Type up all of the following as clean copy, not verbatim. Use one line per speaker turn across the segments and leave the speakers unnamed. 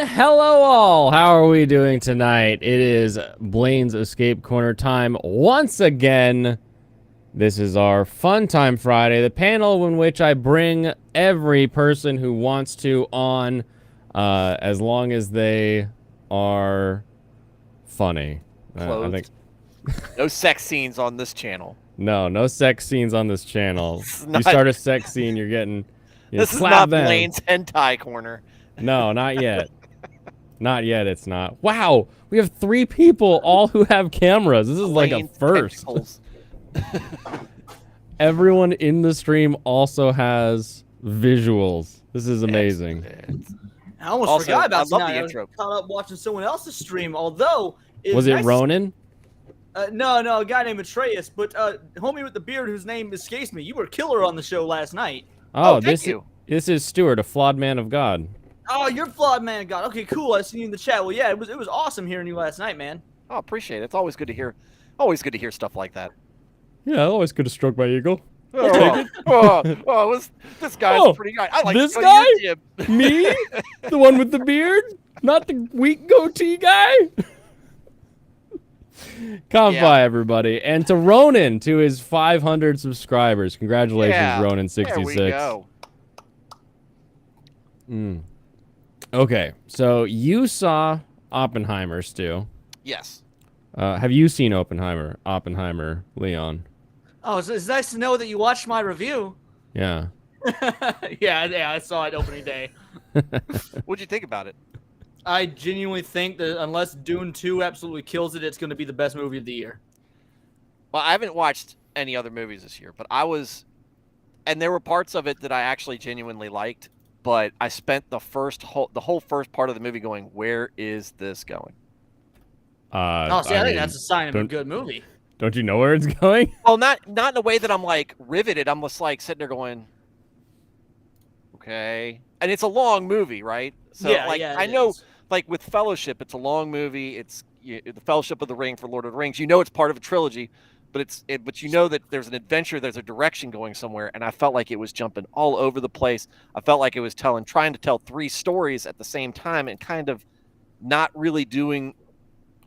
Hello all. How are we doing tonight? It is Blaine's Escape Corner time once again. This is our Fun Time Friday, the panel in which I bring every person who wants to on, as long as they are funny. I think
No sex scenes on this channel.
no sex scenes on this channel.
This is
You
not-
start a sex scene, you're getting
This is
slap
not
them.
Blaine's hentai corner.
No, not yet. Not yet, it's not. Wow, we have 3 people, all who have cameras. This is like a
Blaine's
first.
tentacles.
Everyone in the stream also has visuals. This is amazing.
I almost
Also,
forgot about
I love
tonight.
the
I was
intro.
caught up watching someone else's stream, although...
Was it Ronan?
No, a guy named Atreus, but homie with the beard whose name escapes me. You were killer on the show last night.
Oh,
thank you.
This is Stuart, a flawed man of God.
Oh, you're flawed man of God. Okay, cool. I seen you in the chat. Well, yeah, it was awesome hearing you last night, man.
Oh, appreciate it. It's always good to hear. Always good to hear stuff like that.
Yeah, always good to stroke my ego.
This guy's
Oh,
a pretty guy. I like
this
to go to your gym.
Me? The one with the beard? Not the weak goatee guy? Come
Yeah.
by, everybody. And to Ronan, to his 500 subscribers. Congratulations,
Yeah,
Ronan66.
There we go.
Okay, so you saw Oppenheimer, Stu.
Yes.
Have you seen Oppenheimer, Leon?
Oh, it's nice to know that you watched my review.
Yeah.
yeah, I saw it opening day.
What'd you think about it?
I genuinely think that unless Dune 2 absolutely kills it, it's going to be the best movie of the year.
Well, I haven't watched any other movies this year, but and there were parts of it that I actually genuinely liked, but I spent the whole first part of the movie going, where is this going?
I think that's a sign of a good movie.
Don't you know where it's going?
Well, not in a way that I'm like riveted. I'm just like sitting there going, okay. And it's a long movie, right? So I know, like with Fellowship, it's a long movie. It's the Fellowship of the Ring for Lord of the Rings. You know, it's part of a trilogy, but but you know that there's an adventure, there's a direction going somewhere. And I felt like it was jumping all over the place. I felt like it was trying to tell 3 stories at the same time and kind of not really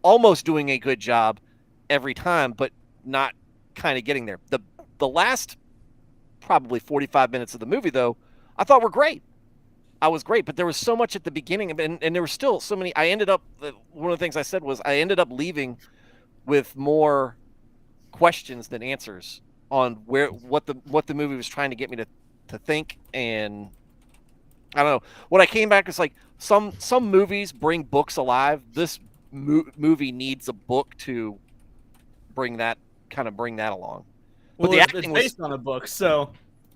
almost doing a good job every time, but not kind of getting there. The last probably 45 minutes of the movie, though, I thought were great. I was great, but there was so much at the beginning, and there were still so many. I ended up, one of the things I said was I ended up leaving with more questions than answers on what the movie was trying to get me to think, and I don't know. What I came back is like some movies bring books alive. This movie needs a book to bring that along. But
Well,
the
it's
acting
based on a book, so...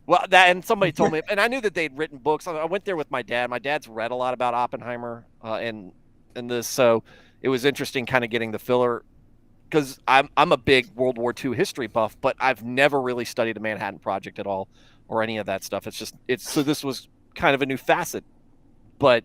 Well, and somebody told me, and I knew that they'd written books. I went there with my dad. My dad's read a lot about Oppenheimer and this, so it was interesting kind of getting the filler, because I'm a big World War II history buff, but I've never really studied the Manhattan Project at all or any of that stuff. So this was kind of a new facet, but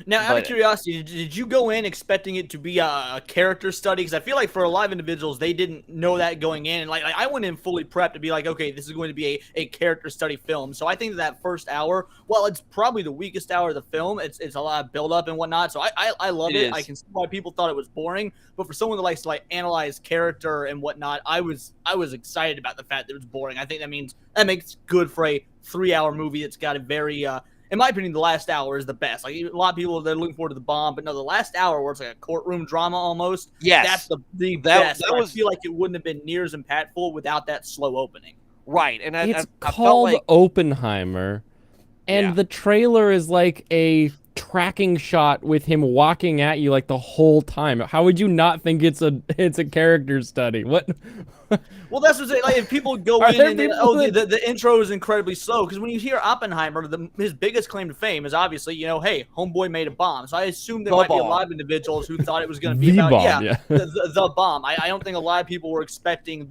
Now, out of curiosity, did you go in expecting it to be a character study? Because I feel like for a lot of individuals, they didn't know that going in. And like I went in fully prepped to be like, okay, this is going to be a character study film. So I think that first hour, well, it's probably the weakest hour of the film. It's a lot of build up and whatnot. So I love it. I can see why people thought it was boring. But for someone that likes to like analyze character and whatnot, I was excited about the fact that it was boring. I think that makes good for a 3-hour movie that's got a very in my opinion, the last hour is the best. Like a lot of people, they're looking forward to the bomb, but no, the last hour where it's like a courtroom drama almost.
Yes,
that's the best.
I
feel like it wouldn't have been near as impactful without that slow opening.
Right, and
It's
I
called
felt like
Oppenheimer, and the trailer is like a tracking shot with him walking at you like the whole time. How would you not think it's a character study? What?
Well, that's what's like if people go in and the intro is incredibly slow, because when you hear Oppenheimer, his biggest claim to fame is obviously, hey, homeboy made a bomb. So I assume there might be a lot of individuals who thought it was going to be about the bomb. I don't think a lot of people were expecting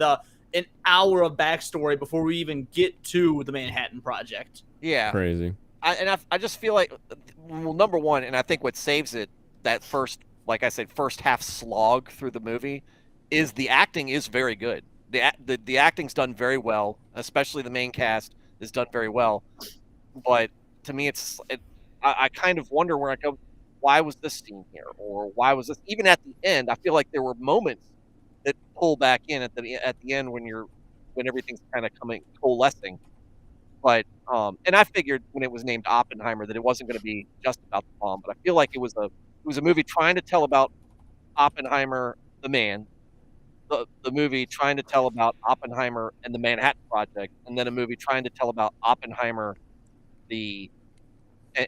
an hour of backstory before we even get to the Manhattan Project.
Yeah,
crazy.
I just feel like, well, number one, and I think what saves it, that first, like I said, first half slog through the movie, is the acting is very good. The acting's done very well, especially the main cast is done very well. But to me, I kind of wonder where I go, why was this scene here, or why was this? Even at the end, I feel like there were moments that pull back in at the end when everything's kind of coalescing. But and I figured when it was named Oppenheimer that it wasn't going to be just about the bomb, but I feel like it was a movie trying to tell about Oppenheimer, the man, the movie trying to tell about Oppenheimer and the Manhattan Project, and then a movie trying to tell about Oppenheimer, the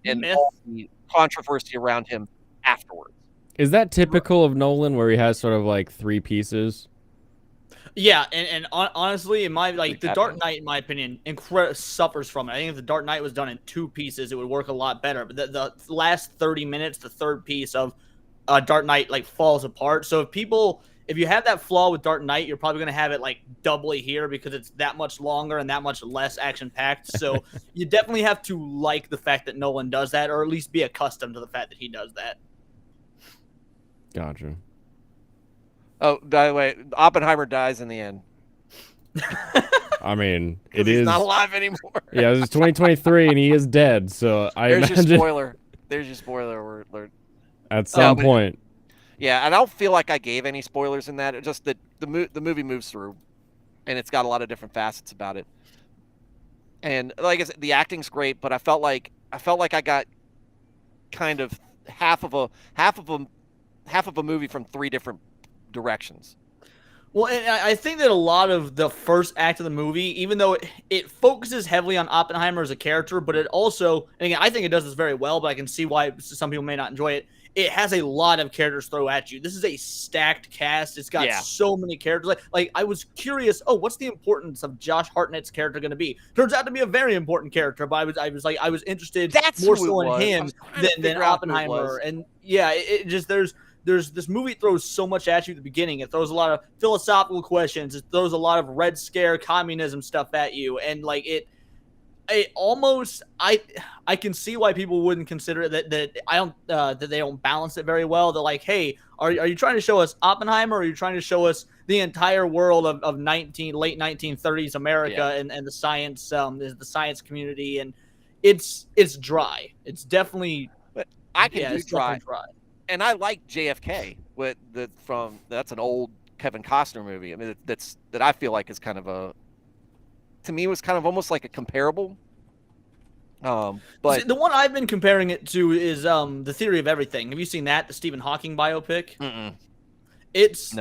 and all the controversy around him afterwards.
Is that typical of Nolan, where he has sort of like three pieces?
Yeah, and honestly, in my the Dark Knight, in my opinion, suffers from it. I think if the Dark Knight was done in two pieces, it would work a lot better. But the last 30 minutes, the third piece of Dark Knight like falls apart. So if you have that flaw with Dark Knight, you're probably going to have it like doubly here because it's that much longer and that much less action packed. So you definitely have to like the fact that Nolan does that, or at least be accustomed to the fact that he does that.
Gotcha.
Oh, by the way, Oppenheimer dies in the end.
I mean,
he's not alive anymore.
Yeah, this is 2023 and he is dead. So
There's your spoiler. There's your spoiler alert.
At some point.
Yeah, I don't feel like I gave any spoilers in that. It's just that the movie moves through, and it's got a lot of different facets about it. And like I said, the acting's great, but I felt like I got kind of half of a movie from three different directions.
Well, and I think that a lot of the first act of the movie, even though it focuses heavily on Oppenheimer as a character, but it also, and again, I think it does this very well, but I can see why some people may not enjoy it. It has a lot of characters throw at you. This is a stacked cast. It's got so many characters. Like I was curious, what's the importance of Josh Hartnett's character going to be? Turns out to be a very important character, but I was interested more so in him than Oppenheimer. And yeah, it just there's this movie throws so much at you at the beginning. It throws a lot of philosophical questions. It throws a lot of Red Scare communism stuff at you, and like it almost I can see why people wouldn't consider it that they don't balance it very well. They're like, hey, are you trying to show us Oppenheimer, or are you trying to show us the entire world of late 1930s America and the science community? And it's dry. It's definitely.
But I can do dry. And I like JFK. That's an old Kevin Costner movie. I mean, that I feel like is kind of to me was kind of almost like a comparable. But
the one I've been comparing it to is The Theory of Everything. Have you seen that, the Stephen Hawking biopic?
Mm-mm.
It's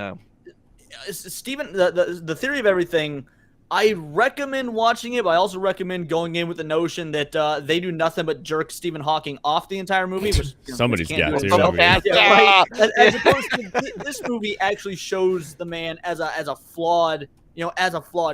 Stephen.
The Theory of Everything. I recommend watching it, but I also recommend going in with the notion that they do nothing but jerk Stephen Hawking off the entire movie. Which
somebody's got to.
As opposed to this movie actually shows the man as a flawed,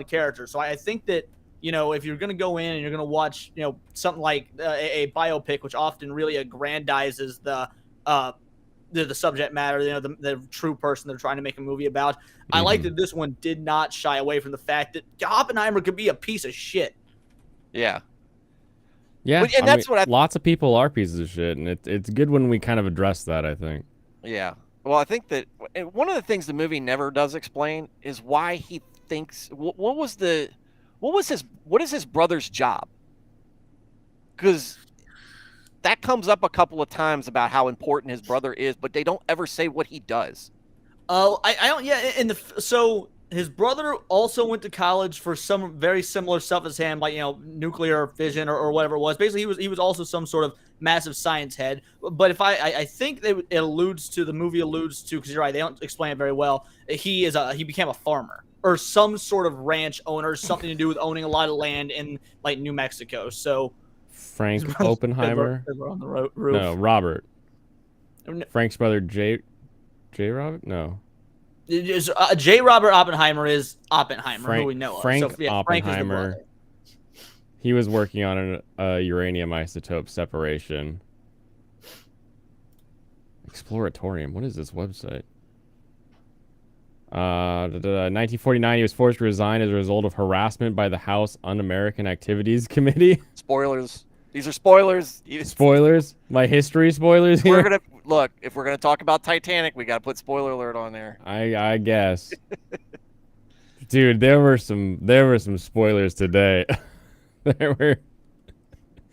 character. So I think that, if you're going to go in and you're going to watch, something like a biopic, which often really aggrandizes the subject matter, the true person they're trying to make a movie about. I like that this one did not shy away from the fact that Oppenheimer could be a piece of shit.
Yeah.
Yeah, and that's what lots of people are pieces of shit, and it's good when we kind of address that, I think.
Yeah. Well, I think that one of the things the movie never does explain is why he thinks what is his brother's job? Because that comes up a couple of times about how important his brother is, but they don't ever say what he does.
Oh, I don't. Yeah, so his brother also went to college for some very similar stuff as him, like nuclear fission or whatever it was. Basically, he was also some sort of massive science head. But if I think the movie alludes to, because you're right, they don't explain it very well. He became a farmer or some sort of ranch owner, something to do with owning a lot of land in like New Mexico. So.
Frank Oppenheimer.
On the roof.
No, Robert. Frank's brother, J. Robert. No.
J. Robert Oppenheimer is Oppenheimer, who we know
Frank
of. So,
Oppenheimer.
Frank is
he was working on a uranium isotope separation. Exploratorium. What is this website? 1949, he was forced to resign as a result of harassment by the House Un-American Activities Committee.
Spoilers. These are spoilers.
Spoilers? My history spoilers here?
If we're gonna talk about Titanic, we gotta put spoiler alert on there.
I guess. Dude, there were some spoilers today.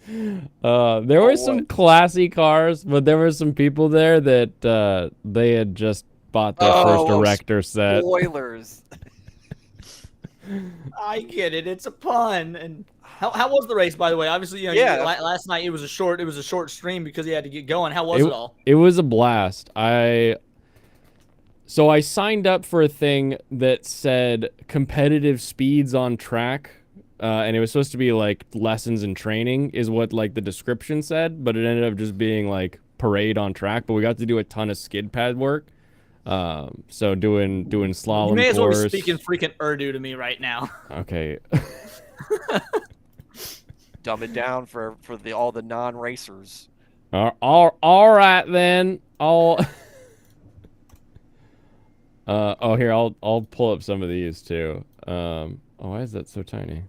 There were some classy cars, but there were some people there that they had just bought their first Erector set.
Spoilers.
I get it. It's a pun. And how was the race, by the way? Obviously, last night it was a short stream because he had to get going. How was it all?
It was a blast. So I signed up for a thing that said competitive speeds on track. And it was supposed to be like lessons in training is what like the description said, but it ended up just being like parade on track. But we got to do a ton of skid pad work. So doing slalom.
You may as well be speaking freaking Urdu to me right now.
Okay.
Dumb it down for all the non-racers.
All right then. Oh, here I'll pull up some of these too. Why is that so tiny?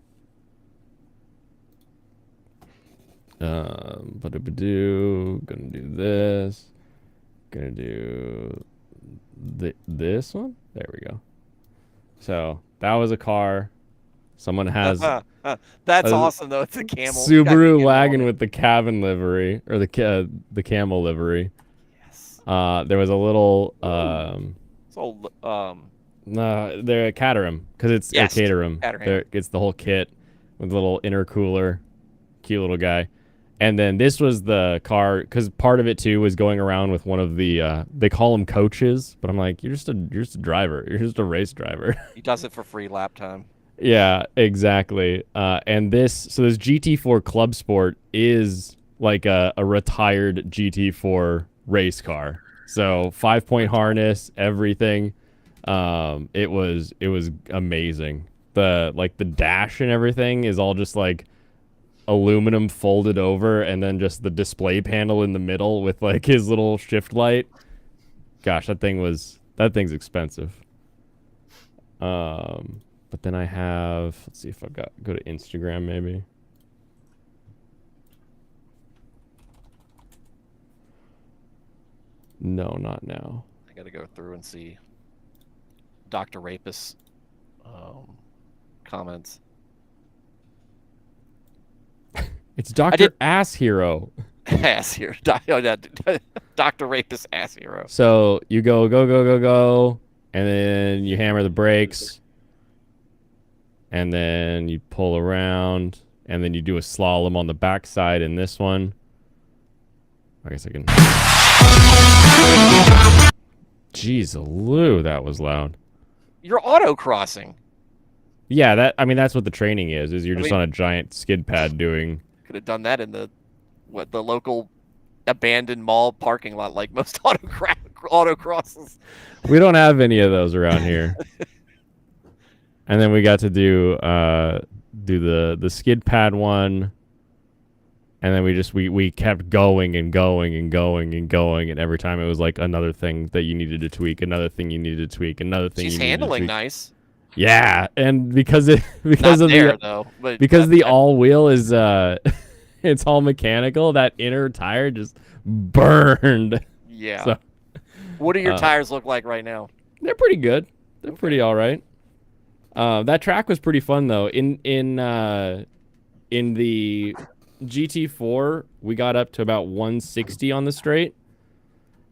Gonna do this. Gonna do this one. There we go. So that was a car. Someone has.
That's awesome though. It's a camel.
Subaru wagon with the cabin livery or the camel livery.
Yes.
There was a little.
No,
they're a Caterham because it's a Caterham. It's the whole kit with a little intercooler, cute little guy. And then this was the car because part of it too was going around with one of the they call them coaches, but I'm like, you're just a driver. You're just a race driver.
He does it for free lap time.
Yeah, exactly. And this GT4 Club Sport is like a retired GT4 race car. So 5-point harness, everything. It was amazing. The dash and everything is all just like aluminum folded over, and then just the display panel in the middle with like his little shift light. Gosh, that thing's expensive. But then I have, let's see if I've go to Instagram maybe. No, not now.
I gotta go through and see Dr. Rapist comments.
It's Dr. Ass Hero.
Ass Hero. Dr. Rapist Ass Hero.
So you go, and then you hammer the brakes, and then you pull around, and then you do a slalom on the backside in this one. I guess I can. Jeez, Lou, that was loud.
You're autocrossing.
Yeah, that's what the training is you're just on a giant skid pad doing.
Could have done that in the local abandoned mall parking lot like most autocrosses.
We don't have any of those around here. And then we got to do the skid pad one. And then we kept going and going and going and going, and every time it was like another thing that you needed to tweak, another thing you needed to tweak, another thing.
She's handling nice.
Yeah, and because the all wheel is it's all mechanical, that inner tire just burned.
Yeah. So, what do your tires look like right now?
They're pretty good. They're pretty all right. That track was pretty fun though. In the GT4, we got up to about 160 on the straight,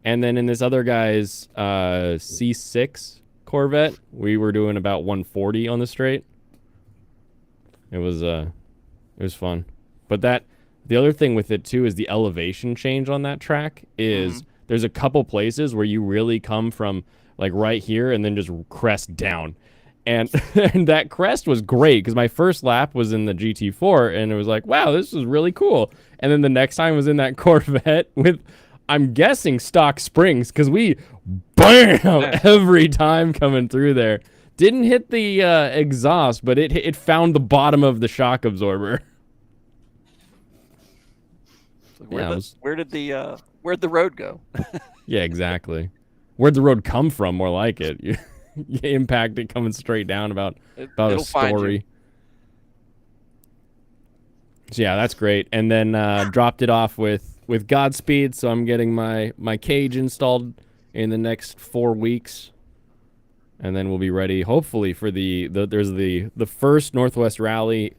and then in this other guy's C6 Corvette, we were doing about 140 on the straight. It was fun. But the other thing with it too is the elevation change on that track is there's a couple places where you really come from like right here and then just crest down. And that crest was great because my first lap was in the GT4 and it was like, wow, this is really cool. And then the next time was in that Corvette with, I'm guessing, stock springs because we bam every time coming through there. Didn't hit the exhaust, but it found the bottom of the shock absorber.
Where'd the road go?
Yeah, exactly. Where'd the road come from? More like it. You impact it coming straight down about a story. So yeah, that's great. And then dropped it off with Godspeed. So I'm getting my cage installed in the next 4 weeks, and then we'll be ready hopefully for there's the first Northwest Rally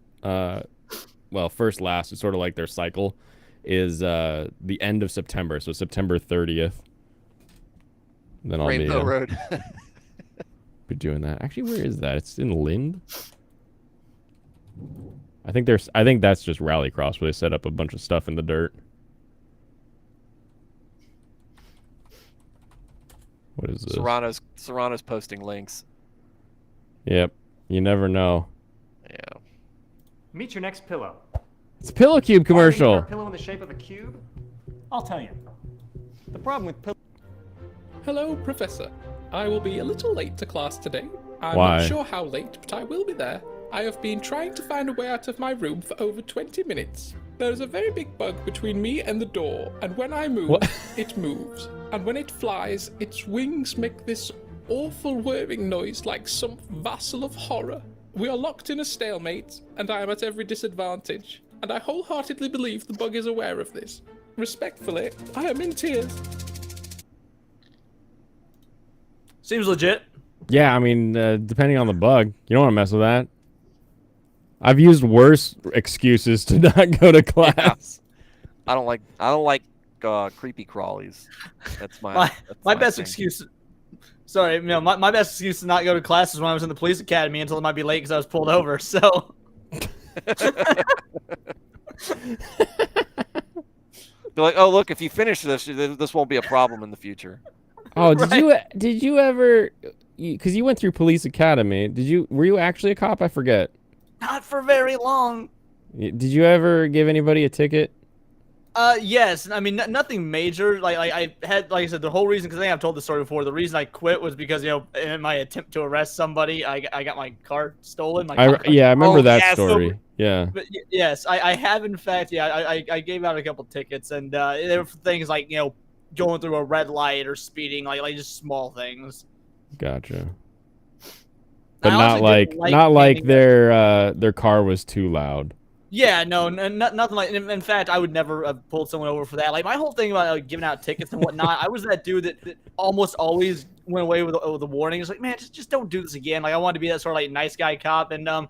first last. It's sort of like their cycle is the end of September, so September 30th. Then I'll
Rainbow Road.
be doing that. Actually, where is that? It's in Lind. I think that's just Rallycross where they set up a bunch of stuff in the dirt. What is this?
Serrano's posting links.
Yep. You never know.
Yeah.
Meet your next pillow.
It's a Pillow Cube commercial.
A pillow in the shape of a cube? I'll tell you. The problem with pillow.
Hello, Professor. I will be a little late to class today. I'm
Why?
not sure how late, but I will be there. I have been trying to find a way out of my room for over 20 minutes. There is a very big bug between me and the door, and when I move, it moves. And when it flies, its wings make this awful whirring noise like some vassal of horror. We are locked in a stalemate, and I am at every disadvantage. And I wholeheartedly believe the bug is aware of this. Respectfully, I am in tears.
Seems legit.
Yeah, I mean, depending on the bug, you don't want to mess with that. I've used worse excuses to not go to class.
Yeah. I don't like creepy crawlies. That's my
best
thing.
excuse. Sorry, my best excuse to not go to class is when I was in the police academy until I might be late because I was pulled over. So.
Be like, oh look, if you finish this won't be a problem in the future.
Oh, did you ever? Because you went through police academy. Were you actually a cop? I forget.
Not for very long.
Did you ever give anybody a ticket?
Yes. I mean, nothing major. Like I said, the whole reason, because I think I've told the story before. The reason I quit was because in my attempt to arrest somebody, I got my car stolen. I
remember that story.
So,
yeah.
But yes, I have in fact. Yeah, I gave out a couple tickets, and they were for things like going through a red light or speeding, like just small things.
Gotcha. But not like their car was too loud.
Yeah, no, nothing like. In fact, I would never have pulled someone over for that. Like my whole thing about giving out tickets and whatnot, I was that dude that almost always went away with a warning. It's like, man, just don't do this again. Like I wanted to be that sort of like nice guy cop, and not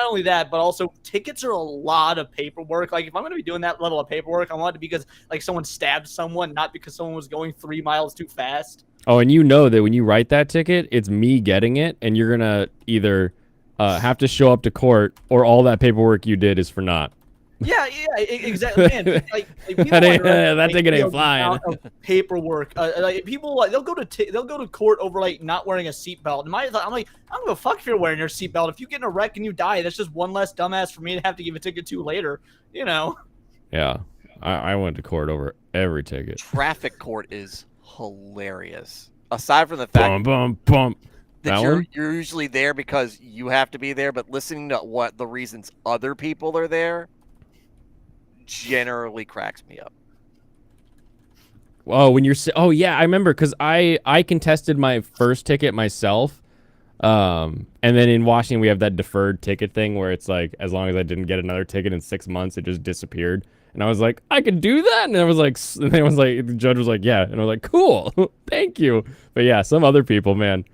only that, but also tickets are a lot of paperwork. Like if I'm gonna be doing that level of paperwork, I want it to be because like someone stabbed someone, not because someone was going 3 miles too fast.
Oh, and you know that when you write that ticket, it's me getting it, and you're gonna either have to show up to court, or all that paperwork you did is for naught.
Yeah, exactly. Man, like
that ticket ain't flying.
Paperwork, like people like they'll go to court over like not wearing a seatbelt. And I'm like, I don't give a fuck if you're wearing your seatbelt. If you get in a wreck and you die, that's just one less dumbass for me to have to give a ticket to later.
Yeah, I went to court over every ticket.
Traffic court is hilarious. Aside from the fact that you're usually there because you have to be there, but listening to what the reasons other people are there generally cracks me up.
Oh, yeah, I remember because I contested my first ticket myself, and then in Washington we have that deferred ticket thing where it's like as long as I didn't get another ticket in 6 months, it just disappeared. And I was like, I could do that, and the judge was like, yeah, and I was like, cool, thank you. But yeah, some other people, man,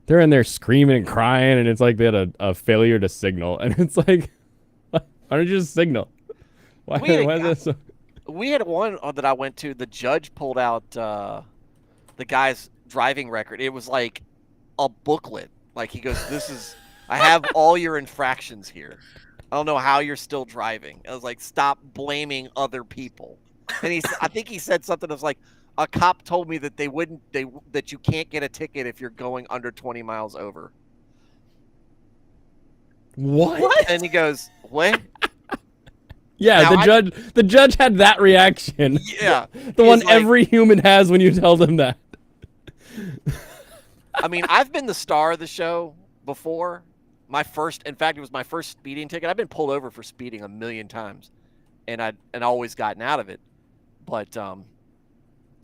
they're in there screaming and crying, and it's like they had a failure to signal, and it's like, why don't you just signal?
We had one that I went to. The judge pulled out the guy's driving record. It was like a booklet. Like he goes, I have all your infractions here. I don't know how you're still driving. I was like, stop blaming other people. And I think he said something that was like, a cop told me that that you can't get a ticket if you're going under 20 miles over.
What?
And he goes, what?
Yeah, now the judge had that reaction.
Yeah.
The one every human has when you tell them that.
I mean, I've been the star of the show before. In fact, it was my first speeding ticket. I've been pulled over for speeding 1,000,000 times, and always gotten out of it. But I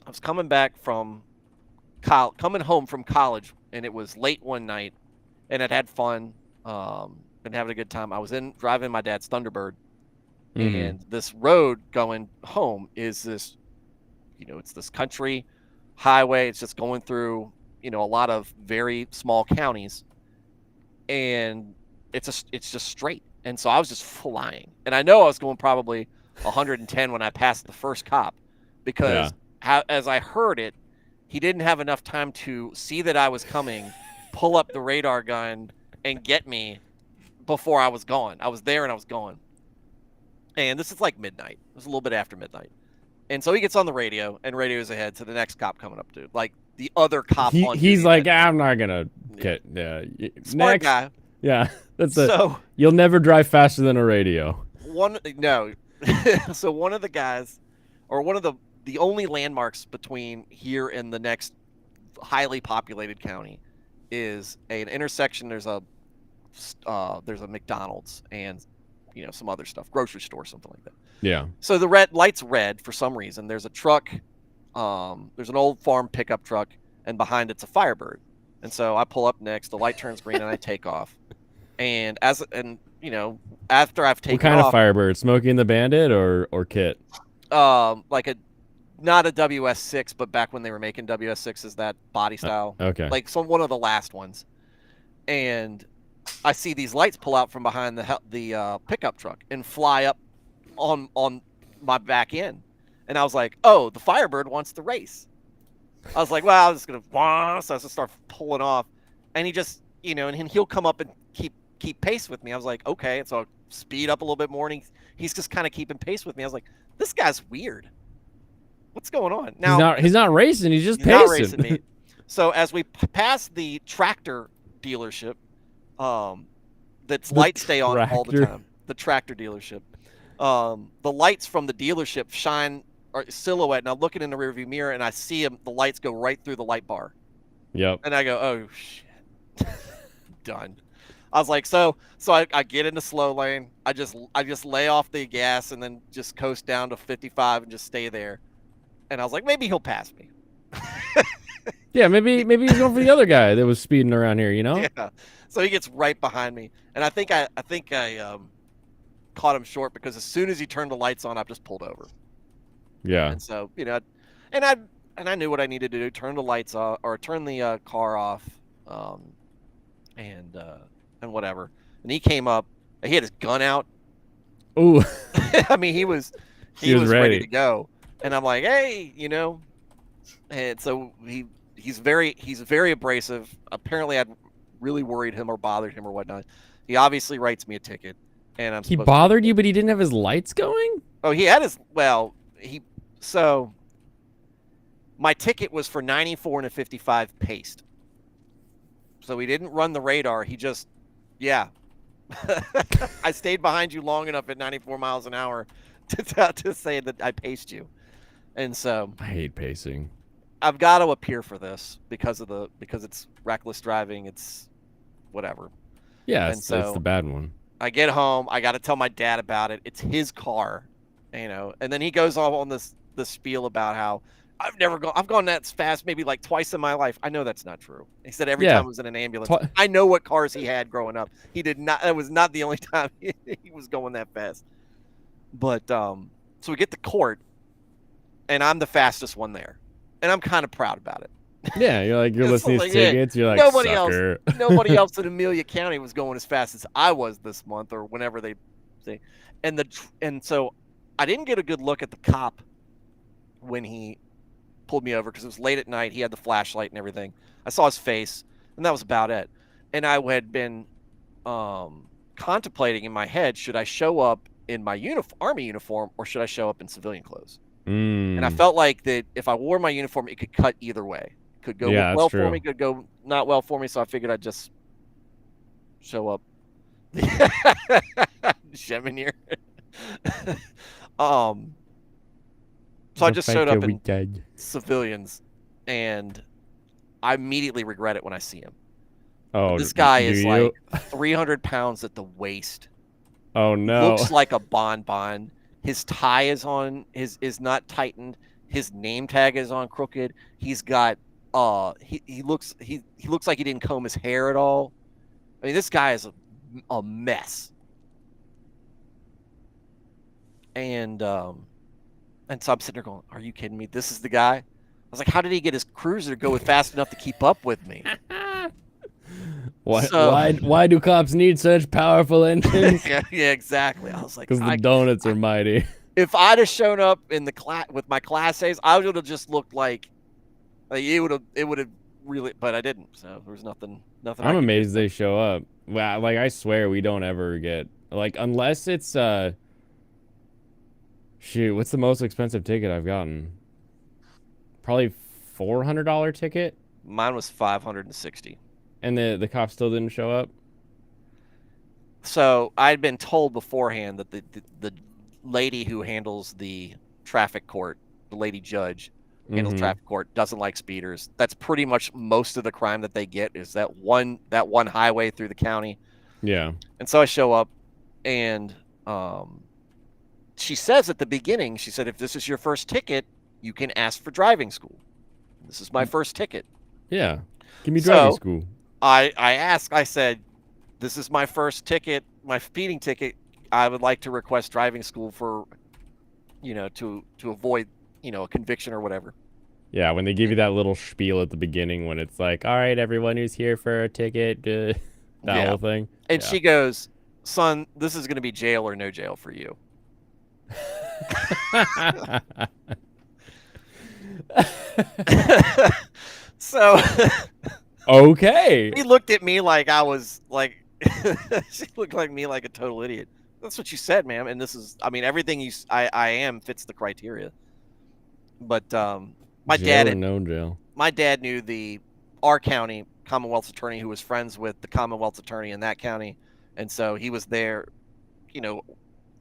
was coming home from college, and it was late one night, and I'd had fun, been having a good time. I was driving my dad's Thunderbird, and this road going home is this, it's this country highway. It's just going through, a lot of very small counties. And it's just straight. And so I was just flying. And I know I was going probably 110 when I passed the first cop because as I heard it, he didn't have enough time to see that I was coming, pull up the radar gun, and get me before I was gone. I was there and I was gone. And this is like midnight. It was a little bit after midnight. And so he gets on the radio, and radio's ahead to the next cop coming up, dude. Like the other cop on
he's like, I'm not gonna get
smart
next
guy.
Yeah, that's
so
you'll never drive faster than a radio.
So one of the guys, or one of the only landmarks between here and the next highly populated county is an intersection. There's a McDonald's and some other stuff, grocery store, something like that.
Yeah.
So the red light's red for some reason. There's a truck. There's an old farm pickup truck, and behind it's a Firebird. And so I pull up next. The light turns green, and I take off. And after I've taken off,
what kind of Firebird? Smokey and the Bandit or Kit?
Like not a WS6, but back when they were making WS6s, that body style.
Okay.
Like one of the last ones. And I see these lights pull out from behind the pickup truck and fly up on my back end. And I was like, oh, the Firebird wants to race. I was like, well, I was just going to, so I just start pulling off. And he just, and he'll come up and keep pace with me. I was like, okay. And so I'll speed up a little bit more, and he's just kind of keeping pace with me. I was like, this guy's weird. What's going on? Now
he's not racing. He's just
pacing. Not racing me. So as we pass the tractor dealership, that's lights stay on all the time. The tractor dealership. The lights from the dealership shine or silhouette, and I'm looking in the rearview mirror, and I see the lights go right through the light bar.
Yep.
And I go, oh shit, done. I was like, so I get in the slow lane. I just lay off the gas and then just coast down to 55 and just stay there. And I was like, maybe he'll pass me.
Yeah, maybe he's going for the other guy that was speeding around here,
Yeah. So he gets right behind me, and I think I caught him short because as soon as he turned the lights on, I just pulled over.
Yeah.
And so and I knew what I needed to do: turn the lights off or turn the car off, and whatever. And he came up. He had his gun out.
Ooh.
I mean, he was ready to go. And I'm like, hey, And so he's very abrasive. Apparently, I'd really worried him or bothered him or whatnot. He obviously writes me a ticket, and
he bothered you, but he didn't have his lights going.
Oh, he had his. Well, so my ticket was for 94 and a 55 paced. So he didn't run the radar. He just, I stayed behind you long enough at 94 miles an hour to say that I paced you. And so
I hate pacing.
I've got to appear for this because it's reckless driving. It's whatever.
Yeah, it's the bad one.
I get home. I got to tell my dad about it. It's his car, and then he goes off on this spiel about how I've gone that fast maybe like twice in my life. I know that's not true. He said every time I was in an ambulance. I know what cars he had growing up. He did not. That was not the only time he was going that fast. But so we get to court, and I'm the fastest one there, and I'm kind of proud about it.
Yeah, you're listening to tickets. You're like,
nobody else in Amelia County was going as fast as I was this month or whenever they say. And so I didn't get a good look at the cop when he pulled me over because it was late at night. He had the flashlight and everything. I saw his face, and that was about it. And I had been contemplating in my head, should I show up in my Army uniform or should I show up in civilian clothes? And I felt like that if I wore my uniform, it could cut either way. Could go well for me, could go not well for me. So I figured I'd just show up. Cheminier. So I just showed up in civilians, and I immediately regret it when I see him.
Oh,
this guy is like 300 pounds at the waist.
Oh no!
Looks like a bonbon. His tie is not tightened. His name tag is on crooked. He's got he looks like he didn't comb his hair at all. I mean, this guy is a mess. And so I'm sitting there going, are you kidding me? This is the guy? I was like, how did he get his cruiser to go fast enough to keep up with me?
Why do cops need such powerful engines?
yeah, exactly. I was like,
because the donuts are mighty.
If I'd have shown up in the class with my Class A's, I would have just looked like it would have really, but I didn't. So there was nothing.
I'm amazed they show up. Wow, like I swear we don't ever get like unless it's shoot, what's the most expensive ticket I've gotten? Probably $400 ticket.
Mine was $560.
And the cop still didn't show up.
So I'd been told beforehand that the lady who handles the traffic court, the lady judge handles traffic court, doesn't like speeders. That's pretty much most of the crime that they get is that one highway through the county.
Yeah.
And so I show up, and she says at the beginning, she said, if this is your first ticket, you can ask for driving school. This is my first ticket.
Yeah. Give me driving school.
I asked, I said, this is my first ticket, my speeding ticket. I would like to request driving school for, to avoid, a conviction or whatever.
Yeah, when they give you that little spiel at the beginning when it's like, all right, everyone who's here for a ticket, that whole thing.
And she goes, son, this is going to be jail or no jail for you. So
okay.
He looked at me like I was like she looked like me like a total idiot. That's what you said, ma'am. And this is, I mean, everything I am fits the criteria. But my
jail
dad
or no jail.
My dad knew our county Commonwealth's attorney who was friends with the Commonwealth's attorney in that county, and so he was there,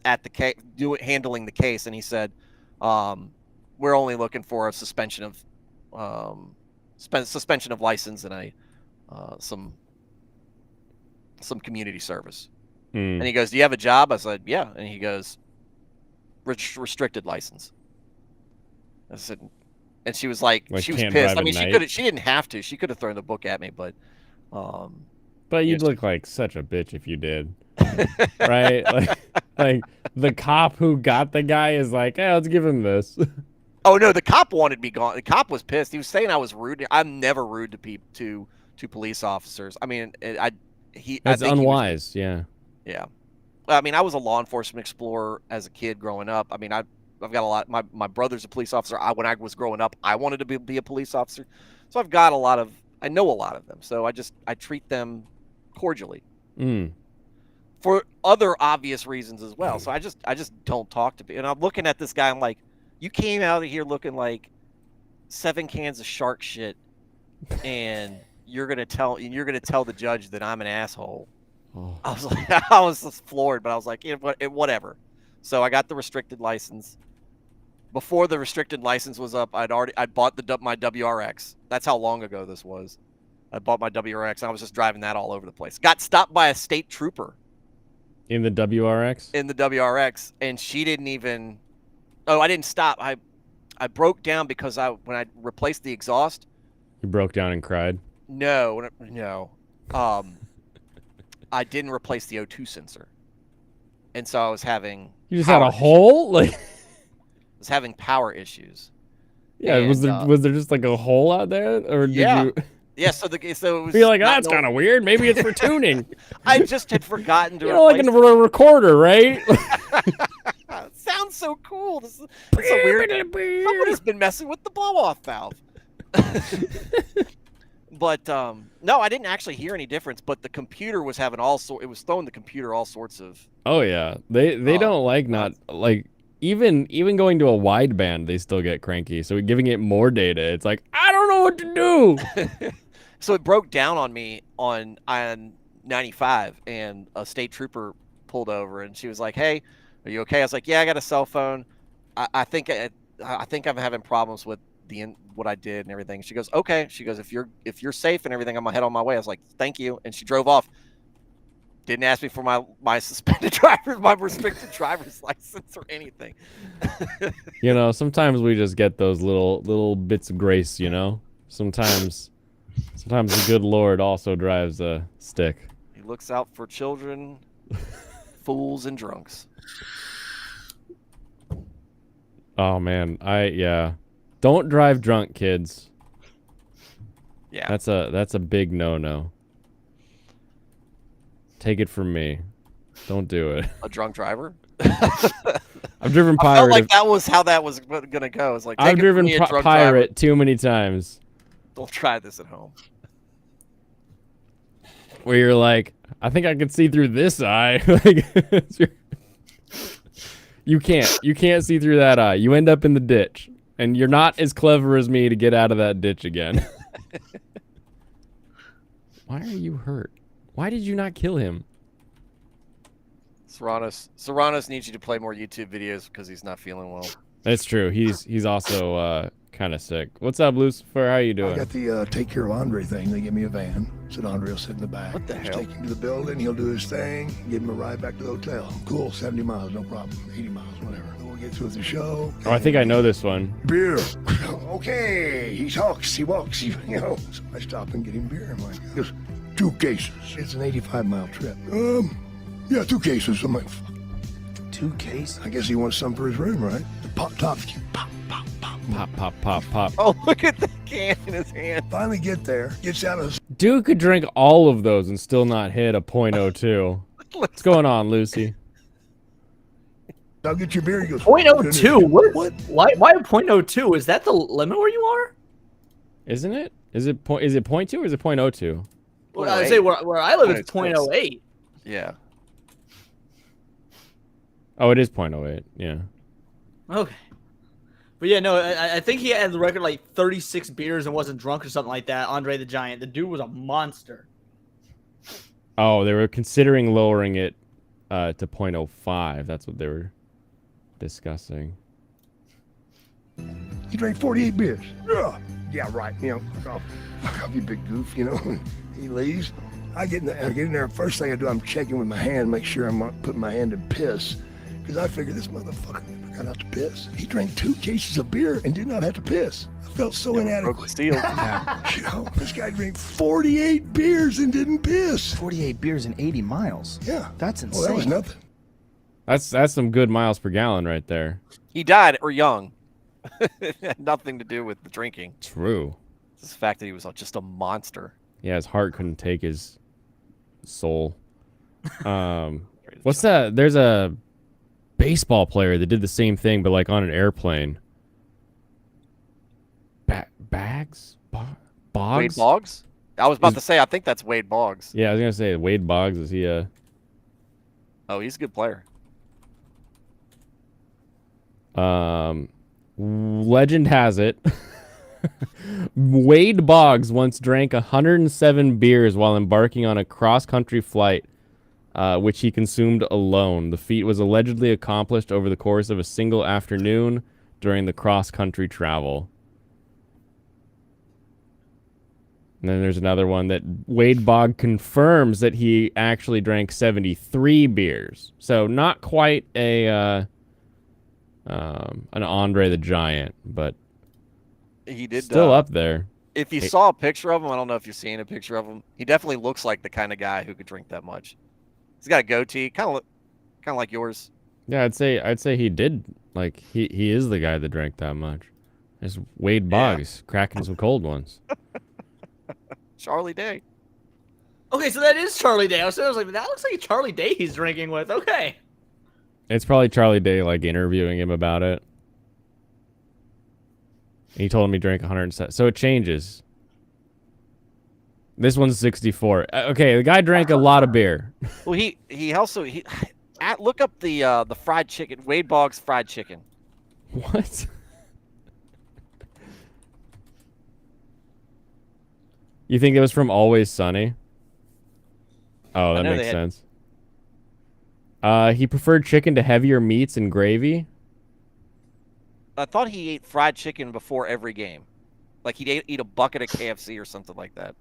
at the case, handling the case, and he said, "We're only looking for a suspension of license and some community service." And he goes, "Do you have a job?" I said, "Yeah." And he goes, "Restricted license." I said, and she was like she was pissed. I mean, she didn't have to. She could have thrown the book at me, but
you'd look like such a bitch if you did. Right? Like the cop who got the guy is like, "Hey, let's give him this."
Oh no, the cop wanted me gone. The cop was pissed. He was saying I was rude. I'm never rude to police officers. I mean,
that's unwise. Yeah.
Yeah. I mean, I was a law enforcement explorer as a kid growing up. I mean, I've got a lot. My brother's a police officer. When I was growing up, I wanted to be a police officer. So I've got I know a lot of them. So I treat them cordially. For other obvious reasons as well. So I just don't talk to people. And I'm looking at this guy. I'm like, you came out of here looking like 7 cans of shark shit, and you're gonna tell the judge that I'm an asshole. Oh. I was just floored, but I was like, whatever. So I got the restricted license. Before the restricted license was up, I bought my WRX. That's how long ago this was. I bought my WRX, and I was just driving that all over the place. Got stopped by a state trooper.
In the WRX?
In the WRX, and she didn't even... Oh, I didn't stop. I broke down because when I replaced the exhaust...
You broke down and cried?
No. I didn't replace the O2 sensor. And so I was having...
You just had a hole?
I was having power issues.
Yeah, and, was there just like a hole out there? Or did you...
Yeah, so it was...
Be like, that's kind of weird. Maybe it's for tuning.
I just had forgotten to
like in a recorder, right?
Sounds so cool. This is so weird. Somebody's been messing with the blow-off valve. But no, I didn't actually hear any difference. But the computer was having it was throwing the computer all sorts of.
Oh yeah, they don't like even going to a wideband, they still get cranky. So giving it more data, it's like I don't know what to do.
So it broke down on me on 95, and a state trooper pulled over, and she was like, "Hey, are you okay?" I was like, "Yeah, I got a cell phone. I think I'm having problems with what I did and everything." She goes, "Okay." She goes, "If you're safe and everything, I'm gonna head on my way." I was like, "Thank you," and she drove off. Didn't ask me for my my restricted driver's license or anything.
Sometimes we just get those little bits of grace. Sometimes the good Lord also drives a stick.
He looks out for children, fools, and drunks.
Oh man, don't drive drunk, kids.
Yeah,
that's a big no-no. Take it from me. Don't do it.
A drunk driver?
I've driven
I
pirate.
felt like that was how that was gonna go. It's like
I've driven pirate too many times.
Don't try this at home.
Where you're like, I think I can see through this eye. Like, you can't see through that eye. You end up in the ditch, and you're not as clever as me to get out of that ditch again. Why are you hurt? Why did you not kill him?
Serranos needs you to play more YouTube videos because he's not feeling well.
That's true. He's also kind of sick. What's up, Lucifer? How you doing?
I got the take care of Andre thing. They give me a van. Said Andre will sit in the back.
What the hell?
Take him to the building. He'll do his thing. Give him a ride back to the hotel. Cool. 70 miles, no problem. 80 miles, whatever. We'll get through the show.
Oh, I think I know this one.
Beer. Okay. He talks. He walks. You know. So I stop and get him beer. I'm like, he goes, 2 cases. It's an 85-mile trip. Yeah, 2 cases. I'm like, fuck. 2 cases? I guess he wants some for his room, right? The pop tops keep pop, pop, pop.
Pop, pop, pop, pop.
Oh, look at the can in his hand.
Finally get there. Gets out of the...
Dude could drink all of those and still not hit a .02. What's going on, Lucy?
I'll get your beer. He goes,
.02? What? Why .02? Is that the limit where you are?
Isn't it? Is it .2 or is it .02?
Well, I say where I live it's .08.
Yeah.
Oh, it is .08. Yeah.
Okay. But yeah, no, I think he had the record like 36 beers and wasn't drunk or something like that. Andre the Giant. The dude was a monster.
Oh, they were considering lowering it to .05. That's what they were discussing.
He drank 48 beers. Yeah, right. You know, fuck off, you big goof, you know. He leaves. I get in there. First thing I do, I'm checking with my hand, make sure I'm not putting my hand in piss. Because I figured this motherfucker never got out to piss. He drank 2 cases of beer and did not have to piss. I felt so inadequate.
Steel.
You know, this guy drank 48 beers and didn't piss.
48 beers in 80 miles.
Yeah.
That's insane.
Well, that was nothing.
That's some good miles per gallon right there.
He died or young. It had nothing to do with the drinking.
True.
It's the fact that he was just a monster.
Yeah, his heart couldn't take his soul. What's that? There's a baseball player that did the same thing, but like on an airplane. Boggs?
Wade Boggs? I was about to say, I think that's Wade Boggs.
Yeah, I was gonna say Wade Boggs. Is he a?
Oh, he's a good player.
Legend has it. Wade Boggs once drank 107 beers while embarking on a cross-country flight, which he consumed alone. The feat was allegedly accomplished over the course of a single afternoon during the cross-country travel. And then there's another one that Wade Boggs confirms that he actually drank 73 beers. So not quite an Andre the Giant, but
he did
still up there.
If you saw a picture of him, I don't know if you've seen a picture of him. He definitely looks like the kind of guy who could drink that much. He's got a goatee, kind of like yours.
Yeah, I'd say he did. Like he is the guy that drank that much. It's Wade Boggs cracking some cold ones.
Charlie Day.
Okay, so that is Charlie Day. I was like, that looks like Charlie Day he's drinking with. Okay.
It's probably Charlie Day like interviewing him about it. He told him he drank 107. So it changes. This one's 64. Okay, the guy drank a lot of beer.
Well, he also look up the fried chicken, Wade Boggs fried chicken.
What? You think it was from Always Sunny? Oh, that makes sense. He preferred chicken to heavier meats and gravy.
I thought he ate fried chicken before every game. Like he'd eat a bucket of KFC or something like that.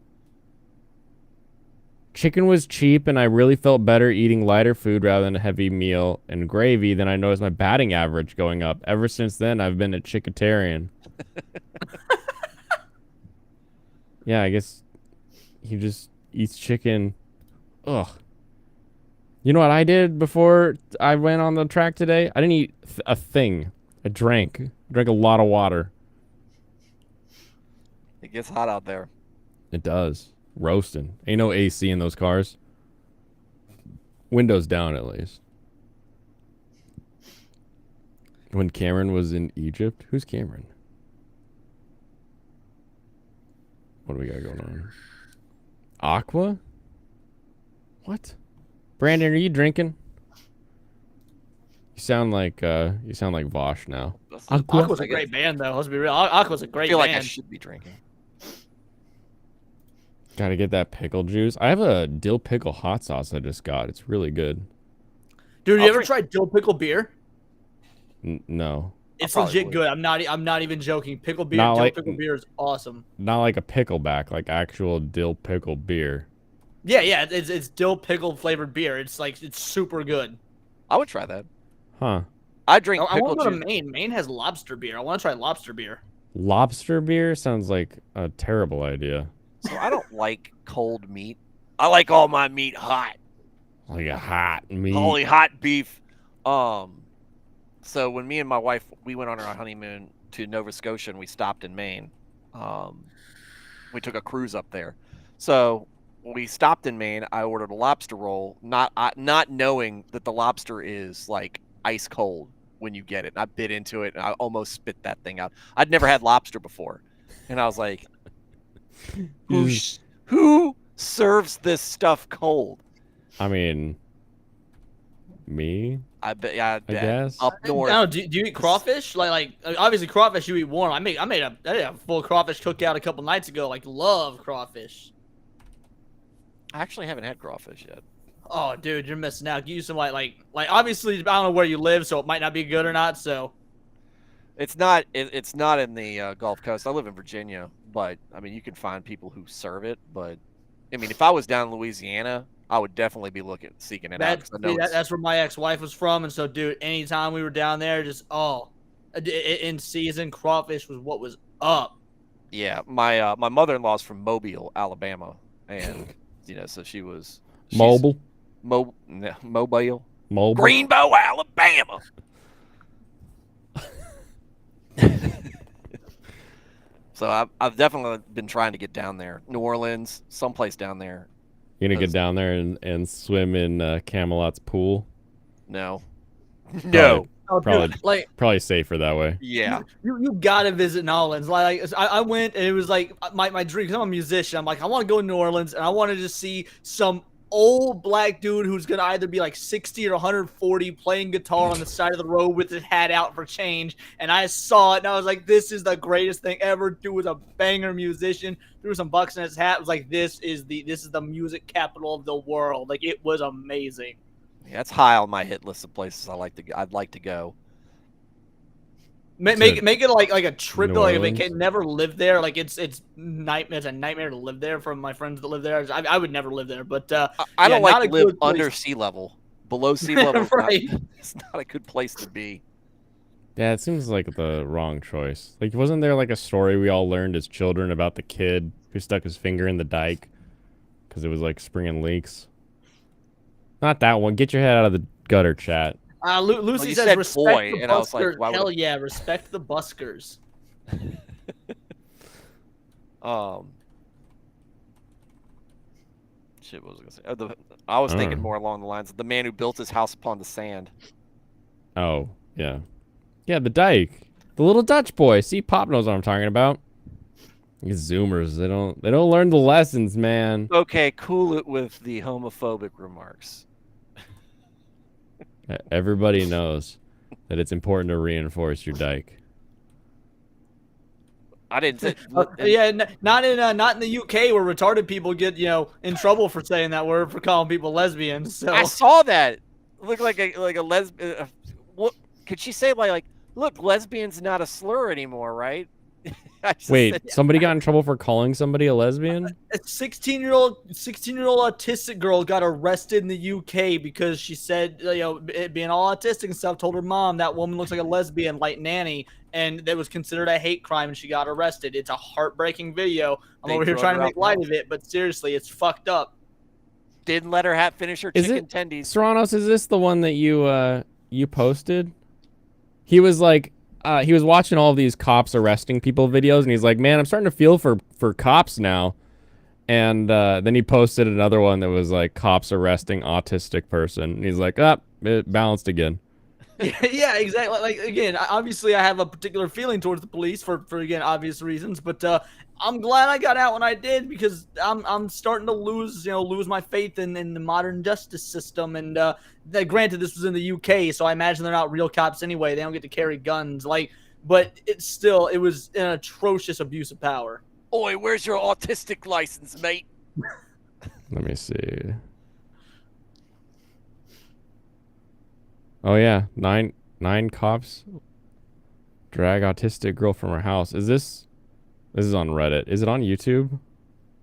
Chicken was cheap, and I really felt better eating lighter food rather than a heavy meal and gravy. Then I noticed my batting average going up. Ever since then, I've been a chicketarian. Yeah, I guess he just eats chicken. Ugh. You know what I did before I went on the track today? I didn't eat a thing. I drank a lot of water.
It gets hot out there.
It does. Roasting. Ain't no AC in those cars. Windows down, at least. When Cameron was in Egypt? Who's Cameron? What do we got going on? Aqua? What? Brandon, are you drinking? You sound like Vosh now.
Aqua's a great band, though. Let's be real. Aqua's a great band.
I feel like I should be drinking.
Gotta get that pickle juice. I have a dill pickle hot sauce I just got. It's really good.
Dude, you ever tried dill pickle beer?
No.
It's legit good. I'm not even joking. Pickle beer, dill pickle beer is awesome.
Not like a pickleback, like actual dill pickle beer.
Yeah, it's dill pickle flavored beer. It's super good.
I would try that.
Huh.
I drink
I want
pickle
to go
juice.
to Maine. Maine has lobster beer. I want to try lobster beer.
Lobster beer sounds like a terrible idea.
So I don't like cold meat. I like all my meat hot.
Like a hot meat.
Holy hot beef. So when me and my wife, we went on our honeymoon to Nova Scotia and we stopped in Maine. We took a cruise up there. So when we stopped in Maine, I ordered a lobster roll, not knowing that the lobster is like ice cold when you get it. And I bit into it and I almost spit that thing out. I'd never had lobster before. And I was like, who serves this stuff cold?
I mean, me?
I
guess.
Up north.
No, do you eat crawfish? Like obviously crawfish you eat warm. I made a full crawfish cookout a couple nights ago. Like, love crawfish.
I actually haven't had crawfish yet.
Oh, dude, you're missing out. Get you some like obviously I don't know where you live, so it might not be good or not. So
it's not in the Gulf Coast. I live in Virginia, but I mean you can find people who serve it. But I mean, if I was down in Louisiana, I would definitely be seeking it out.
That's where my ex-wife was from, and so, dude, anytime we were down there, just in season, crawfish was what was up.
Yeah, my mother-in-law's from Mobile, Alabama, and so she's
Mobile.
Mobile.
Greenbow,
Alabama. So I've definitely been trying to get down there. New Orleans, someplace down there.
You gonna get down there and swim in Camelot's pool?
No.
Probably safer that way.
Yeah.
You gotta visit New Orleans. Like I went and it was like my dream. Cause I'm a musician. I'm like, I want to go to New Orleans and I want to just see some old black dude who's gonna either be like 60 or 140 playing guitar on the side of the road with his hat out for change. And I saw it and I was like, this is the greatest thing ever. Dude was a banger musician. Threw some bucks in his hat. Was like, this is the music capital of the world. Like, it was amazing.
Yeah, it's high on my hit list of places I'd like to go.
Make it like a trip to like a vacation. Never live there. Like it's a nightmare to live there. From my friends that live there, I would never live there. But
I don't like to live under sea level. Below sea level,
right?
It's not a good place to be.
Yeah, it seems like the wrong choice. Like, wasn't there like a story we all learned as children about the kid who stuck his finger in the dike because it was like springing leaks? Not that one. Get your head out of the gutter, chat.
Lucy says respect the buskers. Hell yeah, respect the buskers.
Shit, what was I gonna say? I was thinking more along the lines of the man who built his house upon the sand.
Oh, yeah. Yeah, the dike. The little Dutch boy. See, Pop knows what I'm talking about. These Zoomers, they don't learn the lessons, man.
Okay, cool it with the homophobic remarks.
Everybody knows that it's important to reinforce your dike.
I didn't say.
Not in the UK where retarded people get in trouble for saying that word, for calling people lesbians. So
I saw that. It looked like a lesbian. What could she say? Like, look, lesbian's not a slur anymore, right?
Wait, somebody got in trouble for calling somebody a lesbian?
A 16-year-old autistic girl got arrested in the UK because she said, being all autistic and stuff, told her mom that woman looks like a lesbian, like Nanny, and that was considered a hate crime, and she got arrested. It's a heartbreaking video. I'm over here trying to make light of it, but seriously, it's fucked up.
Didn't let her finish her chicken tendies.
Serranos, is this the one that you posted? He was like, he was watching all these cops arresting people videos, and he's like, man, I'm starting to feel for cops now. And then he posted another one that was like cops arresting autistic person. And he's like, it balanced again.
Yeah, exactly. Like again, obviously I have a particular feeling towards the police for again obvious reasons, but I'm glad I got out when I did because I'm starting to lose my faith in the modern justice system. And granted, this was in the UK, so I imagine they're not real cops anyway. They don't get to carry guns, but it was an atrocious abuse of power.
Oi, where's your autistic license, mate?
Let me see. Oh yeah, nine cops drag autistic girl from her house. This is on Reddit. Is it on YouTube?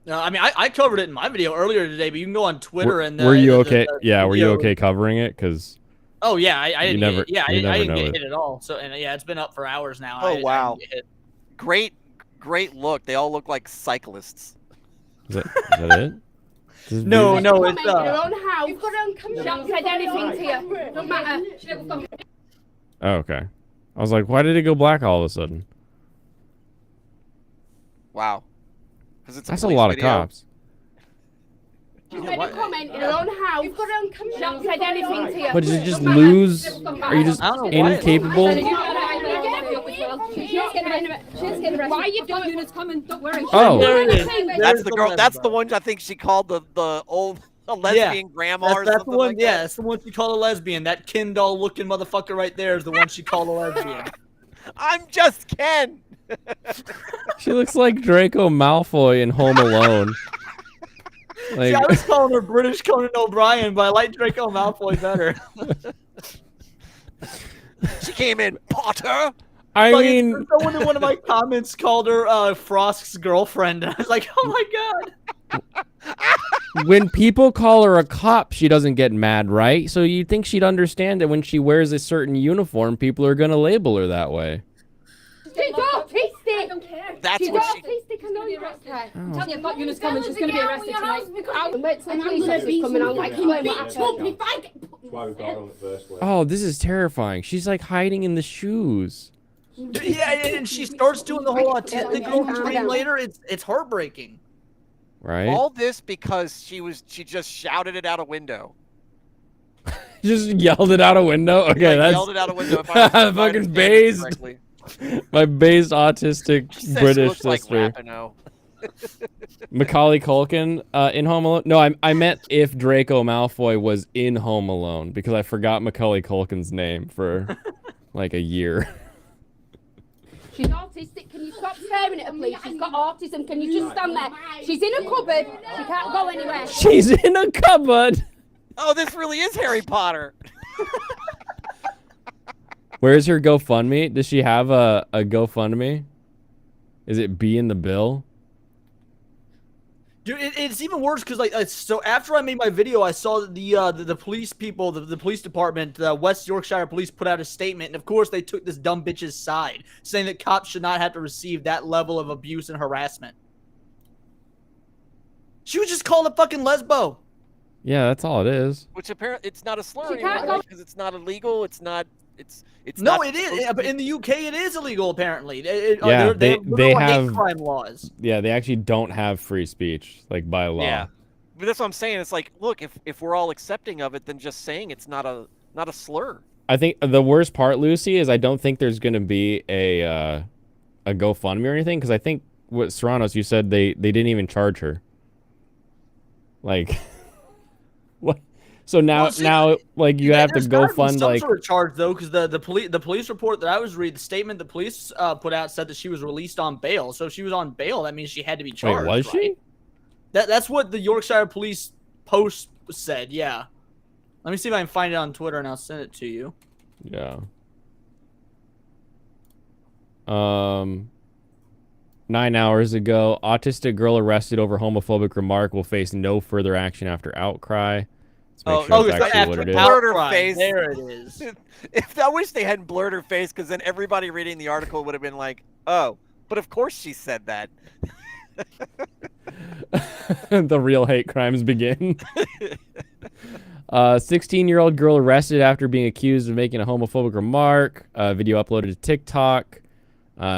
No, I mean I covered it in my video earlier today, but you can go on Twitter and.
Were you okay? Were you okay covering it? Because.
Oh yeah, I didn't. I didn't get hit at all. So it's been up for hours now.
Oh wow! Great look. They all look like cyclists.
Is that it?
No, it's
your own house. You've got her on camera. She hasn't said anything to you. Don't matter.
Oh, okay. I was like, why did it go black all of a sudden?
Wow.
That's a lot of cops.
She's made a comment in her own house. You've got her on camera. She hasn't said anything to you.
But did you just lose? Are you just incapable?
Why are you doing this? Coming, don't worry.
Oh,
that's the girl. That's the one I think she called the old lesbian grandma.
That's the one. Yeah, that's the one she called a lesbian. That Ken doll looking motherfucker right there is the one she called a lesbian.
I'm just Ken.
She looks like Draco Malfoy in Home Alone.
See, I was calling her British Conan O'Brien, but I like Draco Malfoy better.
She came in, Potter.
I mean,
someone in one of my comments called her Frost's girlfriend, and I was like, "Oh my god!"
When people call her a cop, she doesn't get mad, right? So you'd think she'd understand that when she wears a certain uniform, people are gonna label her that way.
She's autistic. I don't care.
That's what she.
Autistic. I know you're autistic. I'm telling you, I've got Eunice coming. She's gonna be arrested tonight. I'll wait till the police officer coming. I'll explain what happened.
Oh, this is terrifying. She's like hiding in the shoes.
Yeah, and she starts doing the whole autistic girl scream later. It's heartbreaking.
Right.
All this because she just shouted it out a window.
Just yelled it out a window. Okay, that's
yelled it out a window. If I
fucking based. My based autistic British sister. Macaulay Culkin in Home Alone. No, I meant if Draco Malfoy was in Home Alone because I forgot Macaulay Culkin's name for like a year.
She's autistic. Can you stop staring at her, please? She's got autism. Can you just stand there? She's in a cupboard. She can't go anywhere.
She's in a cupboard.
Oh, this really is Harry Potter.
Where's her GoFundMe? Does she have a GoFundMe? Is it B in the bill?
Dude, it's even worse because so after I made my video, I saw that the police people, the police department, the West Yorkshire Police put out a statement, and of course they took this dumb bitch's side, saying that cops should not have to receive that level of abuse and harassment. She was just called a fucking lesbo.
Yeah, that's all it is.
Which apparently it's not a slur anymore because it's not illegal. It's not. It's
no,
not,
it is. But in the UK, it is illegal. Apparently, they
have
hate crime laws.
Yeah, they actually don't have free speech like by law.
Yeah, but that's what I'm saying. It's like, look, if we're all accepting of it, then just saying it's not a slur.
I think the worst part, Lucy, is I don't think there's going to be a GoFundMe or anything because I think what Serranos, you said they didn't even charge her. Like, what? So now like you have to go fund
some
like
sort of charge though, because the police report that I was reading, the statement the police put out said that she was released on bail. So if she was on bail, that means she had to be charged.
Wait, was she?
That's what the Yorkshire Police post said. Yeah. Let me see if I can find it on Twitter and I'll send it to you.
Yeah. 9 hours ago, autistic girl arrested over homophobic remark will face no further action after outcry. Let's make sure it's actually what it is.
Blurred her face.
There it is.
I wish they hadn't blurred her face, because then everybody reading the article would have been like, "Oh, but of course she said that."
The real hate crimes begin. 16-year-old girl arrested after being accused of making a homophobic remark. Video uploaded to TikTok.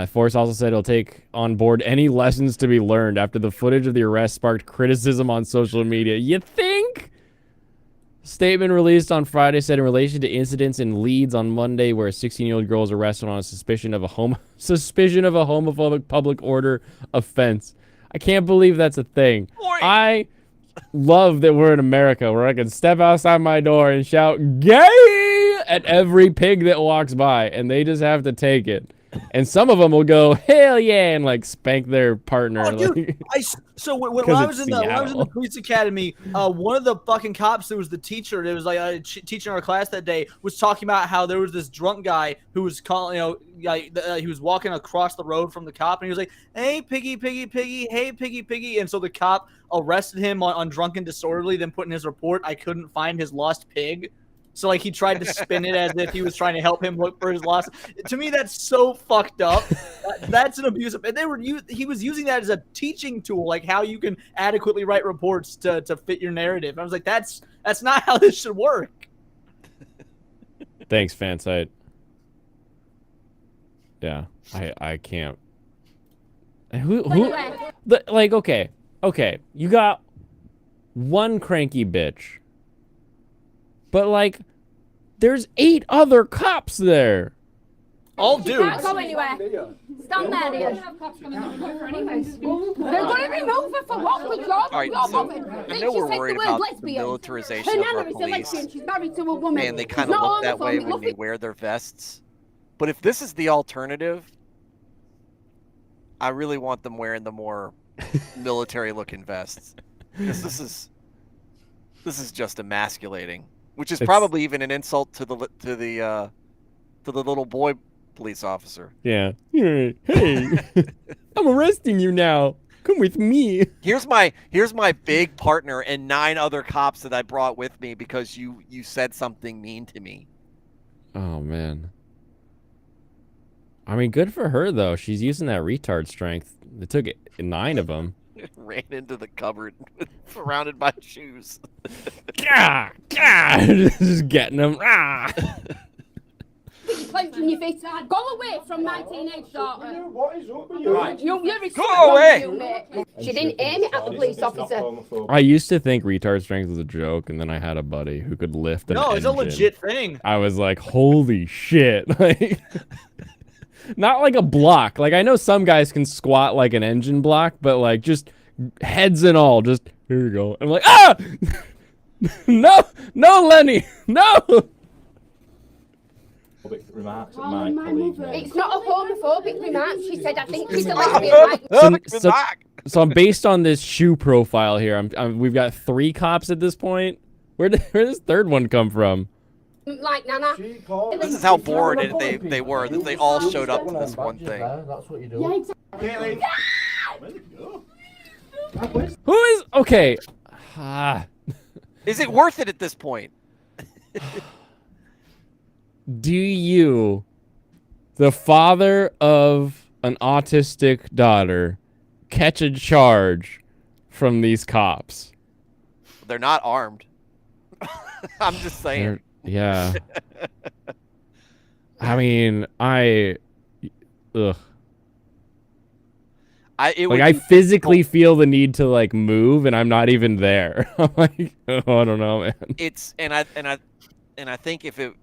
Force also said he'll take on board any lessons to be learned after the footage of the arrest sparked criticism on social media. You think? Statement released on Friday said in relation to incidents in Leeds on Monday where a 16-year-old girl was arrested on a suspicion of a homophobic public order offense. I can't believe that's a thing. I love that we're in America where I can step outside my door and shout "gay" at every pig that walks by, and they just have to take it. And some of them will go hell yeah and like spank their partner.
Oh, dude, when I was in the police academy, one of the fucking cops that was the teacher, that was like teaching our class that day, was talking about how there was this drunk guy who was calling, he was walking across the road from the cop, and he was like, "Hey piggy, piggy, piggy, hey piggy, piggy," and so the cop arrested him on drunk and disorderly, then put in his report, "I couldn't find his lost pig." So, like, he tried to spin it as if he was trying to help him look for his lost. To me, that's so fucked up. That's an abuse. And he was using that as a teaching tool, like how you can adequately write reports to fit your narrative. I was like, that's not how this should work.
Thanks, Fansite. Yeah, I can't. Okay, you got one cranky bitch. But, like, there's 8 other cops there.
All dudes.
Can't go anywhere. Stand there, dear. They're going to remove her for what? Because
All right,
you're
so
woman.
I know we're worried about the
lesbian.
militarization
Her
of our
nana is a
police,
lesbian. She's married to a woman.
and they kind of look that way when they wear their vests. But if this is the alternative, I really want them wearing the more military-looking vests, because this is just emasculating. Which is probably even an insult to the little boy police officer.
Yeah. Hey, I'm arresting you now. Come with me.
Here's my big partner and 9 other cops that I brought with me because you said something mean to me.
Oh man. I mean, good for her though. She's using that retard strength. It took 9 of them.
Ran into the cupboard surrounded by shoes.
Just getting them.
Clenching your face. Go away from my teenage daughter.
What is up with you?
Right. You're
Go away.
She didn't aim it at the police officer.
I used to think retard strength was a joke, and then I had a buddy who could lift an engine.
It's a legit thing.
I was like, holy shit. Like, not like a block. Like, I know some guys can squat like an engine block, but like just heads and all, just here you go. I'm like, ah! No, Lenny, no!
Remarks it's not a homophobic remark. She said, I think she's a lesbian.
So I'm based on this shoe profile here. We've got 3 cops at this point. Where did this third one come from?
Like Nana.
This is how bored they were that they all showed up to this one thing.
That's what you do.
Yeah, exactly.
Who is okay?
Is it worth it at this point?
Do you, the father of an autistic daughter, catch a charge from these cops?
They're not armed. I'm just saying.
Yeah. I mean, ugh. I physically feel the need to like move, and I'm not even there. I'm like, oh, I don't know, man.
And I think if it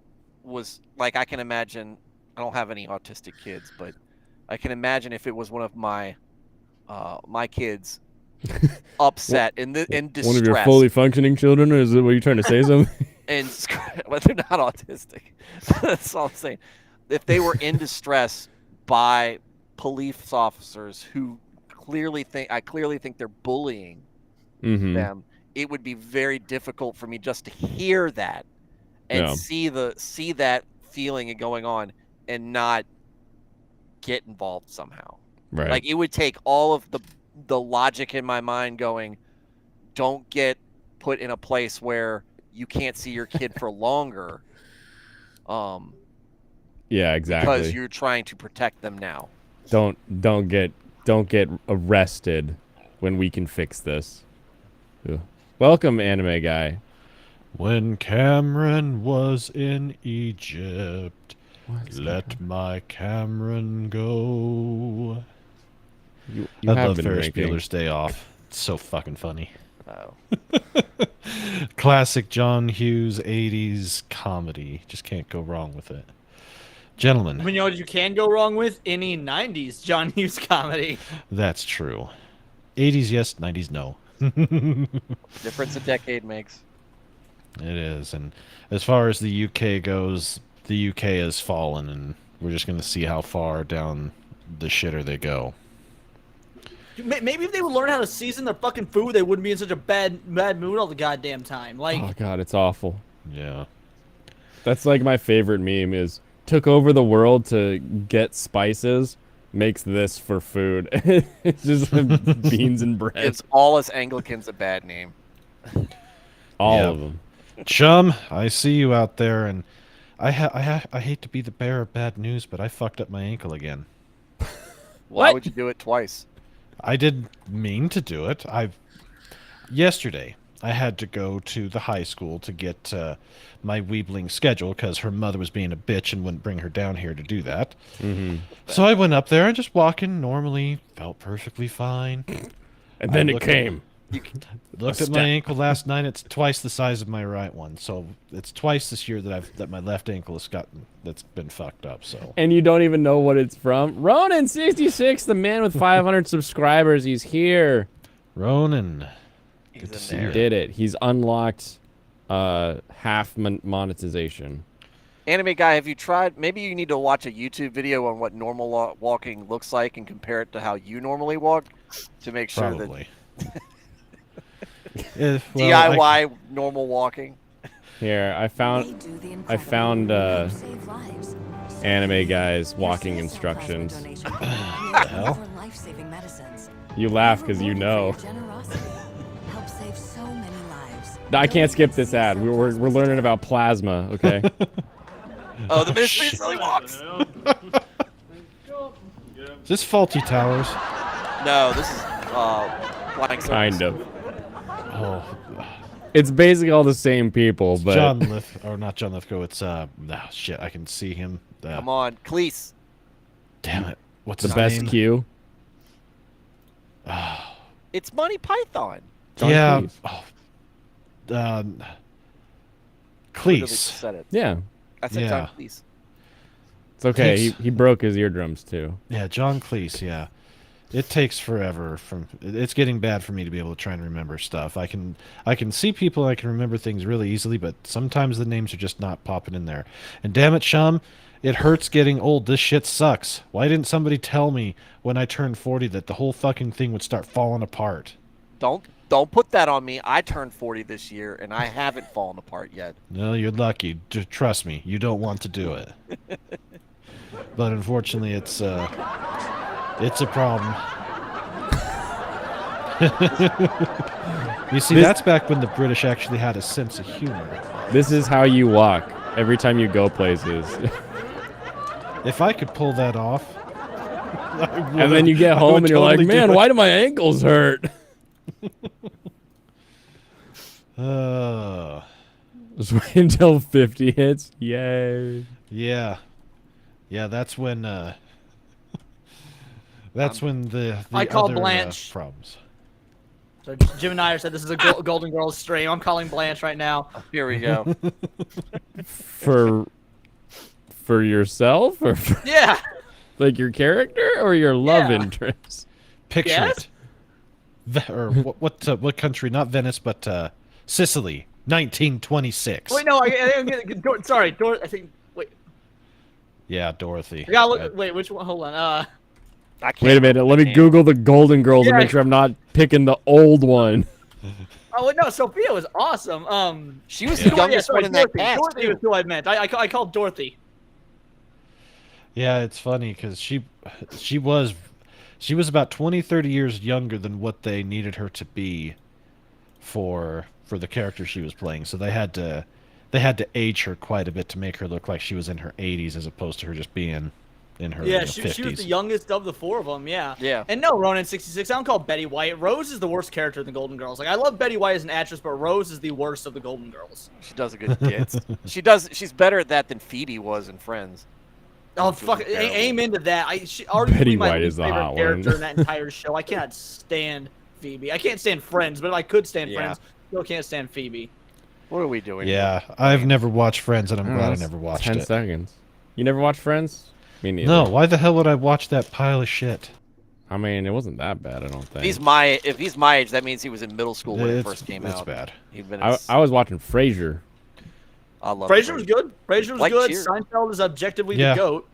was like, I can imagine, I don't have any autistic kids, but I can imagine if it was one of my kids upset in distress.
One of your fully functioning children? Or is it what you're trying to say something?
But they're not autistic. That's all I'm saying. If they were in distress by police officers who I clearly think they're bullying them, it would be very difficult for me just to hear that and see that feeling and going on and not get involved somehow.
Right.
Like, it would take all of the logic in my mind going, don't get put in a place where you can't see your kid for longer.
Yeah, exactly.
Because you're trying to protect them now.
Don't get arrested when we can fix this. Ugh. Welcome, anime guy.
When Cameron was in Egypt, Let my Cameron go.
You
I
have
love
been
Ferris
drinking.
Bueller's Day Off. It's so fucking funny.
Oh.
Classic John Hughes 80s comedy. Just can't go wrong with it. Gentlemen,
You know what you can go wrong with? Any 90s John Hughes comedy.
that's true. 80s, yes. 90s, no.
Difference a decade makes.
It is. And as far as the UK goes, the UK has fallen, and we're just going to see how far down the shitter they go.
Maybe if they would learn how to season their fucking food, they wouldn't be in such a bad mood all the goddamn time. Like,
Oh god, it's awful.
Yeah.
That's like my favorite meme is took over the world to get spices, makes this for food. It's just beans and bread.
Gives all us Anglicans a bad name.
All
Yeah.
of them.
Chum, I see you out there, and I hate to be the bearer of bad news, but I fucked up my ankle again.
Why would you do it twice?
I didn't mean to do it. Yesterday, I had to go to the high school to get my weebling schedule because her mother was being a bitch and wouldn't bring her down here to do that.
Mm-hmm.
So I went up there and just walking normally, felt perfectly fine.
And then it
looked
came.
Looked at my ankle last night. It's twice the size of my right one, so it's twice this year that my left ankle that's been fucked up. So
And you don't even know what it's from. Ronan66, the man with 500 subscribers, he's here.
Ronan,
He's
good to
in
see
there.
you.
Did it. He's unlocked half monetization.
Anime guy, have you tried? Maybe you need to watch a YouTube video on what normal walking looks like and compare it to how you normally walk to make sure
Probably.
that
Well,
DIY normal walking.
Here, I found anime guys walking instructions.
hell?
You laugh because you know. I can't skip this ad. We're learning about plasma, okay?
Oh, the mystery silly walks.
Is this Faulty Towers?
No, this is Flying Circus.
Kind of.
Oh,
It's basically all the same people, but
John or not John Lithgow. It's shit. I can see him.
Come on, Cleese.
Damn it! What's
the
his
best
name?
cue.
It's Monty Python.
John
Yeah.
Cleese.
Oh,
Literally
Cleese.
just said it.
Yeah,
I said
Yeah.
John Cleese.
it's okay.
Cleese.
He broke his eardrums too.
Yeah, John Cleese. Yeah, it takes forever. It's getting bad for me to be able to try and remember stuff. I can see people. I can remember things really easily, but sometimes the names are just not popping in there. And damn it, Shum, it hurts getting old. This shit sucks. Why didn't somebody tell me when I turned 40 that the whole fucking thing would start falling apart?
Don't put that on me. I turned 40 this year and I haven't fallen apart yet.
No, you're lucky. Trust me, you don't want to do it. But unfortunately, it's a problem. You see, that's back when the British actually had a sense of humor.
This is how you walk every time you go places.
If I could pull that off,
And then you get home and you're like, man, why do my ankles hurt? Just wait until 50 hits. Yay.
Yeah, that's when the
I call
other,
Blanche.
problems.
So Jim and I said this is a Golden Girls stream. I'm calling Blanche right now.
Here we go.
For yourself or for,
Yeah.
like your character or your love
Yeah.
interest?
Picture
Yes?
it. Or what country? Not Venice, but Sicily, 1926.
Wait, no. Sorry, I think. Wait,
Yeah, Dorothy.
I gotta look. Wait, which one? Hold on.
I can't
Wait a minute. Let me
name.
Google the Golden Girls and
Yeah.
make sure I'm not picking the old one.
Oh wait, no. Sophia was awesome.
She was the youngest one in that
Dorothy.
cast.
Dorothy
too.
was who I meant. I called Dorothy.
Yeah, it's funny because she was about 20, 30 years younger than what they needed her to be for the character she was playing. So they had to age her quite a bit to make her look like she was in her 80s as opposed to her just being in her
Yeah,
50s.
she was the youngest of the four of them. Yeah.
Yeah.
And no, Ronan 66. I don't call Betty White. Rose is the worst character in the Golden Girls. Like I love Betty White as an actress, but Rose is the worst of the Golden Girls.
She does a good dance. She's better at that than Phoebe was in Friends.
Oh fuck! Amen to that. Arguably
Betty
my
White
least
is the
favorite
hot
character
one.
in that entire show. I cannot stand Phoebe. I can't stand Friends, but if I could stand
Yeah.
Friends, still can't stand Phoebe.
What are we doing?
Yeah, I've never watched Friends, and I'm glad I
that's
never watched
10
it.
seconds. You never watched Friends? Me neither.
No, why the hell would I watch that pile of shit?
I mean, it wasn't that bad, I don't think.
If he's my age, that means he was in middle school when it first came out.
It's bad.
He'd been
I was watching Frasier.
I love
Frasier was good. Frasier was
Like
good.
Cheers.
Seinfeld is objectively
Yeah.
the GOAT.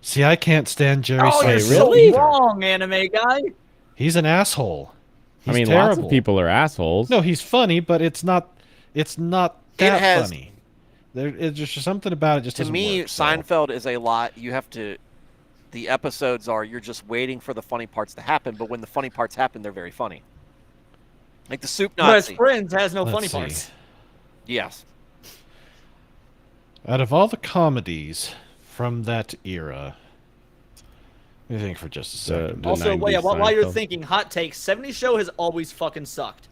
See, I can't stand Jerry
Oh, you're
Seinfeld
so
either.
wrong, anime guy.
He's an asshole. He's
I mean,
terrible.
lots of people are assholes.
No, he's funny, but it's not that
has-
funny. It's just something about it just
To
doesn't
me,
work, so.
Seinfeld is a lot. The episodes you're just waiting for the funny parts to happen, but when the funny parts happen, they're very funny. Like the Soup
Whereas
Nazi.
Friends has no
Let's
funny
see.
parts.
Yes.
Out of all the comedies from that era, let me think for just a second.
The
Also,
90s
while you're
Seinfeld.
thinking, hot take, 70s show has always fucking sucked.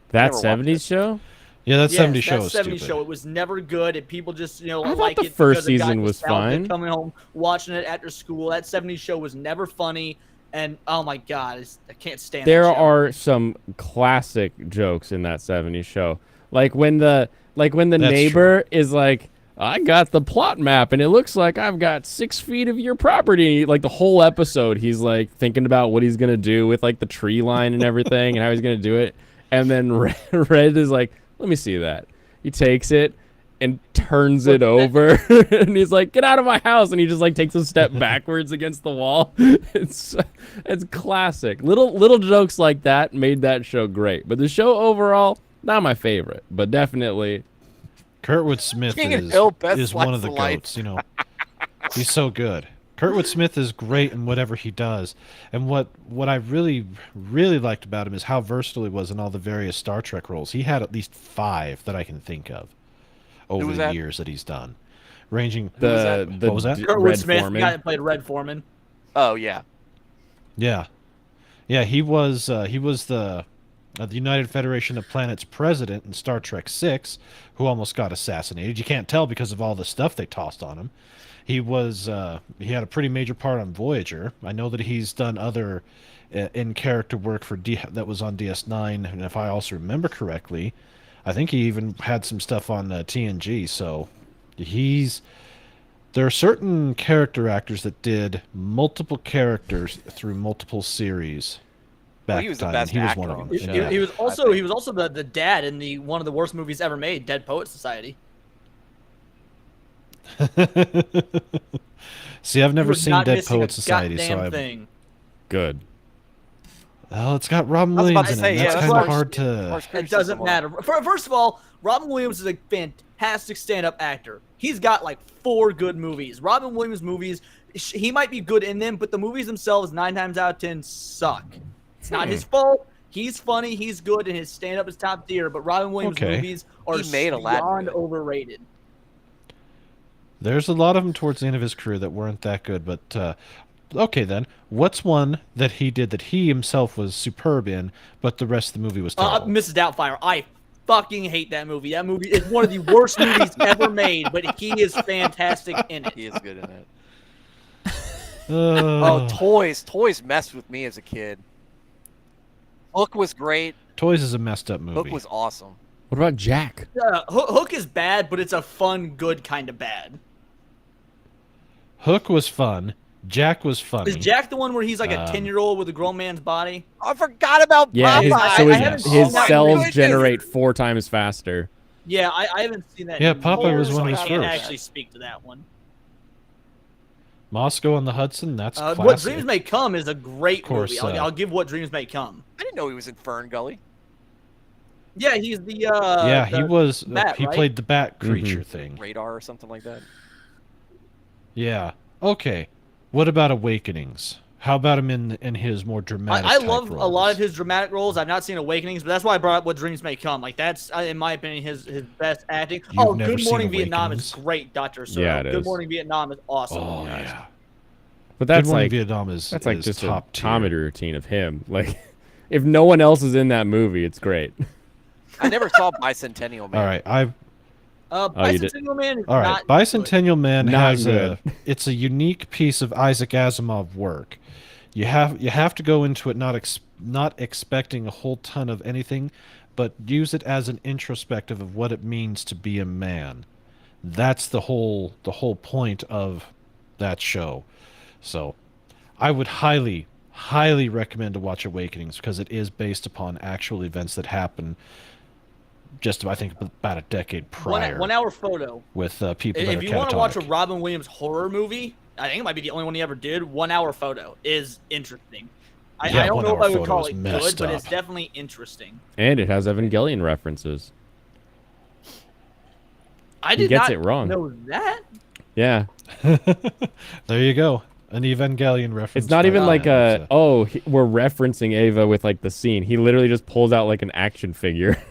That
Never watched
70s
it.
show?
Yeah, that
Yes,
70 show
that
is
70s
stupid.
show, it was never good, and people just,
I thought
like
the
it
first
because of
season
guys
was
nostalgia
fine.
coming home, watching it after school. That 70s show was never funny, and oh my god, I can't stand
There
that show.
are some classic jokes in that 70s show. Like when the
That's
neighbor is like, I got the plot map and it looks like I've got 6 feet of your property. Like the whole episode, he's like thinking about what he's gonna do with like the tree line and everything and how he's gonna do it. And then Red is like, let me see that. He takes it and turns it over and he's like, get out of my house, and he just like takes a step backwards against the wall. It's classic. Little jokes like that made that show great. But the show overall, not my favorite, but definitely
Kurtwood Smith
King of Hill, best
is one of
slice
the
of life.
goats, you know. He's so good. Kurtwood Smith is great in whatever he does. And what I really, really liked about him is how versatile he was in all the various Star Trek roles. He had at least 5 that I can think of over
was
the
that?
years that he's done. Ranging
the
What was that?
Kurtwood
Red
Smith,
Foreman.
the guy that played Red Foreman.
Oh yeah.
Yeah. Yeah, he was the United Federation of Planets president in Star Trek VI, who almost got assassinated. You can't tell because of all the stuff they tossed on him. He had a pretty major part on Voyager. I know that he's done other in-character work for that was on DS9, and if I also remember correctly, I think he even had some stuff on TNG. So there are certain character actors that did multiple characters through multiple series.
Well,
Back
he was
time,
the best
and he was
actor
one of
on
them.
the show.
Yeah.
He was also the dad in one of the worst movies ever made, Dead Poet Society.
See, I've never
He was
seen
not
Dead
missing
Poet
a
Society, so
goddamn
I'm
thing.
good.
well, it's got Robin
I was about
Williams
to
in it.
say,
That's
yeah,
kind
that's
of
harsh-
hard to.
harsh
It
criticism
doesn't
on
matter. First of all, Robin Williams is a fantastic stand-up actor. He's got like 4 good movies. Robin Williams movies, he might be good in them, but the movies themselves 9 times out of 10 suck. It's not his fault. He's funny, he's good, and his stand-up is top tier. But Robin Williams
Okay.
movies are
He made Aladdin
beyond
good.
overrated.
There's a lot of them towards the end of his career that weren't that good, but okay then. What's one that he did that he himself was superb in, but the rest of the movie was terrible?
Mrs. Doubtfire. I fucking hate that movie. That movie is one of the worst movies ever made, but he is fantastic in it.
He is good in it.
Oh,
Toys messed with me as a kid. Hook was great.
Toys is a messed up movie.
Hook was awesome.
What about Jack?
Hook is bad, but it's a fun, good kind of bad.
Hook was fun. Jack was funny.
Is Jack the one where he's like a 10-year-old with a grown man's body?
I forgot about
Yeah,
Popeye.
I haven't seen
his
that
cells
movie.
generate 4 times faster.
Yeah, I haven't seen that.
Yeah,
in
Popeye was
years,
one of
so
his
I can't
first.
actually speak to that one.
Moscow on the Hudson. That's classic.
What Dreams May Come is a great
Of course,
movie. I'll give What Dreams May Come.
I didn't know he was in Fern Gully.
Yeah, he's the
yeah, he was.
bat,
he
right?
played the bat creature thing.
Radar or something like that.
Yeah. Okay. What about Awakenings? How about him in his more dramatic?
I
type
love a
roles?
lot of his dramatic roles. I've not seen Awakenings, but that's why I brought up What Dreams May Come. Like that's, in my opinion, his best acting.
You've never
Good Morning
seen
Vietnam is
Awakenings?
great, Dr. Sir.
Yeah, it
Good
is.
Morning Vietnam is awesome.
Oh yeah.
But that's
Good Morning
like
Vietnam is
that's like
is
just a
top tier.
comedy routine of him. Like, if no one else is in that movie, it's great.
I never saw Bicentennial Man.
All right,
Bicentennial Man is
All right,
not
Bicentennial Man
Not
has
good.
it's a unique piece of Isaac Asimov work. You have to go into it not expecting a whole ton of anything, but use it as an introspective of what it means to be a man. That's the whole point of that show. So, I would highly recommend to watch Awakenings because it is based upon actual events that happened just I think about a decade prior.
1 hour photo
With people that
if
are
you want to watch a
catatonic.
Robin Williams horror movie, I think it might be the only one he ever did. 1 hour photo is interesting. I don't know if I would call it good, but it's definitely interesting.
And it has Evangelion references.
I
He
did
gets
not
it wrong.
know that.
Yeah.
There you go. An Evangelion reference.
It's not
by
even
Ryan.
like a, we're referencing Ava with like the scene. He literally just pulls out like an action figure.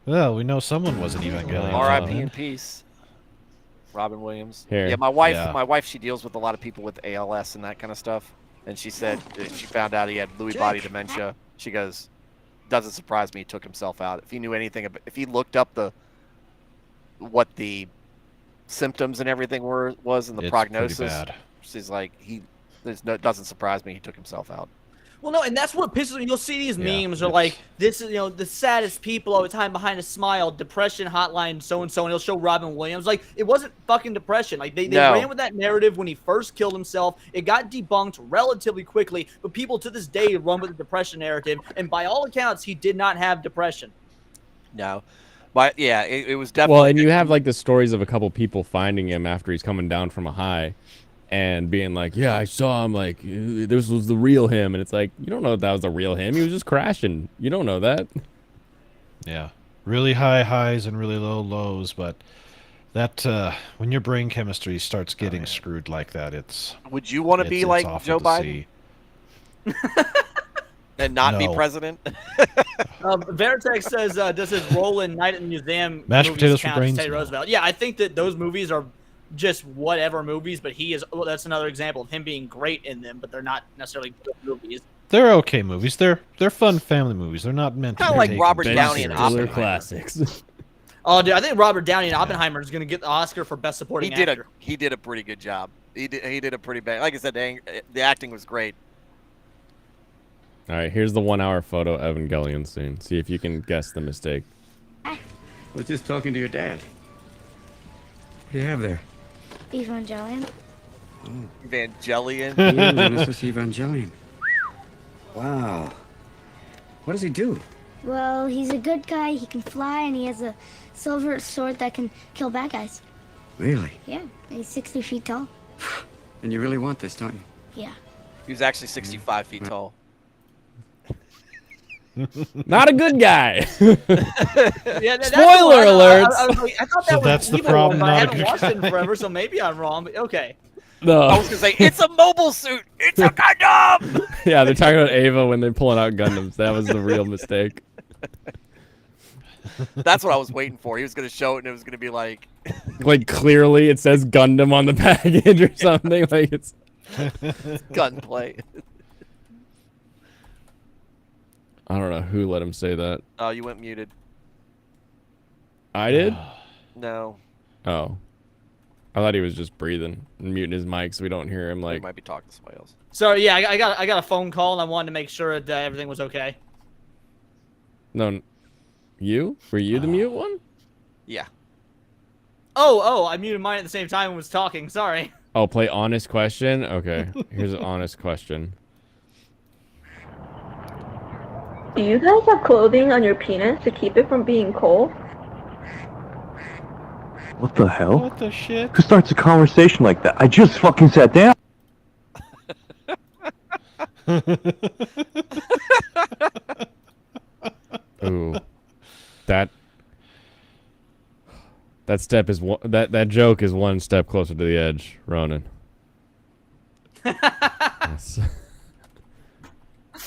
Well, we know someone was an Evangelion.
R.I.P.
fan.
in peace. Robin Williams.
Here.
Yeah, my wife.
Yeah.
My wife. She deals with a lot of people with ALS and that kind of stuff. And she said that she found out he had Lewy body dementia. She goes, "Doesn't surprise me. He took himself out. If he knew anything about, if he looked up what the symptoms and everything was and the
It's
prognosis,
pretty bad.
she's like, doesn't surprise me. He took himself out."
Well, no, and that's what pisses me. You'll see these
Yeah,
memes are like, this is, the saddest people all the time behind a smile, depression hotline, so-and-so, and it'll show Robin Williams. Like, it wasn't fucking depression. Like, they
No.
ran with that narrative when he first killed himself. It got debunked relatively quickly, but people to this day run with the depression narrative, and by all accounts, he did not have depression.
No. But, yeah, it was definitely...
Well, and you have like the stories of a couple people finding him after he's coming down from a high and being like, yeah, I saw him, like, this was the real him. And it's like, you don't know if that was the real him. He was just crashing. You don't know that.
Yeah. Really high highs and really low lows, but that when your brain chemistry starts getting screwed like that, it's...
Would you want to be like
awful
Joe
to
Biden
see.
and not be
No.
president?
Veritex says, does his role in Night at the Museum
Mashed
movies
potatoes for
count as
brains?
Teddy
No.
Roosevelt? Yeah, I think that those movies are just whatever movies, but that's another example of him being great in them, but they're not necessarily good movies.
They're okay movies. They're fun family movies. They're not meant to
Kinda
be
like
taken
Robert
too
Downey and
seriously.
Oppenheimer.
classics.
Oh, dude, I think Robert Downey and Oppenheimer is going to get the Oscar for Best Supporting Actor.
He did a pretty good job. He did a pretty bad. Like I said, the acting was great.
All right, here's the 1 hour photo of Evangelion scene. See if you can guess the mistake.
I was just talking to your dad. What do you have there?
Evangelion.
Evangelion.
This is Evangelion. Wow. What does he do?
Well, he's a good guy. He can fly, and he has a silver sword that can kill bad guys.
Really?
Yeah, and he's 60 feet tall.
And you really want this, don't you?
Yeah.
He was actually 65 feet tall.
Not a good guy.
Yeah,
Spoiler alert!
I thought that
So
was
that's the
evil,
problem,
but I
not a
haven't
good
watched it in
guy.
forever, so maybe I'm wrong. But okay.
No.
I was gonna say it's a mobile suit. It's a Gundam.
Yeah, they're talking about Ava when they're pulling out Gundams. That was the real mistake.
That's what I was waiting for. He was gonna show it, and it was gonna be like
Like clearly it says Gundam on the package or something. Like it's
gunplay.
I don't know who let him say that.
Oh, you went muted.
I did?
No,
Oh. I thought he was just breathing and muting his mic so we don't hear him
he
like
might be talking to somebody else.
So yeah, I got a phone call, and I wanted to make sure that everything was okay.
No. You? Were you the mute one?
Yeah.
Oh, I muted mine at the same time and was talking. Sorry.
Oh, play honest question? Okay. Here's an honest question.
Do you guys have clothing on your penis to keep it from being cold?
What the hell?
What the shit?
Who starts a conversation like that? I just fucking sat down.
Ooh. That step is one that joke is one step closer to the edge, Ronan. Yes.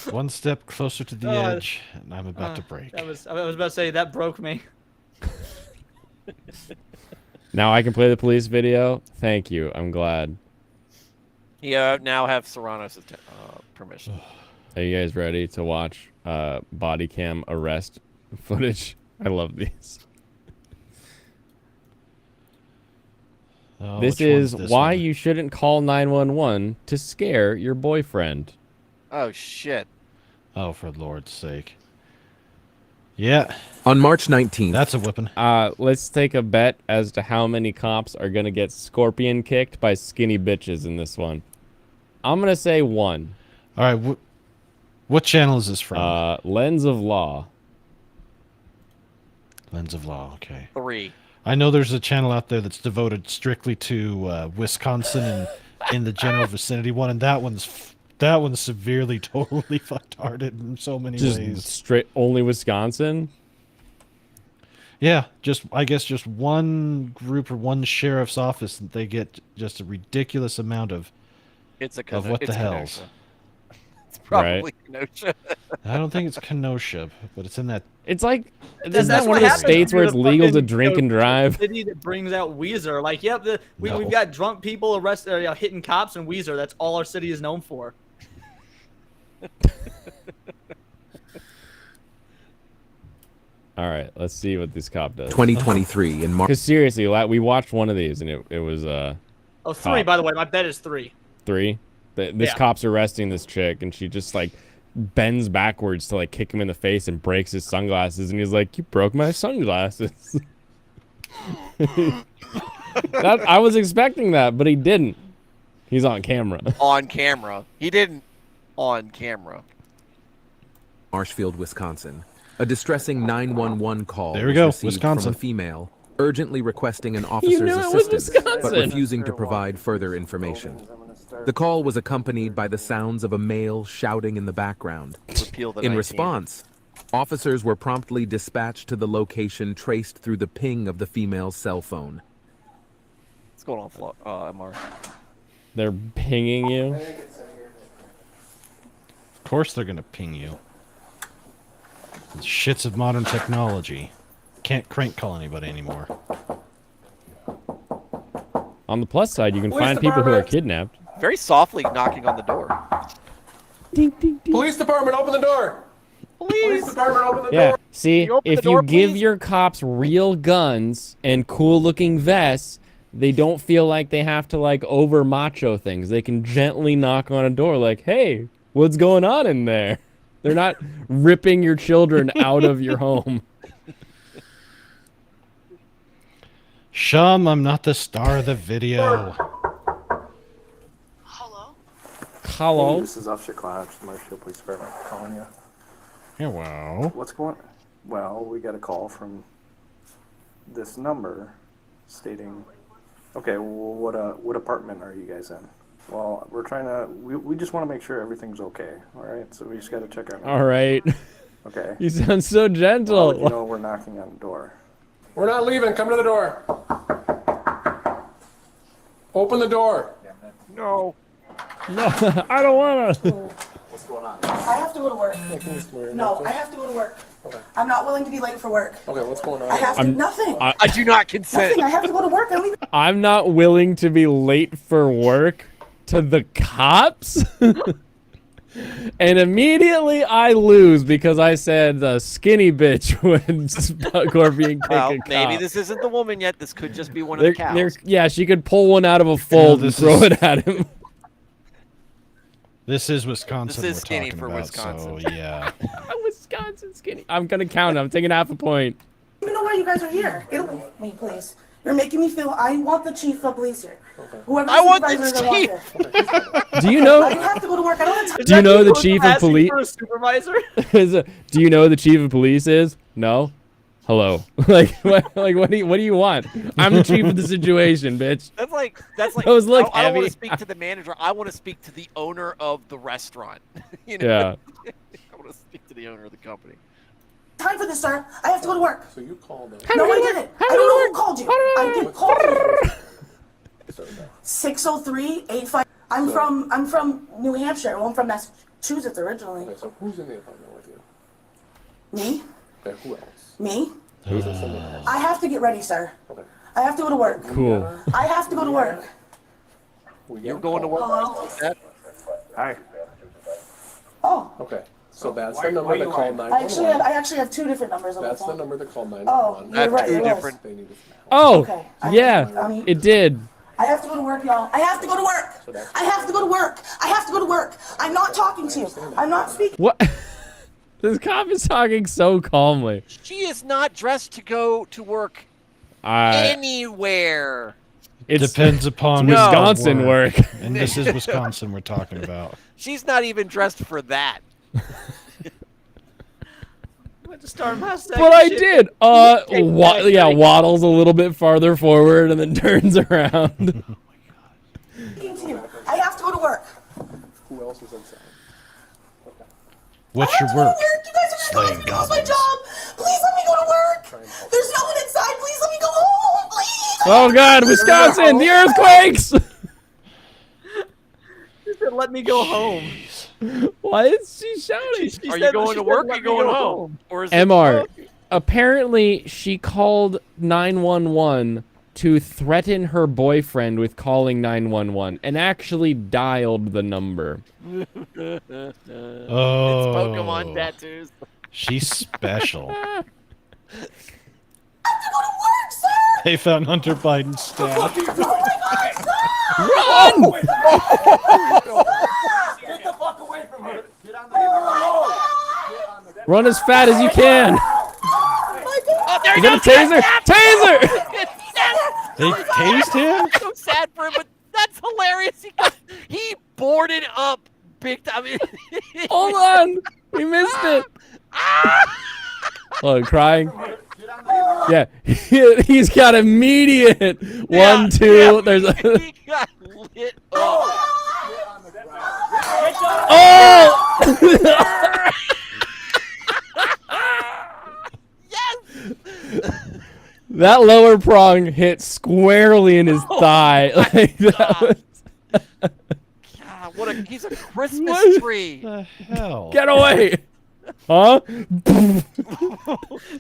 One step closer to the edge, and I'm about to break.
I was about to say that broke me.
Now I can play the police video. Thank you. I'm glad.
Yeah. Now have Serrano's permission.
Are you guys ready to watch body cam arrest footage. I love these.
Oh,
This
which one's
is
this
why
one?
you shouldn't call 911 to scare your boyfriend.
Oh shit.
Oh, for the Lord's sake. Yeah.
On March 19th.
That's a whipping.
Let's take a bet as to how many cops are going to get scorpion kicked by skinny bitches in this one. I'm going to say 1.
All right. What channel is this from?
Lens of Law.
Lens of Law, okay.
3.
I know there's a channel out there that's devoted strictly to Wisconsin and in the general vicinity one, and that one's severely, totally fucked-hearted in so many ways.
Straight only Wisconsin?
Yeah, I guess just one group or one sheriff's office, and they get just a ridiculous amount of what the hell's.
It's probably Kenosha.
I don't think it's Kenosha, but it's in that.
It's like, isn't that one of the states where it's legal to drink and drive?
City that brings out Weezer. Like, yep, we've got drunk people arrested, hitting cops and Weezer. That's all our city is known for.
All right, let's see what this cop does.
2023 in March.
Because seriously, we watched one of these and it was
Oh, 3,
cop.
by the way. My bet is 3.
3. This cop's arresting this chick, and she just like bends backwards to like kick him in the face and breaks his sunglasses, and he's like, "You broke my sunglasses." I was expecting that, but he didn't. He's on camera.
On camera. He didn't. On camera.
Marshfield, Wisconsin. A distressing 911 call
There we go,
was received
Wisconsin.
from a female urgently requesting an officer's
knew it was
assistance, but
Wisconsin.
refusing to provide further information. The call was accompanied by the sounds of a male shouting in the background.
Repeal the
In
19.
response, officers were promptly dispatched to the location traced through the ping of the female's cell phone.
What's going on, MR?
They're pinging you.
Of course, they're gonna ping you. The shits of modern technology. Can't crank call anybody anymore.
On the plus side, you can find people who are kidnapped.
Very softly knocking on the door.
Ding, ding, ding.
Police department, open the door. Police department, open the
Yeah.
door.
See,
you open
if
the door,
you give
please?
your cops real guns and cool-looking vests, they don't feel like they have to like over macho things. They can gently knock on a door like, "Hey, what's going on in there?" They're not ripping your children out of your home.
Shum, I'm not the star of the video.
Hello.
This is Officer Cloud, Marshall Police Department, calling you.
Hello.
What's going on? Well, we got a call from this number stating, okay, well, what apartment are you guys in? Well, we're trying to, we just want to make sure everything's okay, all right? So we just got to check our
All right.
Okay.
You sound so gentle.
I'll let you know we're knocking on the door.
We're not leaving. Come to the door. Open the door.
No.
No, I don't want to.
What's going on?
I have to go to work. No, I have to go to work. I'm not willing to be late for work.
Okay, what's going on?
I have to. Nothing.
I do not consent.
Nothing. I have to go to work. I don't even.
I'm not willing to be late for work to the cops. And immediately I lose because I said the skinny bitch would scorpion kick
Well,
a cop.
maybe this isn't the woman yet. This could just be one of the cows.
Yeah, she could pull one out of a fold and throw it at him.
This is Wisconsin.
This is
we're
skinny
talking
for
about,
Wisconsin.
So yeah.
Wisconsin skinny. I'm gonna count. I'm taking half a point.
I don't even know why you guys are here. Get away from me, please. You're making me feel. I want the chief of police here. Whoever
I want the
supervisor I want there.
Do you know?
I have to go to work. I don't have time.
Do you know the chief of police?
For a supervisor?
Do you know who the chief of police is? No. Hello. What do you want? I'm the chief of the situation, bitch.
That's like
Those look
I don't want
heavy.
to speak to the manager. I want to speak to the owner of the restaurant. You know?
Yeah.
I want to speak to the owner of the company.
Time for this, sir. I have to go to work.
So you called them.
No, I didn't. I don't know who called you. I did call you. 603-85. I'm from New Hampshire. Well, I'm from Massachusetts originally.
Okay, so who's in the apartment with you?
Me?
Okay, who else?
Me?
Who's in someone else?
I have to get ready, sir.
Okay.
I have to go to work.
Cool.
I have to go to work.
You're going to work.
Hello?
Hi.
Oh,
Okay.
So that's the number to call 911.
I actually have two different numbers on
That's
the phone.
the number to call 911.
Oh, you're right.
Two
It
different.
was.
Oh,
Okay.
yeah, it did.
I have to go to work, y'all. I have to go to work. I have to go to work. I have to go to work. I'm not talking to you. I'm not speaking.
What? This cop is talking so calmly.
She is not dressed to go to work anywhere.
It depends upon
Wisconsin work.
And this is Wisconsin we're talking about.
She's not even dressed for that.
But I did. Yeah, waddles a little bit farther forward and then turns around.
I have to go to work.
Who else is inside?
What's your work?
You guys are gonna lose my job. Please let me go to work. There's no one inside. Please let me go home. Please.
Oh God, Wisconsin, the earthquakes!
She said, "Let me go home."
Why is she shouting?
Are you going to work or are you going home? Or is
MR, apparently she called 911 to threaten her boyfriend with calling 911 and actually dialed the number.
It's
Oh.
Pokemon tattoos.
She's special.
I have to go to work, sir.
They found Hunter Biden's staff.
Run!
Get the fuck away from her. Get on the road.
Run as fast as you can.
Oh, there
You
you
got
go.
a taser? Taser!
They tased him?
I'm so sad for him, but that's hilarious. He boarded up big time.
Hold on. We missed it. Oh, crying. Yeah, he's got immediate 1, 2.
Yeah.
There's a.
He got lit up.
Oh! That lower prong hit squarely in his thigh. Like, that was...
God, he's a Christmas tree.
What the hell?
Get away! Huh?
This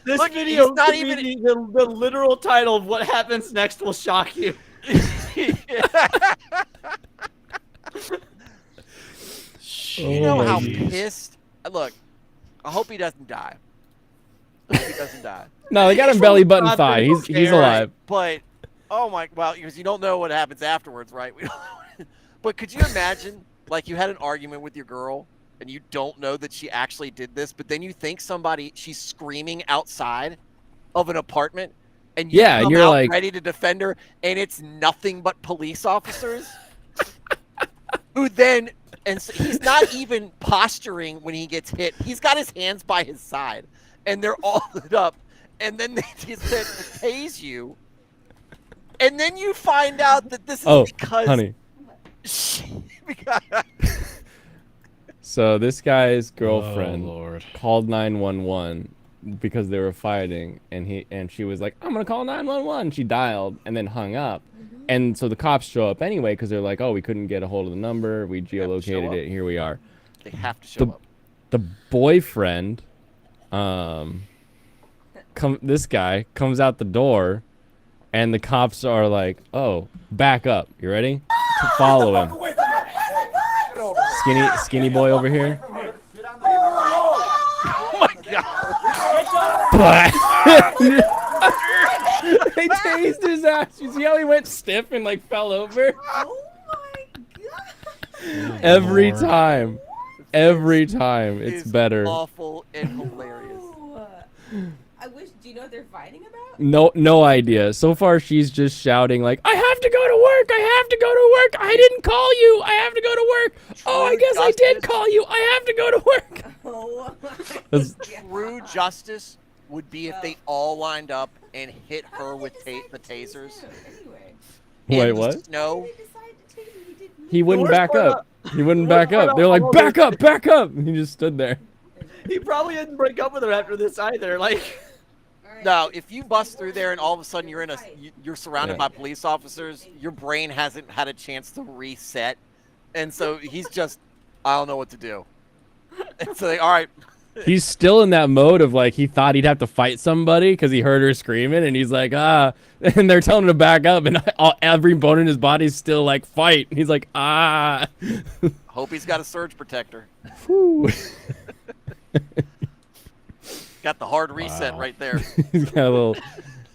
Look,
video
he's not
could
even
be the literal title of what happens next will shock you.
You know how pissed. Look, I hope he doesn't die. I hope he doesn't die.
No, they got him belly button thigh. He's alive.
But oh my, well, because you don't know what happens afterwards, right? We don't. But could you imagine, like, you had an argument with your girl, and you don't know that she actually did this, but then you think she's screaming outside of an apartment, and you come
you're
out
like
ready to defend her, and it's nothing but police officers who then, and so he's not even posturing when he gets hit. He's got his hands by his side, and they're all lit up, and then they just tase you, and then you find out that this is because
honey. So this guy's girlfriend called 911 because they were fighting, and she was like, "I'm gonna call 911." She dialed and then hung up, and so the cops show up anyway because they're like, "Oh, we couldn't get a hold of the number. We geolocated it. Here we are."
They have to show up.
The boyfriend, this guy comes out the door, and the cops are like, "Oh, back up. You ready? Follow him." Skinny boy over here.
Oh my
God! They tased his ass. You see how he went stiff and like fell over?
Oh my God!
Every time, it's better.
Awful and hilarious.
I wish. Do you know what they're fighting about?
No idea. So far, she's just shouting like, "I have to go to work. I have to go to work. I didn't call you. I have to go to work. Oh, I guess I did call you. I have to go to work."
Oh.
True justice would be if they all lined up and hit her with the tasers.
Wait, what?
No.
He wouldn't back up. He wouldn't back up. They're like, "Back up, back up." He just stood there.
He probably didn't break up with her after this either. Like.
No, if you bust through there and all of a sudden you're surrounded by police officers, your brain hasn't had a chance to reset, and so he's just, I don't know what to do. And so all right.
He's still in that mode of like he thought he'd have to fight somebody because he heard her screaming, and he's like, and they're telling him to back up, and every bone in his body's still like fight. And he's like,
Hope he's got a surge protector. Got the hard reset right there.
He's got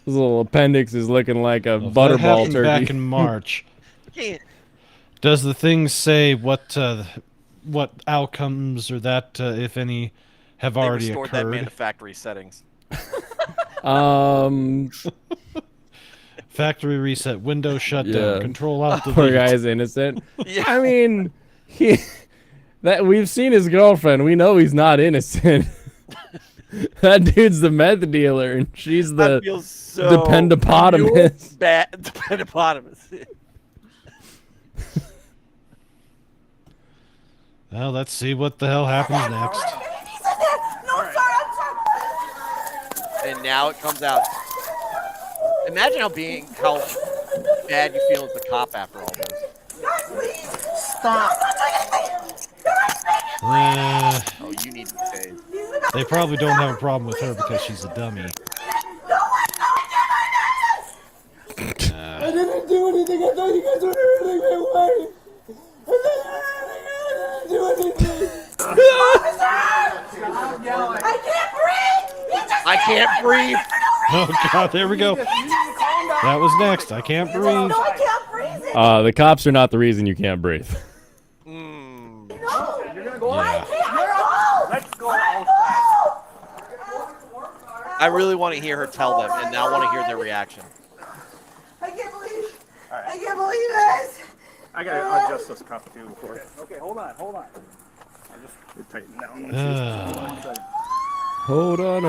his little appendix is looking like a
Well,
butterball
that happened
turkey.
back in March.
Can't.
Does the thing say what outcomes or that, if any, have
They
already
restored that man
occurred?
to factory settings.
Factory reset, window shut
Yeah.
down, control alt delete.
Poor guy's innocent.
Yeah.
I mean, we've seen his girlfriend. We know he's not innocent. That dude's the meth dealer, and she's the
I feel so
dependopotamus.
bad. Dependopotamus.
Well, let's see what the hell happens next.
No, I'm sorry, I'm sorry.
And now it comes out. Imagine how bad you feel as the cop after all this.
Stop.
Oh, you need to be saved.
They probably don't have a problem with her because she's a dummy.
I didn't do anything. I thought you guys were hurting my wife. I didn't do anything. I can't breathe.
I can't breathe.
Oh god, there we go. That was next. I can't breathe.
No, I can't breathe.
The cops are not the reason you can't breathe.
No, you're gonna go.
Yeah.
Let's go.
I really want to hear her tell them, and now I want to hear their reaction.
I can't believe. I can't believe this.
I gotta adjust this cuff too before. Okay, hold on. I just tighten down.
Hold on.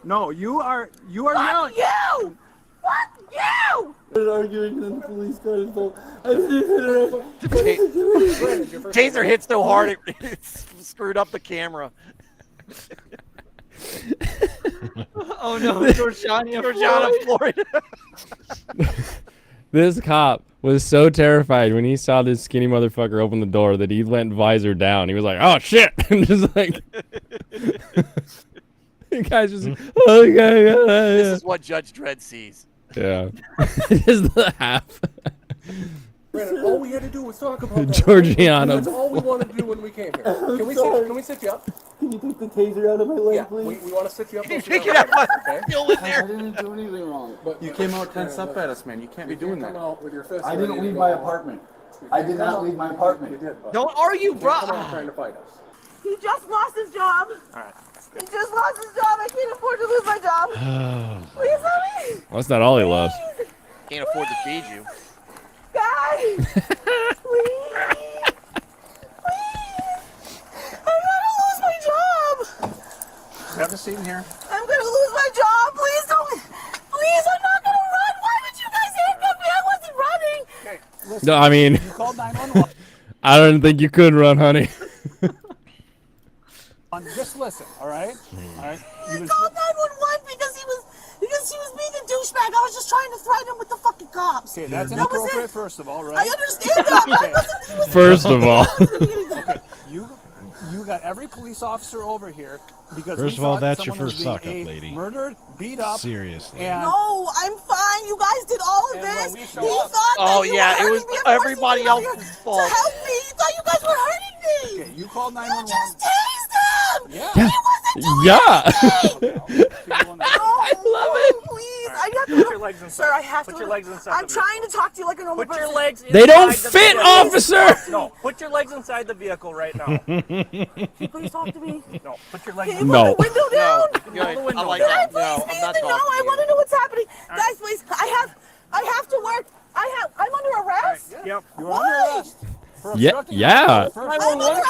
No, you are
Fuck
yelling.
you! Fuck you!
They're arguing in the police car.
Taser hit so hard it screwed up the camera.
Oh no, Georgiana,
Florida.
This cop was so terrified when he saw this skinny motherfucker open the door that he went visor down. He was like, "Oh shit!" and just like, the guy's just, "Oh yeah."
This is what Judge Dredd sees.
Yeah, just the half.
Brandon, all we had to do was talk about that.
Georgiana.
That's all we wanted to do when we came here. Can we sit you up?
Can you take the taser out of my leg,
Yeah,
please?
we want to sit you up.
You take it out my still in there.
I didn't do anything wrong. But you came out tense up at us, man. You can't be doing that.
Come out with your fist.
I didn't leave my apartment. I did not leave my apartment.
You did. But
Don't argue, bro.
come out trying to fight us.
He just lost his job.
All right.
He just lost his job. I can't afford to lose my job. Please help me.
Well, that's not all he loves.
Can't afford to feed you.
Guys, please. I'm gonna lose my job.
Have a seat in here.
I'm gonna lose my job. Please don't. Please, I'm not gonna run. Why would you guys handcuff me? I wasn't running.
Okay, listen.
No, I mean,
You called 911.
I don't think you could run, honey.
Just listen, all right? All right.
I called 911 because he was being a douchebag. I was just trying to threaten him with the fucking cops.
Okay, that's
That was
inappropriate,
it.
first of all, right?
I understand that.
Okay.
First of all,
Okay, you got every police officer over here because
First
we
of all,
thought
that's your
someone was
first
being
suck-up, lady.
Murdered, beat up.
Seriously.
And
No, I'm fine. You guys did all of
And
this.
when we
He
show
thought
up-
that
Oh,
you
yeah,
were
it was
hurting me. Of course
everybody
he came out
else's
here
fault.
To help me. He thought you guys were hurting me.
okay, you called
You
911.
just tased him.
Yeah.
He wasn't doing
yeah.
I love it. Please, I have to.
Put your legs inside.
Sir, I have
Put
to.
your legs inside
I'm
the
trying to talk to you like a normal
Put your
person.
legs
They don't
inside the
fit,
vehicle.
officer.
No, put your legs inside the vehicle right now.
Can you please talk to me?
No, put your legs
Can you
No.
put the window down?
Good. I like
Can I
that.
please
No,
be
I'm
in
not
the
talking
know? I
to
want to
you.
know what's happening. Guys, please. I have to work. I'm under arrest.
Yep, you're
Why?
under arrest. For
Yeah,
obstructing
yeah.
justice.
I'm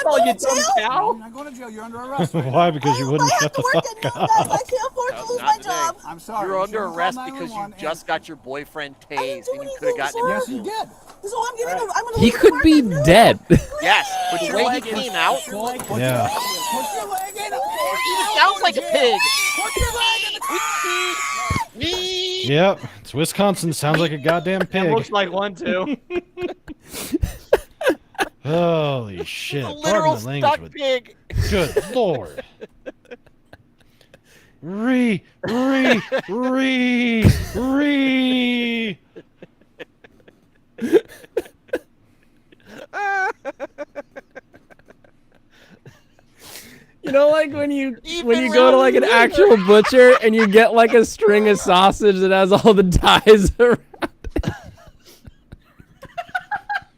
going to jail.
You're not going to jail. You're under arrest.
Why? Because you wouldn't
I
shut
have
the
to work
fuck
at noon,
up.
guys. I can't afford to lose
Not
my
today.
job.
I'm sorry.
You're
you
under
should've
arrest
called
because you
911
just got your boyfriend
I
tased
didn't do
and you
anything,
could have gotten
sir.
Yes, you did.
So I'm getting. I'm going to.
He could be dead.
Yes, but the way he came out,
Yeah.
Put your leg in.
he sounds like a pig.
Put your leg in.
Yep. It's Wisconsin. Sounds like a goddamn pig.
Looks like one too.
Holy shit.
A
Pardon
literal
the language,
stuck
but
pig.
good lord. Re.
You know, like when you go to like an actual butcher and you get like a string of sausage that has all the ties around it.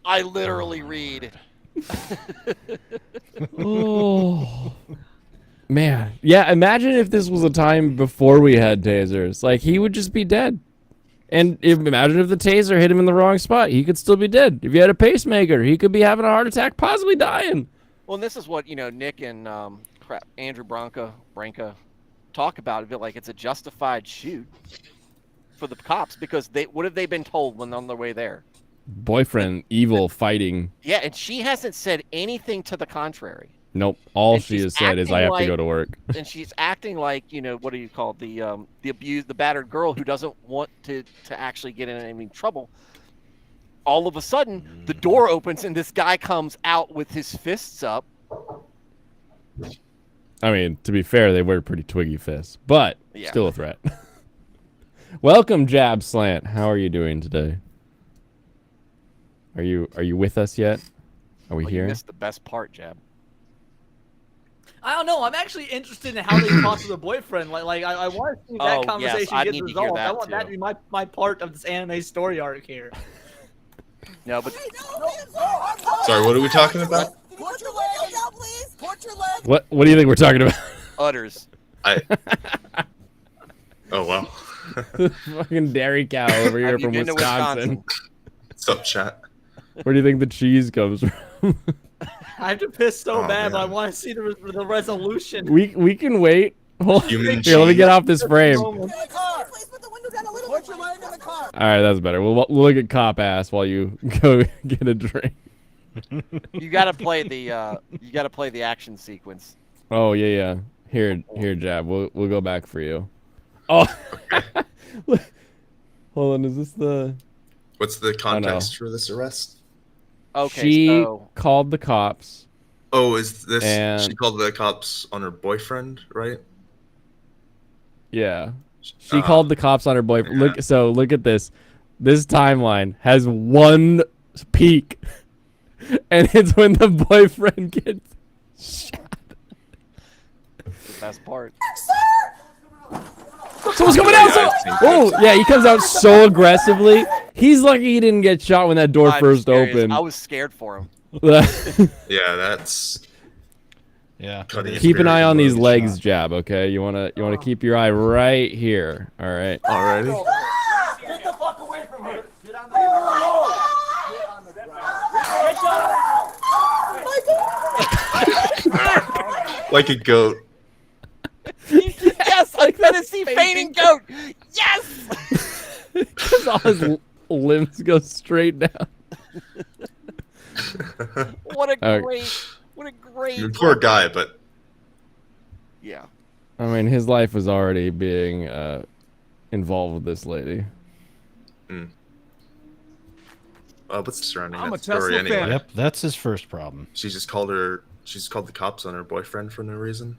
I literally read.
Oh. Man. Yeah, imagine if this was a time before we had tasers. Like, he would just be dead. And imagine if the taser hit him in the wrong spot. He could still be dead. If you had a pacemaker, he could be having a heart attack, possibly dying.
Well, and this is what, Nick and Andrew Branca talk about. It like it's a justified shoot for the cops because what have they been told when on their way there?
Boyfriend, evil, fighting.
Yeah, and she hasn't said anything to the contrary.
Nope. All she has said is, I have to go to work.
And she's acting like, what do you call the abused, the battered girl who doesn't want to actually get in any trouble. All of a sudden, the door opens and this guy comes out with his fists up.
I mean, to be fair, they were pretty twiggy fists, but
Yeah.
still a threat. Welcome, Jab Slant. How are you doing today? Are you with us yet? Are we
You
here?
missed the best part, Jab.
I don't know. I'm actually interested in how they talk to the boyfriend. Like I want to see that
Oh,
conversation
yes, I
get
need to hear
resolved. I
that
want that to
too.
be my part of this anime story arc here.
No, but
Sorry, what are we talking about?
Put your leg out, please. Put your leg.
What do you think we're talking about?
udders.
Oh, wow.
Fucking dairy cow over here
Have you
from
been to
Wisconsin.
What's up, chat?
Where do you think the cheese comes from?
I have to piss so
Oh,
bad, but I
man.
want to see the resolution.
we can wait. Hold-
Human
Here, let me
cheese.
get off this frame.
Put your leg in the car.
All right, that's better. We'll look at cop ass while you go get a drink.
You gotta play the action sequence.
Oh yeah. Here, Jab. We'll go back for you. Oh. Hold on. Is this the?
What's the context for this arrest?
Okay,
She
so
called the cops.
Oh, is this?
And-
She called the cops on her boyfriend, right?
Yeah. She called the cops on her boyfriend. Look at this. This timeline has one peak. And it's when the boyfriend gets shot.
the best part.
Someone's coming out! Oh, yeah, he comes out so aggressively. He's lucky he didn't get shot when that door
I'm
first
serious.
opened.
I was scared for him.
Yeah, that's.
Yeah.
Cutting
Keep an eye on these
really
legs, Jab, okay? You wanna keep your eye right here. Alright.
Alrighty.
Get the fuck away from her. Get on the
Like a goat.
Yes, like Tennessee fainting goat. Yes.
Because all his limbs go straight down.
What a
Alright.
great.
You're a poor guy, but
Yeah.
I mean, his life was already being involved with this lady.
what's surrounding
I'm
that
a Tesla
story anyway?
fan.
Yep, that's his first problem.
She's called the cops on her boyfriend for no reason.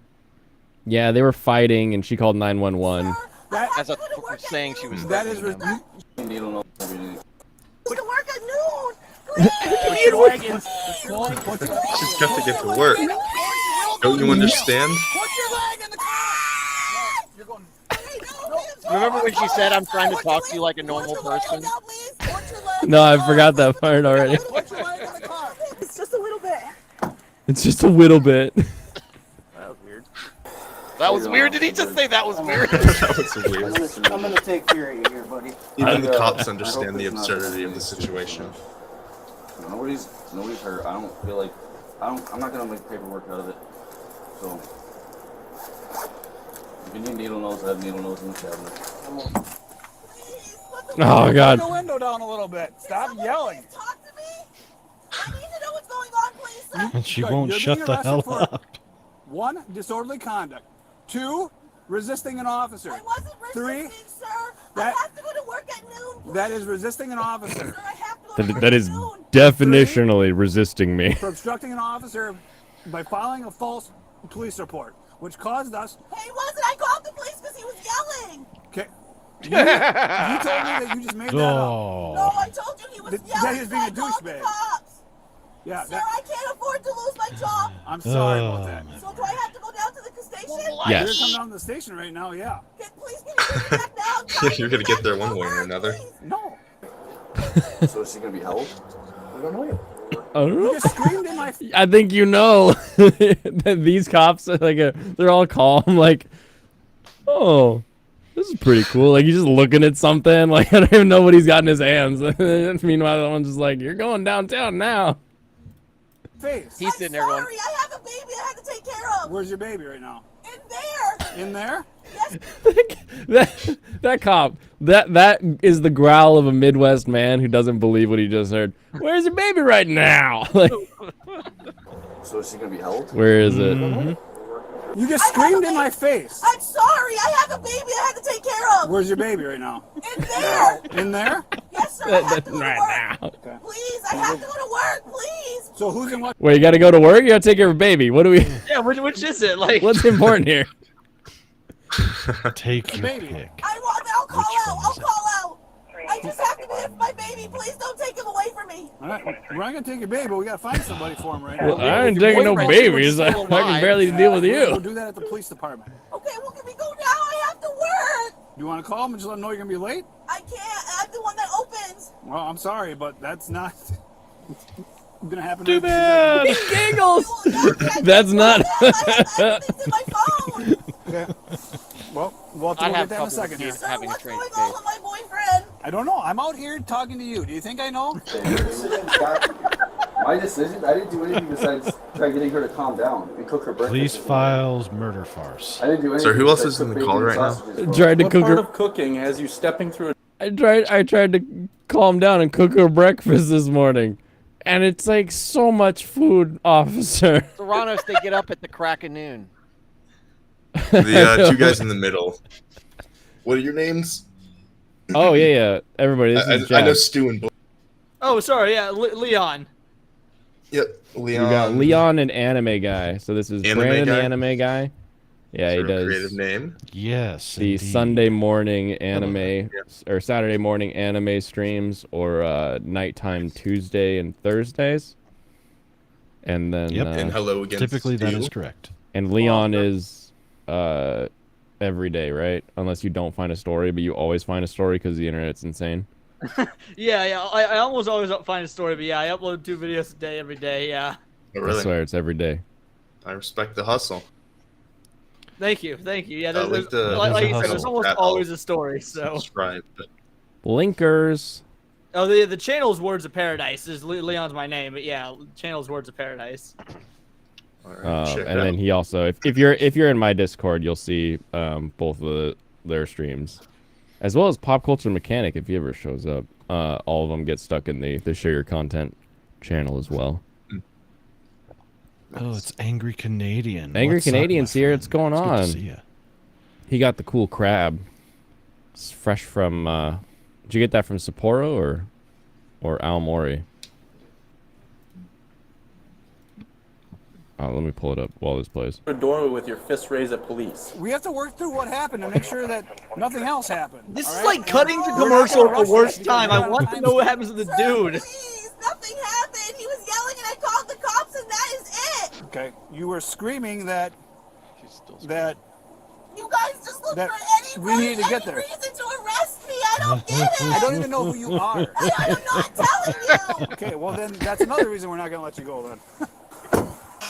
Yeah, they were fighting, and she called 911.
As a saying she was.
That is.
You can work at noon.
She's got to get to work. Don't you understand?
Put your leg in the car. You're going.
Remember when she said, "I'm trying to talk to you like a normal person"?
No, I forgot that part already.
Put your leg in the car. It's just a little bit.
It's just a little bit.
That was weird. That was weird. Did he just say that was weird?
That was weird.
Listen, I'm gonna take care of you here, buddy.
Even the cops understand the absurdity of the situation.
Nobody's hurt. I don't feel like I'm not gonna make paperwork out of it. So if you need needle nose, I have needle nose in the cabinet.
Oh God.
Put the window down a little bit. Stop yelling.
Talk to me. I need to know what's going on, please, sir.
And she
Good.
won't
You're
shut
being
the
arrested
hell
for
up.
1, disorderly conduct. 2, resisting an officer.
I wasn't
3,
resisting, sir.
that-
I have to go to work at noon. Please.
that is resisting an officer.
Sir, I have to go to work
That
at
is
noon.
definitionally resisting me.
For obstructing an officer by filing a false police report, which caused us.
He wasn't. I called the police because he was yelling.
Okay. You told me that you just made that up.
Oh.
No, I told you he was
That
yelling.
he was being
so
a
I called the
douchebag.
cops.
Yeah.
Sir, I can't afford to lose my job.
I'm sorry about that.
So do I have to go down
Yes.
You're coming down to the station right now, yeah.
You're gonna get there one way or another.
No.
So is she gonna be held?
We don't know yet.
You
just screamed in my face.
I think you know that these cops are like they're all calm, like, oh, this is pretty cool. Like he's just looking at something, like I don't even know what he's got in his hands. Meanwhile, the one's just like, you're going downtown now.
Face.
He's sitting there going,
I have a baby I have to take care of.
Where's your baby right now?
In there.
In there?
that cop, that is the growl of a Midwest man who doesn't believe what he just heard. Where's your baby right now? Like,
So is she gonna be held?
where is it?
You just screamed in my face.
I'm sorry. I have a baby I have to take care of.
Where's your baby right now?
In there.
In there?
Yes, sir. I have to go to
Right
work.
now.
Please, I have to go to work. Please.
So who's in what?
Wait, you got to go to work? You got to take care of a baby. What do we?
Yeah, which is it? Like,
What's important here?
Take your
Baby.
pick.
I'll call out. I'll call out. I just have to be here for my baby. Please don't take him away from me.
All right, we're not gonna take your baby, but we gotta find somebody for him right now.
Well, I ain't taking no babies. I can barely deal with
We'll
you.
do that at the police department.
Okay, well, can we go now? I have to work.
You want to call them and just let them know you're gonna be late?
I can't. I'm the one that opens.
Well, I'm sorry, but that's not gonna happen.
Too bad. He giggles. That's not.
Everything's in my phone.
Okay. Well, we'll have to
I'd
look
have
at that in a
trouble
second here.
with having a
What's
trained
going
baby.
on with my boyfriend?
I don't know. I'm out here talking to you. Do you think I know?
My decision? I didn't do anything besides try getting her to calm down and cook her breakfast.
Police files, murder farce.
I didn't do anything.
Sir, who else
besides
is in
cook
the
bacon
call
and
right now?
sausages.
Tried to
What
cook
part
her.
of cooking has you stepping through
I tried to calm down and cook her breakfast this morning, and it's like so much food, officer.
Serranos, they get up at the crack of noon.
The two guys in the middle. What are your names?
Oh yeah. Everybody, this is
I know
Jack.
Stu and Bo.
oh, sorry, yeah, Leon.
Yep, Leon.
You got Leon and Anime Guy. So this is
Anime
Brandon,
Guy?
the Anime Guy. Yeah, he
Sort of
does
creative name.
Yes.
the
indeed.
Sunday morning anime or Saturday morning anime streams, or nighttime Tuesday and Thursdays. And then
Yep.
And hello again.
Typically, that
Stu.
is correct.
and Leon is every day, right? Unless you don't find a story, but you always find a story because the internet's insane.
Yeah. I almost always find a story, but yeah, I upload 2 videos a day every day. Yeah.
Oh,
I
really?
swear it's every day.
I respect the hustle.
Thank you. Yeah,
I'd like to-
like you said,
hustle.
there's almost
That
always
I'll
a story. So.
Subscribe. But
Blinkers.
Oh, the channel's Words of Paradise. Leon's my name, but yeah, channel's Words of Paradise.
all right, check it
And then
out.
he also, if you're in my Discord, you'll see both of their streams, as well as Pop Culture Mechanic if he ever shows up. All of them get stuck in the share your content channel as well.
Oh, it's Angry Canadian.
Angry
What's up,
Canadian's
my
here.
friend?
It's going
It's good to
on.
see ya.
He got the cool crab. It's fresh from. Did you get that from Sapporo or Aomori? Oh, let me pull it up while this plays.
a doorway with your fist raised at police.
We have to work through what happened to make sure that nothing else happened.
This
all
is
right?
like cutting to
We're not
commercial
gonna
at the
rush
worst
this
time.
because
I
we're
want
not
to know what happens to the dude.
Please, nothing happened. He was yelling and I called the cops and that is it.
Okay, you were screaming that
You guys just look
That
for
we need to get there.
reason to arrest me. I don't get it.
I don't even know who you are.
I'm not telling you.
Okay, well then that's another reason we're not gonna let you go then.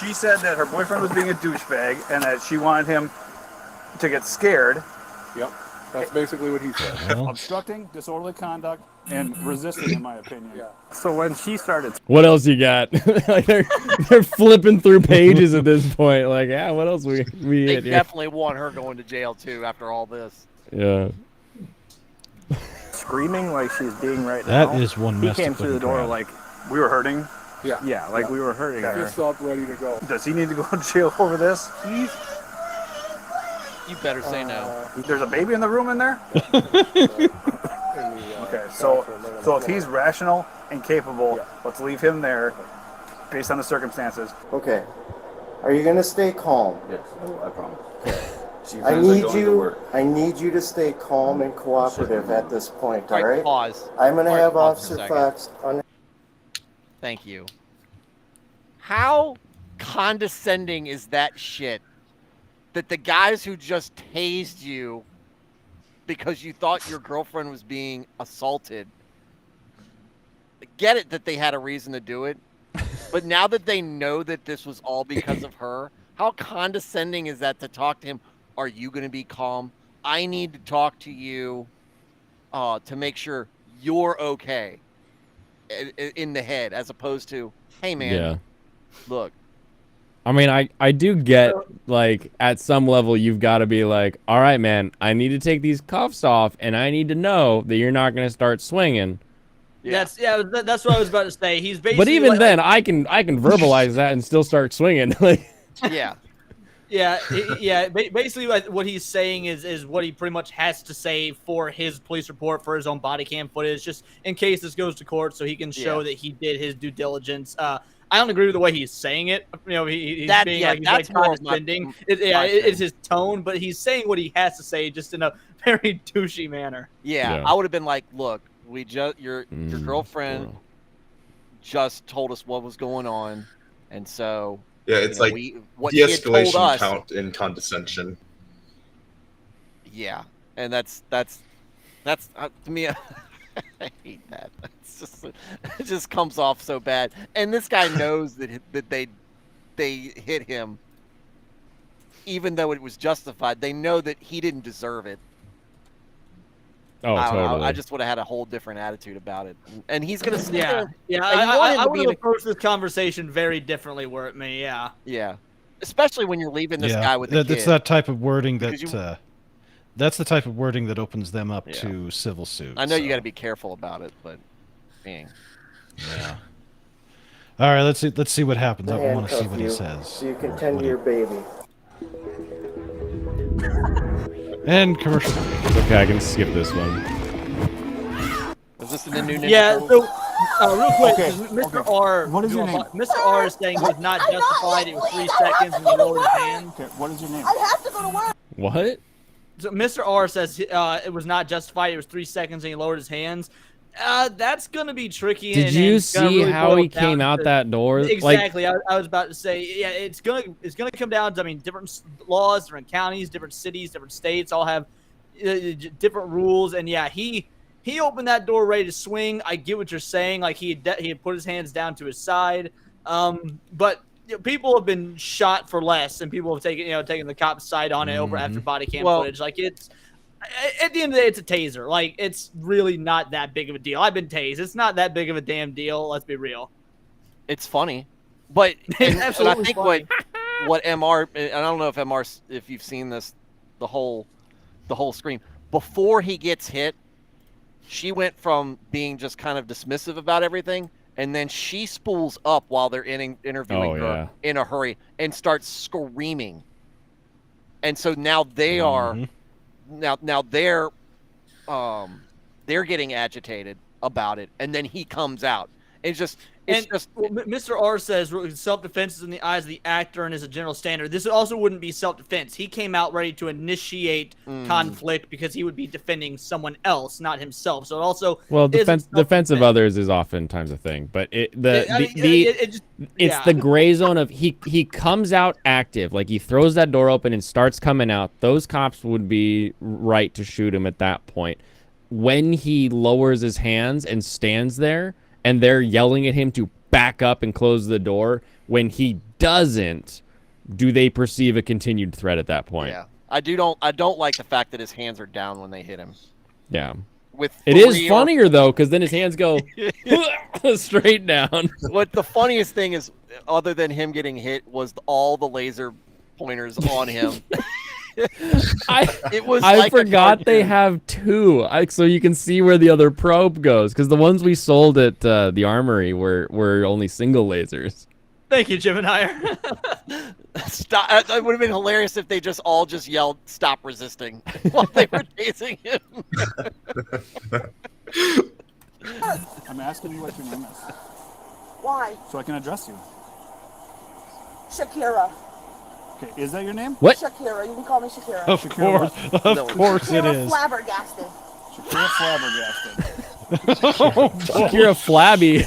She said that her boyfriend was being a douchebag and that she wanted him to get scared.
Yep, that's basically what he said.
Well,
Obstructing, disorderly conduct, and resisting, in my opinion. Yeah. So when she started,
What else you got? Like they're flipping through pages at this point. Like, yeah, what else we
They
hit here?
definitely want her going to jail too after all this.
Yeah.
screaming like she's being right
That
now,
is one
he
messed
came
up
through the
looking
door
crowd.
like we were hurting.
Yeah.
Yeah, like we were hurting her.
Fist up, ready to go.
Does he need to go to jail over this?
You better say no.
There's a baby in the room in there? Okay, so if he's rational and capable, let's leave him there based on the circumstances.
Okay. Are you gonna stay calm?
Yes, I promise. She
I
plans on
need
going to
you.
work.
I need you to stay calm and cooperative at this point. All right.
Pause.
I'm gonna
All right,
have
pause for a
Officer
second.
Fox on.
Thank you. How condescending is that shit? that the guys who just tased you because you thought your girlfriend was being assaulted, get it that they had a reason to do it, but now that they know that this was all because of her, how condescending is that to talk to him? Are you going to be calm? I need to talk to you to make sure you're okay in the head, as opposed to, hey man, look.
I mean, I do get, like, at some level, you've got to be like, all right, man, I need to take these cuffs off, and I need to know that you're not going to start swinging.
That's what I was about to say. He's basically.
But even then, I can verbalize that and still start swinging. Like,
yeah.
Yeah. Basically, what he's saying is what he pretty much has to say for his police report, for his own body cam footage, just in case this goes to court, so he can show that he did his due diligence. I don't agree with the way he's saying it. You know, he's being like condescending. It's his tone, but he's saying what he has to say, just in a very douchey manner.
Yeah. I would have been like, look, we just your girlfriend just told us what was going on, and so
yeah, it's like de-escalation count in condescension.
Yeah, and that's to me. I hate that. It just comes off so bad. And this guy knows that they hit him, even though it was justified. They know that he didn't deserve it.
Oh, totally.
I just would have had a whole different attitude about it. And he's gonna stay there.
I would have approached this conversation very differently, were it me. Yeah.
Yeah. Especially when you're leaving this guy with a kid.
It's that type of wording that. That's the type of wording that opens them up to civil suits.
I know you got to be careful about it, but dang.
Yeah. All right, let's see what happens. I want to see what he says.
So you can tend to your baby.
And commercial.
Okay, I can skip this one.
Is this the new Ninja
Turtles? So real quick, Mr. R.
What is your name?
Mr. R is saying it was not justified. It was 3 seconds and he lowered his hand.
Okay, what is your name?
I have to go to work.
What?
So Mr. R says it was not justified. It was 3 seconds and he lowered his hands. That's going to be tricky.
Did you see how he came out that door?
Exactly. I was about to say, yeah, it's gonna come down to, I mean, different laws, different counties, different cities, different states all have different rules. And yeah, he opened that door ready to swing. I get what you're saying. Like he had put his hands down to his side. But people have been shot for less, and people have taken the cop's side on it over after body cam footage. Like it's. At the end of the day, it's a taser. Like, it's really not that big of a deal. I've been tased. It's not that big of a damn deal. Let's be real.
It's funny, but
It's absolutely
I think
funny.
what MR, and I don't know if you've seen this, the whole screen before he gets hit, she went from being just kind of dismissive about everything, and then she spools up while they're interviewing her in a hurry and starts screaming, and so now they are. Now they're getting agitated about it, and then he comes out.
Mr. R says self-defense is in the eyes of the actor and is a general standard. This also wouldn't be self-defense. He came out ready to initiate conflict because he would be defending someone else, not himself. So it also
defense of others is oftentimes a thing, but it's the gray zone of he comes out active, like he throws that door open and starts coming out. Those cops would be right to shoot him at that point. When he lowers his hands and stands there, and they're yelling at him to back up and close the door, when he doesn't, do they perceive a continued threat at that point?
Yeah, I don't like the fact that his hands are down when they hit him.
Yeah. It is funnier though, because then his hands go straight down.
What the funniest thing is, other than him getting hit, was all the laser pointers on him.
I forgot they have 2, so you can see where the other probe goes, because the ones we sold at the armory were only single lasers.
Thank you, Jim and I.
Stop! It would have been hilarious if they all yelled "Stop resisting" while they were tasing him.
I'm asking you what your name is.
Why?
So I can address you.
Shakira.
Okay, is that your name?
What?
Shakira. You can call me Shakira.
Of course it is.
Flabbergasted.
Shakira Flabbergasted.
Shakira Flabby.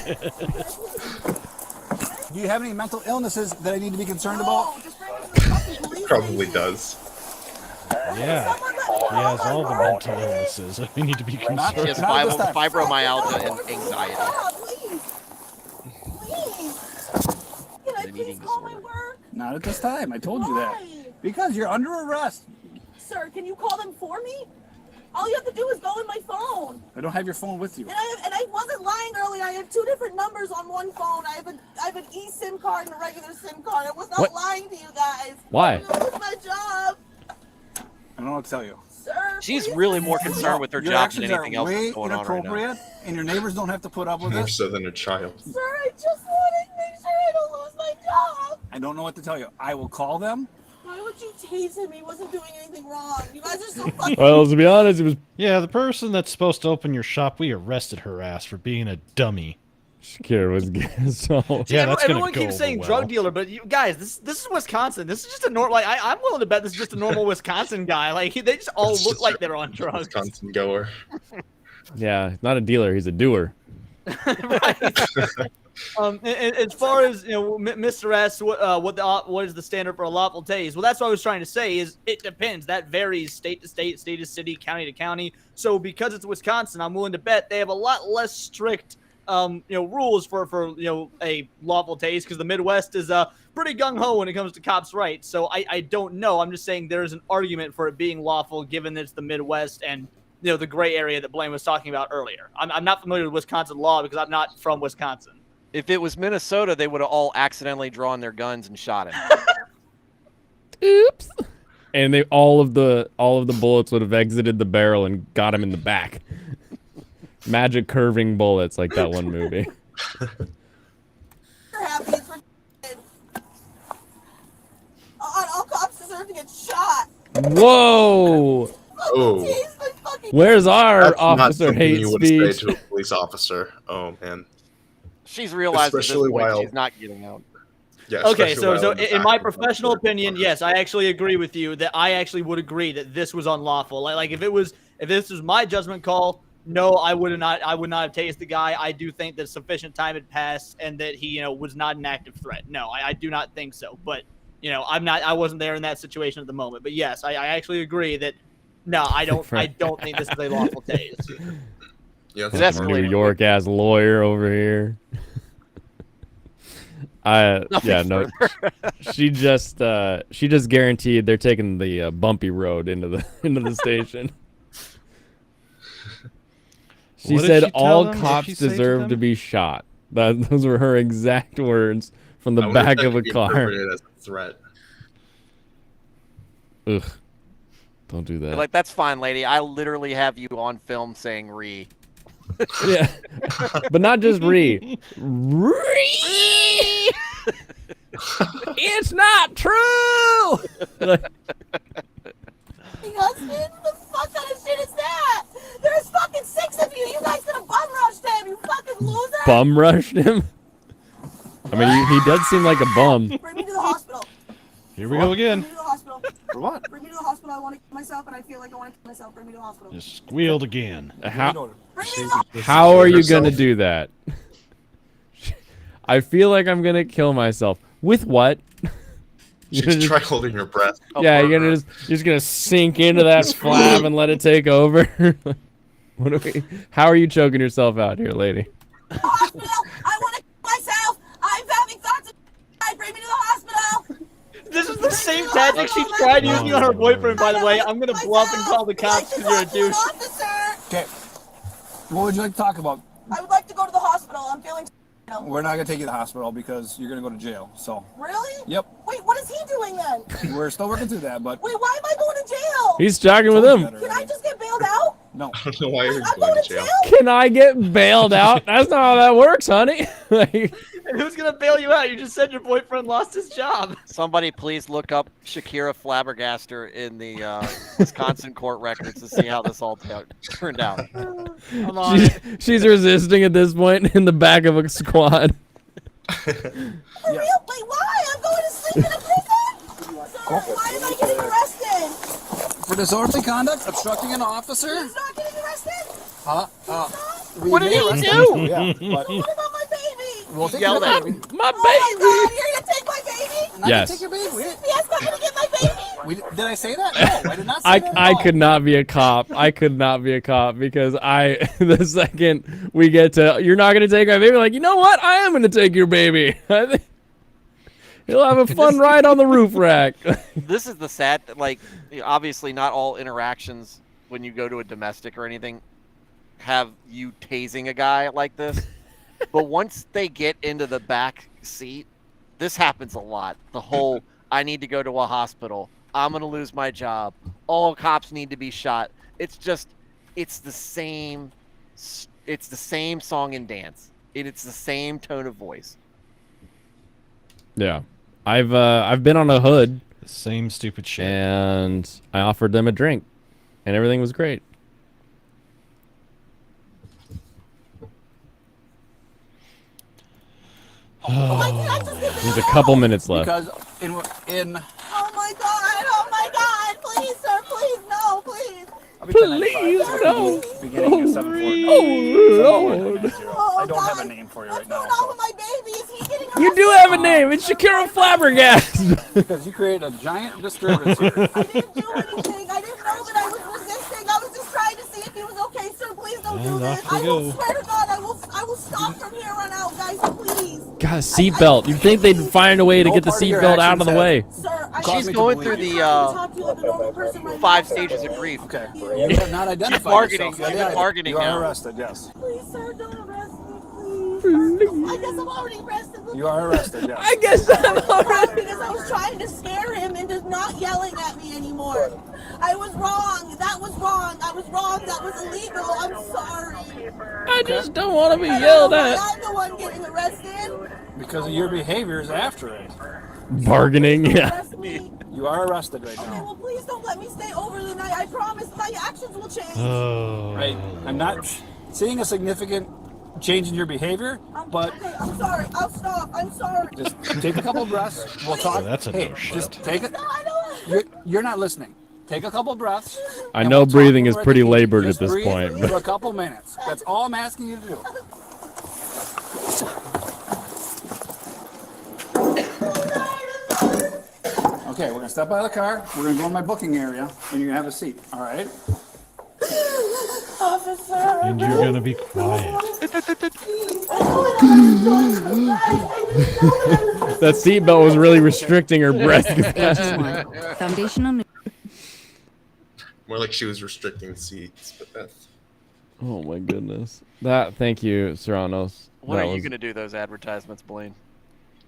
Do you have any mental illnesses that I need to be concerned about?
Just bring us to the fucking police.
probably does.
Yeah, he has all the mental illnesses. We need to be concerned.
She has fibromyalgia and anxiety.
Can I please call my work?
Not at this time. I told you that. Because you're under arrest.
Sir, can you call them for me? All you have to do is go in my phone.
I don't have your phone with you.
And I wasn't lying earlier. I have 2 different numbers on one phone. I have an eSIM card and a regular SIM card. I was not lying to you guys.
Why?
I'm gonna lose my job.
I don't know what to tell you.
Sir,
She's really more concerned with her
Your
job than
actions are
anything else
way
that's going on right now.
inappropriate, and your neighbors don't have to put up with
More
it.
so than a child.
Sir, I just want to make sure I don't lose my job.
I don't know what to tell you. I will call them.
Why would you tase him? He wasn't doing anything wrong. You guys are so fucking...
Well, to be honest, it was... Yeah, the person that's supposed to open your shop, we arrested her ass for being a dummy.
Shakira was so...
Yeah, that's gonna
everyone
go
keeps saying
well.
drug dealer, but you guys, this is Wisconsin. This is just a normal. Like I'm willing to bet this is just a normal Wisconsin guy. Like they just all
It's
look
just
like they're on drugs.
Wisconsin goer.
Yeah, not a dealer, he's a doer.
As far as Mr. S, what is the standard for a lawful tase? Well, that's what I was trying to say. Is it depends. That varies state to state, state to city, county to county. So because it's Wisconsin, I'm willing to bet they have a lot less strict, rules for a lawful tase, because the Midwest is pretty gung ho when it comes to cops' rights. So I don't know. I'm just saying there's an argument for it being lawful, given that it's the Midwest and the gray area that Blaine was talking about earlier. I'm not familiar with Wisconsin law because I'm not from Wisconsin.
If it was Minnesota, they would have all accidentally drawn their guns and shot him.
Oops. And all of the bullets would have exited the barrel and got him in the back. Magic curving bullets, like that one movie.
You're happy it's for kids. All cops deserve to get shot.
Whoa!
Oh.
Where's our
That's not
officer
something
hate
you would
speech?
say to a police officer. Oh man.
She's realized at this
Especially
point
while-
she's not getting out.
Yeah,
Okay,
especially
so
while
in my
fact-
professional opinion, yes, I actually agree with you that I actually would agree that this was unlawful. Like if this was my judgment call, no, I would not have tased the guy. I do think that sufficient time had passed and that he, was not an active threat. No, I do not think so. But I wasn't there in that situation at the moment. But yes, I actually agree that no, I don't think this is a lawful tase.
Yeah,
That's
New York ass lawyer over here. She just guaranteed they're taking the bumpy road into the station. She
What did
said
she tell
all
them? What did
cops
she say to
deserve
them?
to be shot. Those were her exact words from the
I wonder if
back
that
of a
could be
car.
interpreted as a threat.
Ugh. Don't do that.
Like, that's fine, lady. I literally have you on film saying "re."
Yeah, but not just re. It's not true.
Husband, what the fuck kind of shit is that? There's fucking 6 of you. You guys could have bum rushed him. You fucking loser.
Bum rushed him. I mean, he does seem like a bum.
Bring me to the hospital.
Here we go again.
Bring me to the hospital.
For what?
Bring me to the hospital. I want to kill myself, and I feel like I want to kill myself. Bring me to the hospital.
Just squealed again.
How are you gonna do that? I feel like I'm gonna kill myself. With what?
Just try holding your breath.
Yeah, you're just gonna sink into that flab and let it take over. How are you choking yourself out here, lady?
Hospital. I want to kill myself. I'm having thoughts of. Bring me to the hospital.
This is the same tactic she tried using on her boyfriend, by the way. I'm gonna bluff and call the cops because you're a douche.
Okay. What would you like to talk about?
I would like to go to the hospital. I'm feeling.
We're not gonna take you to the hospital because you're gonna go to jail. So.
Really?
Yep.
Wait, what is he doing then?
We're still working through that, but.
Wait, why am I going to jail?
He's talking with him.
Can I just get bailed out?
No.
I don't know why you're
I'm
going to jail.
Can I get bailed out? That's not how that works, honey. Like,
And who's gonna bail you out? You just said your boyfriend lost his job.
Somebody please look up Shakira Flabbergaster in the Wisconsin court records to see how this all turned out.
I'm on it.
she's resisting at this point in the back of a squad.
For real? Wait, why? I'm going to sleep in a prison? Sir, why am I getting arrested?
For disorderly conduct, obstructing an officer.
He's not getting arrested?
What did he do?
Yeah, but
What about my baby?
we'll take
Yelled
your
at
baby.
My
Oh my god, you're gonna take my baby?
Not
Yes.
Take your baby.
CPS not gonna get my baby?
Did I say that? No, I did not say
I
that.
I could not be a cop. I could not be a cop because the second we get to you're not gonna take my baby, like, you know what? I am gonna take your baby. I think he'll have a fun ride on the roof rack.
This is the sad, like, obviously not all interactions when you go to a domestic or anything have you tasing a guy like this. But once they get into the back seat, this happens a lot. The whole, I need to go to a hospital. I'm going to lose my job. All cops need to be shot. It's just, it's the same song and dance. It's the same tone of voice.
Yeah. I've been on a hood.
The same stupid shit.
And I offered them a drink. And everything was great. There's a couple minutes left.
Because in
Oh my God, please, sir, please, no, please.
Please, no.
Beginning of 7
Lord.
I don't have a name for you right now.
Oh, my baby, is he getting
You do have a name. It's Shakira Flabbergast.
Because you created a giant disturbance here.
I didn't do anything. I didn't know that I was resisting. I was just trying to see if he was okay. Sir, please don't do this. I will swear to God, I will stop from here on out, guys, please.
God, seatbelt. You'd think they'd find a way to get the seatbelt out of the way.
Sir,
She's going through the 5 stages of grief.
Okay. You have not identified
She's bargaining.
yourself.
She's bargaining
You are
now.
arrested, yes.
Please, sir, don't arrest me, please. I guess I'm already arrested.
You are arrested, yes.
I guess I'm
arrested because I was trying to scare him into not yelling at me anymore. I was wrong. That was wrong. I was wrong. That was illegal. I'm sorry.
I just don't want to be yelled at.
I'm the one getting arrested.
Because of your behaviors after it.
Bargaining, yeah.
You are arrested right
Okay,
now.
well, please don't let me stay over the night. I promise my actions will change.
I'm not seeing a significant change in your behavior, but
Okay, I'm sorry. I'll stop. I'm sorry.
just take a couple breaths. We'll talk.
that's a
hey,
no shit.
just take it. You're not listening. Take a couple breaths.
I
and
know
we'll talk
breathing is
over
pretty
the-
labored
just
at this
breathe
point.
for a couple minutes. That's all I'm asking you to do. Okay, we're gonna step out of the car. We're gonna go in my booking area, and you're gonna have a seat. All right?
Officer.
And you're gonna be quiet.
That seatbelt was really restricting her breath.
Foundational.
More like she was restricting seats, but that's...
Oh my goodness. Thank you, Serranos.
When are you going to do those advertisements, Blaine?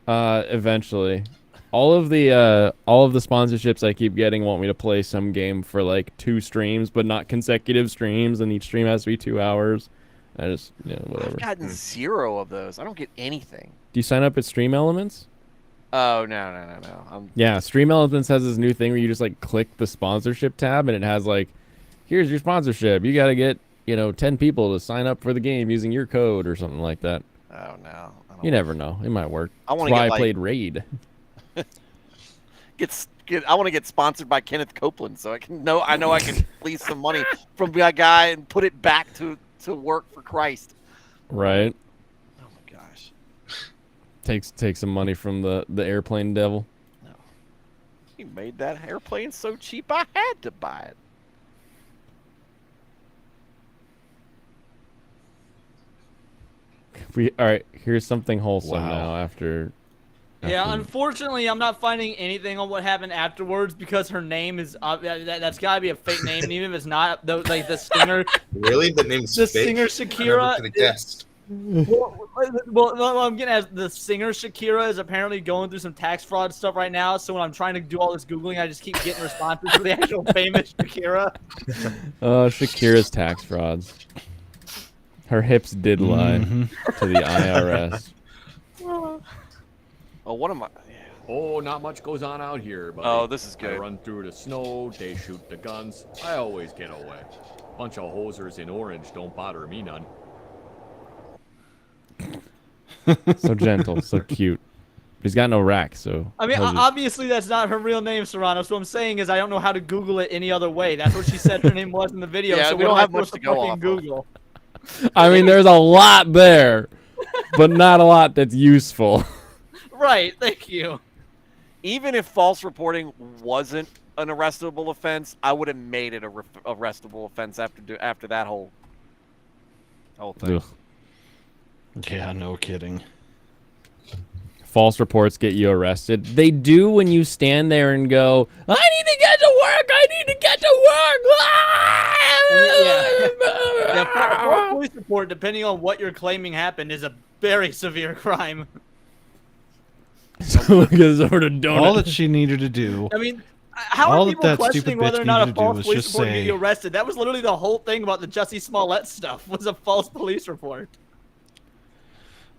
Eventually. All of the sponsorships I keep getting want me to play some game for like 2 streams, but not consecutive streams, and each stream has to be 2 hours. I just, whatever.
I've gotten 0 of those. I don't get anything.
Do you sign up at Stream Elements?
Oh, no.
Yeah, Stream Elements has this new thing where you just like click the sponsorship tab and it has like, here's your sponsorship. You got to get, 10 people to sign up for the game using your code or something like that.
Oh, no.
You never know. It might work.
I want
That's
to
why
get
I played Raid.
I want to get sponsored by Kenneth Copeland so I know I can fleece some money from that guy and put it back to work for Christ.
Right.
Oh my gosh.
Take some money from the airplane devil.
No. He made that airplane so cheap I had to buy it.
All right, here's something wholesome now after
Yeah, unfortunately, I'm not finding anything on what happened afterwards because her name is that's got to be a fake name, and even if it's not, like the singer.
Really, the name's
the
fake?
singer
I
Shakira.
never could have guessed.
Well, I'm getting at the singer Shakira is apparently going through some tax fraud stuff right now. So when I'm trying to do all this googling, I just keep getting responses for the actual famous Shakira.
Shakira's tax frauds. Her hips did lie to the IRS.
Oh, what am I?
Oh, not much goes on out here, buddy.
Oh, this is good.
I run through the snow, they shoot the guns. I always get away. Bunch of hosers in orange don't bother me none.
So gentle, so cute. But he's got no rack, so.
I mean,
he'll just-
obviously that's not her real name, Serrano. So what I'm saying is I don't know how to Google it any other way. That's what she said her name was in the video.
Yeah,
so
we
what
don't
am I
have much
supposed
to go
fucking
off of.
Google.
I mean, there's a lot there, but not a lot that's useful.
Right, thank you.
Even if false reporting wasn't an arrestable offense, I would have made it a arrestable offense after that whole thing.
Ugh. Yeah, no kidding.
False reports get you arrested. They do when you stand there and go, I need to get to work! I need to get to work!
Yeah, for a police report, depending on what you're claiming happened, is a very severe crime.
So look at sort of donut.
All that she needed to do.
I mean, how
all
are people
that stupid
questioning whether
bitch
or not
needed
a
to do
false
was
police
just
report can get
say-
you arrested? That was literally the whole thing about the Jussie Smollett stuff, was a false police report.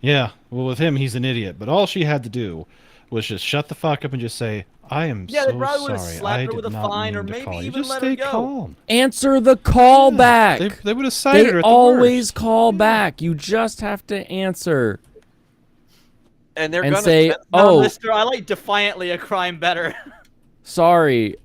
Yeah, well, with him, he's an idiot. But all she had to do was just shut the fuck up and just say, I am
Yeah, they
so
probably would have
sorry.
slapped
I
her
did
with a
not
fine
mean
or
to
maybe
call you.
even
Just
let her
stay
go.
calm.
Answer the call back.
They would have cited her at the
always call back. You just have to answer.
And they're
And
gonna
say,
send-
No,
oh,
mister, I like defiantly a crime better.
sorry,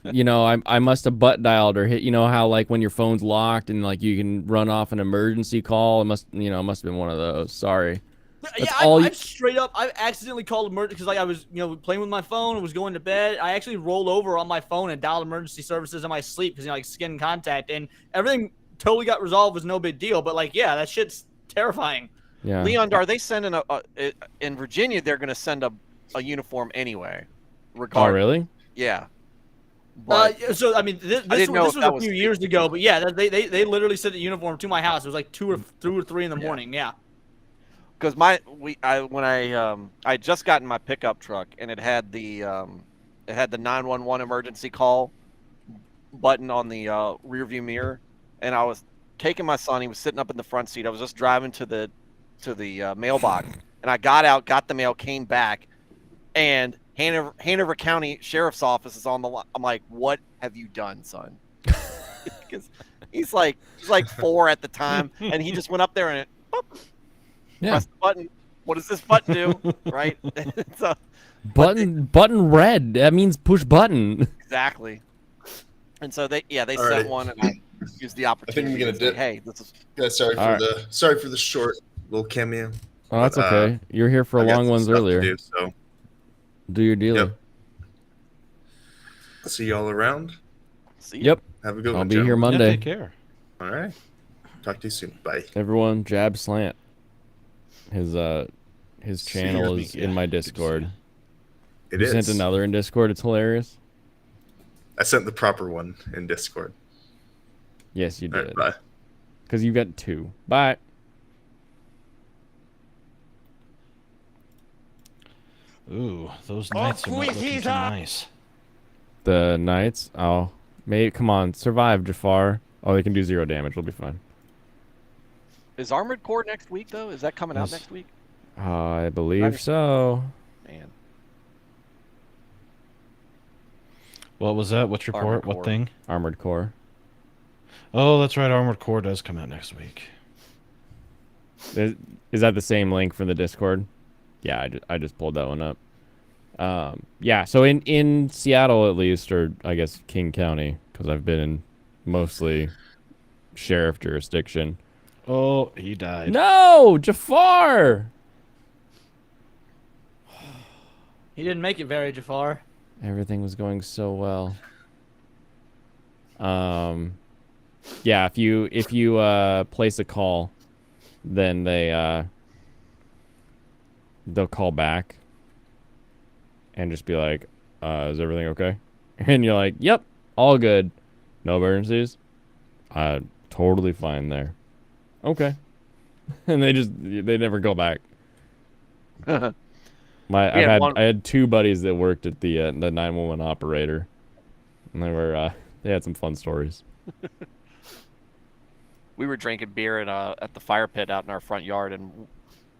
you know, I must have butt dialed or hit, you know how like when your phone's locked and like you can run off an emergency call, it must have been one of those. Sorry. That's all
I've straight up, I accidentally called emergency because like I was, playing with my phone and was going to bed. I actually rolled over on my phone and dialed emergency services in my sleep because like skin contact, and everything totally got resolved. Was no big deal. But like, yeah, that shit's terrifying.
Yeah.
Leon, are they sending in Virginia? They're going to send a uniform anyway.
Oh, really?
Yeah.
So I mean, this was a few years ago, but yeah, they literally sent a uniform to my house. It was like 2 or 3 in the morning. Yeah.
Because I just gotten my pickup truck and it had the 911 emergency call button on the rear view mirror, and I was taking my son. He was sitting up in the front seat. I was just driving to the mailbox, and I got out, got the mail, came back, and Hanover County Sheriff's Office is on the line. I'm like, what have you done, son? Because he's like 4 at the time, and he just went up there and press the button. What does this button do? Right? So,
button red. That means push button.
Exactly. And so they
All
sent
right.
one, and I used the opportunity.
I think I'm
to
gonna
say, hey, this is.
Yeah, sorry for the short little cameo.
Oh, that's
But,
okay. You're here for
I got
long
some
ones
stuff to
earlier.
do, so
Do your dealer.
Yep. I'll see y'all around.
Yep.
Have a good
I'll
one.
be here
gentlemen.
Monday.
Take care.
All right. Talk to you soon. Bye.
Everyone, Jab Slant. His
See
channel
you.
is in my Discord.
It
you
is.
sent another in Discord. It's hilarious.
I sent the proper one in Discord.
Yes, you
All right,
did.
bye.
Because you've got 2. Bye.
Ooh, those knights are not looking too nice.
The Knights. Oh, mate, come on, survive, Jafar. Oh, they can do 0 damage. We'll be fine.
Is Armored Core next week though? Is that coming out
Yes.
next week?
I believe so.
Man.
What was that? Which report?
Armored
What
Core.
thing?
Armored Core.
Oh, that's right. Armored Core does come out next week.
Is that the same link for the Discord? Yeah, I just pulled that one up. Yeah, so in Seattle at least, or I guess King County, because I've been in mostly sheriff jurisdiction.
Oh, he died.
No, Jafar.
He didn't make it very Jafar.
Everything was going so well. Yeah, if you place a call, then they'll call back and just be like, is everything okay? And you're like, yep, all good. No emergencies. Totally fine there. Okay. And they never go back. I had 2 buddies that worked at the 911 operator, and they had some fun stories.
We were drinking beer at the fire pit out in our front yard, and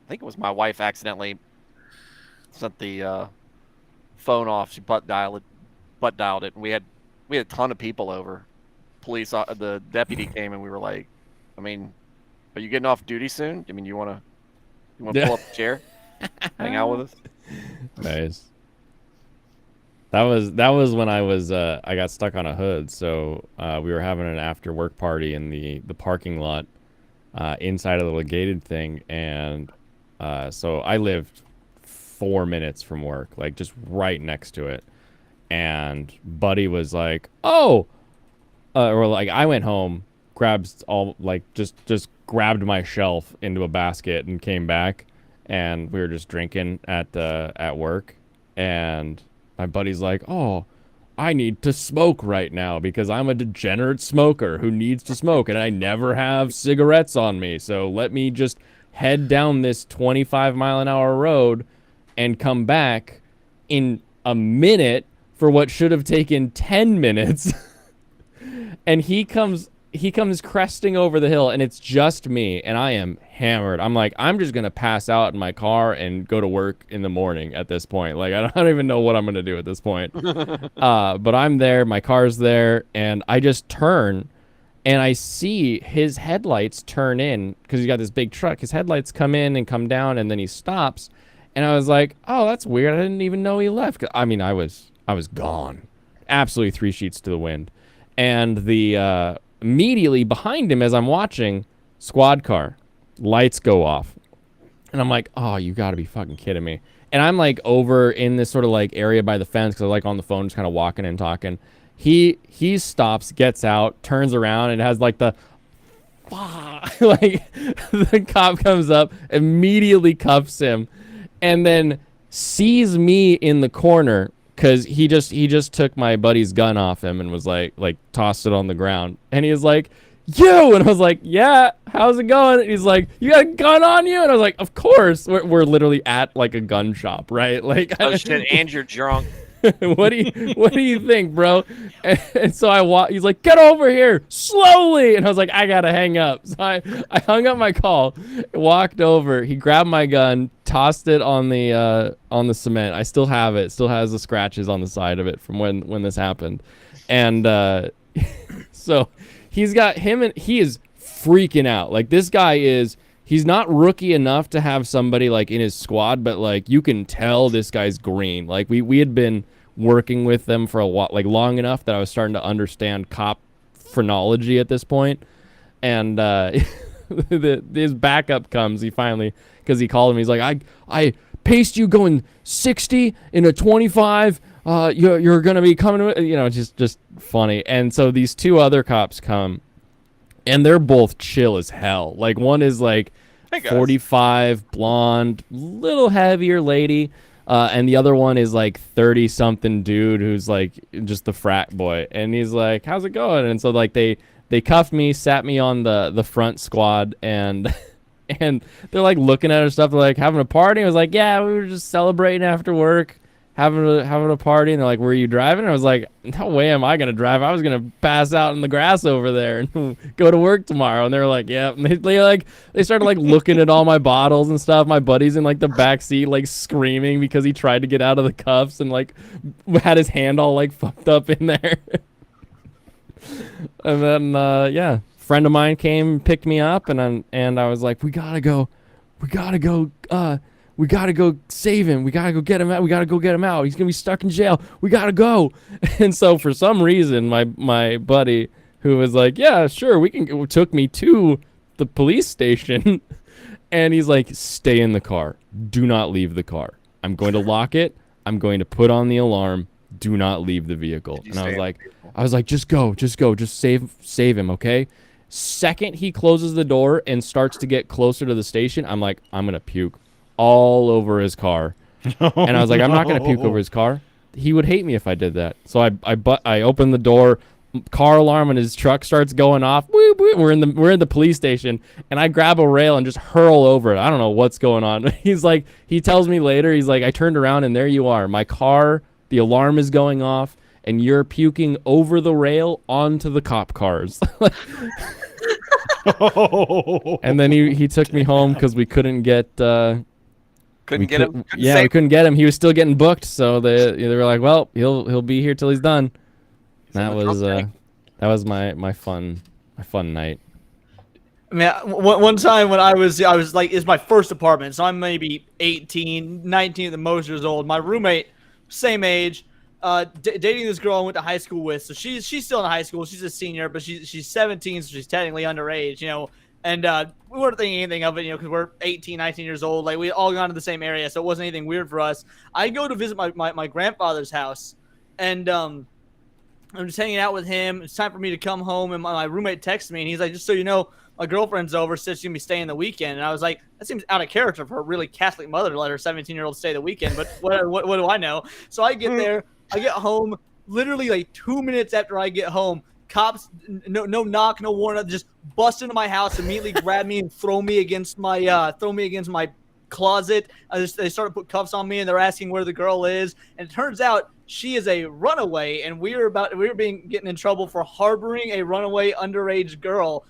I think it was my wife accidentally sent the phone off. She butt dialed it, and we had a ton of people over. The deputy came, and we were like, I mean, are you getting off duty soon? I mean, you want to pull up a chair, hang out with us?
Nice. That was when I got stuck on a hood, so we were having an after work party in the parking lot inside a little gated thing, and so I lived 4 minutes from work, like just right next to it. and Buddy was like, "Oh," or like I went home, grabbed all like just grabbed my shelf into a basket and came back, and we were just drinking at work, and my buddy's like, "Oh, I need to smoke right now because I'm a degenerate smoker who needs to smoke, and I never have cigarettes on me. So let me just head down this 25-mile-an-hour road and come back in a minute for what should have taken 10 minutes." And he comes cresting over the hill, and it's just me, and I am hammered. I'm like, I'm just gonna pass out in my car and go to work in the morning at this point. Like, I don't even know what I'm gonna do at this point. But I'm there, my car's there, and I just turn, and I see his headlights turn in, because he's got this big truck. His headlights come in and come down, and then he stops, and I was like, oh, that's weird. I didn't even know he left. I mean, I was gone, absolutely 3 sheets to the wind. And the immediately behind him, as I'm watching, squad car, lights go off, and I'm like, oh, you got to be fucking kidding me. And I'm like over in this sort of like area by the fence, because I'm like on the phone, just kind of walking and talking. He stops, gets out, turns around, and has like the like the cop comes up, immediately cuffs him, and then sees me in the corner. Because he just took my buddy's gun off him and was like tossed it on the ground. And he was like, "You!" And I was like, "Yeah, how's it going?" And he's like, "You got a gun on you?" And I was like, "Of course." We're literally at like a gun shop, right? Like,
oh shit, and you're drunk.
What do you think, bro? And so he's like, "Get over here slowly." And I was like, I gotta hang up. So I hung up my call, walked over. He grabbed my gun, tossed it on the cement. I still have it. Still has the scratches on the side of it from when this happened. And so he's got him, and he is freaking out. Like, this guy he's not rookie enough to have somebody like in his squad, but like you can tell this guy's green. Like we had been working with them for a while, like long enough that I was starting to understand cop phrenology at this point. And his backup comes. He finally, because he called him, he's like, I paced you going 60 in a 25. You're gonna be coming, just funny. And so these 2 other cops come, and they're both chill as hell. Like, one is like 45, blonde, little heavier lady, and the other one is like 30-something dude who's like just the frat boy. And he's like, "How's it going?" And so like they cuffed me, sat me on the front squad, and they're like looking at our stuff. They're like, "Having a party?" I was like, "Yeah, we were just celebrating after work. Having a party." And they're like, "Were you driving?" And I was like, "No way am I gonna drive. I was gonna pass out in the grass over there and go to work tomorrow." And they were like, "Yeah." And they started like looking at all my bottles and stuff. My buddy's in like the back seat, like screaming because he tried to get out of the cuffs and like had his hand all like fucked up in there. And then friend of mine came, picked me up, and I was like, we gotta go save him. We gotta go get him out. We gotta go get him out. He's gonna be stuck in jail. We gotta go. And so for some reason, my buddy, who was like, "Yeah, sure, we can," took me to the police station, and he's like, "Stay in the car. Do not leave the car. I'm going to lock it. I'm going to put on the alarm. Do not leave the vehicle." And I was like, just go, just save him, okay? Second he closes the door and starts to get closer to the station, I'm like, I'm gonna puke all over his car. And I was like, I'm not gonna puke over his car. He would hate me if I did that. So I open the door, car alarm on his truck starts going off. Woo, woo. We're in the police station, and I grab a rail and just hurl over it. I don't know what's going on. He tells me later, he's like, I turned around and there you are. My car, the alarm is going off, and you're puking over the rail onto the cop cars. And then he took me home because we couldn't get
couldn't get him.
We couldn't get him. He was still getting booked, so they were like, well, he'll be here till he's done. That was my fun night.
Man, one time when I was like, it's my first apartment, so I'm maybe 18, 19 at the most years old. My roommate, same age, dating this girl I went to high school with. So she's still in high school. She's a senior, but she's 17, so she's technically underage, And we weren't thinking anything of it, because we're 18, 19 years old. Like, we all gone to the same area, so it wasn't anything weird for us. I go to visit my grandfather's house, and I'm just hanging out with him. It's time for me to come home, and my roommate texts me, and he's like, just so you know, my girlfriend's over, said she's going to be staying the weekend. And I was like, that seems out of character for a really Catholic mother to let her 17-year-old stay the weekend, but what do I know? So I get there, I get home, literally like 2 minutes after I get home, cops, no knock, no warrant, just bust into my house, immediately grab me and throw me against my closet. They started to put cuffs on me, and they're asking where the girl is. And it turns out she is a runaway, and we were getting in trouble for harboring a runaway underage girl.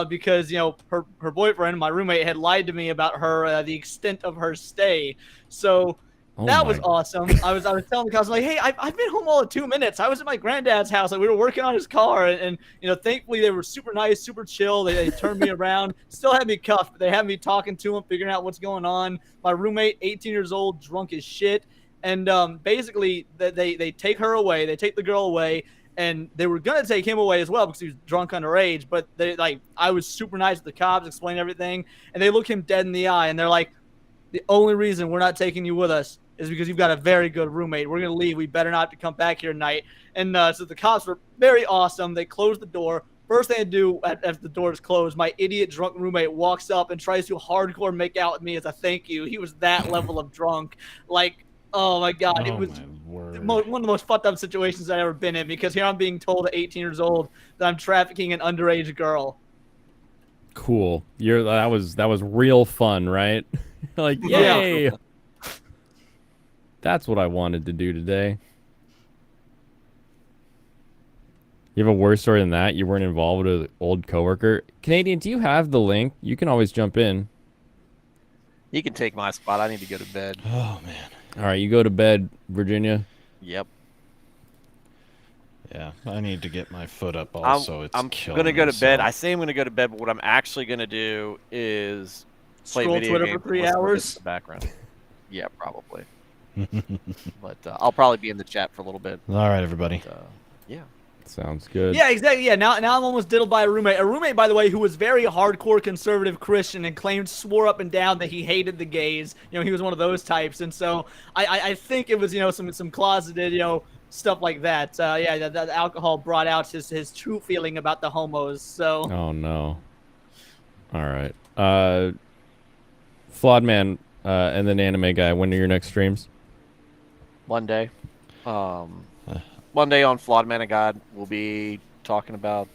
Because her boyfriend, my roommate, had lied to me about her the extent of her stay. So that was awesome. I was telling the cops, like, hey, I've been home all of 2 minutes. I was at my granddad's house. Like, we were working on his car, and thankfully they were super nice, super chill. They turned me around, still had me cuffed, but they had me talking to him, figuring out what's going on. My roommate, 18 years old, drunk as shit, and basically they take her away. They take the girl away. And they were gonna take him away as well because he was drunk underage. But I was super nice with the cops, explained everything, and they look him dead in the eye, and they're like, "The only reason we're not taking you with us is because you've got a very good roommate. We're gonna leave. We better not have to come back here tonight." And so the cops were very awesome. They closed the door. First thing they do after the door is closed, my idiot drunk roommate walks up and tries to hardcore make out with me as a thank you. He was that level of drunk, like. Oh my God! It was one of the most fucked up situations I've ever been in because here I'm being told at 18 years old that I'm trafficking an underage girl.
Cool. That was real fun, right? Like, yay!
Yeah.
That's what I wanted to do today. You have a worse story than that? You weren't involved with an old coworker? Canadian, do you have the link? You can always jump in.
You can take my spot. I need to go to bed.
Oh man.
All right, you go to bed, Virginia.
Yep.
Yeah, I need to get my foot up also.
I'm going to go to bed. I say I'm going to go to bed, but what I'm actually going to do is play
Scroll
video
Twitter
games
for 3
and listen to
hours?
this in the background. Yeah, probably. But I'll probably be in the chat for a little bit.
All right, everybody.
But, yeah.
Sounds good.
Yeah, exactly. Yeah, now I'm almost diddled by a roommate. A roommate, by the way, who was very hardcore conservative Christian and swore up and down that he hated the gays. He was one of those types, and so I think it was some closeted stuff like that. Yeah, that alcohol brought out his true feeling about the homos. So.
Oh no. All right. Flawed Man and then Anime Guy. When are your next streams?
Monday. Monday on Flawed Man of God, we'll be talking about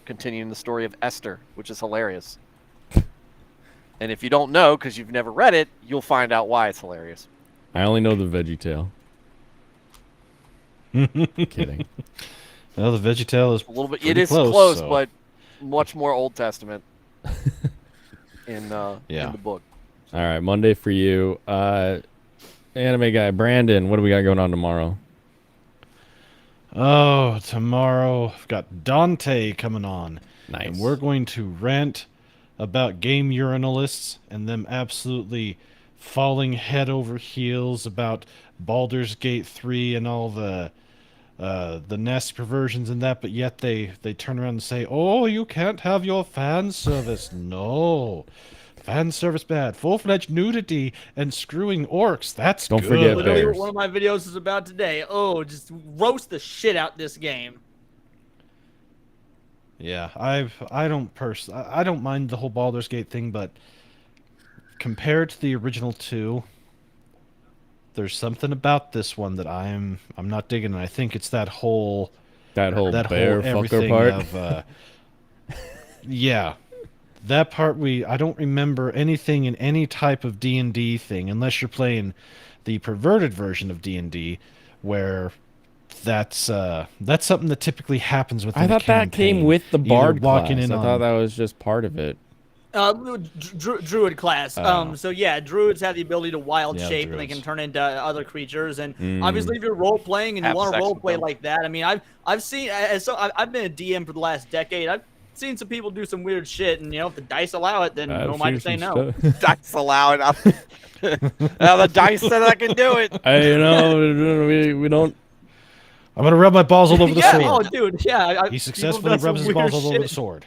continuing the story of Esther, which is hilarious. And if you don't know, because you've never read it, you'll find out why it's hilarious.
I only know the Veggie Tale. Kidding.
Well, the Veggie Tale is
a little bit.
It
is close, but much more Old Testament in the book.
All right, Monday for you. Anime Guy, Brandon, what do we got going on tomorrow?
Oh, tomorrow I've got Dante coming on.
Nice.
And we're going to rant about game urinalists and them absolutely falling head over heels about Baldur's Gate 3 and all the nasty perversions and that, but yet they turn around and say, oh, you can't have your fan service. No. Fan service bad. Full-fledged nudity and screwing orcs. That's
Don't
good.
forget
Literally
bears.
what one of my videos is about today. Oh, just roast the shit out this game.
Yeah, I don't mind the whole Baldur's Gate thing, but compared to the original two, there's something about this one that I'm not digging, and I think it's that whole
bear fucker
everything
part.
of yeah. That part I don't remember anything in any type of D&D thing, unless you're playing the perverted version of D&D, where that's something that typically happens within
I thought that came with the bard class. I thought that was just part of it.
Druid class. So yeah, druids have the ability to wild shape, and they can
druids.
turn into other creatures. And obviously, if you're role playing and you want to role play like that, I mean, I've seen. I've been a DM for the last decade. I've seen some people do some weird shit, and if the dice allow it, then who am I to say no?
Dice allow it. Now the dice said I can do it.
We don't.
I'm gonna rub my balls all over the sword.
Oh, dude, yeah.
He successfully rubs his balls all over the sword.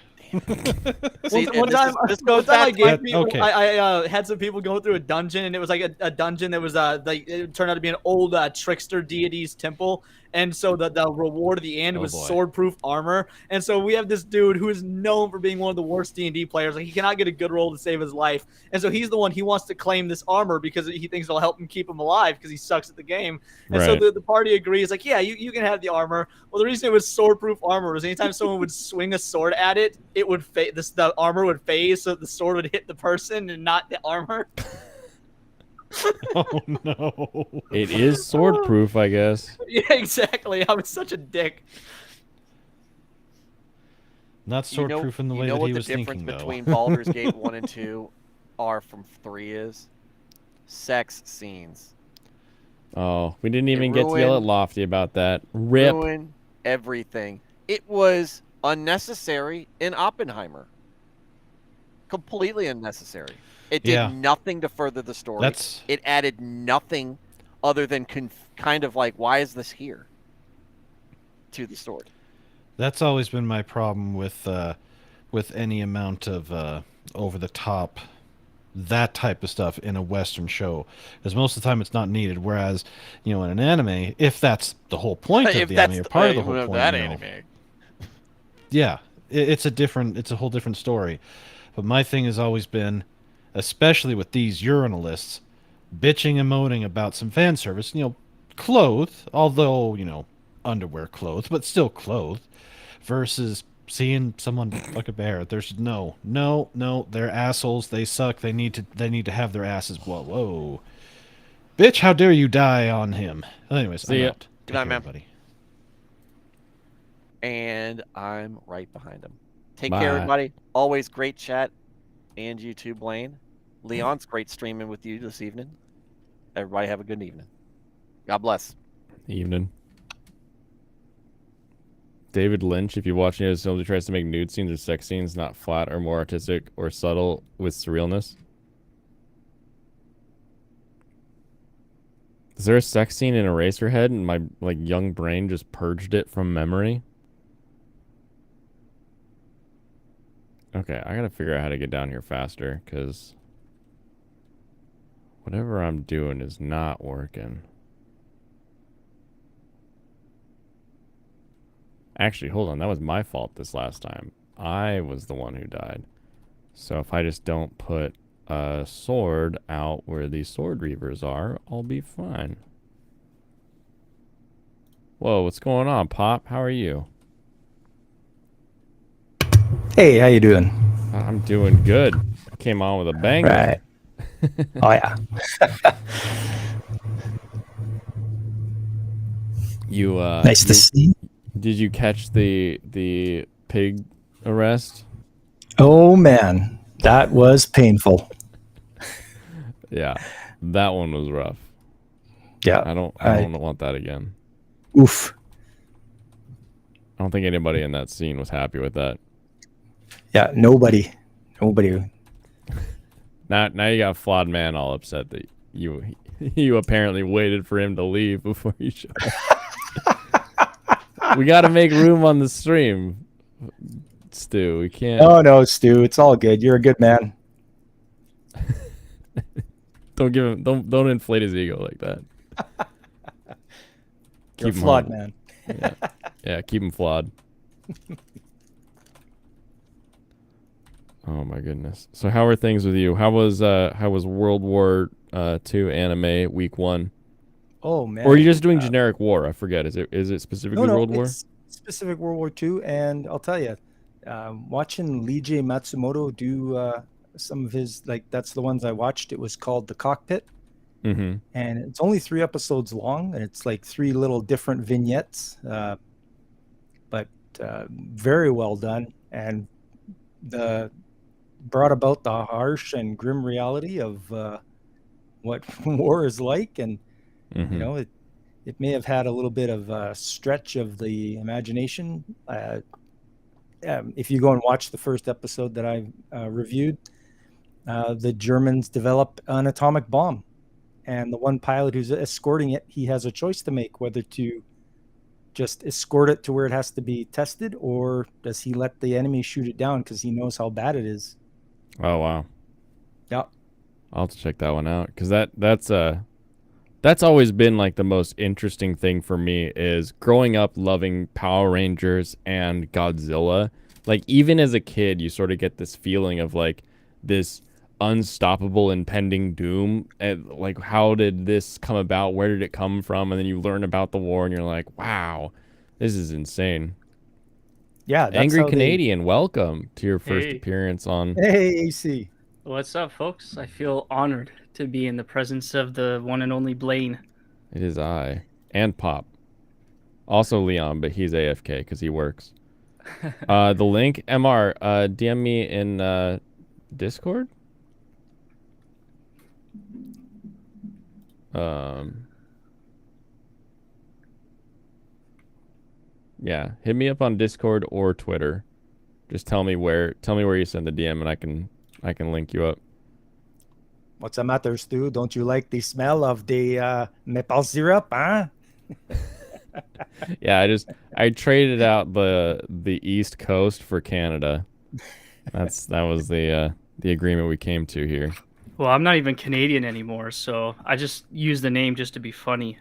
See,
one time
Okay.
I had some people go through a dungeon, and it was like a dungeon that was it turned out to be an old trickster deity's temple, And so the reward at the end was
boy.
sword-proof armor. And so we have this dude who is known for being one of the worst D&D players. Like, he cannot get a good roll to save his life. And so he's the one, he wants to claim this armor because he thinks it'll help him keep him alive because he sucks at the game. And so the party agrees, like, yeah, you can have the armor. Well, the reason it was sword-proof armor was anytime someone would swing a sword at it, it would the armor would phase, so the sword would hit the person and not the armor.
Oh no!
It is sword-proof, I guess.
Yeah, exactly. I was such a dick.
Not sword-proof in the way that he was thinking, though.
You know what the difference between Baldur's Gate 1 and 2 are from 3 is? Sex scenes.
Oh, we didn't even get to yell at Lofty about that. Rip.
Ruin everything. It was unnecessary in Oppenheimer. Completely unnecessary. It did nothing to further the story. It added nothing other than kind of like, why is this here? To the story.
That's always been my problem with any amount of over-the-top, that type of stuff in a Western show. Because most of the time it's not needed. Whereas, in an anime, if that's the whole point of the anime, or part of the whole point,
anime.
Yeah, it's a whole different story. But my thing has always been, especially with these urinalists, bitching and moaning about some fan service, clothed, although, underwear clothed, but still clothed, versus seeing someone fuck a bear. There's no, they're assholes, they suck, they need to have their asses, whoa. Bitch, how dare you die on him. Anyways,
See
I'm
ya.
out.
Good night, man.
Buddy.
And I'm right behind him. Take
Bye.
care, everybody. Always great chat. And you too, Blaine. Leon's great streaming with you this evening. Everybody have a good evening. God bless.
Evening. David Lynch, if you watch it, simply tries to make nude scenes or sex scenes not flat or more artistic or subtle with surrealness. Is there a sex scene in Eraserhead and my young brain just purged it from memory? Okay, I gotta figure out how to get down here faster, because whatever I'm doing is not working. Actually, hold on, that was my fault this last time. I was the one who died. So if I just don't put a sword out where these sword reavers are, I'll be fine. Whoa, what's going on, Pop? How are you?
Hey, how you doing?
I'm doing good. I came on with a bang.
Right. Oh yeah.
You
nice to see.
Did you catch the pig arrest?
Oh man, that was painful.
Yeah, that one was rough.
Yeah,
I don't want that again.
Oof.
I don't think anybody in that scene was happy with that.
Yeah, nobody.
Now you got Flawed Man all upset that you apparently waited for him to leave before you showed up. We got to make room on the stream, Stu. We can't.
Oh no, Stu, it's all good. You're a good man.
Don't inflate his ego like that.
You're a flawed man.
Yeah, keep him flawed. Oh my goodness. So how are things with you? How was World War II anime week 1?
Oh man.
Or are you just doing generic war? I forget. Is it specifically World War?
It's specific World War II, and I'll tell you, watching Lee J Matsumoto do some of his, that's the ones I watched. It was called The Cockpit.
Mm-hmm.
And it's only 3 episodes long, and it's like 3 little different vignettes, but very well done, and brought about the harsh and grim reality of what war is like, and it may have had a little bit of a stretch of the imagination. If you go and watch the first episode that I reviewed, the Germans develop an atomic bomb. And the one pilot who's escorting it, he has a choice to make, whether to just escort it to where it has to be tested, or does he let the enemy shoot it down because he knows how bad it is.
Oh, wow.
Yeah.
I'll have to check that one out, because that's That's always been like the most interesting thing for me is growing up loving Power Rangers and Godzilla. Like even as a kid, you sort of get this feeling of like this unstoppable impending doom. And like, how did this come about? Where did it come from? And then you learn about the war and you're like, wow, this is insane.
Yeah. That's
Angry
how
Canadian, welcome to your first appearance on.
Hey, AC.
What's up, folks? I feel honored to be in the presence of the one and only Blaine.
It is I. And Pop. Also Leon, but he's AFK because he works. The link, MR, DM me in Discord? Yeah, hit me up on Discord or Twitter. Just tell me where you send the DM and I can link you up.
What's the matter, Stu? Don't you like the smell of the maple syrup, huh?
Yeah, I traded out the East Coast for Canada. That was the agreement we came to here.
Well, I'm not even Canadian anymore, so I just use the name just to be funny.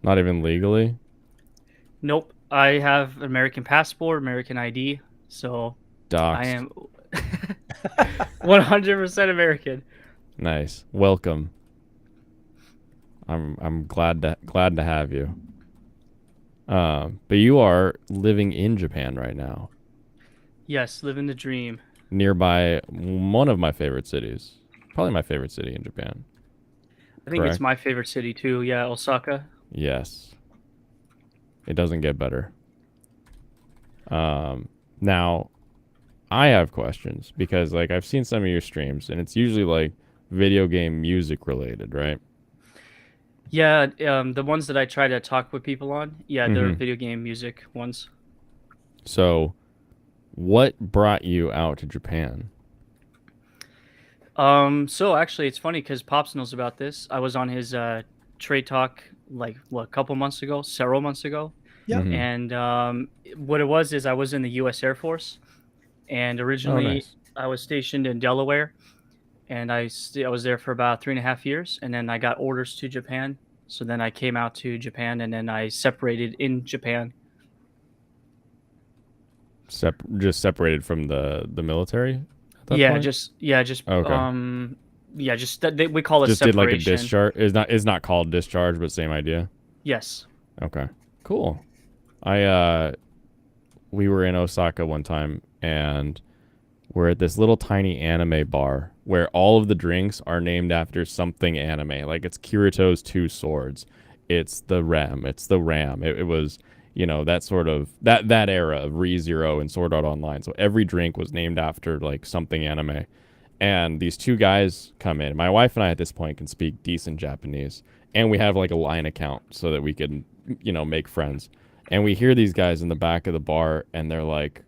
Not even legally?
Nope. I have American passport, American ID, so
Doxed.
I am 100% American.
Nice. Welcome. I'm glad to have you. But you are living in Japan right now.
Yes, living the dream.
Nearby one of my favorite cities. Probably my favorite city in Japan.
I think it's my favorite city too. Yeah, Osaka.
Yes. It doesn't get better. Now, I have questions because like I've seen some of your streams and it's usually like video game music related, right?
Yeah, the ones that I try to talk with people on, yeah, they're video game music ones.
So, what brought you out to Japan?
So actually, it's funny because Pops knows about this. I was on his trade talk several months ago.
Yeah.
And what it was is I was in the U.S. Air Force, and originally I was stationed in Delaware, and I was there for about 3.5 years, and then I got orders to Japan. So then I came out to Japan, and then I separated in Japan.
Just separated from the military?
Yeah,
point?
just
okay.
We call it
just
separation.
did like a discharge. It's not called discharge, but same idea.
Yes.
Okay. Cool. We were in Osaka one time and we're at this little tiny anime bar where all of the drinks are named after something anime. Like it's Kirito's Two Swords. It's the Ram. It's the Ram. It was, that sort of that era of ReZero and Sword Art Online. So every drink was named after like something anime. And these two guys come in. My wife and I at this point can speak decent Japanese. And we have like a line account so that we can, make friends. And we hear these guys in the back of the bar and they're like,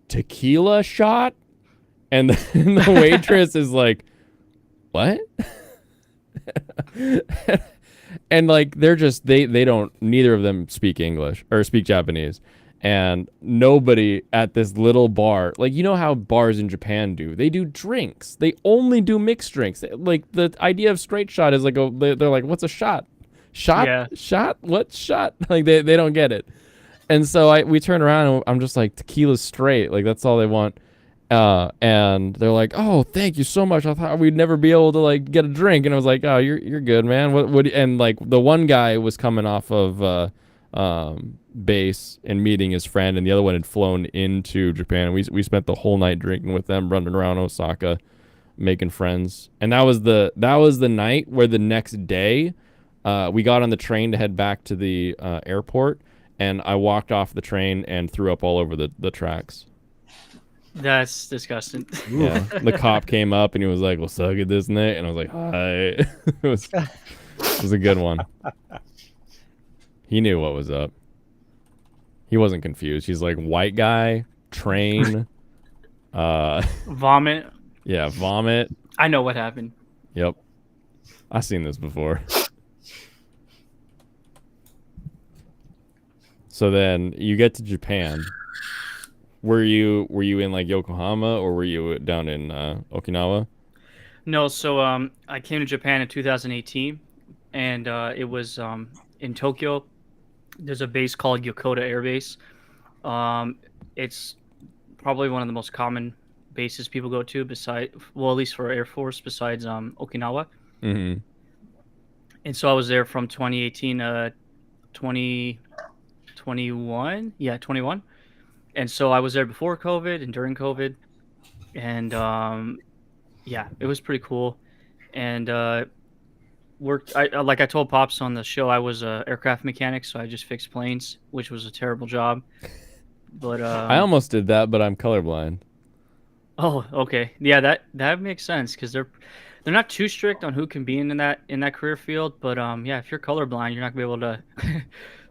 tequila shot? And the waitress is like, what? And like, they're just, neither of them speak English or speak Japanese. And nobody at this little bar, like, how bars in Japan do, they do drinks. They only do mixed drinks. Like the idea of straight shot is like, they're like, what's a shot? Shot? Yeah. Shot? What shot? Like they don't get it. And so we turn around and I'm just like, tequila straight. Like that's all they want. And they're like, oh, thank you so much. I thought we'd never be able to like get a drink. And I was like, oh, you're good, man. What? And like the one guy was coming off of base and meeting his friend, and the other one had flown into Japan. And we spent the whole night drinking with them, running around Osaka, making friends. And that was the night where the next day, we got on the train to head back to the airport, and I walked off the train and threw up all over the tracks.
That's disgusting.
Yeah, the cop came up and he was like, "Well, suck at this, Nick," and I was like, "Hi." It was a good one. He knew what was up. He wasn't confused. He's like, white guy, train,
vomit.
Yeah, vomit.
I know what happened.
Yep, I've seen this before. So then you get to Japan. Were you in like Yokohama or were you down in Okinawa?
No, so I came to Japan in 2018, and it was in Tokyo. There's a base called Yokota Air Base. It's probably one of the most common bases people go to, well, at least for Air Force, besides Okinawa.
Mm-hmm.
And so I was there from 2018 to 2021. Yeah, 21. And so I was there before COVID and during COVID. And yeah, it was pretty cool. And like I told Pops on the show, I was an aircraft mechanic, so I just fixed planes, which was a terrible job. But
I almost did that, but I'm colorblind.
Oh, okay. Yeah, that makes sense because they're not too strict on who can be in that career field. But yeah, if you're colorblind, you're not gonna be able to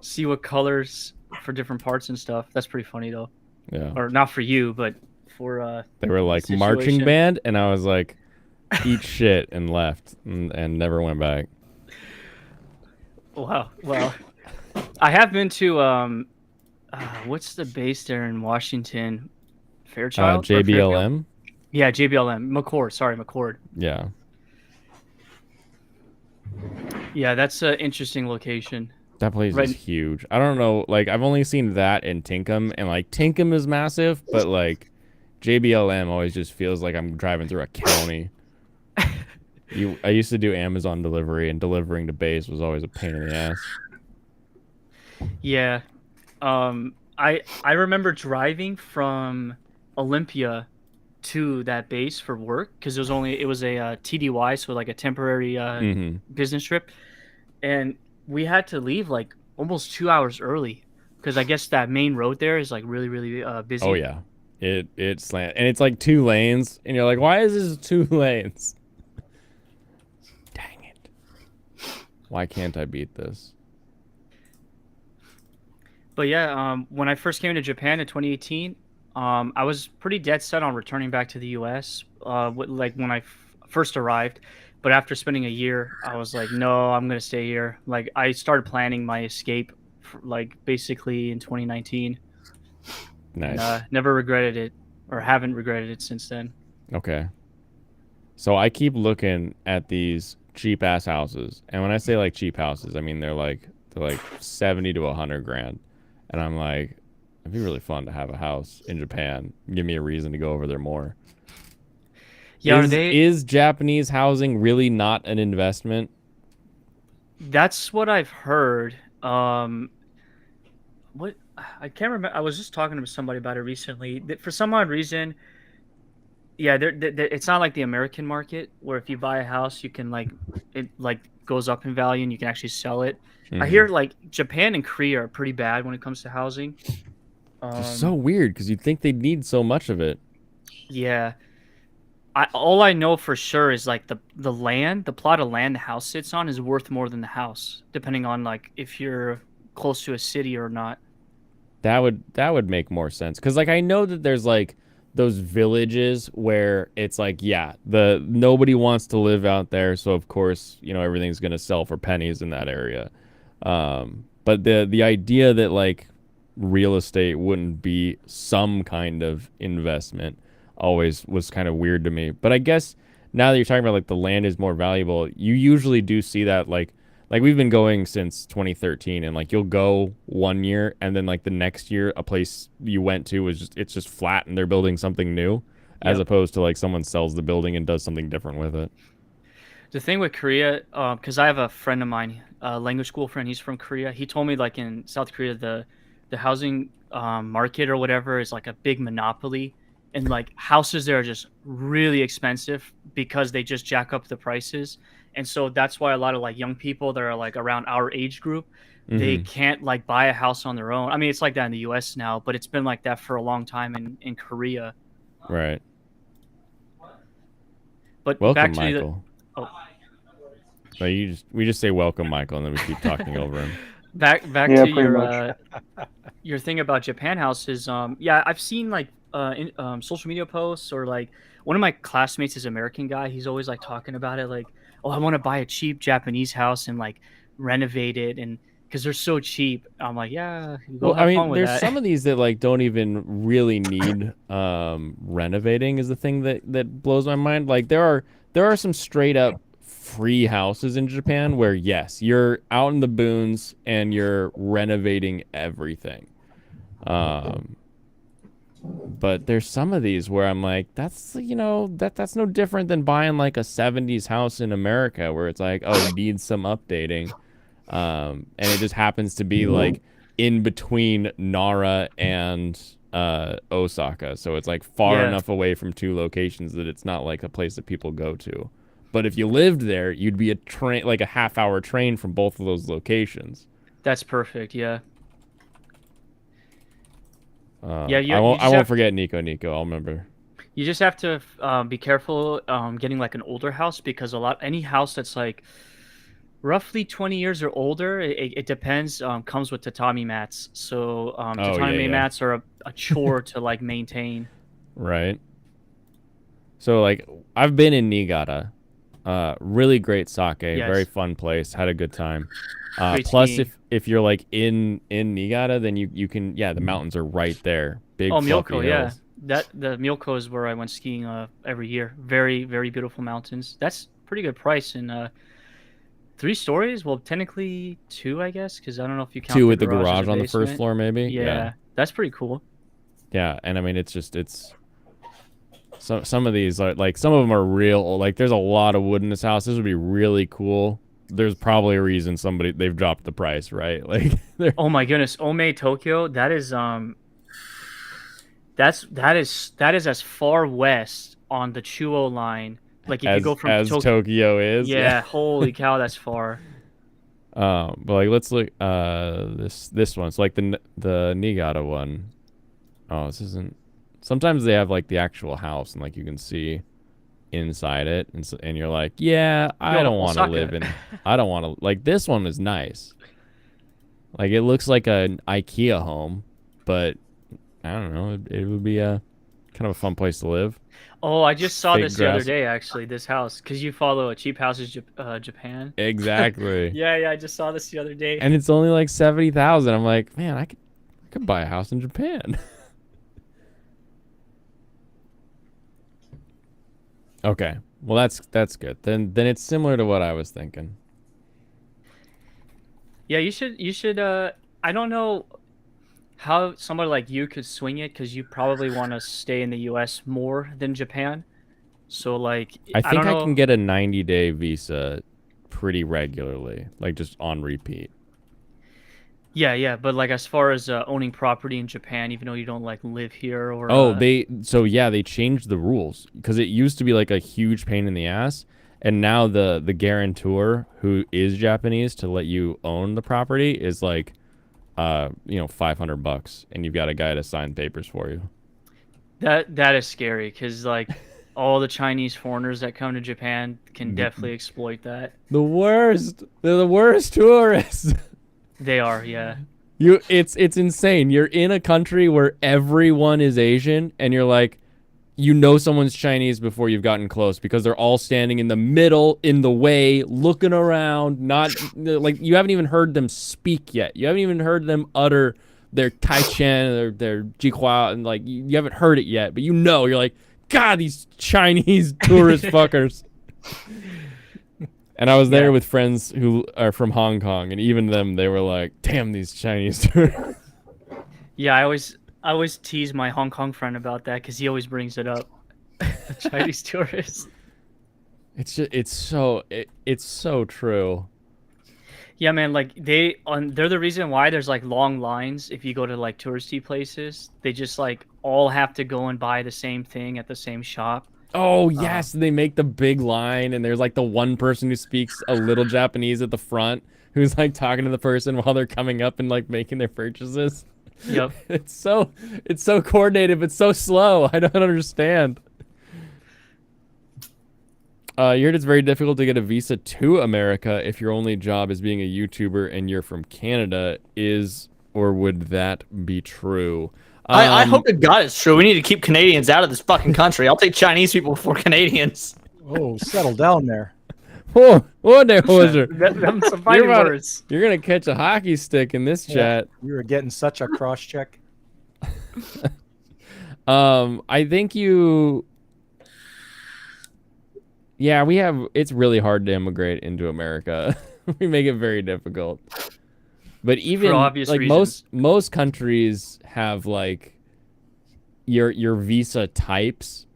see what colors for different parts and stuff. That's pretty funny though.
Yeah.
Or not for you, but for
they were like
the
marching
situation.
band, and I was like, eat shit, and left, and never went back.
Wow. Well, I have been to what's the base there in Washington? Fairchild? Or
JBLM?
Fairfield? Yeah, JBLM. McCord. Sorry, McCord.
Yeah.
Yeah, that's an interesting location.
That place is huge. I don't know, like I've only seen that in Tinkham, and like Tinkham is massive, but like JBLM always just feels like I'm driving through a county. I used to do Amazon delivery, and delivering to base was always a pain in the ass.
Yeah. I remember driving from Olympia to that base for work because it was a TDY, so like a temporary business trip, and we had to leave like almost 2 hours early because I guess that main road there is like really busy.
Oh yeah, it slant, and it's like 2 lanes, and you're like, why is this 2 lanes? Dang it! Why can't I beat this?
But yeah, when I first came to Japan in 2018, I was pretty dead set on returning back to the U.S. Like when I first arrived. But after spending a year, I was like, no, I'm gonna stay here. Like I started planning my escape, like basically in 2019.
Nice.
And, never regretted it, or haven't regretted it since then.
Okay. So I keep looking at these cheap ass houses, and when I say like cheap houses, I mean they're like 70 to 100 grand, and I'm like, it'd be really fun to have a house in Japan. Give me a reason to go over there more.
Yeah,
is Japanese housing really not an investment?
That's what I've heard. What I can't remember. I was just talking to somebody about it recently. That for some odd reason, yeah, it's not like the American market where if you buy a house, you can it goes up in value and you can actually sell it. I hear like Japan and Korea are pretty bad when it comes to housing.
It's so weird because you'd think they'd need so much of it.
Yeah. All I know for sure is like the plot of land the house sits on is worth more than the house, depending on like if you're close to a city or not.
That would make more sense because like I know that there's like those villages where it's like nobody wants to live out there, so of course everything's gonna sell for pennies in that area. But the idea that like real estate wouldn't be some kind of investment always was kind of weird to me. But I guess now that you're talking about like the land is more valuable, you usually do see that like we've been going since 2013, and like you'll go 1 year and then like the next year a place you went to it's just flat and they're building something new, as opposed to like someone sells the building and does something different with it.
The thing with Korea, because I have a friend of mine, a language school friend, he's from Korea. He told me like in South Korea the housing market or whatever is like a big monopoly. And like houses there are just really expensive because they just jack up the prices. And so that's why a lot of like young people that are like around our age group, they can't like buy a house on their own. I mean, it's like that in the US now, but it's been like that for a long time in Korea.
Right.
But
welcome,
back to
Michael. So we just say welcome, Michael, and then we keep talking over him.
Back to your thing about Japan houses. I've seen like social media posts, or like one of my classmates is an American guy. He's always like talking about it, like, oh, I want to buy a cheap Japanese house and like renovate it, and because they're so cheap. I'm like, yeah. Go have fun with
there's
that.
some of these that like don't even really need renovating is the thing that blows my mind. Like there there are some straight up free houses in Japan where yes, you're out in the boons and you're renovating everything. But there's some of these where I'm like, that's that's no different than buying like a 70s house in America where it's like, oh, it needs some updating. And it just happens to be like in between Nara and Osaka. So it's like far enough away from two locations that it's not like a place that people go to. But if you lived there, you'd be like a half-hour train from both of those locations.
That's perfect. Yeah.
I won't forget Nico. I'll remember.
You just have to be careful getting like an older house, because any house that's like roughly 20 years or older, it depends, comes with tatami mats. So tatami mats are a chore to like maintain. Right. So like I've been in Niigata. Really great sake, very fun place, had a good time. Plus if you're like in Niigata, then you can the mountains are right there. Big Myoko,
hills.
The Myoko is where I went skiing every year. Very, very beautiful mountains. That's pretty good price. And 3 stories, well technically 2 I guess, because I don't know if you count
2 with the garage on the first floor maybe.
Yeah, that's pretty cool.
Yeah, and I mean it's some of these are like, some of them are real, like there's a lot of wood in this house. This would be really cool. There's probably a reason they've dropped the price, right? Like
oh my goodness, Ome Tokyo, that is as far west on the Chuo line. Like if you go from
Tokyo is.
Yeah, holy cow, that's far.
But like let's look this one. It's like the Niigata one. Oh, this isn't. Sometimes they have like the actual house and like you can see inside it, and you're like, yeah, I don't want to live in. I don't want to, like, this one is nice. Like it looks like an IKEA home, but I don't know. It would be a kind of a fun place to live.
Oh, I just saw this the other day, actually, this house, because you follow a Cheap Houses Japan.
Exactly.
yeah, I just saw this the other day.
And it's only like 70,000. I'm like, man, I could buy a house in Japan. Okay, well that's good. Then it's similar to what I was thinking.
Yeah, you should. I don't know how somebody like you could swing it, because you probably want to stay in the U.S. more than Japan. So like,
I think I can get a 90-day visa pretty regularly, like just on repeat.
Yeah, but like as far as owning property in Japan, even though you don't like live here or
they changed the rules, because it used to be like a huge pain in the ass, and now the guarantor, who is Japanese, to let you own the property is like $500, and you've got a guy to sign papers for you.
That is scary, because like all the Chinese foreigners that come to Japan can definitely exploit that.
The worst. They're the worst tourists.
They are, yeah.
It's insane. You're in a country where everyone is Asian, and you're like, someone's Chinese before you've gotten close, because they're all standing in the middle, in the way, looking around, not like you haven't even heard them speak yet. You haven't even heard them utter their Taichan or their Jihua, and like you haven't heard it yet, but you're like, God, these Chinese tourist fuckers. And I was there with friends who are from Hong Kong, and even them, they were like, damn, these Chinese tourists.
Yeah, I always tease my Hong Kong friend about that, because he always brings it up. The Chinese tourists.
It's so true.
Yeah, man, like they're the reason why there's like long lines if you go to like touristy places. They just like all have to go and buy the same thing at the same shop.
Oh, yes, they make the big line, and there's like the one person who speaks a little Japanese at the front who's like talking to the person while they're coming up and like making their purchases.
Yep.
It's so coordinated, but so slow. I don't understand. You heard it's very difficult to get a visa to America if your only job is being a YouTuber and you're from Canada. Would that be true?
I hope to God it's true. We need to keep Canadians out of this fucking country. I'll take Chinese people before Canadians.
Oh, settle down there.
Oh, there was her.
That's some fighting words.
You're gonna catch a hockey stick in this chat.
You were getting such a cross check.
I think you Yeah, it's really hard to immigrate into America. We make it very difficult. But even
For obvious
like
reasons.
most countries have like your visa types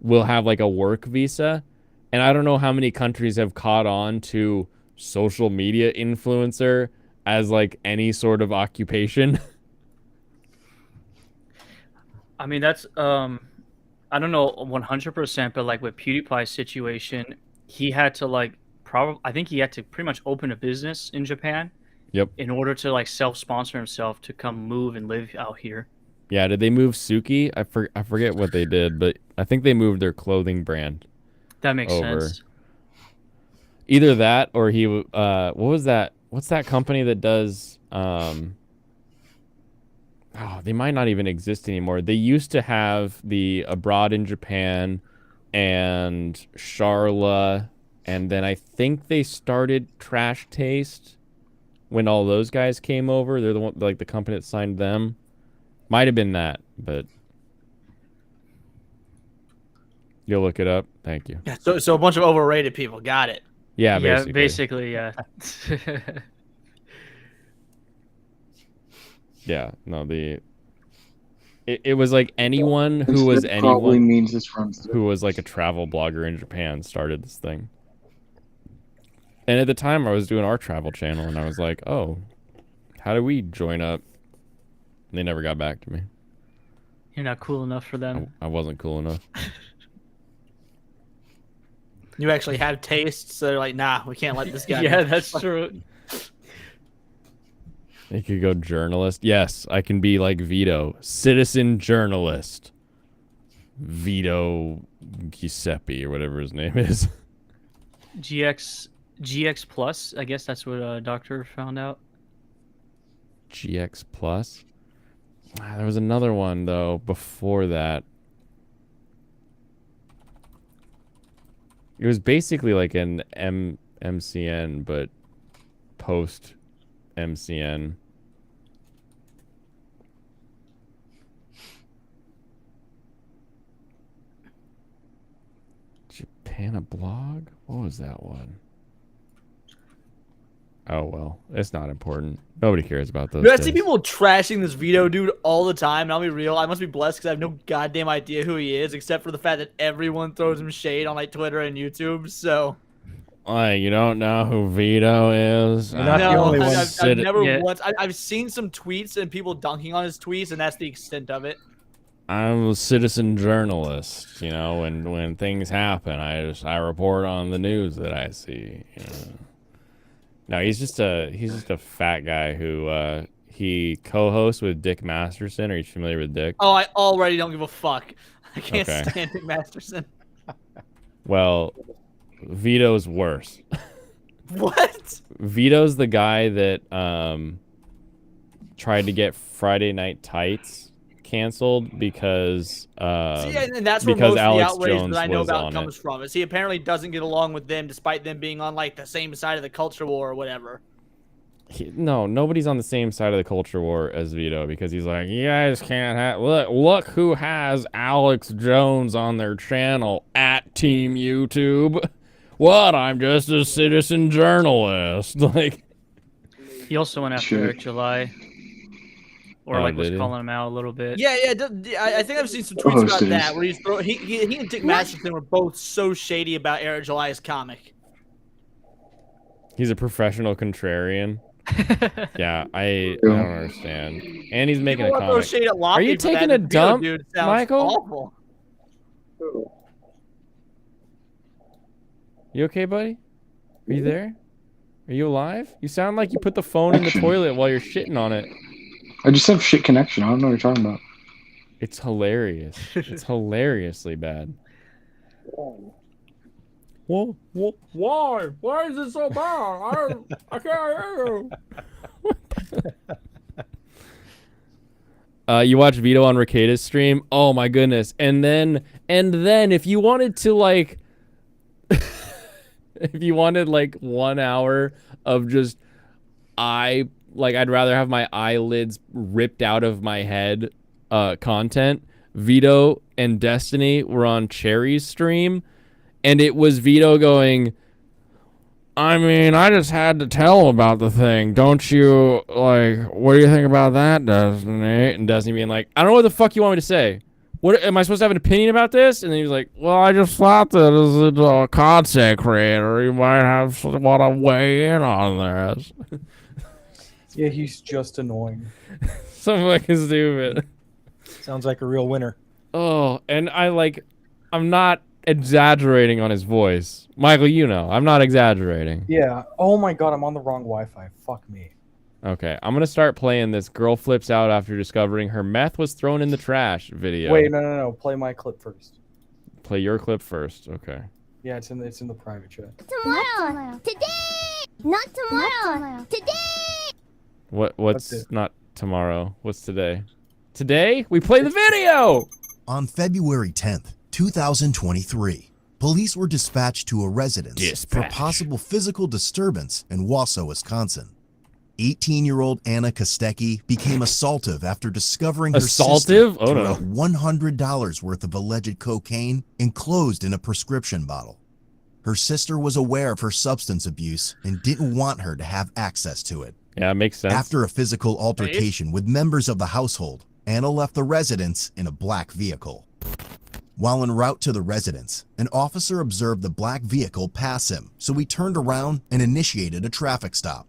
will have like a work visa, and I don't know how many countries have caught on to social media influencer as like any sort of occupation.
I mean, that's I don't know 100%, but like with PewDiePie's situation, he had to like I think he had to pretty much open a business in Japan.
Yep.
In order to like self-sponsor himself to come move and live out here.
Yeah, did they move Suki? I forget what they did, but I think they moved their clothing brand.
That makes sense.
Either that or he what was that? What's that company that does they might not even exist anymore. They used to have the Abroad in Japan and Charla, and then I think they started Trash Taste when all those guys came over. They're the one, like the company that signed them. Might have been that, but you'll look it up. Thank you.
Yeah, so a bunch of overrated people. Got it.
Yeah,
basically, yeah.
Yeah, no, it was like anyone who was anyone who was like a travel blogger in Japan started this thing. And at the time I was doing our travel channel and I was like, oh, how do we join up? And they never got back to me.
You're not cool enough for them.
I wasn't cool enough.
You actually have taste, so they're like, nah, we can't let this guy.
Yeah, that's true.
You could go journalist. Yes, I can be like Vito, citizen journalist. Vito Giuseppe or whatever his name is.
GX Plus, I guess that's what Doctor found out.
GX Plus? There was another one though before that. It was basically like an MCN, but post MCN. Japan a blog? What was that one? Oh well, it's not important. Nobody cares about those.
Dude, I
things.
see people trashing this Vito dude all the time, and I'll be real. I must be blessed because I have no goddamn idea who he is, except for the fact that everyone throws him shade on like Twitter and YouTube. So,
you don't know who Vito is?
You're not the only one.
I've never once. I've seen some tweets and people dunking on his tweets, and that's the extent of it.
I'm a citizen journalist. You know, when things happen, I report on the news that I see. You know. No, he's just a fat guy who he co-hosts with Dick Masterson. Are you familiar with Dick?
Oh, I already don't give a fuck. I can't stand Dick Masterson.
Well, Vito's worse.
What?
Vito's the guy that tried to get Friday Night Tights canceled because
and that's where
because
most
Alex
of the outrage
Jones
that I know
was
about
on
comes
it.
from. Is he apparently doesn't get along with them, despite them being on like the same side of the culture war or whatever.
No, nobody's on the same side of the culture war as Vito because he's like, you guys can't have look who has Alex Jones on their channel at Team YouTube. What? I'm just a citizen journalist. Like,
he also went after Eric July, or like was
did he?
calling him out a little bit.
Yeah. I think I've seen some tweets about that where he and Dick Masterson were both so shady about Eric July's comic.
He's a professional contrarian. Yeah, I don't understand. And he's making
People
a
throw
comic.
shade at
Are
Lofty
you
for
taking
that,
a
and Vito,
dump,
dude, sounds
Michael?
Awful.
You okay, buddy? Are you there? Are you alive? You sound like you put the phone in the toilet while you're shitting on it.
I just have shit connection. I don't know what you're talking about.
It's hilarious. It's hilariously bad. Well, why? Why is it so bad? I can't hear you. You watch Vito on Ricada's stream? Oh my goodness. And then if you wanted to like if you wanted like 1 hour of just I'd rather have my eyelids ripped out of my head content, Vito and Destiny were on Cherry's stream. And it was Vito going, I mean, I just had to tell him about the thing. Don't you, like, what do you think about that, Destiny? And Destiny being like, I don't know what the fuck you want me to say. What, am I supposed to have an opinion about this? And then he was like, well, I just thought that as a content creator, you might have want to weigh in on this.
Yeah, he's just annoying.
Something like stupid.
Sounds like a real winner.
Oh, and I'm not exaggerating on his voice. Michael, you know, I'm not exaggerating.
Yeah. Oh my god, I'm on the wrong Wi-Fi. Fuck me.
Okay, I'm gonna start playing this girl flips out after discovering her meth was thrown in the trash video.
Wait, no. Play my clip first.
Play your clip first. Okay.
Yeah, it's in the private chat.
Tomorrow. Today. Not tomorrow. Today.
What's not tomorrow? What's today? Today we play the video.
On February 10th, 2023, police were dispatched to a residence for possible physical disturbance in Wausau, Wisconsin. 18-year-old Anna Kostecki became assaultive after discovering her sister threw out $100 worth of alleged cocaine enclosed in a prescription bottle. Her sister was aware of her substance abuse and didn't want her to have access to it.
Yeah, it makes sense.
After a physical altercation with members of the household, Anna left the residence in a black vehicle. While en route to the residence, an officer observed the black vehicle pass him, so he turned around and initiated a traffic stop.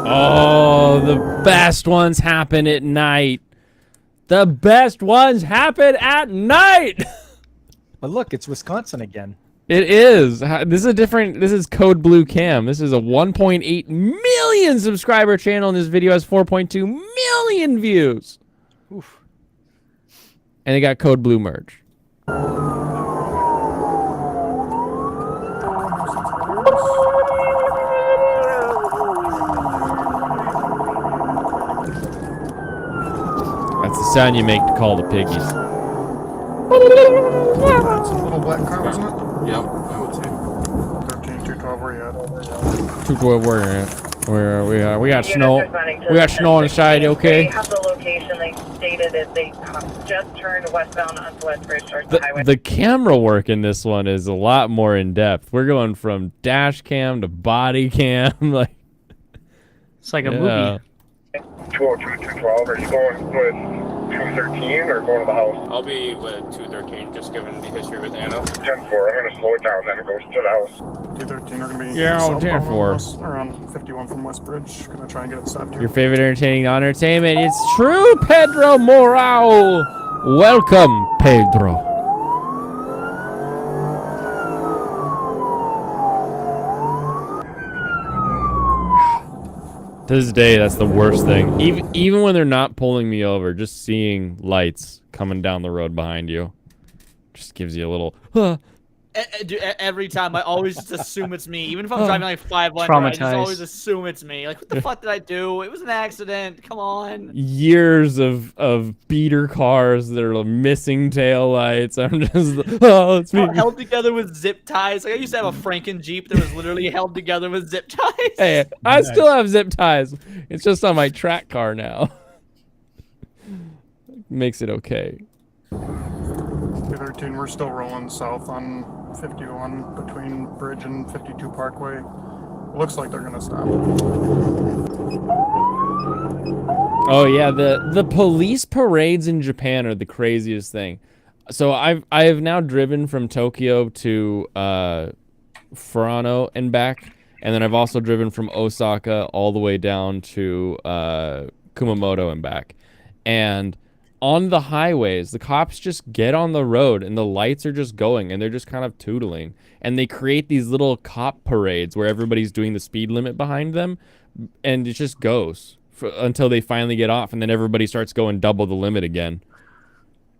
Oh, the best ones happen at night. The best ones happen at night.
But look, it's Wisconsin again.
It is. This is Code Blue Cam. This is a 1.8 million subscriber channel, and this video has 4.2 million views. Oof. And they got Code Blue merch. That's the sound you make to call the piggies.
That's a little black car, wasn't it?
Yep.
13, 212, where you at?
212, where you at? We got snow. We got snow on the side, okay?
They have the location. They stated that they just turned westbound onto West Bridge towards the highway.
The camera work in this one is a lot more in depth. We're going from dash cam to body cam. Like,
it's like a movie.
202, 212. Are you going with 213 or going to the house?
I'll be with 213, just given the history with Anna.
10-4. I'm going to slow it down, then it goes to the house.
213 are going to be
southbound
10-4. Around 51 from West Bridge. Going to try and get it stopped here.
Your favorite entertaining non-entertainment. It's true, Pedro Morao. Welcome, Pedro. To this day, that's the worst thing. Even when they're not pulling me over, just seeing lights coming down the road behind you just gives you a little...
Every time, I always just assume it's me. Even if I'm driving like 500, I just always assume it's me. Like, what the fuck did I do? It was an accident. Come on.
Years of beater cars that are missing tail lights. I'm just, oh, it's me.
Held together with zip ties. Like, I used to have a Franken Jeep that was literally held together with zip ties.
Hey, I still have zip ties. It's just on my track car now. Makes it okay.
213, we're still rolling south on 51 between Bridge and 52 Parkway. Looks like they're gonna stop.
Oh yeah, the police parades in Japan are the craziest thing. So I have now driven from Tokyo to Furano and back, and then I've also driven from Osaka all the way down to Kumamoto and back. And on the highways, the cops just get on the road and the lights are just going and they're just kind of tootling. And they create these little cop parades where everybody's doing the speed limit behind them, and it just goes until they finally get off, and then everybody starts going double the limit again.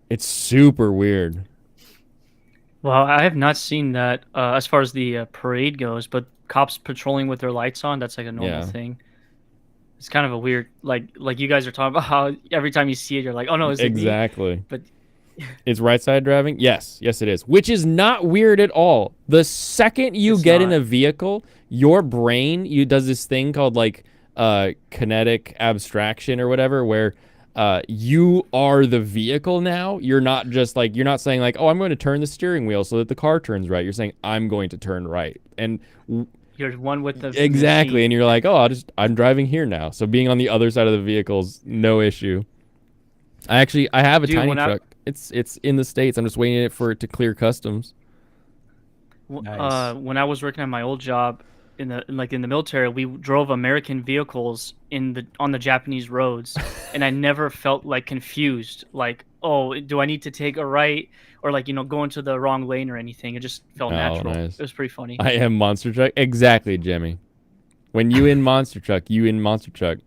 It's super weird.
Well, I have not seen that as far as the parade goes, but cops patrolling with their lights on, that's like a normal thing. It's kind of a weird, like you guys are talking about how every time you see it, you're like, oh no, is it
exactly.
me? But
it's right side driving? Yes, it is. Which is not weird at all. The second you get in a vehicle, your brain does this thing called like kinetic abstraction or whatever, where you are the vehicle now. You're not just like, you're not saying like, oh, I'm going to turn the steering wheel so that the car turns right. You're saying I'm going to turn right. And
you're one with the
exactly.
machine.
And you're like, oh, I'm driving here now. So being on the other side of the vehicle's no issue. I have a tiny truck. It's in the States. I'm just waiting for it to clear customs.
Nice. When I was working at my old job in the military, we drove American vehicles on the Japanese roads, and I never felt like confused, like, oh, do I need to take a right, or like, go into the wrong lane or anything. It just felt natural.
Nice.
It was pretty funny.
I am Monster Truck. Exactly, Jimmy. When you in Monster Truck, you in Monster Truck.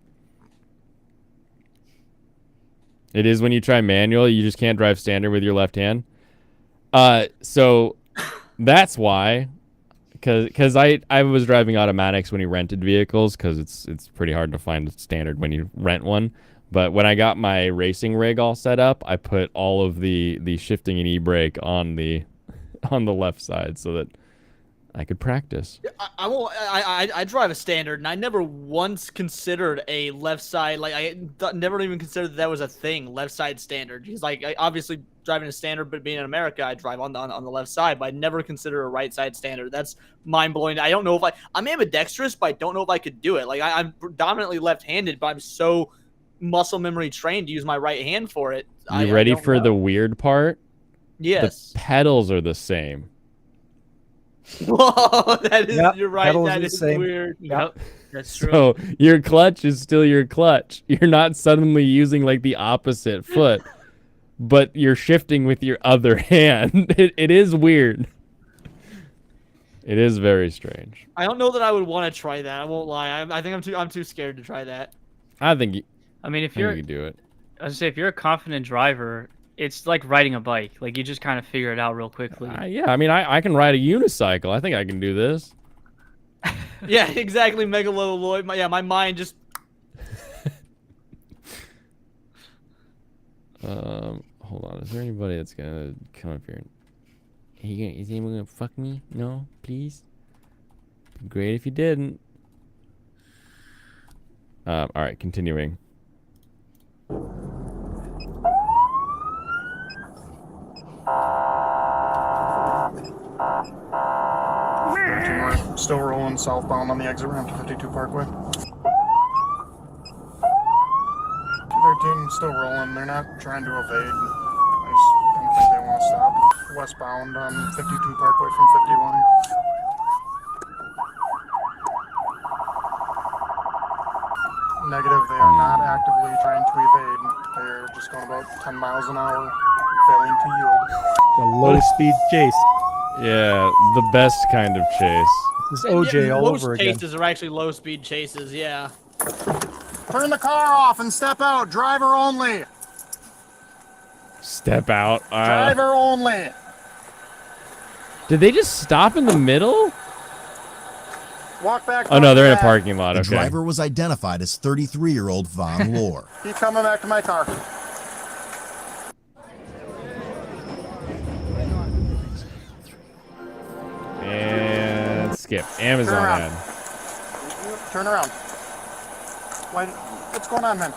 It is when you try manual, you just can't drive standard with your left hand. So that's why. Because I was driving automatics when he rented vehicles, because it's pretty hard to find a standard when you rent one. But when I got my racing rig all set up, I put all of the shifting and e-brake on the left side so that I could practice.
I drive a standard, and I never once considered a left side. Like never even considered that was a thing. Left side standard. Because obviously driving a standard, but being in America, I drive on the left side. But I never consider a right side standard. That's mind blowing. I don't know if I'm ambidextrous, but I don't know if I could do it. Like I'm predominantly left handed, but I'm so muscle memory trained to use my right hand for it.
You ready for the weird part?
Yes.
The pedals are the same.
Whoa, that is, you're right.
pedals
That
are the
is
same.
weird.
Yep, that's true.
So your clutch is still your clutch. You're not suddenly using like the opposite foot, but you're shifting with your other hand. It is weird. It is very strange.
I don't know that I would want to try that. I won't lie. I think I'm too scared to try that.
I think you
can
do it.
I was say if you're a confident driver, it's like riding a bike. Like you just kind of figure it out real quickly.
Yeah, I mean, I can ride a unicycle. I think I can do this.
Yeah, exactly, Megaloloid. My mind just.
Hold on. Is there anybody that's gonna come up here? Is anyone gonna fuck me? No, please. Great if you didn't. All right, continuing.
We're still rolling southbound on the exit ramp to 52 Parkway. 213 still rolling. They're not trying to evade. I just don't think they want to stop. Westbound on 52 Parkway from 51. Negative, they are not actively trying to evade. They're just going about 10 miles an hour, failing to yield.
A low-speed chase.
Yeah, the best kind of chase.
This is OJ all over again.
Most chases are actually low-speed chases, yeah.
Turn the car off and step out. Driver only.
Step out.
Driver only.
Did they just stop in the middle?
Walk back.
Oh no, they're in a parking lot.
The
Okay.
driver was identified as 33-year-old Von Lohr.
Keep coming back to my car.
And skip. Amazon ad.
Turn around. What's going on, man?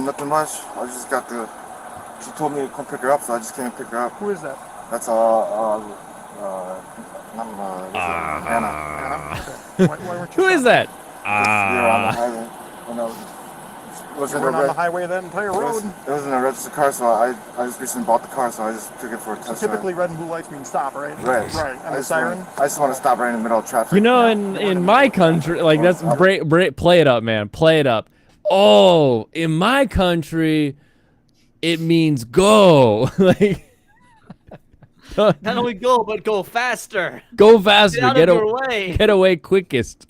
Nothing much. I just got she told me to come pick her up, so I just came and pick her up.
Who is that?
That's Anna.
Who is that?
It was
on the highway that entire road.
It was in a registered car, so I just recently bought the car, so I just took it for a test drive.
Typically, red and blue lights mean stop, right?
Right.
And the siren?
I just want to stop right in the middle of traffic.
You know, in my country, like that's play it up, man. Play it up. Oh, in my country, it means go. Like
not only go, but go faster.
Go faster.
Get out of your way.
Get away quickest.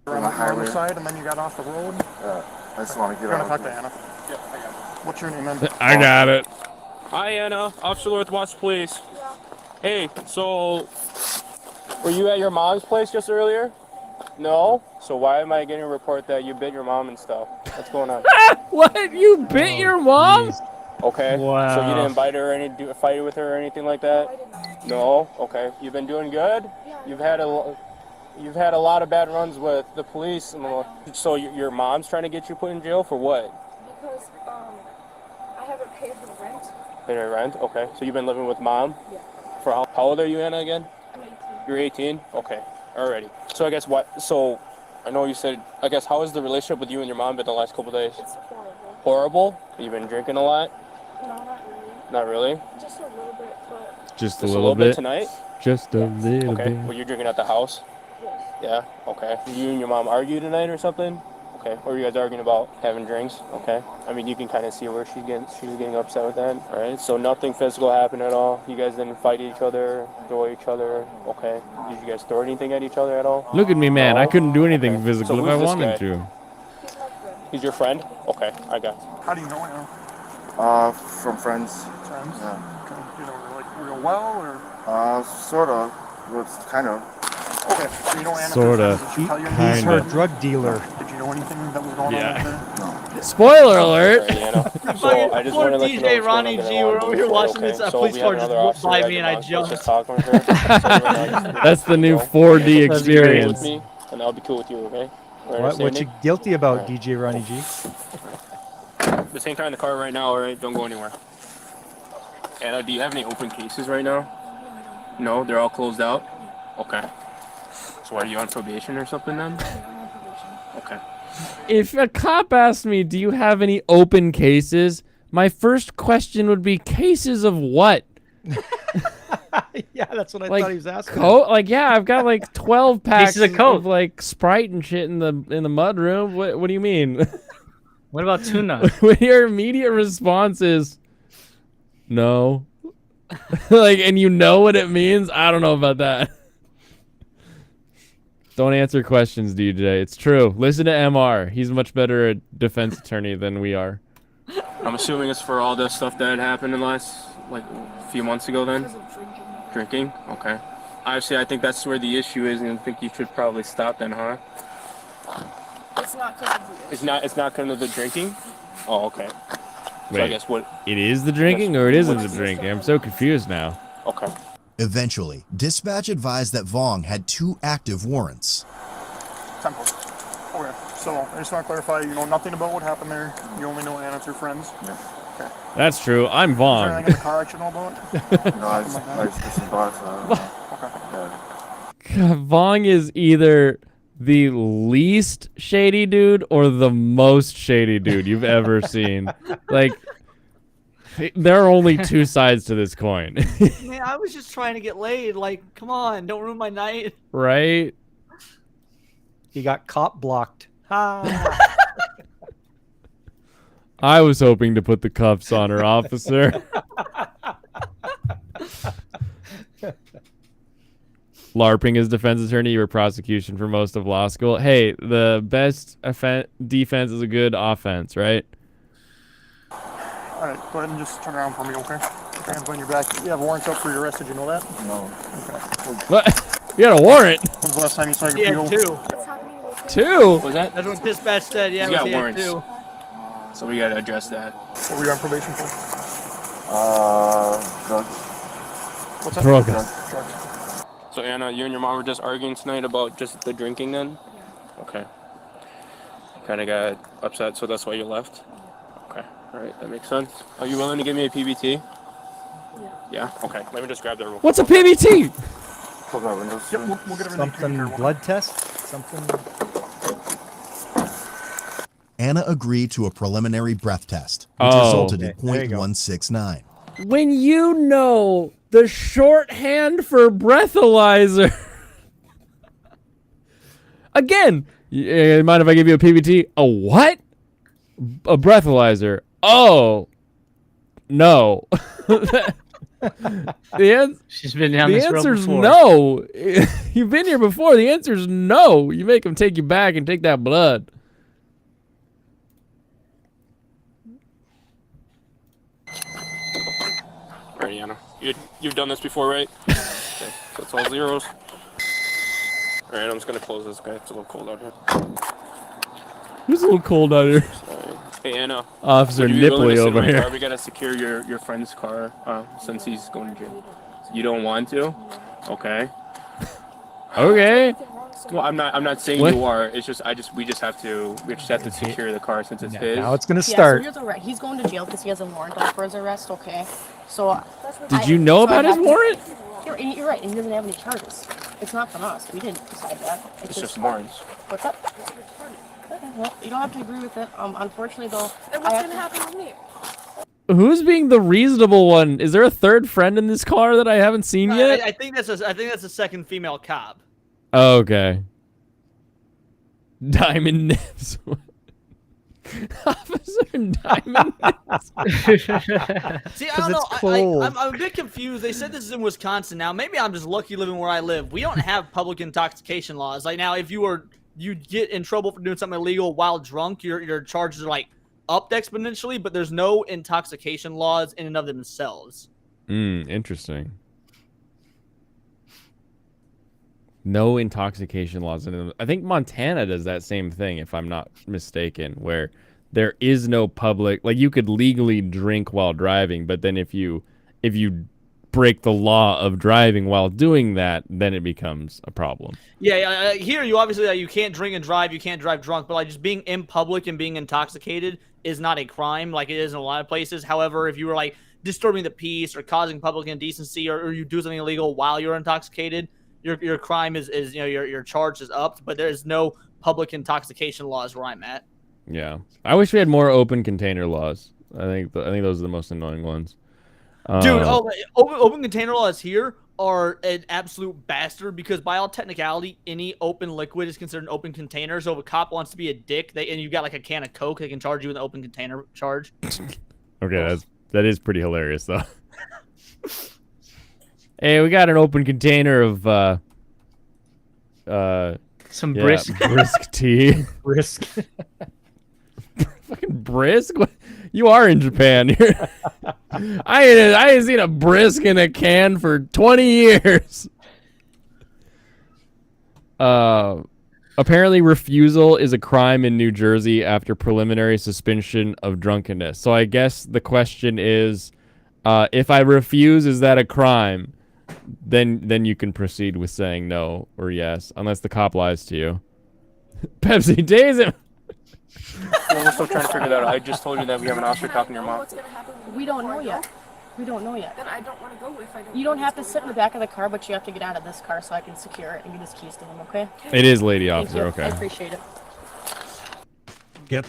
On the highway side, and then you got off the road.
Yeah, I just want to get
out.
out.
Talk to Anna. Yeah, I got it. What's your name, man?
I got it.
Hi, Anna. Officer Northwest Police. Hey, so were you at your mom's place just earlier? No? So why am I getting a report that you bit your mom and stuff? What's going on?
What? You bit your mom?
Okay.
Wow.
So you didn't bite her or fight with her or anything like that? No? Okay. You've been doing good? You've had You've had a lot of bad runs with the police. So your mom's trying to get you put in jail for what?
Because I haven't paid her rent.
Paid her rent? Okay. So you've been living with mom?
Yeah.
For how old are you, Anna, again?
I'm 18.
You're 18? Okay. Alrighty. So I guess so I know you said, I guess, how has the relationship with you and your mom been the last couple days?
It's horrible.
Horrible? You've been drinking a lot?
No, not really.
Not really?
Just a little bit, but...
Just a little bit
tonight?
Just a little
Okay.
bit.
Were you drinking at the house?
Yes.
Yeah? Okay. You and your mom argue tonight or something? Okay. What are you guys arguing about? Having drinks? Okay. I mean, you can kind of see where she's getting upset with that. All right. So nothing physical happened at all? You guys didn't fight each other, throw each other? Okay. Did you guys throw anything at each other at all?
Look at me, man. I couldn't do anything
Okay.
physical
So
if I
who's this
wanted
guy?
to.
He's my friend.
He's your friend? Okay. I got you.
How do you know him?
From friends.
Friends?
Yeah.
Okay. You know her, like, real well, or?
Sort of. It's kind of.
Okay. So you know Anna?
Sorta.
Did she tell you anything?
He's her drug dealer.
Did you know anything that was going on with her?
Spoiler alert!
Sorry, Anna. So I just
Poor
want to let you know
DJ
what's
Ronnie
going on
G, we're over here watching
okay?
this
So
police
we
car
have
just
another
whoop
officer
by
at
me
the
and I
box. Let's
jumped.
just talk with her.
That's the new
So,
4D
be cool
experience.
with me, and I'll be cool with you, okay? We're
What you
understanding?
guilty about, DJ Ronnie G?
The same car in the car right now, alright? Don't go anywhere. Anna, do you have any open cases right now? No, they're all closed out? Okay. So are you on probation or something then? Okay.
If a cop asked me, do you have any open cases? My first question would be, cases of what?
Yeah, that's what I
Like,
thought he was asking.
Yeah, I've got like 12 packs
Cases of Coke.
like Sprite and shit in the mud room. What do you mean?
What about tuna?
When your immediate response is no. Like, and you know what it means? I don't know about that. Don't answer questions, DJ. It's true. Listen to MR. He's much better a defense attorney than we are.
I'm assuming it's for all the stuff that happened in the last, like, few months ago then?
Because of drinking.
Drinking? Okay. Obviously, I think that's where the issue is, and I think you should probably stop then, huh?
It's not because of the
It's not because of the drinking? Oh, okay. So I
Wait,
guess what...
it is the drinking or it isn't the drinking? I'm so confused now.
Okay.
Eventually, dispatch advised that Vong had 2 active warrants.
Temple. Okay. So I just want to clarify, you know nothing about what happened there. You only know Anna through friends. Yeah. Okay.
That's true. I'm
Is there
Vaughn.
anything in the car I should know about?
No, I just bought
Vong is either the least shady dude or the most shady dude you've ever seen. Like, there are only 2 sides to this coin.
Man, I was just trying to get laid. Like, come on, don't ruin my night.
Right?
He got cop blocked. Ha!
I was hoping to put the cuffs on her, officer. LARPing as defense attorney, you were prosecution for most of law school. Hey, the best defense is a good offense, right?
All right, go ahead and just turn around for me, okay? Hands behind your back. You have warrants up for your arrest. Did you know that?
No.
Okay.
What? You got a warrant?
When's the last time you saw your
He had
PO?
2.
2?
Was that?
That's what dispatch said. Yeah,
He's got
he had
warrants.
2.
So we gotta address that.
What were you on probation for?
Drugs.
What's that?
Drugs.
Drugs.
So Anna, you and your mom were just arguing tonight about just the drinking then? Okay. Kind of got upset, so that's why you left? Okay. All right, that makes sense. Are you willing to give me a PBT? Yeah. Okay. Let me just grab that real quick.
What's a PBT?
Close my windows.
Yep, we'll get everything taken care
Something
of.
blood test? Something.
Anna agreed to a preliminary breath test, which
Oh.
resulted in
Okay, there you go.
.169.
When you know the shorthand for breathalyzer. Again, mind if I give you a PBT? A what? A breathalyzer. Oh. No.
She's been down this road
answer's
before.
no. You've been here before. The answer's no. You make them take you back and take that blood.
Alright, Anna. You've done this before, right? Okay. So it's all zeros. Alright, I'm just gonna close this guy. It's a little cold out here.
It's a little cold out here.
Sorry. Hey, Anna.
Officer
would you be willing
Nipley
to sit in
over
my
here.
car? We gotta secure your friend's car since he's going to jail. You don't want to? Okay.
Okay.
Well, I'm not saying
What?
you are. It's just we just have to secure the car since it's his.
Now it's gonna
Yeah,
start.
so he's going to jail because he has a warrant out for his arrest. Okay, so
Did you know about his warrant?
You're right, and he doesn't have any charges. It's not from us. We didn't decide that.
It's just warrants.
What's up? Okay, well, you don't have to agree with it. Unfortunately, though,
And what's gonna happen with me?
Who's being the reasonable one? Is there a third friend in this car that I haven't seen yet?
I think that's a second female cop.
Oh, okay. Diamond Nips. Officer Diamond Nips.
See, I don't know. I'm a bit confused. They said this is in Wisconsin now. Maybe I'm just lucky living where I live. We don't have public intoxication laws. Like now, if you get in trouble for doing something illegal while drunk, your charges are like upped exponentially, but there's no intoxication laws in and of themselves.
Interesting. No intoxication laws in them. I think Montana does that same thing, if I'm not mistaken, where there is no public, like you could legally drink while driving, but then if you break the law of driving while doing that, then it becomes a problem.
Yeah, here you obviously you can't drink and drive, you can't drive drunk, but like just being in public and being intoxicated is not a crime like it is in a lot of places. However, if you were like disturbing the peace or causing public indecency or you do something illegal while you're intoxicated, your crime is your charge is upped, but there's no public intoxication laws where I'm at.
Yeah, I wish we had more open container laws. I think those are the most annoying ones.
Dude, open container laws here are an absolute bastard because by all technicality, any open liquid is considered an open container. So if a cop wants to be a dick, and you've got like a can of Coke, they can charge you with an open container charge.
Okay, that is pretty hilarious though. Hey, we got an open container of
some brisk
tea.
Brisk.
Fucking brisk? You are in Japan. I ain't seen a brisk in a can for 20 years. Apparently refusal is a crime in New Jersey after preliminary suspension of drunkenness. So I guess the question is, if I refuse, is that a crime? Then you can proceed with saying no or yes, unless the cop lies to you. Pepsi, days him.
Well, we're still trying to figure that out. I just told you that we have an officer cop in your mom.
We don't know yet. We don't know yet.
Then I don't want to go if I don't.
You don't have to sit in the back of the car, but you have to get out of this car so I can secure it and give his keys to him, okay?
It is lady
Thank
officer,
you.
okay.
I appreciate it.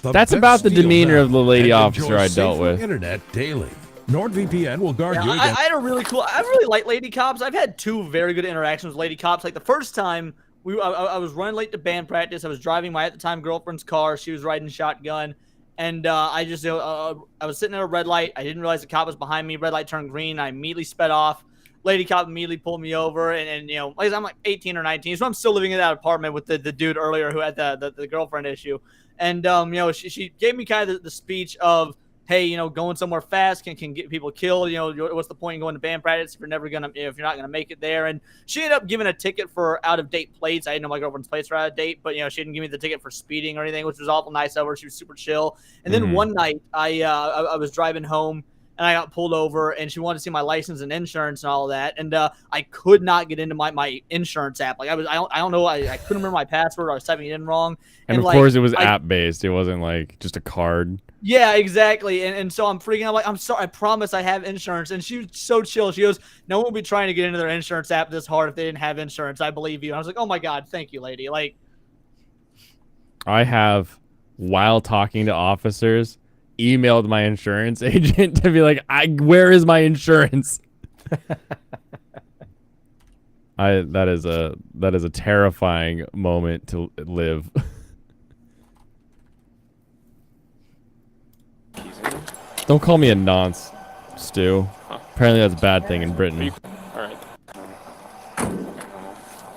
That's about the demeanor of the lady officer I dealt with.
Internet daily. NordVPN will guard
Yeah,
you
I
against...
had a really cool. I really like lady cops. I've had two very good interactions with lady cops. Like the first time, I was running late to band practice. I was driving my at the time girlfriend's car. She was riding shotgun, and I was sitting at a red light. I didn't realize the cop was behind me. Red light turned green. I immediately sped off. Lady cop immediately pulled me over, and like I'm like 18 or 19, so I'm still living in that apartment with the dude earlier who had the girlfriend issue, and she gave me kind of the speech of, hey, going somewhere fast can get people killed. What's the point in going to band practice if you're never gonna, if you're not gonna make it there? And she ended up giving a ticket for out of date plates. I didn't know my girlfriend's plates were out of date, but she didn't give me the ticket for speeding or anything, which was awful nice of her. She was super chill. And then one night, I was driving home and I got pulled over, and she wanted to see my license and insurance and all of that. And I could not get into my insurance app. Like I don't know. I couldn't remember my password. I was typing it in wrong.
And of course, it was app based. It wasn't like just a card.
Yeah, exactly. And so I'm freaking out. Like, I'm sorry. I promise I have insurance. And she was so chill. She goes, no one would be trying to get into their insurance app this hard if they didn't have insurance. I believe you. And I was like, oh my God, thank you, lady. Like,
I have, while talking to officers, emailed my insurance agent to be like, where is my insurance? That is a terrifying moment to live. Don't call me a nonce, Stu. Apparently that's a bad thing in Britain.
Alright.
Can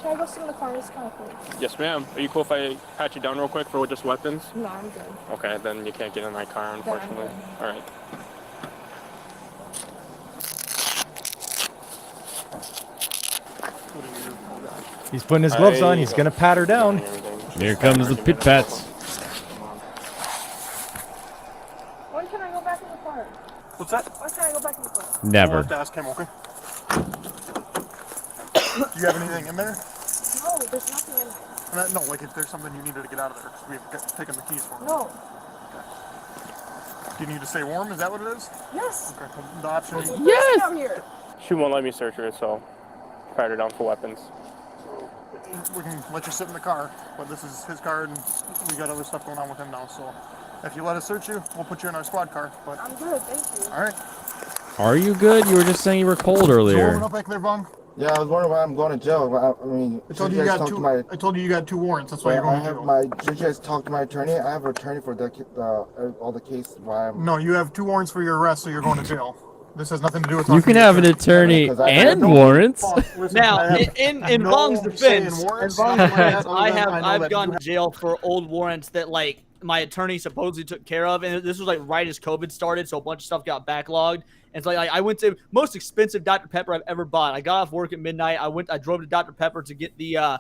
I go sit in the car? It's kind of cool.
Yes, ma'am. Are you cool if I pat you down real quick for just weapons?
No, I'm good.
Okay, then you can't get in my car, unfortunately. Alright.
He's putting his gloves on. He's gonna pat her down.
Here comes the pit pats.
When can I go back in the car?
What's that?
When can I go back in the car?
Never.
I'll have to ask him, okay? Do you have anything in there?
No, there's nothing in there.
No, like if there's something you needed to get out of there, because we've taken the keys for him.
No.
Do you need to stay warm? Is that what it is?
Yes.
Okay. The option is...
Yes. Out here.
She won't let me search her, so pat her down for weapons.
We can let you sit in the car, but this is his car, and we got other stuff going on with him now, so if you let us search you, we'll put you in our squad car. But
I'm good, thank you.
all right.
Are you good? You were just saying you were cold earlier.
Warming up back there, Vaughn?
Yeah, I was wondering why I'm going to jail. I mean,
I told you you got two. I told you you got 2 warrants. That's why you're going to jail.
Did you guys talk to my attorney? I have an attorney for all the case. Why I'm...
No, you have 2 warrants for your arrest, so you're going to jail. This has nothing to do with.
You can have an attorney and warrants.
Now, in Vong's defense, I've gone to jail for old warrants that like my attorney supposedly took care of, and this was like right as COVID started, so a bunch of stuff got backlogged. And so like I went to most expensive Dr. Pepper I've ever bought. I got off work at midnight. I drove to Dr. Pepper to get the I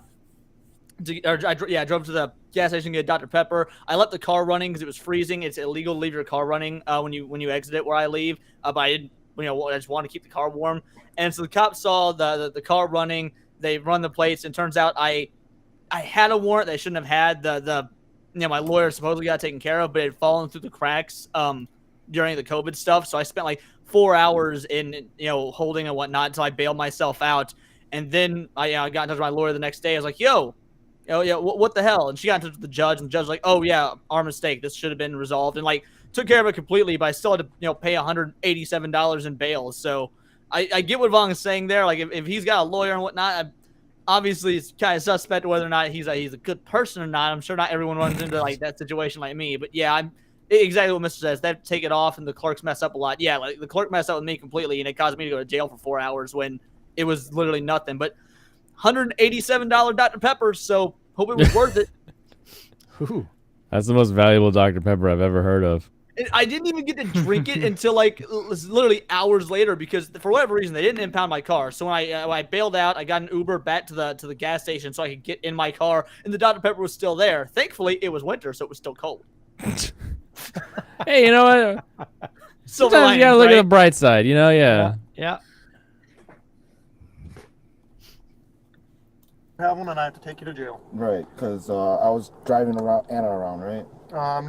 drove to the gas station to get Dr. Pepper. I left the car running because it was freezing. It's illegal to leave your car running when you exit it where I leave. But I didn't, I just wanted to keep the car warm. And so the cops saw the car running. They run the plates, and turns out I had a warrant that I shouldn't have had. My lawyer supposedly got taken care of, but it had fallen through the cracks during the COVID stuff. So I spent like 4 hours in holding and whatnot until I bailed myself out. And then I got in touch with my lawyer the next day. I was like, what the hell? And she got in touch with the judge, and the judge was like, oh yeah, our mistake. This should have been resolved, and like took care of it completely. But I still had to pay $187 in bail. So I get what Vong is saying there. Like if he's got a lawyer and whatnot, obviously it's kind of suspect whether or not he's a good person or not. I'm sure not everyone runs into like that situation like me. But yeah, I'm exactly what Mr. says. They have to take it off, and the clerks mess up a lot. Yeah, like the clerk messed up with me completely, and it caused me to go to jail for 4 hours when it was literally nothing. But $187 Dr. Pepper, so hope it was worth it.
Ooh, that's the most valuable Dr. Pepper I've ever heard of.
And I didn't even get to drink it until like literally hours later because for whatever reason they didn't impound my car. So when I bailed out, I got an Uber back to the gas station so I could get in my car, and the Dr. Pepper was still there. Thankfully, it was winter, so it was still cold.
Hey, you know what? Sometimes you gotta look at the bright side, yeah.
Problem, and I have to take you to jail.
Right, because I was driving Anna around, right?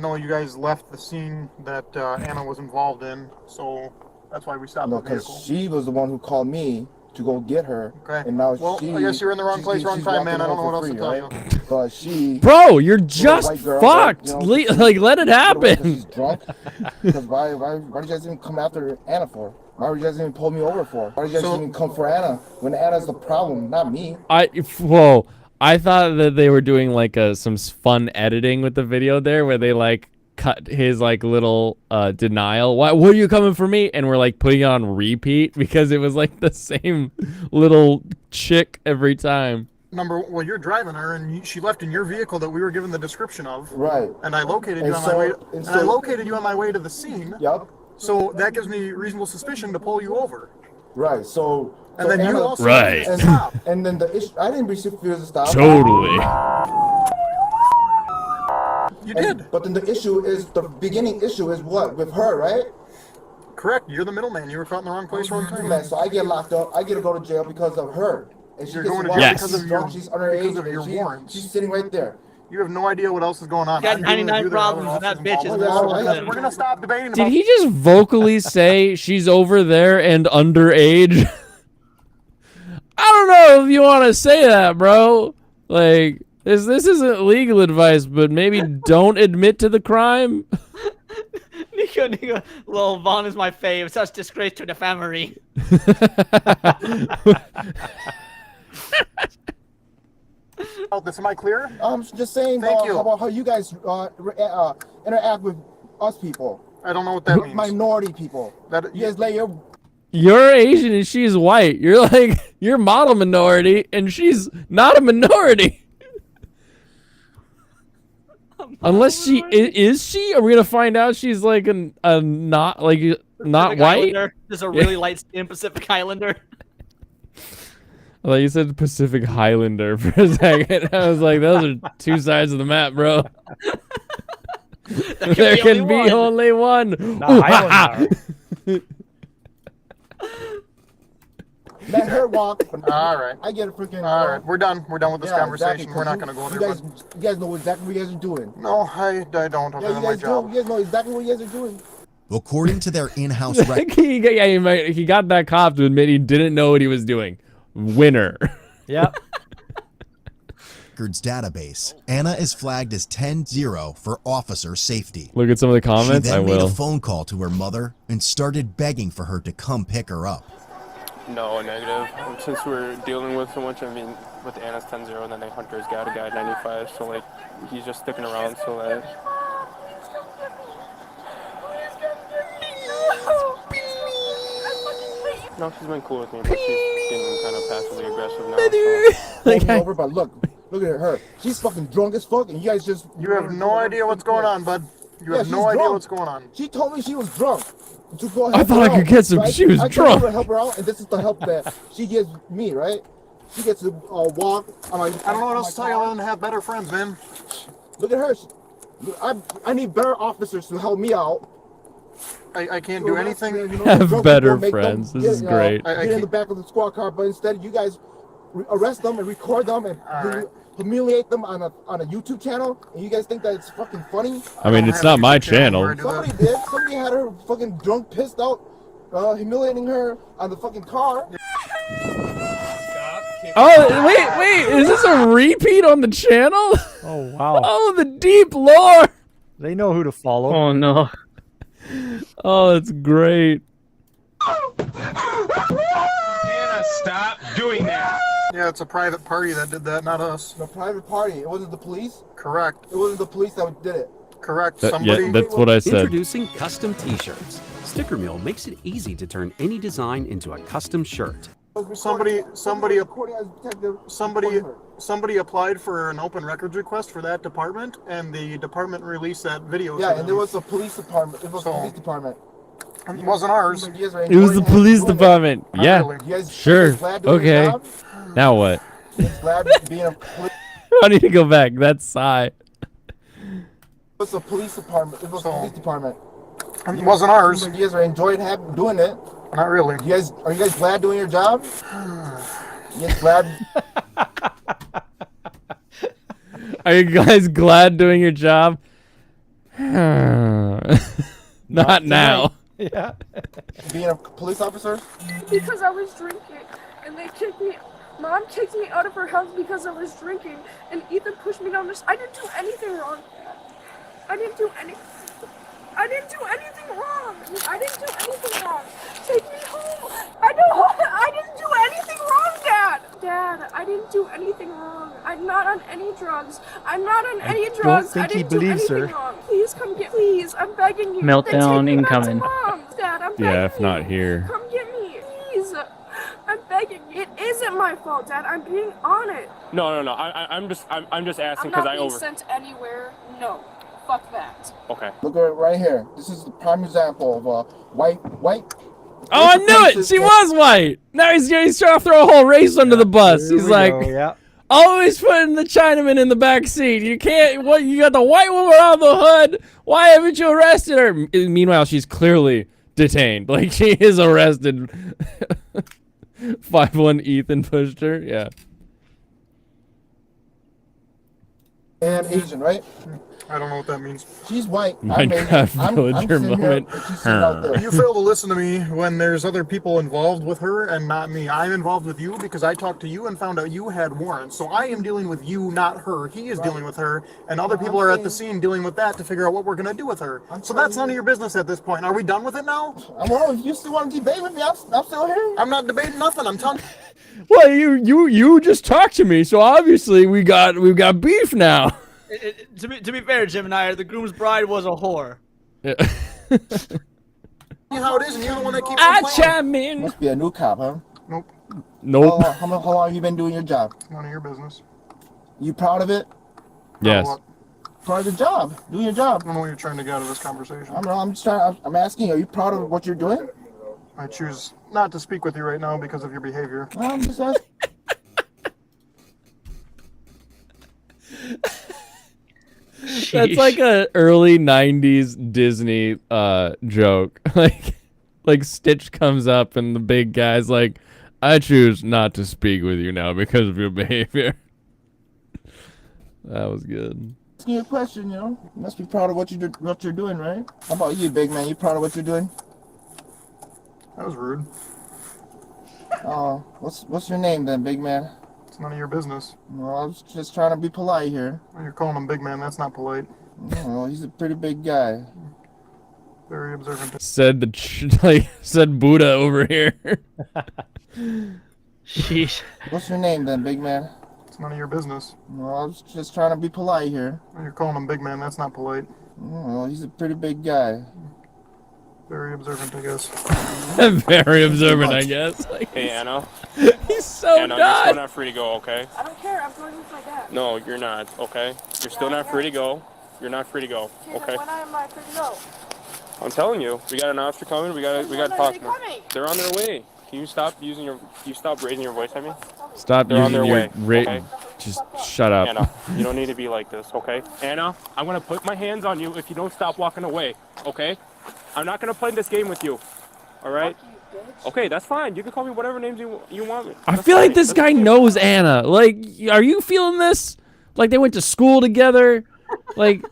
No, you guys left the scene that Anna was involved in, so that's why we stopped the vehicle.
Because she was the one who called me to go get her. Okay. And now
I guess you're in the wrong place, wrong time, man. I don't know what else to tell you.
But
Bro, you're just fucked. Like, let it happen.
She's drunk. Because why did you guys even come after Anna for? Why did you guys even pull me over for? Why did you guys even come for Anna when Anna's the problem, not me?
I thought that they were doing like some fun editing with the video there, where they like cut his like little denial. What are you coming for me? And we're like putting it on repeat because it was like the same little chick every time.
You're driving her, and she left in your vehicle that we were given the description of.
Right.
And I located you on my way. And I located you on my way to the scene.
Yep.
So that gives me reasonable suspicion to pull you over.
Right. So.
And then
Anna,
you also.
Right.
And then the issue. I didn't refuse to stop.
Totally.
You did.
But then the beginning issue is what? With her, right?
Correct. You're the middleman. You were caught in the wrong place, wrong time.
Man, so I get locked up. I get to go to jail because of her. And
You're going to jail because of your,
she's underage.
because of your warrants.
She's sitting right there.
You have no idea what else is going on.
Got 99 problems with that bitch.
We're going to stop debating about...
Did he just vocally say she's over there and underage? I don't know if you want to say that, bro. Like, this isn't legal advice, but maybe don't admit to the crime.
Nico, Lil Vaughn is my fave. Such disgrace to the family.
Oh, this am I clear?
I'm just saying.
Thank you.
About how you guys interact with us people.
I don't know what that means.
Minority people. You guys lay your.
You're Asian and she's white. You're model minority and she's not a minority. Unless she is she? Are we gonna find out she's like a not white?
Islander. Just a really light skinned Pacific Islander.
I thought you said Pacific Highlander for a second. I was like, those are two sides of the map, bro. There can be only one.
let her walk.
All right.
I get a freaking.
All right, we're done. We're done with this conversation.
Exactly,
We're not going to go
you
there.
guys, you guys know exactly what you guys are doing.
No, I don't. I'm
Yeah,
doing my job.
You guys know exactly what you guys are doing.
According to their in-house record,
he got that cop to admit he didn't know what he was doing. Winner.
Yep.
records database, Anna is flagged as 10-0 for officer safety.
Look at some of the comments.
She then
I
made
will.
a phone call to her mother and started begging for her to come pick her up.
No, negative. Since we're dealing with so much, I mean, with Anna's 10-0, and then Hunter's got a guy 95, so like, he's just sticking around so that. No, she's been cool with me, but she's getting kind of passively aggressive now. So.
Over, but look at her. She's fucking drunk as fuck, and you guys just.
You have no idea what's going on, bud. You have no idea what's going on.
She told me she was drunk. To go
I thought I could get some. She was
I
drunk.
told her to help her out, and this is the help that she gives me, right? She gets to walk.
I don't know what else to tell you other than have better friends, man.
Look at her. I need better officers to help me out.
I can't do anything.
Have better friends. This is great.
Get in the back of the squad car, but instead you guys arrest them and record them and humiliate them on a YouTube channel, and you guys think that it's fucking funny?
I mean, it's not my channel.
Somebody did. Somebody had her fucking drunk, pissed out, humiliating her on the fucking car.
Oh, wait, is this a repeat on the channel?
Oh, wow.
Oh, the deep lore.
They know who to follow.
Oh, no.
Oh, that's great.
Anna, stop doing that. Yeah, it's a private party that did that, not us.
The private party. It wasn't the police?
Correct.
It wasn't the police that did it.
Correct.
Yeah, that's what I said.
Introducing custom t-shirts. Sticker Mill makes it easy to turn any design into a custom shirt.
Somebody applied for an open records request for that department, and the department released that video.
Yeah, and there was a police department. It was a police department.
It wasn't ours.
It was the police department. Yeah, sure. Okay. Now what? I need to go back. That's sigh.
It was a police department. It was a police department.
It wasn't ours.
You guys are enjoying doing it.
Not really.
Are you guys glad doing your job? You guys glad?
Are you guys glad doing your job? Not now.
Yeah.
Being a police officer?
Because I was drinking, and they kicked me. Mom kicked me out of her house because I was drinking, and Ethan pushed me down the. I didn't do anything wrong. I didn't do anything wrong. Take me home. I didn't do anything wrong, Dad. Dad, I didn't do anything wrong. I'm not on any drugs. I didn't do anything wrong. Please come get. Please, I'm begging you.
Meltdown incoming.
Dad, I'm begging
Yeah, if not here.
Come get me, please. I'm begging you. It isn't my fault, Dad. I'm being on it.
No. I'm just asking because I
I'm not being sent anywhere. No. Fuck that.
Okay.
Look at it right here. This is the prime example of a white.
Oh, I knew it. She was white. Now he's trying to throw a whole race under the bus. He's like, always putting the Chinaman in the back seat. You can't. What? You got the white woman on the hood. Why haven't you arrested her? Meanwhile, she's clearly detained. Like she is arrested. 5'1" Ethan pushed her. Yeah.
And Asian, right?
I don't know what that means.
She's white.
Minecraft villager moment.
You fail to listen to me when there's other people involved with her and not me. I'm involved with you because I talked to you and found out you had warrants. So I am dealing with you, not her. He is dealing with her, and other people are at the scene dealing with that to figure out what we're going to do with her. So that's none of your business at this point. Are we done with it now?
Well, if you still want to debate with me, I'm still here.
I'm not debating nothing. I'm telling.
Well, you just talked to me, so obviously we've got beef now.
To be fair, Gemini, the groom's bride was a whore.
Yeah.
How it is, and you're the one that keeps
I
complaining.
chime in.
Must be a new cop, huh?
Nope.
How long have you been doing your job?
None of your business.
You proud of it?
Yes.
Proud of your job. Doing your job.
I don't know what you're trying to get out of this conversation.
I'm asking. Are you proud of what you're doing?
I choose not to speak with you right now because of your behavior.
I'm just asking.
That's like a early 90s Disney joke. Like Stitch comes up and the big guy's like, I choose not to speak with you now because of your behavior. That was good.
Asking you a question, you know. You must be proud of what you're doing, right? How about you, big man? You proud of what you're doing?
That was rude.
Oh, what's your name then, big man?
It's none of your business.
Well, I was just trying to be polite here.
Well, you're calling him big man. That's not polite.
Well, he's a pretty big guy.
Very observant.
Said Buddha over here.
Sheesh.
What's your name then, big man?
It's none of your business.
Well, I was just trying to be polite here.
Well, you're calling him big man. That's not polite.
Well, he's a pretty big guy.
Very observant, I guess.
Very observant, I guess.
Hey, Anna.
He's so
Anna, you're still not free to go, okay?
I don't care. I'm going with my dad.
No, you're not, okay? You're still not free to go. You're not free to go, okay?
When am I free to go?
I'm telling you, we got an officer coming. We got to talk more.
Coming?
They're on their way. Can you stop raising your voice at me?
Stop
They're on
using
their
your
way. Okay?
Just shut up.
Anna, you don't need to be like this, okay? Anna, I'm gonna put my hands on you if you don't stop walking away, okay? I'm not gonna play this game with you, all right? Okay, that's fine. You can call me whatever names you want me.
I feel like this guy knows Anna. Like, are you feeling this? Like they went to school together? Like,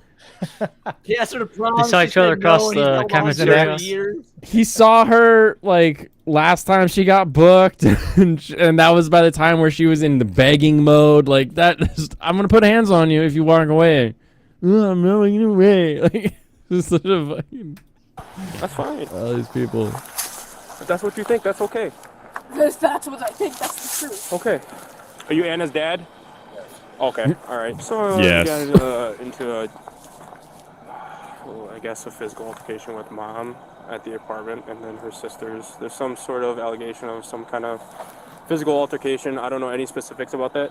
yeah, sort of prom.
They saw each other across the campus for
years.
he saw her like last time she got booked, and that was by the time where she was in the begging mode. Like that, I'm gonna put hands on you if you walk away. I'm going away. Like, this sort of fucking.
That's fine.
All these people.
If that's what you think, that's okay.
Because that's what I think. That's the truth.
Okay. Are you Anna's dad? Okay. All right. So
Yes.
we got into I guess a physical altercation with mom at the apartment, and then her sisters. There's some sort of allegation of some kind of physical altercation. I don't know any specifics about that.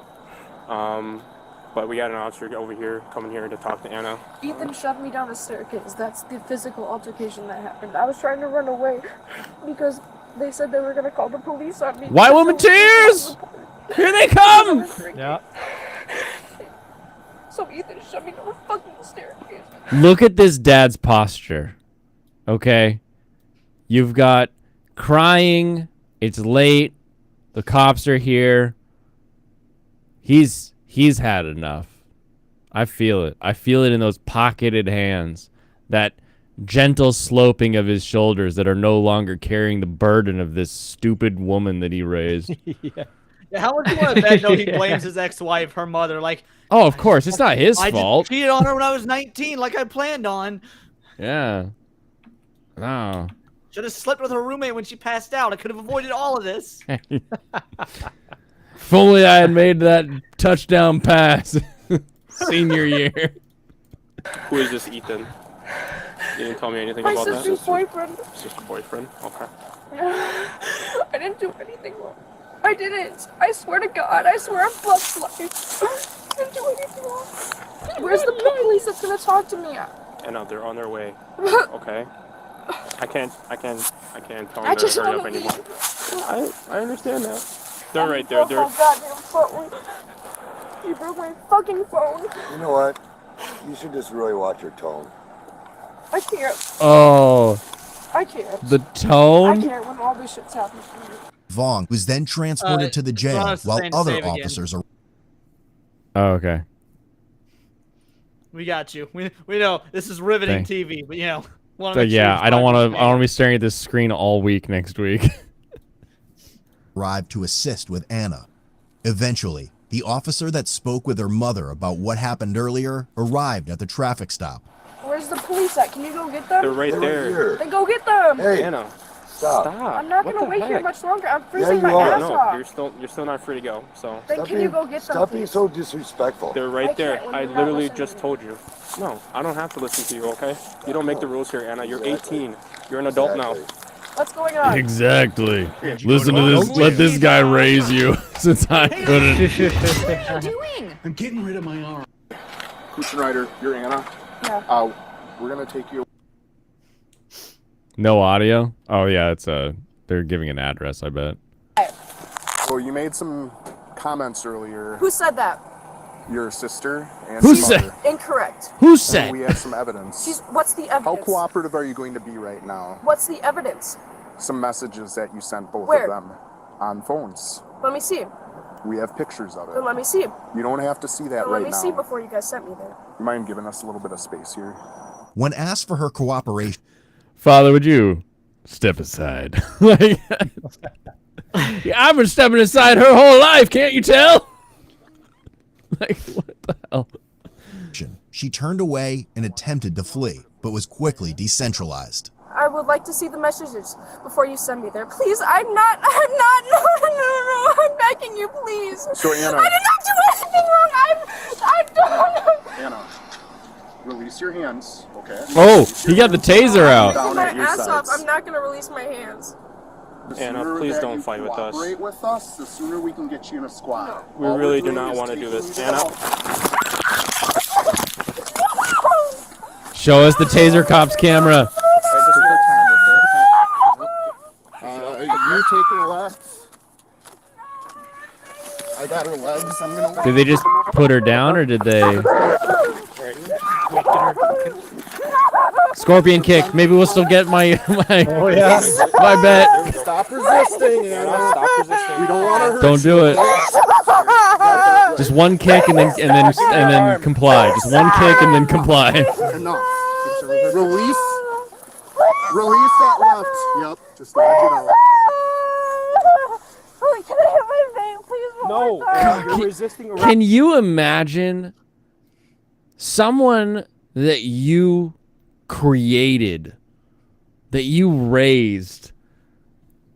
But we got an officer over here coming here to talk to Anna.
Ethan shoved me down the staircase. That's the physical altercation that happened. I was trying to run away because they said they were going to call the police on me.
White woman tears! Here they come!
Yeah.
So Ethan shoved me down the fucking staircase.
Look at this dad's posture. Okay? You've got crying. It's late. The cops are here. He's had enough. I feel it. I feel it in those pocketed hands. That gentle sloping of his shoulders that are no longer carrying the burden of this stupid woman that he raised.
Yeah, how much you want to bet though he blames his ex-wife, her mother, like...
Oh, of course. It's not his fault.
I just cheated on her when I was 19, like I planned on.
Yeah. No.
Should have slept with her roommate when she passed out. I could have avoided all of this.
If only I had made that touchdown pass senior year.
Who is this Ethan? You didn't tell me anything
My
about that.
sister's boyfriend.
Sister boyfriend? Okay.
I didn't do anything wrong. I didn't. I swear to God. I swear I'm plus life. I didn't do anything wrong. Where's the police that's gonna talk to me?
Anna, they're on their way. Okay. I can't tell them to hurry up anymore. I understand that. They're right there. They're.
Oh, goddamn phone. You broke my fucking phone.
You know what? You should just really watch your tone.
I can't.
Oh.
I can't.
The tone?
I can't when all this shit's happening to me.
Vaughn was then transported to the jail while other officers are.
Oh, okay.
We got you. We know this is riveting TV, but you know.
So yeah, I don't want to be staring at this screen all week next week.
Arrived to assist with Anna. Eventually, the officer that spoke with her mother about what happened earlier arrived at the traffic stop.
Where's the police at? Can you go get them?
They're right there.
Then go get them.
Hey,
Anna,
stop.
I'm not gonna wait here much longer. I'm
Yeah,
freezing
you
my
are.
ass
No,
off.
you're still not free to go. So.
Then can you go get them?
Stop being so disrespectful.
They're
I
right
can't
there.
when
I
you're not
literally
listening
just
to me.
told you. No, I don't have to listen to you, okay? You don't make the rules here, Anna. You're 18. You're an adult now.
What's going on?
Exactly. Listen to this. Let this guy raise you, since I couldn't.
What are you doing?
I'm getting rid of my arm.
Kuchenrider, you're Anna.
Yeah.
We're gonna take you.
No audio? Oh yeah, it's they're giving an address, I bet.
So you made some comments earlier.
Who said that?
Your sister and
Who
your
said?
mother.
Incorrect.
Who
And
said?
we have some evidence.
What's the evidence?
How cooperative are you going to be right now?
What's the evidence?
Some messages that you sent both
Where?
of them. On phones.
Let me see.
We have pictures of it.
Then let me see.
You don't have to see that
Then
right
let me
now.
see before you guys sent me there.
You mind giving us a little bit of space here?
When asked for her cooperation,
Father, would you step aside? Like, yeah, I've been stepping aside her whole life, can't you tell? Like, what the hell?
she turned away and attempted to flee, but was quickly decentralized.
I would like to see the messages before you send me there. Please, I'm not, no, I'm begging you, please.
So, Anna.
I did not do anything wrong. I don't.
Anna, release your hands, okay?
Oh, he got the taser out.
I'm my ass off. I'm not going to release my hands.
Anna, please don't fight with us.
Cooperate with us, the sooner we can get you in a squad.
We really do not want to do this, Anna.
Show us the taser cop's camera.
You take her left. I got her legs. I'm gonna.
Did they just put her down, or did they? Scorpion kick. Maybe we'll still get my
Oh yeah.
my bet.
Stop resisting, Anna. Stop resisting. We don't want to hurt
Don't do it. Just one kick and then comply. Just one kick and then comply.
Enough. Release. Release that left. Yep. Just dodge it out.
Can I hit my vein, please?
No, Anna, you're resisting arrest.
Can you imagine someone that you created, that you raised,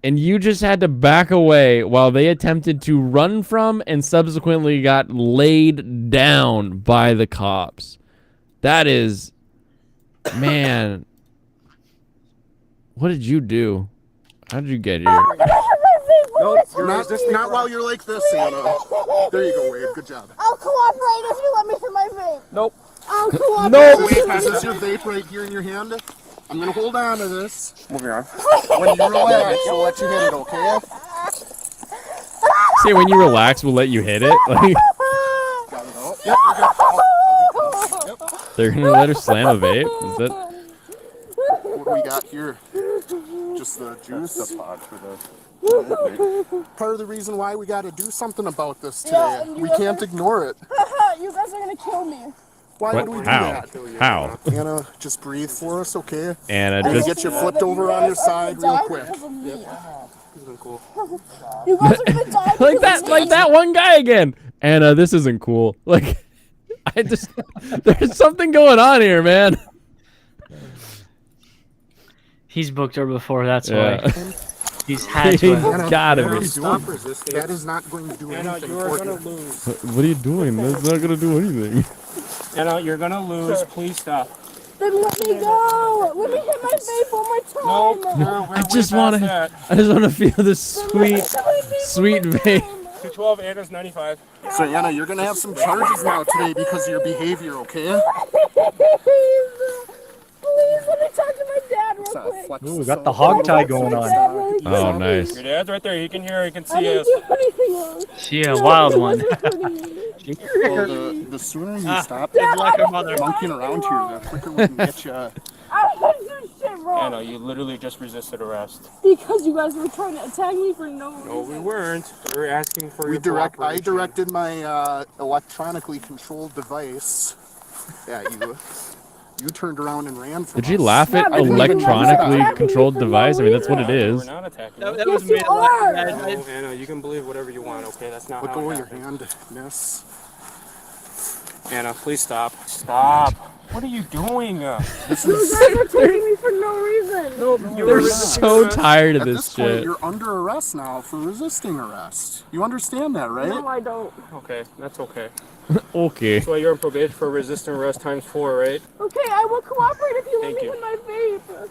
and you just had to back away while they attempted to run from and subsequently got laid down by the cops? That is, man, what did you do? How did you get here?
No, you're not while you're like this, Anna. There you go, Wade. Good job.
I'll cooperate if you let me hit my vape.
Nope.
I'll cooperate.
No, Wade, this is your vape right here in your hand. I'm gonna hold on to this. Moving on. When you relax, we'll let you hit it, okay?
Say when you relax, we'll let you hit it. Like,
Got it out. Yep, you're good. Yep.
they're gonna let her slam a vape? Is that?
What do we got here? Just the juice. The pod for the. Part of the reason why we got to do something about this today. We can't ignore it.
You guys are gonna kill me.
Why
What?
would we do
How?
that?
How?
Anna, just breathe for us, okay?
Anna,
I'm gonna
just
get you flipped over on your side real quick.
Because of me.
Isn't cool.
You guys are gonna die.
like that one guy again. Anna, this isn't cool. Like, there's something going on here, man.
He's booked her before, that's
Yeah.
why. He's had to.
Anna,
Gotta
what are
be.
you doing? That is not going to do anything
you are
for
gonna
you.
lose.
What are you doing? That's not gonna do anything.
Anna, you're gonna lose. Please stop.
Then let me go. Let me hit my vape one more time.
No,
I just want to feel the sweet vape.
212, Anna's 95.
So Anna, you're gonna have some charges now today because of your behavior, okay?
Please let me talk to my dad real quick.
Ooh, we got the hog tie going on.
Oh, nice.
Your dad's right there. He can hear. He can
I
see
didn't
us.
do anything wrong.
She a wild one.
Well, the sooner you stop
like her mother.
monkeying around here, the quicker we can get you.
I didn't do shit wrong.
Anna, you literally just resisted arrest.
Because you guys were trying to attack me for no reason.
No, we weren't. We were asking for
I
your cooperation.
directed my electronically controlled device at you. You turned around and ran from
Did you
us.
laugh at electronically controlled device? I mean, that's what it
We're
is.
not attacking
That
you.
was made a lot.
No, Anna, you can believe whatever you want, okay? That's not
Let
how
go
it
of your
happened.
hand, miss.
Anna, please stop. Stop. What are you doing?
You guys are attacking me for no reason.
You
They're
were
so tired of
At
this
this point,
shit.
you're under arrest now for resisting arrest. You understand that, right?
No, I don't.
Okay, that's okay.
Okay.
So you're on probation for resisting arrest ×4, right?
Okay, I will cooperate if you let
Thank
me
you.
hit my vape.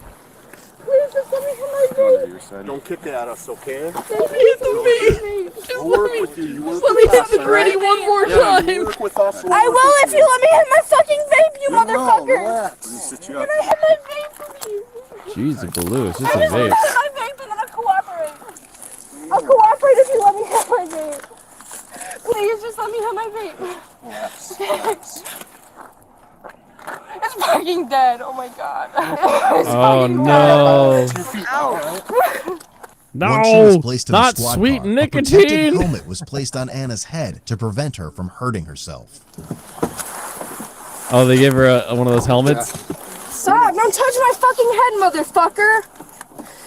Please just let me hit my vape.
Don't kick at us, okay?
Let me hit the vape.
We'll work with you. You work
Let
with
me hit
us,
the
all
gritty
right?
one more
Yeah,
time.
you work with us. We'll
I
work
will
with
if you let me hit my fucking vape, you
We will,
motherfuckers.
relax. Let me sit you
Can
up.
I hit my vape, please?
Jeez, Baloo, it's just
I
a
just want to
vape.
hit my vape and then I'll cooperate. I'll cooperate if you let me hit my vape. Please just let me hit my vape.
Yes.
It's fucking dead. Oh my god. It's
Oh
fucking
no.
dead. Ow.
Once she was placed in the
not
squad
sweet
car, a protective
nicotine.
helmet was placed on Anna's head to prevent her from hurting herself.
Oh, they gave her one of those helmets?
Stop! Don't touch my fucking head, motherfucker!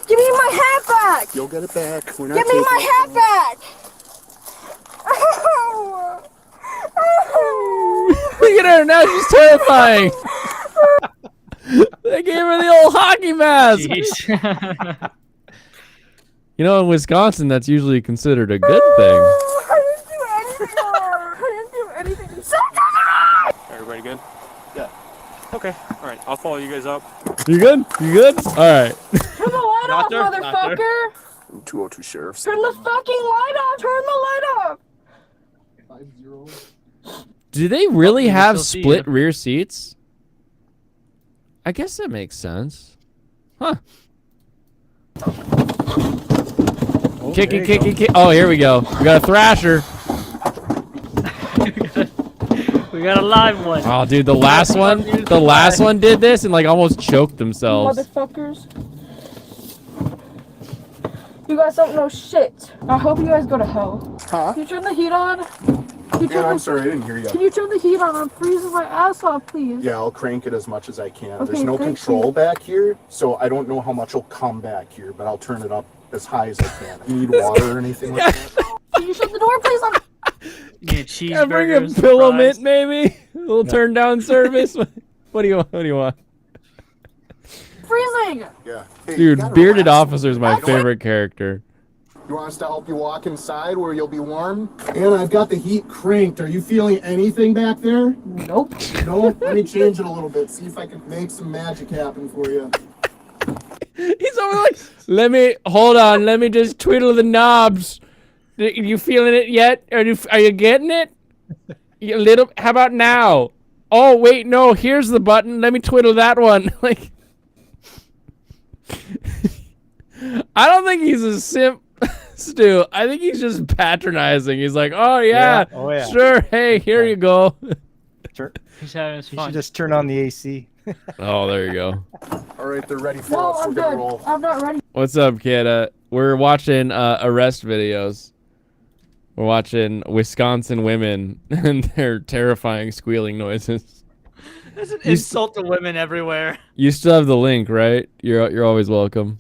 Give me my hat back!
You'll get it back. We're not
Give me
taking
my
it.
hat back!
Look at her, now she's terrifying. They gave her the old hockey mask. You know, in Wisconsin, that's usually considered a good thing.
Everybody good? Yeah. Okay. All right. I'll follow you guys up.
You good? You good? All right.
Turn the light off, motherfucker!
202 Sheriff's.
Turn the fucking light off! Turn the light off!
Do they really
you can
have
still see
split
you.
rear seats? I guess that makes sense. Huh. Kicking, kicking, kick. Oh, here we go. We got a thrasher.
We got a live one.
Oh, dude, the last one did this and like almost choked themselves.
Motherfuckers. You guys don't know shit. I hope you guys go to hell.
Huh?
Can you turn the heat on?
I'm sorry, I didn't hear you.
Can you turn the heat on? I'm freezing my ass off, please.
Yeah, I'll crank it as much as I can.
Okay,
There's no
thank
control
you.
back here, so I don't know how much will come back here, but I'll turn it up as high as I can. You need water or anything like that?
Can you shut the door, please? I'm
Yeah,
I bring a
cheeseburgers.
pillow
fries.
mint, maybe. A little turn down service. What do you want? What do you want?
freezing.
Yeah. Hey, you
Dude,
gotta
bearded
relax.
officer is my favorite character.
You want us to help you walk inside where you'll be warm? And I've got the heat cranked. Are you feeling anything back there?
Nope.
No? Let me change it a little bit. See if I can make some magic happen for you.
He's over like, hold on, let me just twiddle the knobs. You feeling it yet? Are you getting it? How about now? Oh, wait, no, here's the button. Let me twiddle that one. Like, I don't think he's a simp, Stu. I think he's just patronizing. He's like, oh, yeah, sure. Hey, here you go.
He's having his
You
fun.
should just turn on the AC.
Oh, there you go.
All right, they're ready for
No,
us.
I'm
We're gonna
good.
roll.
I'm not ready.
What's up, kid? We're watching arrest videos. We're watching Wisconsin women and their terrifying squealing noises.
That's an insult to women everywhere.
You still have the link, right? You're always welcome.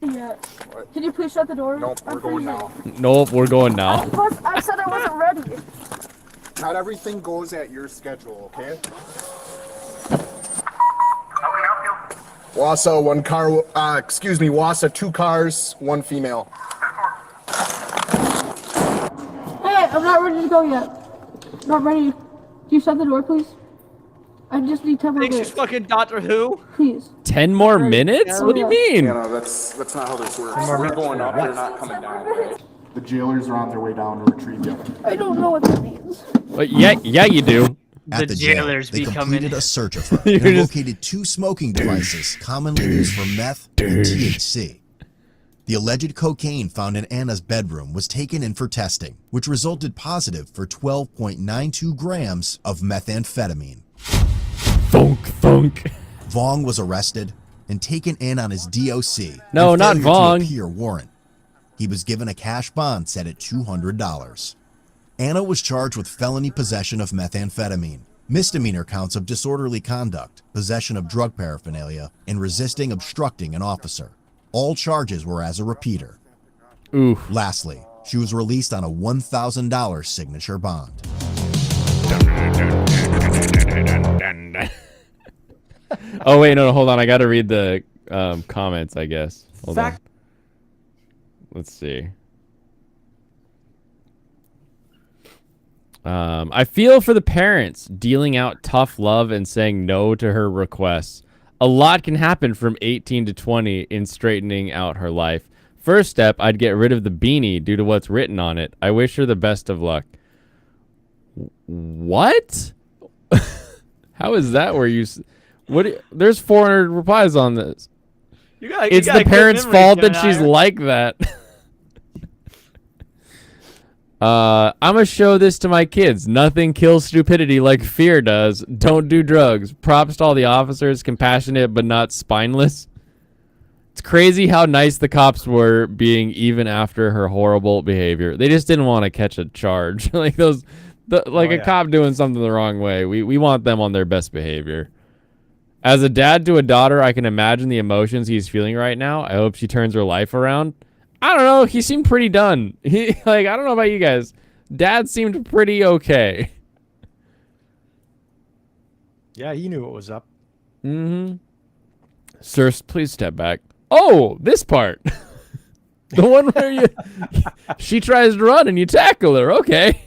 Yeah. Can you please shut the door?
Nope, we're going now.
Nope, we're going now.
I said I wasn't ready.
Not everything goes at your schedule, okay? Wassa, one car, Wassa, 2 cars, 1 female.
Hey, I'm not ready to go yet. Not ready. Can you shut the door, please? I just need 10 more
Thinks she's
minutes.
fucking Doctor Who.
Please.
10 more minutes? What do you mean?
Yeah, no, that's not how this works. We're going up, they're not coming down, right? The jailers are on their way down to retrieve you.
I don't know what that means.
But yeah, you do.
At the jail, they completed a search of her
You're
and
just-
located 2 smoking devices commonly used for meth and THC. The alleged cocaine found in Anna's bedroom was taken in for testing, which resulted positive for 12.92 grams of methamphetamine.
Thunk, thunk.
Vong was arrested and taken in on his DOC.
No,
and
not
failure to
Vong.
appear warrant. He was given a cash bond set at $200. Anna was charged with felony possession of methamphetamine, misdemeanor counts of disorderly conduct, possession of drug paraphernalia, and resisting obstructing an officer. All charges were as a repeater.
Ooh.
Lastly, she was released on a $1,000 signature bond.
Oh, wait, no, hold on. I got to read the comments, I guess. Hold on. Let's see. I feel for the parents dealing out tough love and saying no to her requests. A lot can happen from 18 to 20 in straightening out her life. First step, I'd get rid of the beanie due to what's written on it. I wish her the best of luck. What? How is that where you... There's 400 replies on this. It's the parents' fault that she's like that. I'ma show this to my kids. Nothing kills stupidity like fear does. Don't do drugs. Props to all the officers, compassionate but not spineless. It's crazy how nice the cops were being even after her horrible behavior. They just didn't want to catch a charge. Like a cop doing something the wrong way. We want them on their best behavior. As a dad to a daughter, I can imagine the emotions he's feeling right now. I hope she turns her life around. I don't know. He seemed pretty done. I don't know about you guys. Dad seemed pretty okay.
Yeah, he knew what was up.
Mm-hmm. Sir, please step back. Oh, this part. The one where she tries to run and you tackle her. Okay.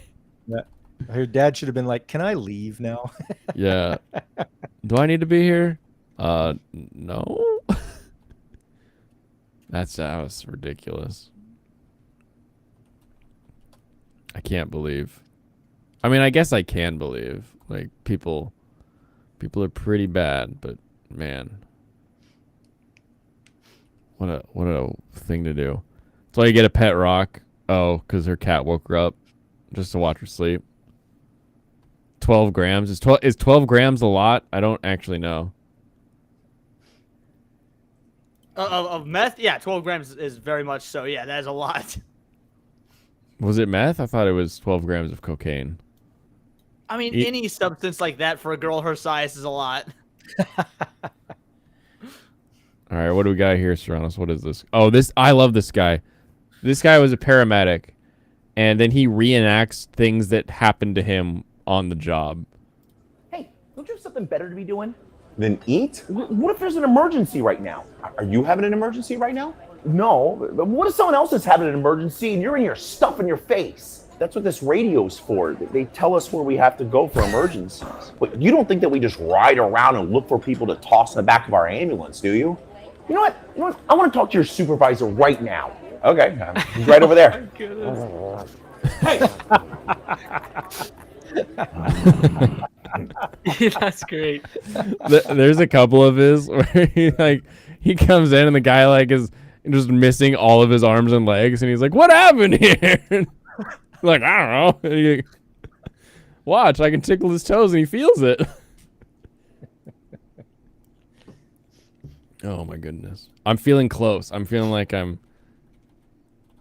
Yeah. Her dad should have been like, "Can I leave now?"
Yeah. Do I need to be here? No. That was ridiculous. I can't believe. I mean, I guess I can believe. Like, people are pretty bad, but man. What a thing to do. That's why you get a pet rock. Oh, because her cat woke her up just to watch her sleep. 12 grams. Is 12 grams a lot? I don't actually know.
Of meth? Yeah, 12 grams is very much so. Yeah, that is a lot.
Was it meth? I thought it was 12 grams of cocaine.
I mean, any substance like that for a girl her size is a lot.
All right, what do we got here, Serranos? What is this? Oh, I love this guy. This guy was a paramedic, and then he reenacts things that happened to him on the job.
Hey, don't you have something better to be doing than eat? What if there's an emergency right now? Are you having an emergency right now? No. But what if someone else is having an emergency and you're in here stuffing your face? That's what this radio's for. They tell us where we have to go for emergencies. But you don't think that we just ride around and look for people to toss in the back of our ambulance, do you? You know what? I want to talk to your supervisor right now. Okay, he's right over there. Hey.
That's great.
There's a couple of his where he comes in and the guy is just missing all of his arms and legs, and he's like, "What happened here?" Like, I don't know. Watch, I can tickle his toes and he feels it. Oh my goodness. I'm feeling close. I'm feeling like I'm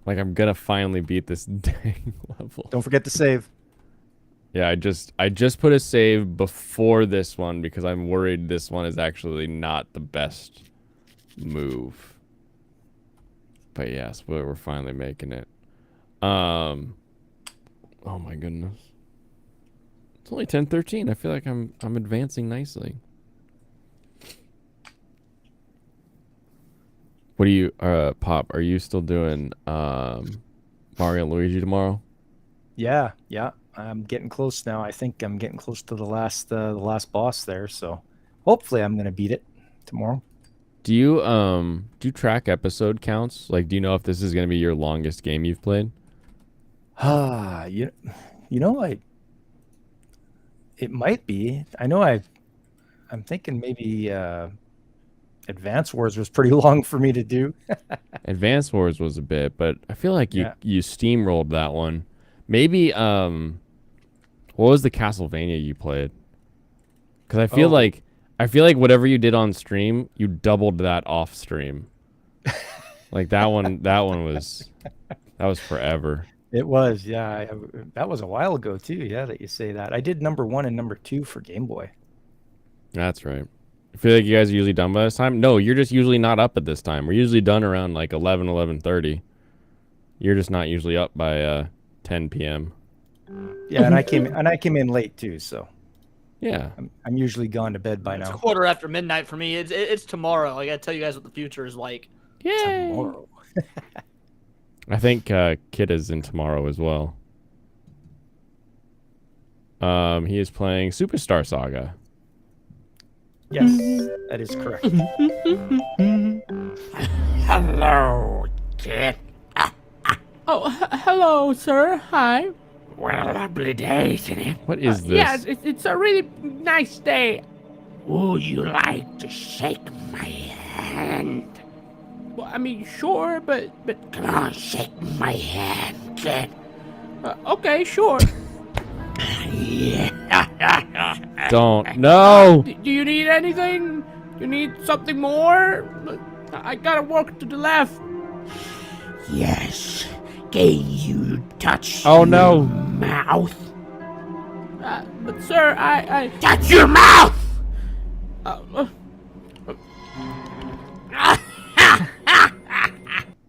gonna finally beat this dang level.
Don't forget to save.
Yeah, I just put a save before this one because I'm worried this one is actually not the best move. But yes, we're finally making it. Oh my goodness. It's only 10:13. I feel like I'm advancing nicely. What do you Pop, are you still doing Mario and Luigi tomorrow?
Yeah. I'm getting close now. I think I'm getting close to the last boss there, so hopefully I'm gonna beat it tomorrow.
Do you track episode counts? Like, do you know if this is gonna be your longest game you've played?
You know, it might be. I know I'm thinking maybe Advance Wars was pretty long for me to do.
Advance Wars was a bit, but I feel like you steamrolled that one. Maybe what was the Castlevania you played? Because I feel like whatever you did on stream, you doubled that off stream. Like that one was forever.
It was, yeah. That was a while ago too. Yeah, that you say that. I did number 1 and number 2 for Game Boy.
That's right. I feel like you guys are usually done by this time. No, you're just usually not up at this time. We're usually done around like 11:30. You're just not usually up by 10 p.m.
Yeah, and I came in late too, so
yeah,
I'm usually gone to bed by now.
It's 1:15 midnight for me. It's tomorrow. I gotta tell you guys what the future is like.
Yeah.
Tomorrow.
I think Kid is in tomorrow as well. He is playing Superstar Saga.
Yes, that is correct.
Hello, Kid.
Oh, hello, sir. Hi.
What a lovely day, isn't it?
What is this?
Yes, it's a really nice day.
Would you like to shake my hand?
Well, I mean, sure, but...
Come on, shake my hand, kid.
Okay, sure.
Don't. No!
Do you need anything? You need something more? I gotta walk to the left.
Yes. Can you touch
Oh, no.
your mouth?
But sir, I...
Touch your mouth!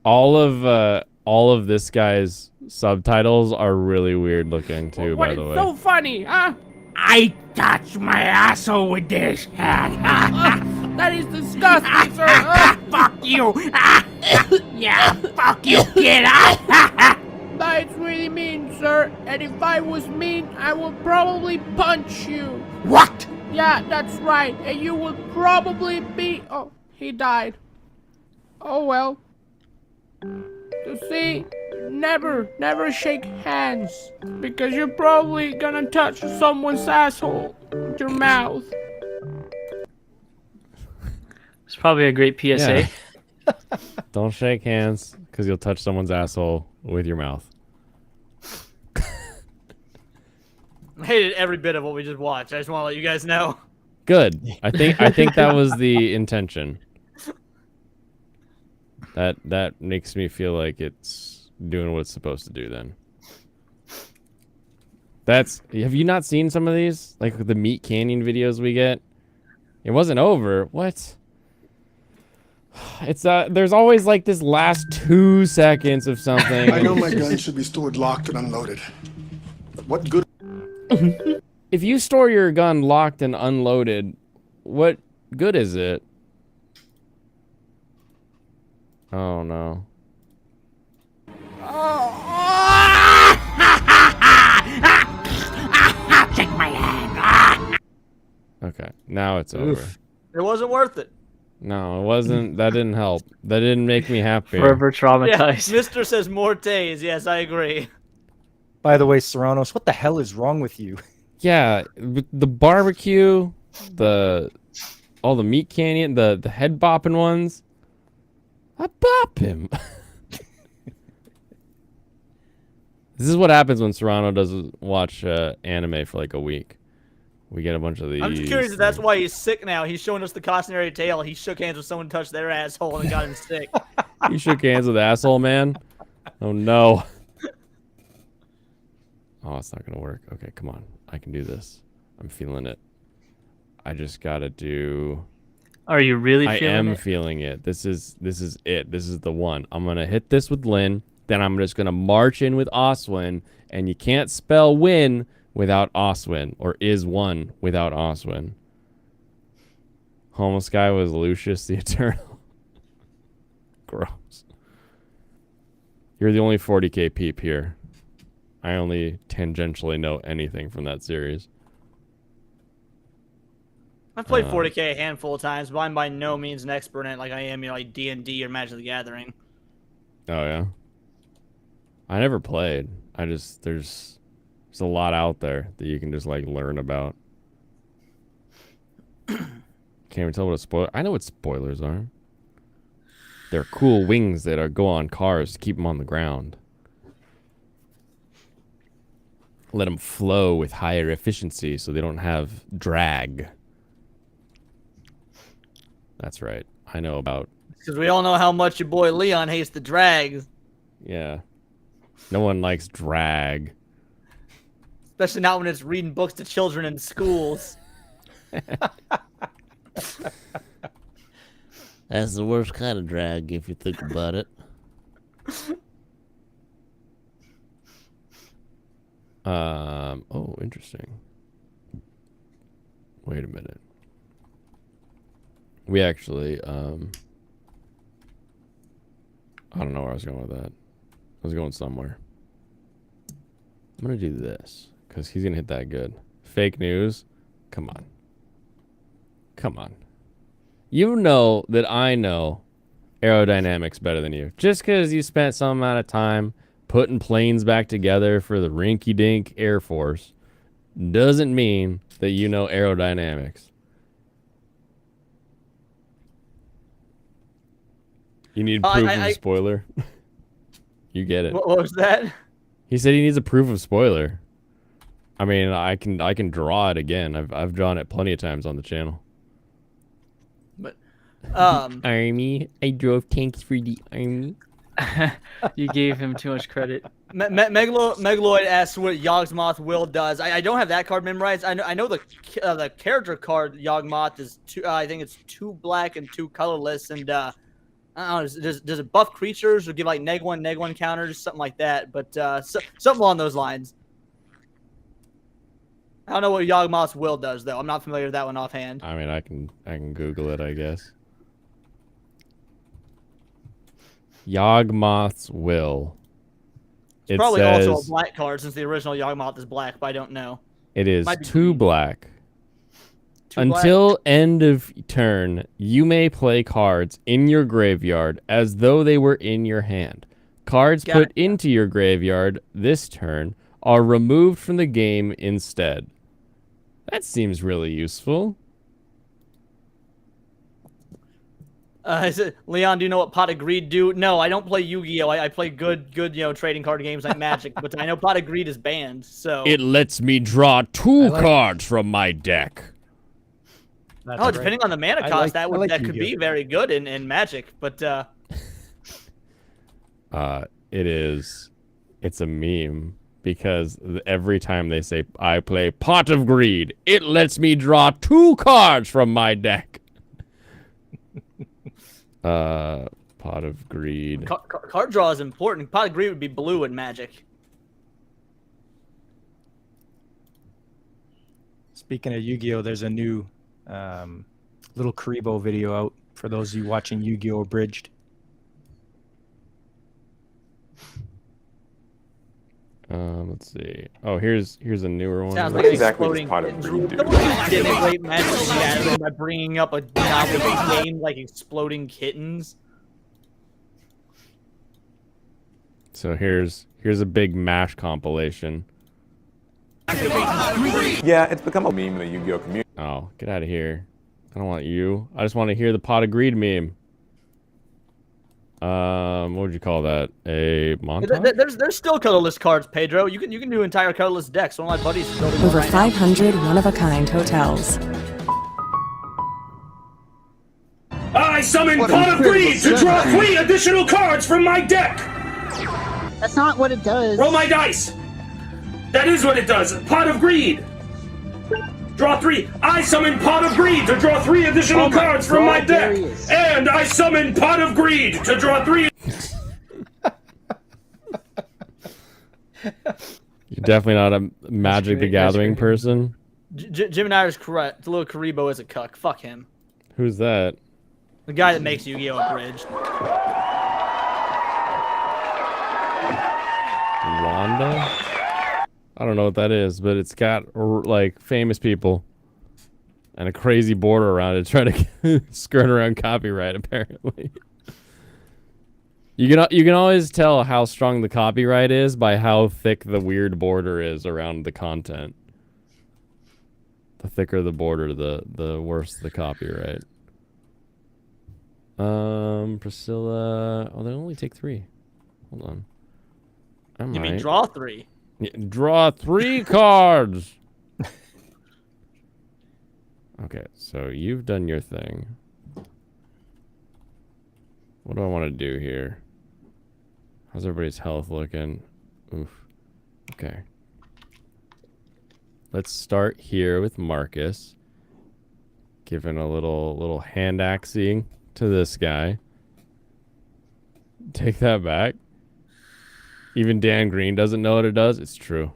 All of this guy's subtitles are really weird looking too, by the way.
so funny, huh?
I touch my asshole with this hand.
That is disgusting, sir.
Fuck you. Yeah, fuck you, kid.
That's really mean, sir. And if I was mean, I would probably punch you.
What?
Yeah, that's right. And you would probably be... Oh, he died. Oh, well. You see, never shake hands. Because you're probably gonna touch someone's asshole with your mouth.
It's probably a great PSA.
Yeah. Don't shake hands, because you'll touch someone's asshole with your mouth.
I hated every bit of what we just watched. I just want to let you guys know.
Good. I think that was the intention. That makes me feel like it's doing what it's supposed to do then. Have you not seen some of these? Like the Meat Canyon videos we get? It wasn't over. What? It's there's always like this last 2 seconds of something.
I know my gun should be stored locked and unloaded. But what good?
If you store your gun locked and unloaded, what good is it? Oh no.
Shake my hand.
Okay, now it's over.
It wasn't worth it.
No, it wasn't. That didn't help. That didn't make me happy.
Forever traumatized.
Yeah, Mr. says more Tays. Yes, I agree.
By the way, Serranos, what the hell is wrong with you?
Yeah, the barbecue, all the Meat Canyon, the head bopping ones. I bop him. This is what happens when Serrano doesn't watch anime for like a week. We get a bunch of these.
I'm just curious if that's why he's sick now. He's showing us the cautionary tale. He shook hands with someone, touched their asshole, and it got him sick.
You shook hands with asshole man? Oh no. Oh, it's not gonna work. Okay, come on. I can do this. I'm feeling it. I just gotta do.
Are you really
I
feeling
am
it?
feeling it. This is it. This is the one. I'm gonna hit this with Lynn. Then I'm just gonna march in with Oswin, and you can't spell win without Oswin, or is one without Oswin. Homeless guy was Lucius the Eternal. Gross. You're the only 40k peep here. I only tangentially know anything from that series.
I've played 40k a handful of times, but I'm by no means an expert in it like I am, like D&D or Magic the Gathering.
Oh yeah. I never played. There's a lot out there that you can just like learn about. Can't even tell what a spoiler. I know what spoilers are. They're cool wings that go on cars to keep them on the ground. Let them flow with higher efficiency so they don't have drag. That's right. I know about.
Because we all know how much your boy Leon hates the drags.
Yeah. No one likes drag.
Especially not when it's reading books to children in schools.
That's the worst kind of drag if you think about it.
Oh, interesting. Wait a minute. We actually, I don't know where I was going with that. I was going somewhere. I'm going to do this, because he's going to hit that good. Fake news? Come on. Come on. You know that I know aerodynamics better than you. Just because you spent some amount of time putting planes back together for the rinky-dink Air Force doesn't mean that you know aerodynamics. You need proof of spoiler. You get it.
What was that?
He said he needs a proof of spoiler. I mean, I can draw it again. I've drawn it plenty of times on the channel.
But
Army. I drove tanks for the army.
You gave him too much credit.
Megaloid asks what Yawgmoth Will does. I don't have that card memorized. I know the character card Yawgmoth is two. I think it's 2 black and 2 colorless. And I don't know, does it buff creatures or give like neg1 counters, something like that? But something along those lines. I don't know what Yawgmoth's Will does though. I'm not familiar with that one offhand.
I mean, I can Google it, I guess. Yawgmoth's Will.
It's probably also a black card since the original Yawgmoth is black, but I don't know.
It is 2 black. Until end of turn, you may play cards in your graveyard as though they were in your hand. Cards put into your graveyard this turn are removed from the game instead. That seems really useful.
Leon, do you know what Pot of Greed do? No, I don't play Yu-Gi-Oh! I play good, trading card games like Magic, but I know Pot of Greed is banned, so...
It lets me draw 2 cards from my deck.
Depending on the mana cost, that could be very good in Magic, but...
It's a meme, because every time they say, I play Pot of Greed, it lets me draw 2 cards from my deck. Pot of Greed.
Card draw is important. Pot of Greed would be blue in Magic.
Speaking of Yu-Gi-Oh, there's a new little Karibo video out for those of you watching Yu-Gi-Oh Abridged.
Let's see. Oh, here's a newer one.
Sounds like exploding Pot of Greed. Denigrate Magic by bringing up a novel game like Exploding Kittens.
So here's a big MASH compilation.
Yeah, it's become a meme in the Yu-Gi-Oh community.
Oh, get out of here. I don't want you. I just want to hear the Pot of Greed meme. What would you call that? A montage?
There's still colorless cards, Pedro. You can do entire colorless decks. One of my buddies is building
Over
right
500 one-of-a-kind hotels.
I summon Pot of Greed to draw 3 additional cards from my deck!
That's not what it does.
Roll my dice! That is what it does. Pot of Greed! Draw 3. I summon Pot of Greed to draw 3 additional cards from my deck! And I summon Pot of Greed to draw 3...
You're definitely not a Magic the Gathering person.
Jim and I is correct. The little Karibo is a cuck. Fuck him.
Who's that?
The guy that makes Yu-Gi-Oh! Abridged.
Wanda? I don't know what that is, but it's got like famous people and a crazy border around it trying to skirt around copyright apparently. You can always tell how strong the copyright is by how thick the weird border is around the content. The thicker the border, the worse the copyright. Priscilla. Oh, they only take 3. Hold on.
You mean draw 3?
Yeah, draw 3 cards. Okay, so you've done your thing. What do I want to do here? How's everybody's health looking? Oof. Okay. Let's start here with Marcus. Giving a little hand axing to this guy. Take that back. Even Dan Green doesn't know what it does. It's true.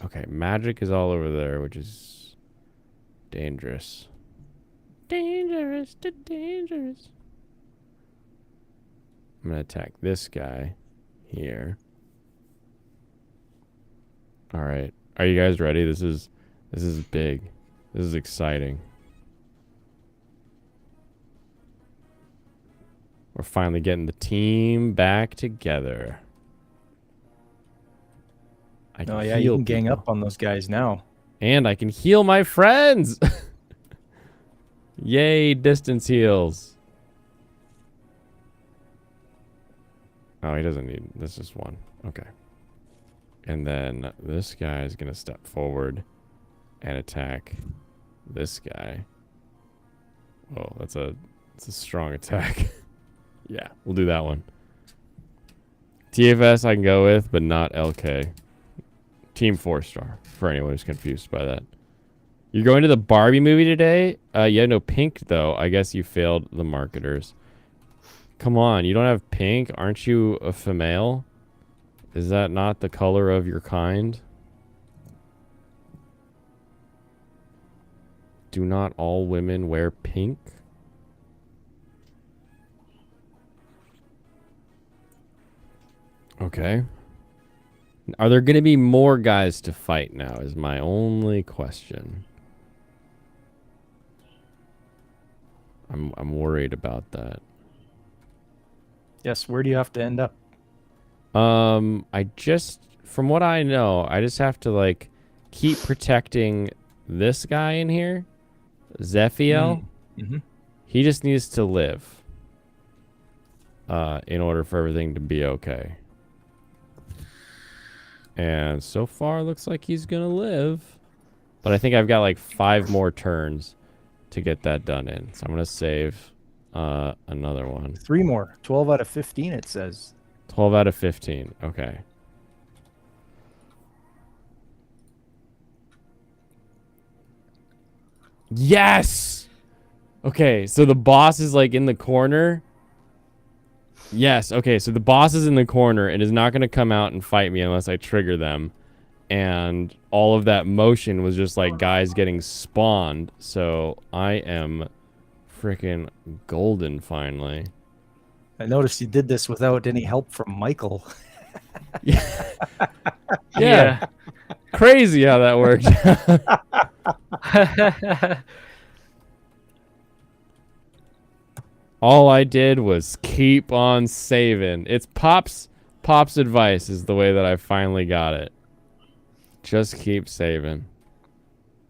Okay, Magic is all over there, which is dangerous. Dangerous to dangerous. I'm gonna attack this guy here. All right, are you guys ready? This is big. This is exciting. We're finally getting the team back together.
Oh yeah, you can gang up on those guys now.
And I can heal my friends. Yay, distance heals. Oh, he doesn't need, this is 1. Okay. And then this guy is going to step forward and attack this guy. Oh, it's a strong attack. Yeah, we'll do that one. TFS I can go with, but not LK. Team 4-star, for anyone who's confused by that. You're going to the Barbie movie today? Yeah, no, pink, though. I guess you failed the marketers. Come on, you don't have pink? Aren't you a female? Is that not the color of your kind? Do not all women wear pink? Okay. Are there going to be more guys to fight now is my only question. I'm worried about that.
Yes, where do you have to end up?
From what I know, I just have to like keep protecting this guy in here, Zephiel. He just needs to live in order for everything to be okay. And so far, looks like he's gonna live. But I think I've got like 5 more turns to get that done in. So I'm gonna save another one.
3 more. 12 out of 15, it says.
12 out of 15. Okay. Yes! Okay, so the boss is like in the corner. Yes, okay, so the boss is in the corner and is not going to come out and fight me unless I trigger them. And all of that motion was just like guys getting spawned. So I am freaking golden finally.
I noticed you did this without any help from Michael.
Yeah. Crazy how that worked. All I did was keep on saving. It's Pop's advice is the way that I finally got it. Just keep saving.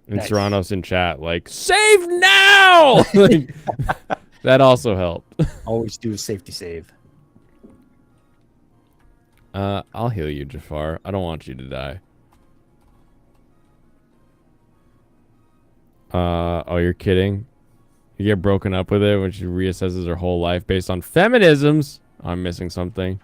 And
Nice.
Serrano's in chat like, save now! Like, that also helped.
Always do a safety save.
I'll heal you, Jafar. I don't want you to die. Oh, you're kidding? You get broken up with it when she reassesses her whole life based on feminisms. I'm missing something.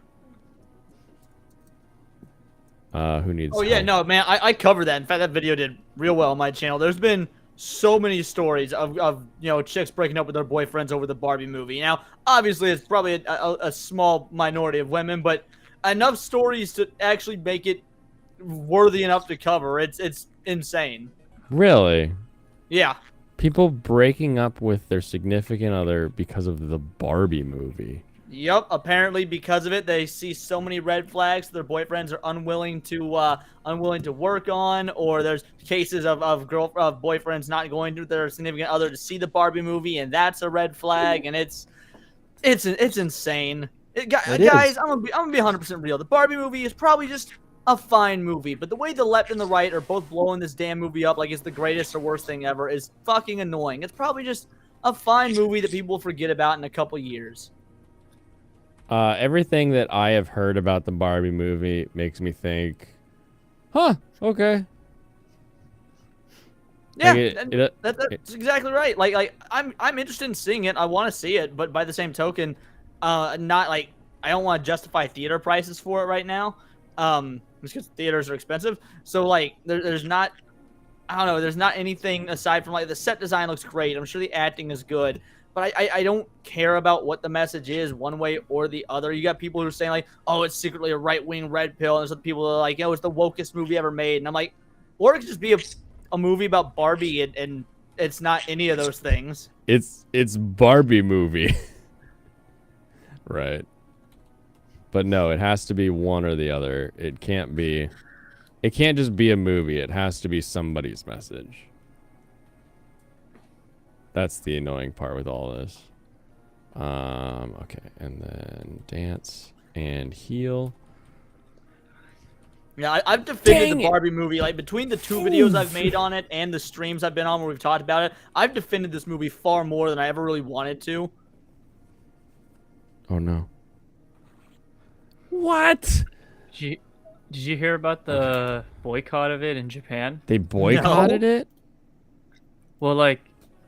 Who needs
Oh yeah,
help?
no, man, I covered that. In fact, that video did real well on my channel. There's been so many stories of you know, chicks breaking up with their boyfriends over the Barbie movie. Now, obviously, it's probably a small minority of women, but enough stories to actually make it worthy enough to cover. It's insane.
Really?
Yeah.
People breaking up with their significant other because of the Barbie movie.
Yep. Apparently, because of it, they see so many red flags their boyfriends are unwilling to work on, or there's cases of boyfriends not going to their significant other to see the Barbie movie, and that's a red flag, and it's insane. Guys, I'm gonna be 100% real. The Barbie movie is probably just a fine movie, but the way the left and the right are both blowing this damn movie up like it's the greatest or worst thing ever is fucking annoying. It's probably just a fine movie that people will forget about in a couple years.
Everything that I have heard about the Barbie movie makes me think, huh, okay.
Yeah, that's exactly right. Like I'm interested in seeing it. I want to see it, but by the same token, not like I don't want to justify theater prices for it right now. Because theaters are expensive. So like there's not, I don't know, there's not anything aside from like the set design looks great. I'm sure the acting is good, but I don't care about what the message is one way or the other. You got people who are saying like, oh, it's secretly a right-wing red pill, and there's other people who are like, it's the wokest movie ever made, and I'm like, or it could just be a movie about Barbie, and it's not any of those things.
It's Barbie movie. Right. But no, it has to be one or the other. It can't just be a movie. It has to be somebody's message. That's the annoying part with all this. Okay, and then dance and heal.
Yeah, I've defended the Barbie movie. Like, between the 2 videos I've made on it and the streams I've been on where we've talked about it, I've defended this movie far more than I ever really wanted to.
Oh, no. What?
Did you hear about the boycott of it in Japan?
They boycotted it?
Well, like,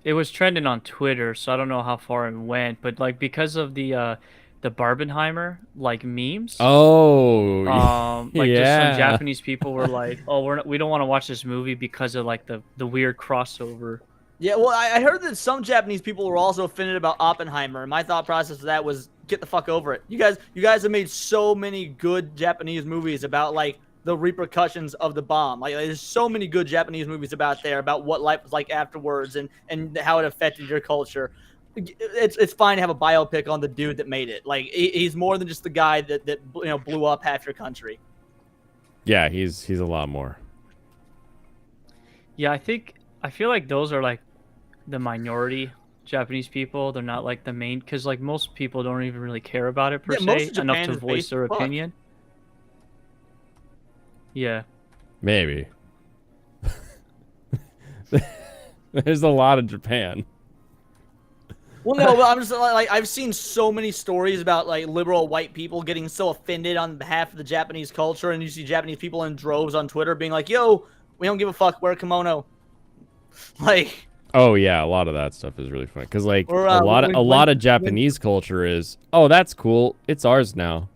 it was trending on Twitter, so I don't know how far it went, but like because of the Barbenheimer like memes.
Oh,
like
yeah.
just some Japanese people were like, "Oh, we don't want to watch this movie because of like the weird crossover."
Yeah, well, I heard that some Japanese people were also offended about Oppenheimer, and my thought process of that was get the fuck over it. You guys have made so many good Japanese movies about like the repercussions of the bomb. Like there's so many good Japanese movies about what life was like afterwards and how it affected your culture. It's fine to have a biopic on the dude that made it. Like he's more than just the guy that blew up half your country.
Yeah, he's a lot more.
Yeah, I feel like those are like the minority Japanese people. They're not like the main, because like most people don't even really care about it per se enough to voice their opinion. Yeah.
Maybe. There's a lot of Japan.
Well, no, but I'm just like I've seen so many stories about like liberal white people getting so offended on behalf of the Japanese culture, and you see Japanese people in droves on Twitter being like, "Yo, we don't give a fuck. Wear a kimono." Like.
Oh yeah, a lot of that stuff is really funny because like
Or,
a lot of Japanese culture is, oh, that's cool, it's ours now.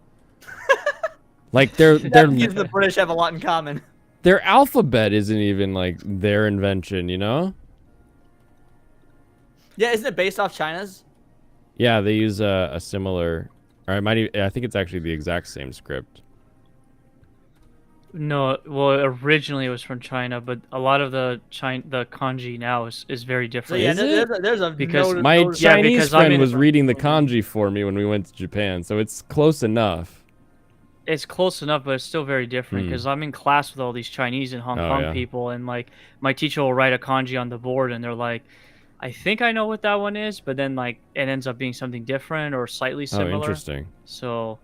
Like
the British have a lot in common.
Their alphabet isn't even like their invention, you know?
Yeah, isn't it based off China's?
Yeah, they use a similar, or I think it's actually the exact same script.
No, well, originally it was from China, but a lot of the kanji now is very different.
So yeah, there's a
because
my Chinese friend was reading the kanji for me when we went to Japan, so it's close enough.
It's close enough, but it's still very different because I'm in class with all these Chinese and Hong Kong people, and like my teacher will write a kanji on the board, and they're like, "I think I know what that one is," but then like it ends up being something different or slightly similar.
Oh, interesting.
So.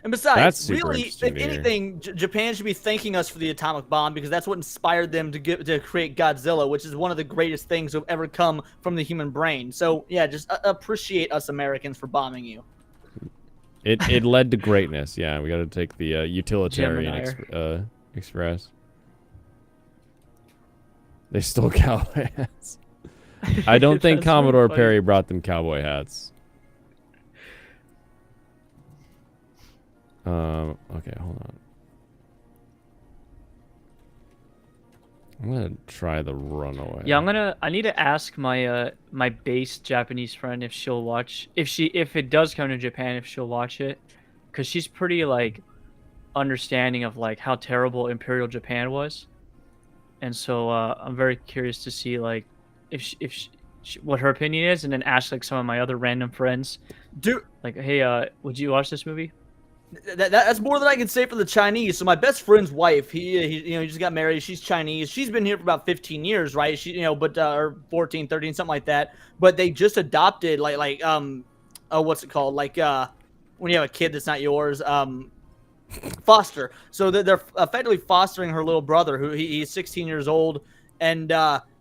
And besides, really, if anything, Japan should be thanking us for the atomic bomb because that's what inspired them to create Godzilla, which is one of the greatest things to have ever come from the human brain. So yeah, just appreciate us Americans for bombing you.
It led to greatness. Yeah, we got to take the utilitarian express. They stole cowboy hats. I don't think Commodore Perry brought them cowboy hats. Okay, hold on. I'm gonna try the Runaway.
Yeah, I need to ask my my base Japanese friend if she'll watch, if it does come to Japan, if she'll watch it, because she's pretty like understanding of like how terrible Imperial Japan was, and so I'm very curious to see like if what her opinion is, and then ask like some of my other random friends, like, hey, would you watch this movie?
That's more than I can say for the Chinese. So my best friend's wife, he just got married. She's Chinese. She's been here for about 15 years, right? She, or 14, 13, something like that. But they just adopted what's it called? Like when you have a kid that's not yours, foster. So they're effectively fostering her little brother, who he's 16 years old, and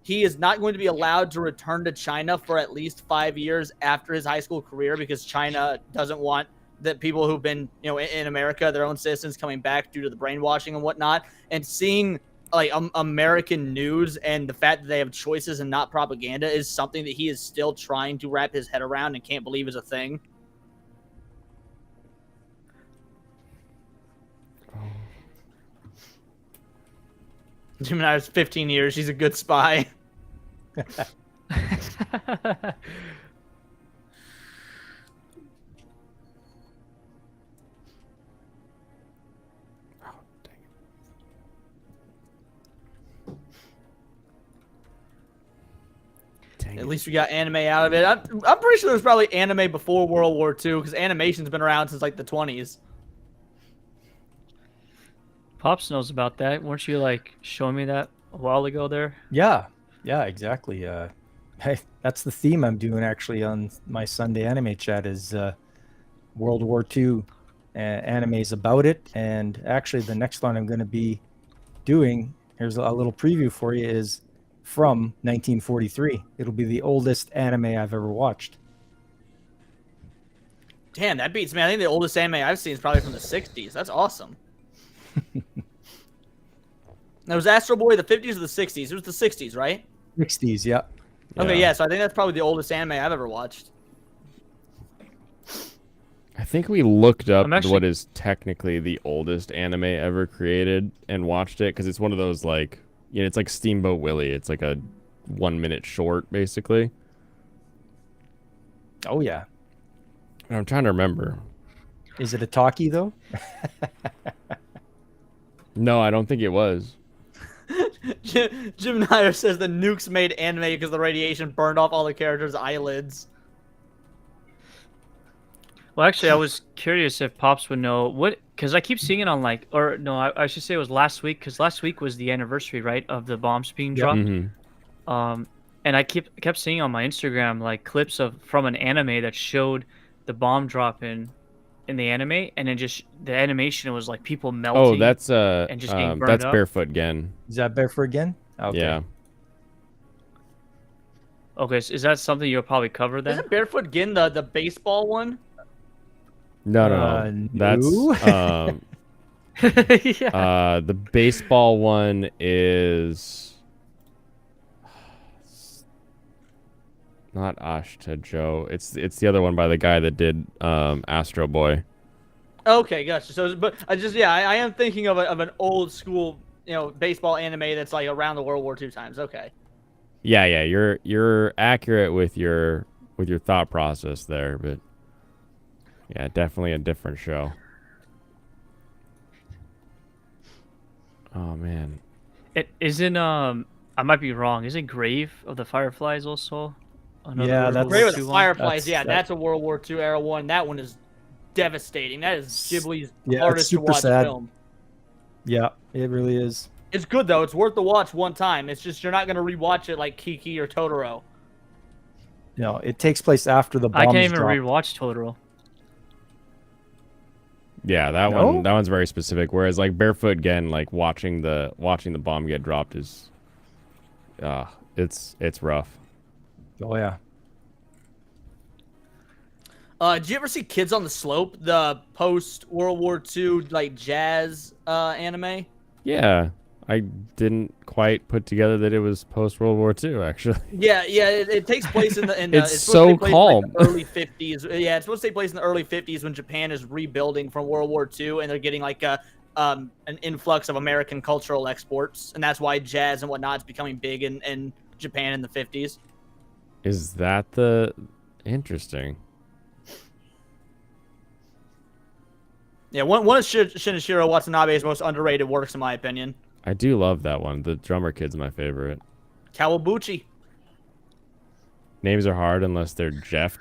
he is not going to be allowed to return to China for at least 5 years after his high school career because China doesn't want that people who've been, in America, their own citizens coming back due to the brainwashing and whatnot, and seeing like American news and the fact that they have choices and not propaganda is something that he is still trying to wrap his head around and can't believe is a thing. Gemini was 15 years. She's a good spy. At least we got anime out of it. I'm pretty sure there's probably anime before World War II because animation's been around since like the 20s.
Pops knows about that. Weren't you like showing me that a while ago there?
Yeah, exactly. Hey, that's the theme I'm doing actually on my Sunday anime chat is World War II animes about it. And actually the next one I'm going to be doing, here's a little preview for you, is from 1943. It'll be the oldest anime I've ever watched.
Damn, that beats me. I think the oldest anime I've seen is probably from the 60s. That's awesome. Now, was Astro Boy the 50s or the 60s? It was the 60s, right?
60s, yeah.
Okay, yeah. So I think that's probably the oldest anime I've ever watched.
I think we looked up
actually-
what is technically the oldest anime ever created and watched it because it's one of those like, it's like Steamboat Willie. It's like a 1 minute short, basically.
Oh yeah.
And I'm trying to remember.
Is it a talkie though?
No, I don't think it was.
Jim Nair says the nukes made anime because the radiation burned off all the characters' eyelids.
Well, actually, I was curious if Pops would know what, because I keep seeing it on like, or no, I should say it was last week, because last week was the anniversary, right, of the bombs being dropped.
Mhm.
And I kept seeing on my Instagram like clips from an anime that showed the bomb drop in the anime, and then just the animation was like people melting.
Oh, that's
and just getting burned
that's
up.
Barefoot Gen.
Is that Barefoot Gen? Okay.
Yeah.
Okay, so is that something you'll probably cover then?
Isn't Barefoot Gin the baseball one?
No. That's
Yeah.
the baseball one is not Ashta Joe. It's the other one by the guy that did Astro Boy.
Okay, gotcha. So, but I am thinking of an old school, baseball anime that's like around the World War II times. Okay.
Yeah, you're accurate with your thought process there, but yeah, definitely a different show. Oh man.
It isn't. I might be wrong. Isn't Grave of the Fireflies also?
Yeah, that's
Grave of the Fireflies. That's a World War II era one. That one is devastating. That is Ghibli's
Yeah, it's
hardest to
super
watch
sad.
film.
Yeah, it really is.
It's good though. It's worth the watch one time. It's just you're not gonna rewatch it like Kiki or Totoro.
No, it takes place after the bomb
I can't
is
even
dropped.
rewatch Totoro.
Yeah, that
No?
one's very specific. Whereas like Barefoot Gen, like watching the bomb get dropped is, it's rough.
Oh yeah.
Did you ever see Kids on the Slope, the post World War II like jazz anime?
Yeah, I didn't quite put together that it was post World War II. Actually.
Yeah, it takes place in the.
It's
supposed to
so
take place in,
calm.
like, the early 50s. Yeah, it's supposed to take place in the early 50s when Japan is rebuilding from World War II, and they're getting like an influx of American cultural exports, and that's why jazz and whatnot is becoming big in Japan in the 50s.
Is that the interesting?
Yeah, one of Shinichiro Watanabe's most underrated works, in my opinion.
I do love that one. The Drummer Kid's my favorite.
Kawabuchi.
Names are hard unless they're Jeff.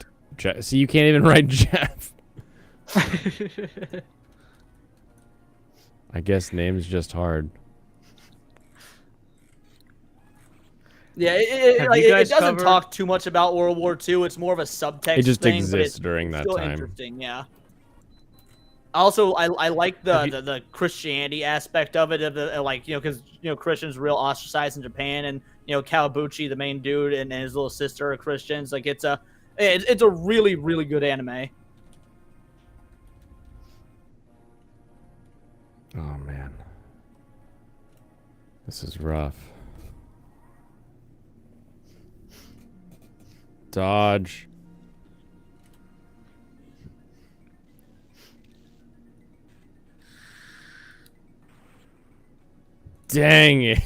See, you can't even write Jeff. I guess name's just hard.
Yeah, it
Have you guys
doesn't
covered-
talk too much about World War II. It's more of a subtext.
It just
thing, but
exists
it's
during that
still
time.
Interesting, yeah. Also, I like the Christianity aspect of it, because Christians are real ostracized in Japan, and Kawabuchi, the main dude, and his little sister are Christians. Like it's a really really good anime.
Oh man, this is rough. Dodge. Dang it.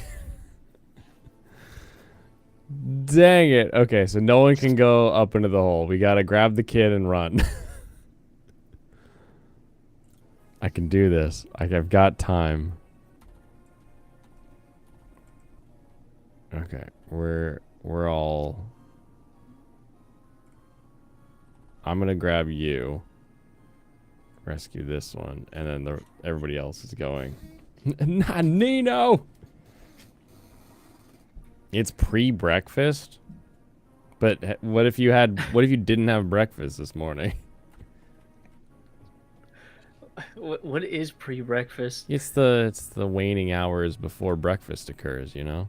Dang it. Okay, so no one can go up into the hole. We gotta grab the kid and run. I can do this. I've got time. Okay, we're all... I'm gonna grab you. Rescue this one, and then everybody else is going. Not Nino! It's pre-breakfast? But what if you didn't have breakfast this morning?
What is pre-breakfast?
It's the waning hours before breakfast occurs, you know?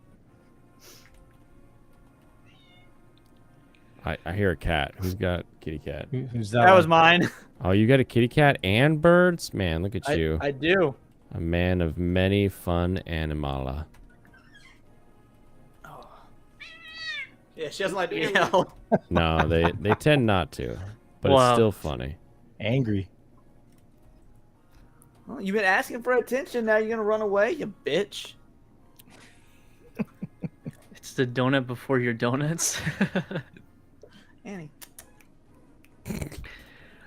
I hear a cat. Who's got kitty cat?
Who's
That was mine.
Oh, you got a kitty cat and birds? Man, look at you.
I do.
A man of many fun animala.
Yeah, she doesn't like to be held.
No, they tend not to, but it's still funny.
Angry.
Well, you've been asking for attention. Now you're gonna run away, you bitch.
It's the donut before your donuts.
Annie.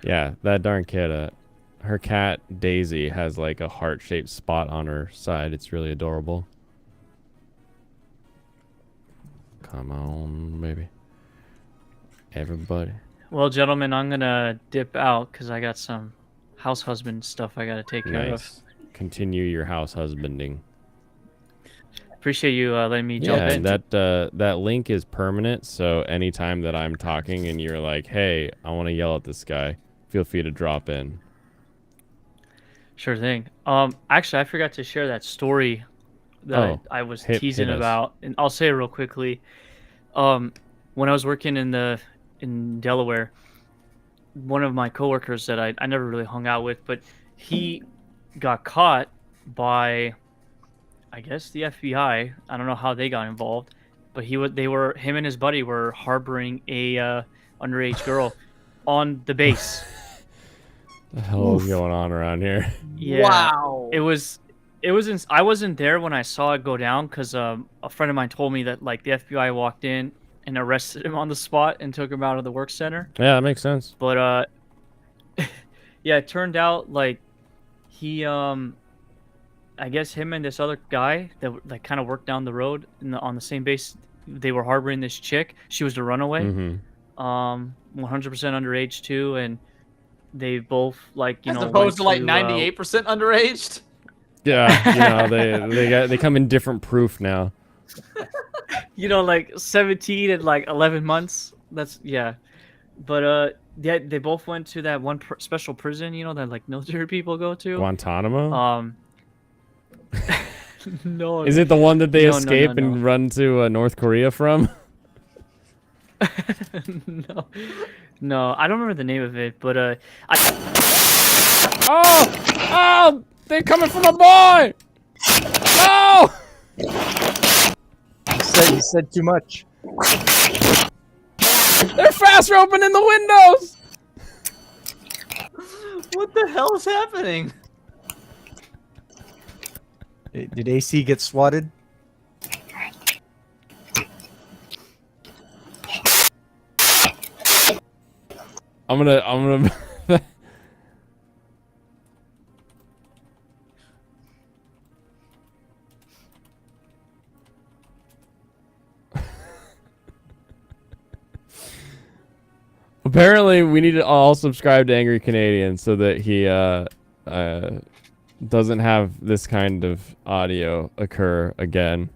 Yeah, that darn kid. Her cat Daisy has like a heart-shaped spot on her side. It's really adorable. Come on, baby. Everybody.
Well, gentlemen, I'm gonna dip out because I got some house husband stuff I gotta take care of.
Nice. Continue your house husbanding.
Appreciate you letting me jump in.
Yeah, that link is permanent, so anytime that I'm talking and you're like, hey, I want to yell at this guy, feel free to drop in.
Sure thing. Actually, I forgot to share that story that I was teasing about, and I'll say it real quickly. When I was working in Delaware, one of my coworkers that I never really hung out with, but he got caught by, I guess, the FBI. I don't know how they got involved, but him and his buddy were harboring a underage girl on the base.
The hell is going on around here?
Yeah.
Wow.
I wasn't there when I saw it go down because a friend of mine told me that like the FBI walked in and arrested him on the spot and took him out of the work center.
Yeah, that makes sense.
But yeah, it turned out like he I guess him and this other guy that like kind of worked down the road on the same base, they were harboring this chick. She was a runaway. 100% underage too, and they both like
as opposed to like 98% underaged.
Yeah, they come in different proof now.
Like 17 and like 11 months. That's But yeah, they both went to that one special prison, that like military people go to.
Guantanamo.
No.
Is it the one that they escape and run to North Korea from?
No, I don't remember the name of it, but
Oh! They're coming for my boy! No!
You said too much.
They're fast opening the windows!
What the hell is happening?
Did AC get swatted?
I'm gonna Apparently, we need to all subscribe to Angry Canadian so that he doesn't have this kind of audio occur again.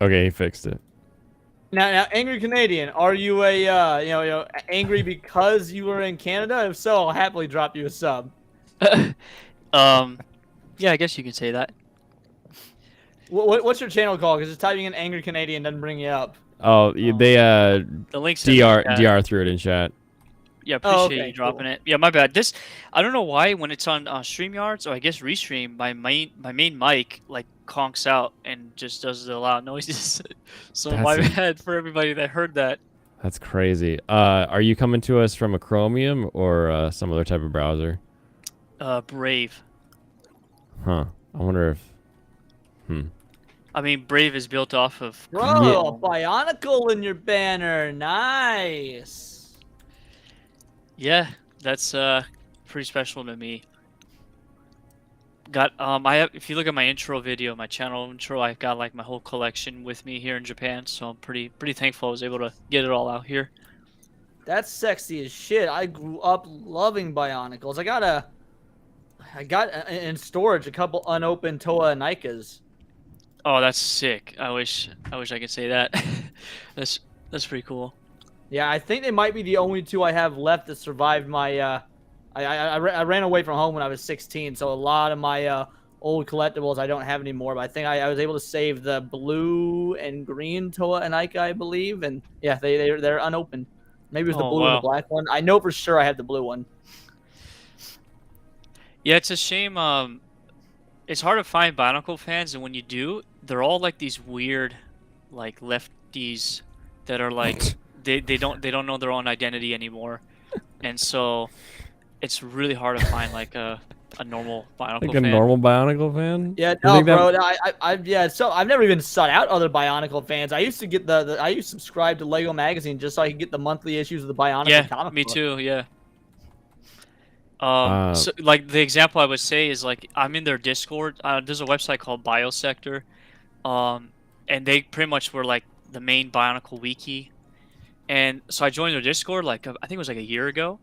Okay, he fixed it.
Now, Angry Canadian, are you a angry because you were in Canada? If so, I'll happily drop you a sub.
Yeah, I guess you could say that.
What's your channel called? Because just typing in Angry Canadian doesn't bring you up.
Oh, they
the links
DR threw it in chat.
Yeah, appreciate you dropping it. Yeah, my bad. I don't know why when it's on StreamYard, or I guess Restream, my main mic like conks out and just does the loud noises. So my bad for everybody that heard that.
That's crazy. Are you coming to us from a Chromium or some other type of browser?
Brave.
Huh. I wonder if.
I mean, Brave is built off of.
Bro, a Bionicle in your banner. Nice.
Yeah, that's pretty special to me. Got if you look at my intro video, my channel intro, I've got like my whole collection with me here in Japan, so I'm pretty thankful I was able to get it all out here.
That's sexy as shit. I grew up loving Bionicles. I got in storage a couple unopened Toa Anikas.
Oh, that's sick. I wish I could say that. That's pretty cool.
Yeah, I think they might be the only two I have left that survived my I ran away from home when I was 16, so a lot of my old collectibles I don't have anymore, but I think I was able to save the blue and green Toa Anika, I believe, and yeah, they're unopened. Maybe it was the blue and the black one. I know for sure I have the blue one.
Yeah, it's a shame. It's hard to find Bionicle fans, and when you do, they're all like these weird, like lefties that are like they don't know their own identity anymore, and so it's really hard to find like a normal Bionicle
Like
fan.
a normal Bionicle fan?
Yeah,
You
no,
think that-
bro. So I've never even sought out other Bionicle fans. I used to get I used to subscribe to Lego Magazine just so I could get the monthly issues of the Bionicle
Yeah,
comic
me
book.
too. Yeah. So like the example I would say is like I'm in their Discord. There's a website called Biosector, and they pretty much were like the main Bionicle wiki, and so I joined their Discord like I think it was like a year ago,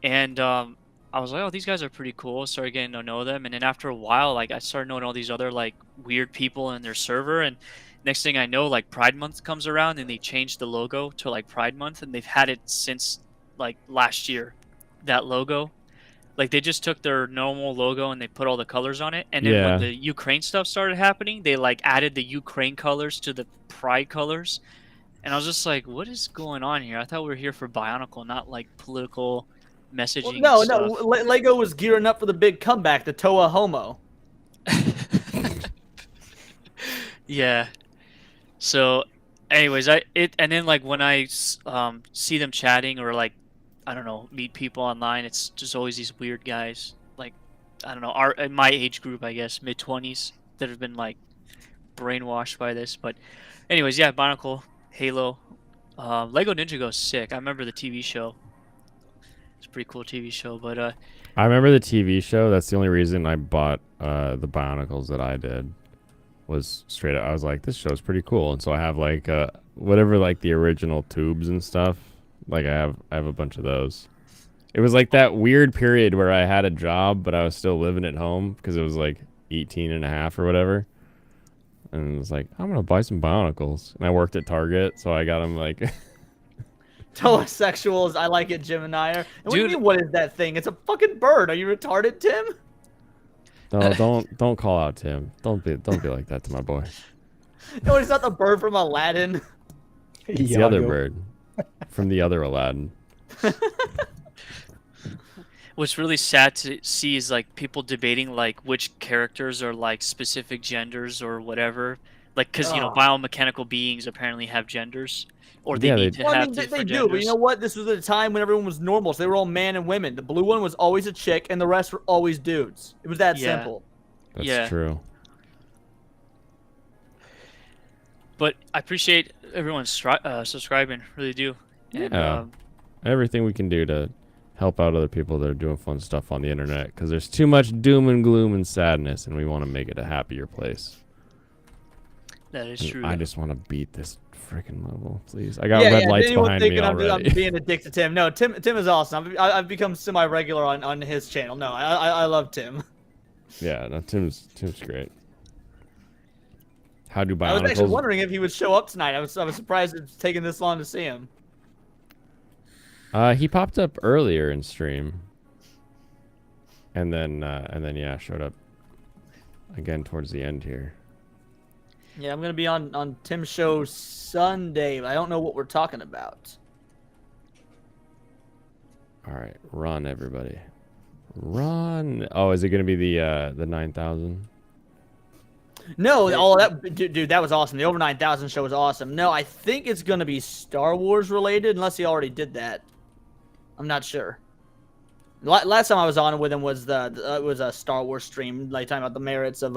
and I was like, oh, these guys are pretty cool. Started getting to know them, and then after a while, like I started knowing all these other like weird people in their server, and next thing I know, like Pride Month comes around, and they changed the logo to like Pride Month, and they've had it since like last year. That logo. Like they just took their normal logo and they put all the colors on it, and then when the Ukraine stuff started happening, they like added the Ukraine colors to the Pride colors, and I was just like, "What is going on here?" I thought we were here for Bionicle, not like political messaging.
Well,
and
no,
stuff.
Lego was gearing up for the big comeback, the Toa Homo.
Yeah. So, anyways, and then like when I see them chatting or like I don't know, meet people online, it's just always these weird guys, like, I don't know, in my age group, I guess, mid-20s, that have been, like, brainwashed by this, but anyways, yeah, Bionicle, Halo, Lego Ninjago's sick. I remember the TV show. It's a pretty cool TV show, but,
I remember the TV show. That's the only reason I bought the Bionicles that I did. Was straight up, I was like, this show's pretty cool, and so I have, like, whatever, like, the original tubes and stuff. Like I have a bunch of those. It was like that weird period where I had a job, but I was still living at home because it was like 18 and a half or whatever. And it was like, I'm going to buy some Bionicles. And I worked at Target, so I got them like...
Toa sexuals, I like it, Jim and I are. And what do you mean, what is that thing? It's a fucking bird. Are you retarded, Tim?
No, don't call out Tim. Don't be like that to my boy.
No, it's not the bird from Aladdin.
It's the other bird. From the other Aladdin.
what's really sad to see is like people debating like which characters are like specific genders or whatever. Like, because, you know, biomechanical beings apparently have genders. Or they need to have
they
different
do,
genders.
but you know what? This was at a time when everyone was normal, so they were all man and women. The blue one was always a chick, and the rest were always dudes. It was that simple.
That's true.
But I appreciate everyone subscribing, really do. And,
Yeah. Everything we can do to help out other people that are doing fun stuff on the internet, because there's too much doom and gloom and sadness, and we want to make it a happier place.
That is
And
true.
I just want to beat this freaking level, please. I got red lights behind me already.
I'm being a dick to Tim. No, Tim is awesome. I've become semi-regular on his channel. No, I love Tim.
Yeah, no, Tim's great. How do
I was actually
Bionicles?
wondering if he would show up tonight. I was surprised it's taken this long to see him.
He popped up earlier in stream, and then yeah, showed up again towards the end here.
Yeah, I'm gonna be on Tim's show Sunday, but I don't know what we're talking about.
All right, run everybody, run! Oh, is it gonna be the 9,000?
No, dude, that was awesome. The over 9,000 show was awesome. No, I think it's gonna be Star Wars related, unless he already did that. I'm not sure. Last time I was on with him was it was a Star Wars stream, like talking about the merits of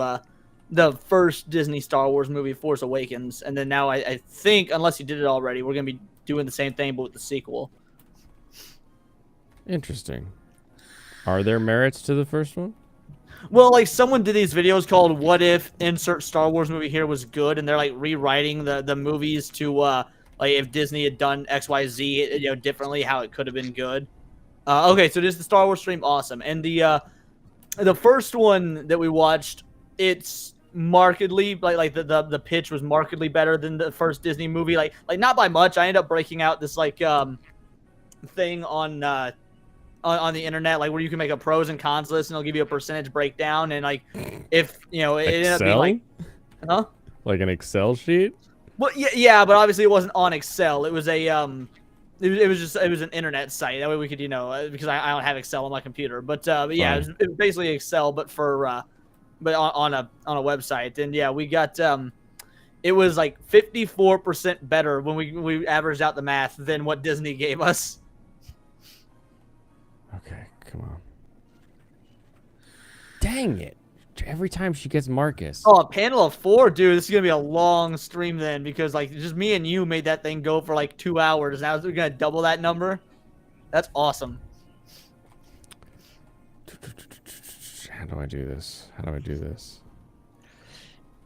the first Disney Star Wars movie, Force Awakens, and then now I think, unless he did it already, we're gonna be doing the same thing but with the sequel.
Interesting. Are there merits to the first one?
Well, like someone did these videos called "What If Insert Star Wars Movie Here Was Good," and they're like rewriting the movies to like if Disney had done XYZ, you know, differently, how it could have been good. Okay, so this is the Star Wars stream, awesome, and the first one that we watched, it's markedly like the pitch was markedly better than the first Disney movie, like not by much. I ended up breaking out this like thing on the internet, like where you can make a pros and cons list, and it'll give you a percentage breakdown, and like if you know it ended up being like,
like an Excel sheet.
Well, yeah, but obviously it wasn't on Excel. It was a It was an internet site. That way we could, because I don't have Excel on my computer. But yeah, it was basically Excel, but on a website. And yeah, we got it was like 54% better when we averaged out the math than what Disney gave us.
Okay, come on. Dang it. Every time she gets Marcus.
Oh, a panel of 4, dude. This is gonna be a long stream then, because like just me and you made that thing go for like 2 hours. Now we're gonna double that number. That's awesome.
How do I do this?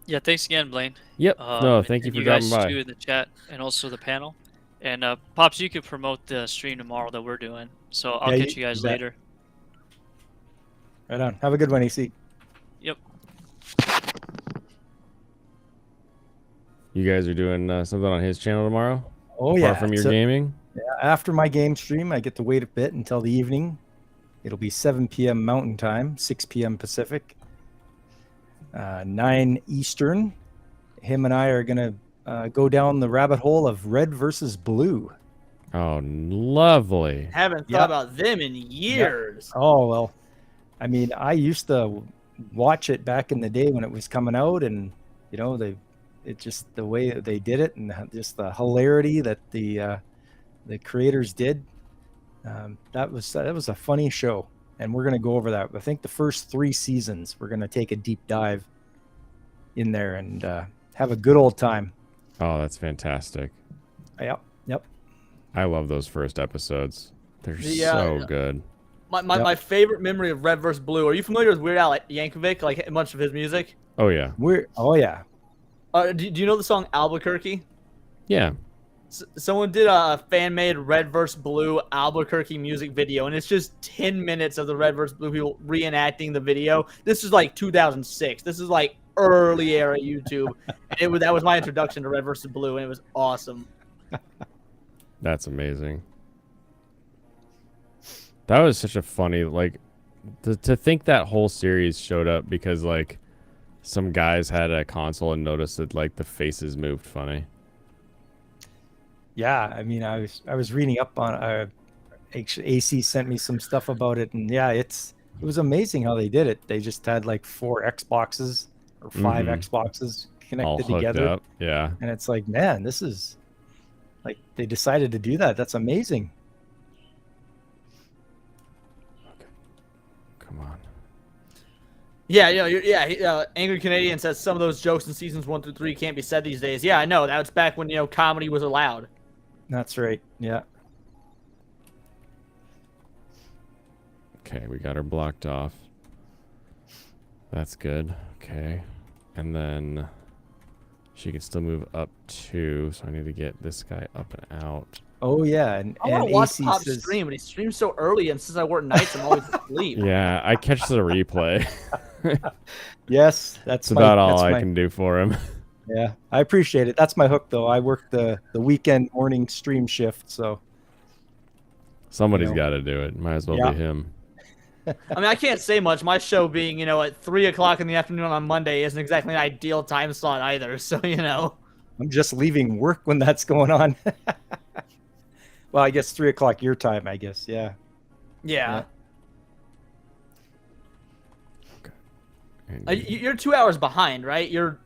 Yeah, thanks again, Blaine.
Yep. No, thank you for dropping by.
You guys too in the chat and also the panel. And Pops, you could promote the stream tomorrow that we're doing. So I'll catch you guys later.
Right on. Have a good one, AC.
Yep.
You guys are doing something on his channel tomorrow?
Oh, yeah.
Apart from your gaming?
Yeah, after my game stream, I get to wait a bit until the evening. It'll be 7 p.m. Mountain Time, 6 p.m. Pacific, 9 Eastern. Him and I are going to go down the rabbit hole of Red versus Blue.
Oh, lovely.
Haven't thought about them in years.
Yep. Oh, well, I mean, I used to watch it back in the day when it was coming out, and, it just the way they did it and just the hilarity that the creators did. That was a funny show, and we're going to go over that. I think the first 3 seasons, we're going to take a deep dive in there and have a good old time.
Oh, that's fantastic.
Yep.
I love those first episodes. They're so good.
My favorite memory of Red vs. Blue. Are you familiar with Weird Al Yankovic, like a bunch of his music?
Oh, yeah.
Oh, yeah.
Do you know the song Albuquerque?
Yeah.
Someone did a fan-made Red vs. Blue Albuquerque music video, and it's just 10 minutes of the Red vs. Blue people reenacting the video. This is like 2006. This is like early era YouTube. That was my introduction to Red vs. Blue, and it was awesome.
That's amazing. That was such a funny, to think that whole series showed up because, some guys had a console and noticed that, the faces moved funny.
Yeah, I mean, I was reading up on AC sent me some stuff about it, and yeah, it was amazing how they did it. They just had 4 Xboxes or 5 Xboxes connected
all hooked
together.
Up. Yeah.
And it's like, man, this is they decided to do that. That's amazing.
Come on.
Yeah, Angry Canadian says some of those jokes in seasons 1 through 3 can't be said these days. Yeah, I know. That was back when comedy was allowed.
That's right. Yeah.
Okay, we got her blocked off. That's good. Okay, and then she can still move up 2. So I need to get this guy up and out.
Oh yeah, and
I want to watch
AC
Pop
says,
stream, and he streams so early, and since I work nights, I'm always asleep.
Yeah, I catch the replay.
Yes, that's
about all I can do for him.
Yeah, I appreciate it. That's my hook, though. I work the weekend morning stream shift, so
somebody's got to do it. Might as well be him.
I mean, I can't say much. My show being, at 3 o'clock in the afternoon on Monday isn't exactly an ideal time slot either. So,
I'm just leaving work when that's going on. Well, I guess 3 o'clock your time, I guess. Yeah.
Yeah. Okay. You're 2 hours behind, right? You're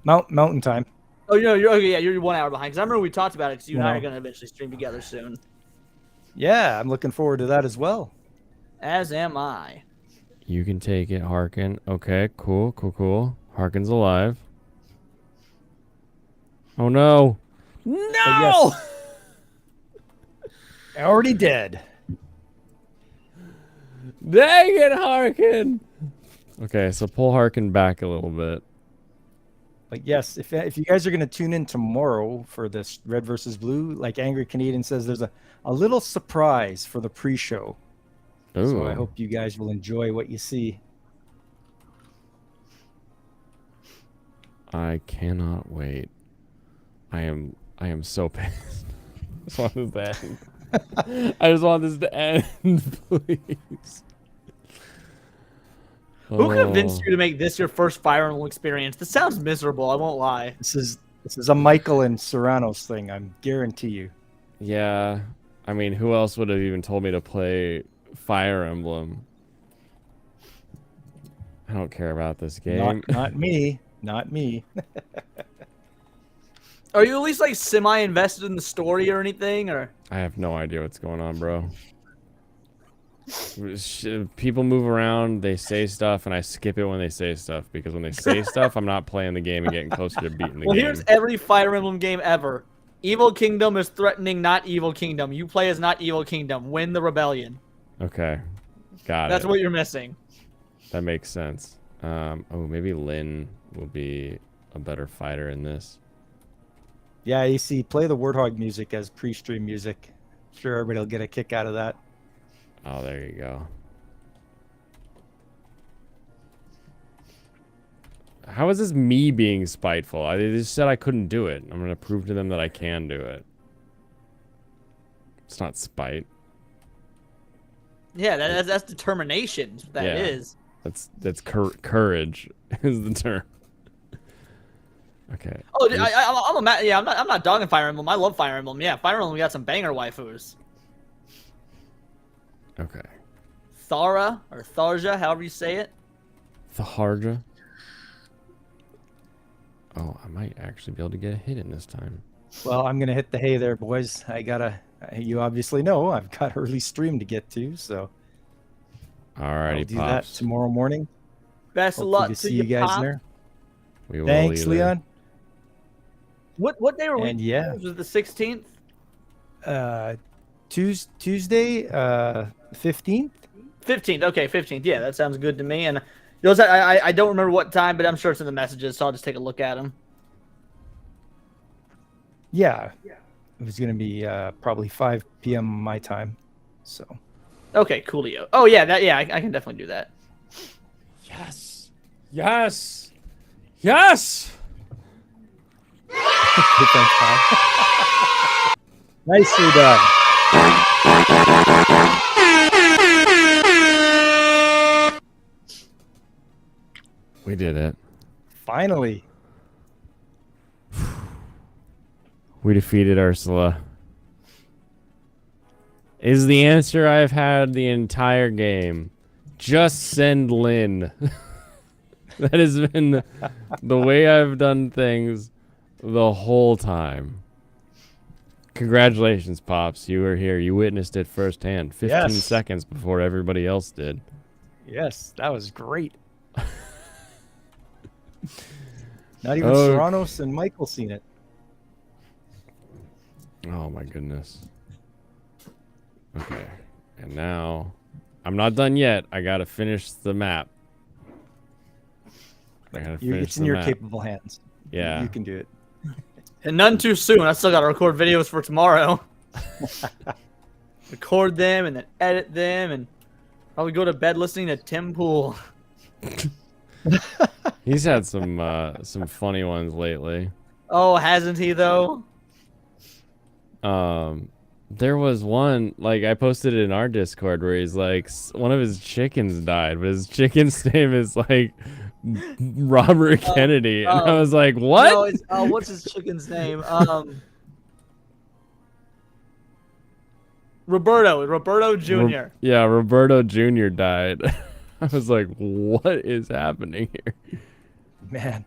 Mountain time.
Oh, you're 1 hour behind. Because I remember we talked about it because you and I are going to eventually stream together soon.
Yeah, I'm looking forward to that as well.
As am I.
You can take it, Harkin. Okay, cool. Harkin's alive. Oh, no.
No!
Already dead.
Dang it, Harkin! Okay, so pull Harkin back a little bit.
But yes, if you guys are going to tune in tomorrow for this Red versus Blue, like Angry Canadian says, there's a little surprise for the pre-show.
Ooh.
So I hope you guys will enjoy what you see.
I cannot wait. I am so pissed. I just want this to end. I just want this to end, please.
Who convinced you to make this your first Fire Emblem experience? This sounds miserable. I won't lie.
This is a Michael and Serrano's thing. I guarantee you.
Yeah. I mean, who else would have even told me to play Fire Emblem? I don't care about this game.
Not me. Not me.
Are you at least like semi-invested in the story or anything, or?
I have no idea what's going on, bro. People move around, they say stuff, and I skip it when they say stuff, because when they say stuff, I'm not playing the game and getting closer to beating the
Well,
game.
here's every Fire Emblem game ever. Evil Kingdom is threatening not Evil Kingdom. You play as not Evil Kingdom. Win the rebellion.
Okay. Got it.
That's what you're missing.
That makes sense. Oh, maybe Lynn will be a better fighter in this.
Yeah, you see, play the Warthog music as pre-stream music. Sure, everybody will get a kick out of that.
Oh, there you go. How is this me being spiteful? They just said I couldn't do it. I'm going to prove to them that I can do it. It's not spite.
Yeah, that's determination. That
Yeah.
is.
That's courage is the term. Okay.
Oh, I'm not dogging Fire Emblem. I love Fire Emblem. Yeah, Fire Emblem. We got some banger waifus.
Okay.
Thara or Tharja, however you say it.
Tharja. Oh, I might actually be able to get a hit in this time.
Well, I'm gonna hit the hay there, boys. You obviously know I've got early stream to get to, so.
Alrighty,
I'll do
Pops.
that tomorrow morning.
Best of
Hopefully
luck
to
to
see
you,
you guys
Pop.
there.
We will
Thanks,
either.
Leon.
What day were we?
And yeah.
Was it the 16th?
Tuesday, 15th.
15th. Okay, 15th. Yeah, that sounds good to me. And I don't remember what time, but I'm sure it's in the messages, so I'll just take a look at them.
Yeah, it was gonna be probably 5 p.m. my time. So.
Okay, coolio. Oh yeah, I can definitely do that.
Yes. Yes. Yes.
Thanks, Kyle. Nicely done.
We did it.
Finally.
We defeated Ursula. Is the answer I've had the entire game. Just send Lynn. That has been the way I've done things the whole time. Congratulations, Pops. You were here. You witnessed it firsthand. 15
Yes.
seconds before everybody else did.
Yes, that was great. Not even
Oh.
Serranos and Michael seen it.
Oh my goodness. Okay. And now I'm not done yet. I gotta finish the map. I gotta finish
It's in
the
your
map.
capable hands.
Yeah.
You can do it.
And none too soon. I still got to record videos for tomorrow. Record them and then edit them and probably go to bed listening to Tim Pool.
He's had some funny ones lately.
Oh, hasn't he though?
There was one, like, I posted it in our Discord where he's like, one of his chickens died, but his chicken's name is like Robert Kennedy, and I was like, what?
No, it's, what's his chicken's name? Roberto Jr.
Yeah, Roberto Jr. died. I was like, what is happening here?
Man.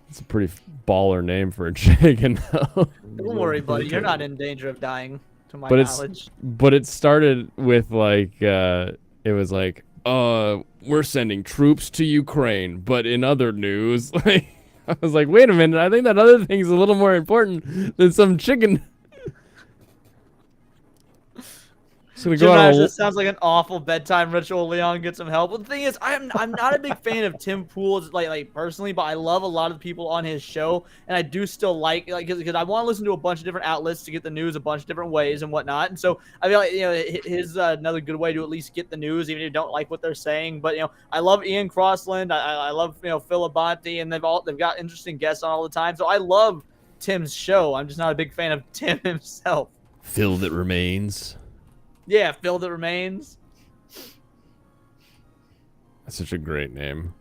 It's a pretty baller name for a chicken, though.
Don't worry, buddy. You're not in danger of dying, to my
But
knowledge.
it started with like it was like, we're sending troops to Ukraine, but in other news, like, I was like, wait a minute, I think that other thing's a little more important than some chicken. It's gonna go on
This sounds like an awful bedtime ritual. Leon, get some help. But the thing is, I'm not a big fan of Tim Pool, like personally, but I love a lot of the people on his show, and I do still like because I want to listen to a bunch of different outlets to get the news a bunch of different ways and whatnot. And so I feel like his another good way to at least get the news, even if you don't like what they're saying. But I love Ian Crossland. I love Phil Abonte, and they've got interesting guests on all the time. So I love Tim's show. I'm just not a big fan of Tim himself.
Phil that remains.
Yeah, Phil that remains.
That's such a great name.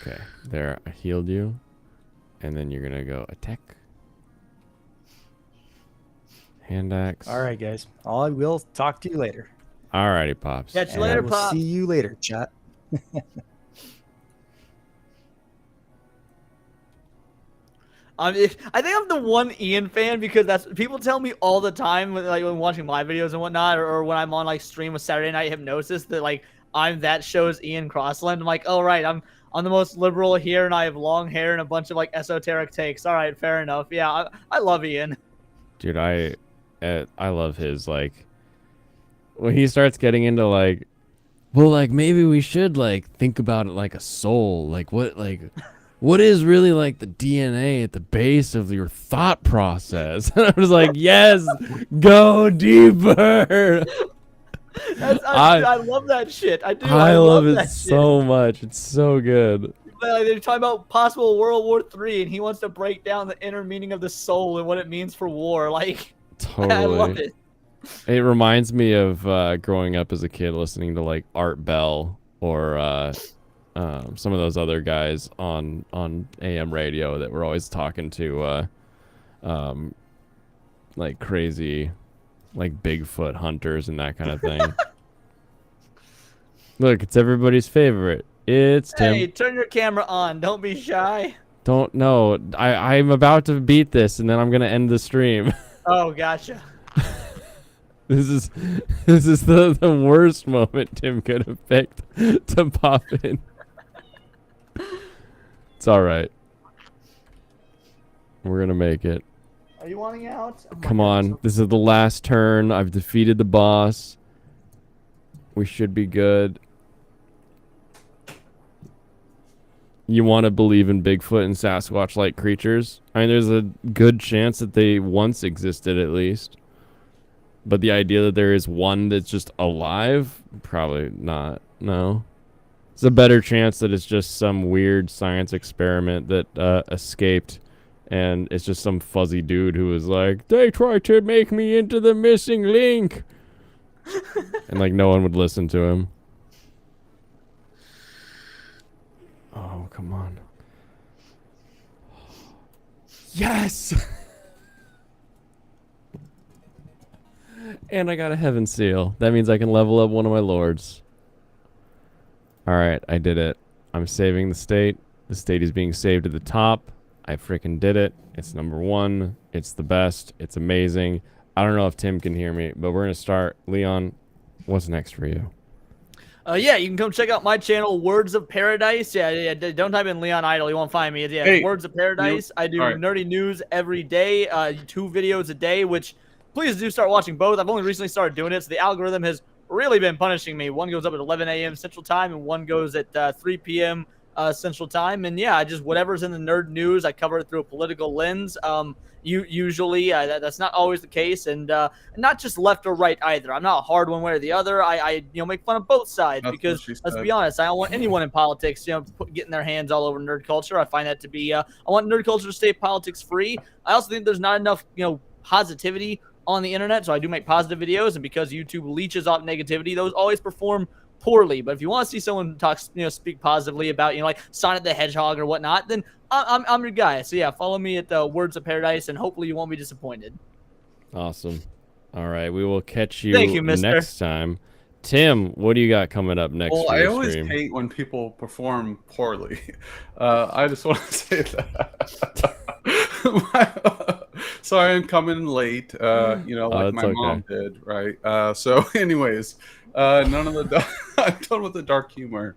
Okay, there, I healed you. And then you're gonna go attack. Hand axe.
All right, guys. I will talk to you later.
Alrighty, Pops.
Catch you
And
later,
I will
Pop.
see you later, chat.
I think I'm the one Ian fan because that's people tell me all the time when watching my videos and whatnot, or when I'm on like stream with Saturday Night Hypnosis that like I'm that show's Ian Crossland. I'm like, oh right, I'm the most liberal here, and I have long hair and a bunch of like esoteric takes. All right, fair enough. Yeah, I love Ian.
Dude, I love his like when he starts getting into like, well, like maybe we should like think about it like a soul, like what is really like the DNA at the base of your thought process? And I was like, yes, go deeper.
I love that shit. I do.
I love it
that
so much. It's so good.
Like, they're talking about possible World War III, and he wants to break down the inner meaning of the soul and what it means for war. Like,
Totally.
I love it.
It reminds me of growing up as a kid listening to like Art Bell or some of those other guys on AM radio that were always talking to like crazy like Bigfoot hunters and that kind of thing. Look, it's everybody's favorite. It's Tim.
Hey, turn your camera on. Don't be shy.
Don't know. I'm about to beat this and then I'm gonna end the stream.
Oh, gotcha.
This is the worst moment Tim could have picked to pop in. It's all right. We're gonna make it.
Are you wanting out? Oh
Come on, this is the last turn. I've defeated the boss. We should be good. You want to believe in Bigfoot and Sasquatch-like creatures? I mean, there's a good chance that they once existed at least. But the idea that there is one that's just alive? Probably not. No. It's a better chance that it's just some weird science experiment that escaped. And it's just some fuzzy dude who was like, they tried to make me into the missing link. And like no one would listen to him. Oh, come on. Yes! And I got a heaven seal. That means I can level up one of my lords. Alright, I did it. I'm saving the state. The state is being saved at the top. I freaking did it. It's number 1. It's the best. It's amazing. I don't know if Tim can hear me, but we're going to start. Leon, what's next for you?
Yeah, you can come check out my channel, Words of Paradise. Yeah, don't type in Leon Idol. You won't find me. Yeah,
Hey,
Words of Paradise. I do nerdy news every day, 2 videos a day, which please do start watching both. I've only recently started doing it, so the algorithm has really been punishing me. One goes up at 11 a.m. Central Time, and one goes at 3 p.m. Central Time. And yeah, just whatever's in the nerd news, I cover it through a political lens. Usually that's not always the case, and not just left or right either. I'm not hard one way or the other. I make fun of both sides because let's be honest, I don't want anyone in politics getting their hands all over nerd culture. I find that to be I want nerd culture to stay politics free. I also think there's not enough positivity on the internet, so I do make positive videos, and because YouTube leeches off negativity, those always perform poorly. But if you want to see someone speak positively about like Sonic the Hedgehog or whatnot, then I'm your guy. So yeah, follow me at the Words of Paradise, and hopefully you won't be disappointed.
Awesome. All right, we will catch you,
Thank you, mister.
next time. Tim, what do you got coming up next?
Well,
for
I
your
always
stream?
hate when people perform poorly. I just want to say that. Sorry, I'm coming late. Like my mom did, right? So, anyways, none of the I'm done with the dark humor.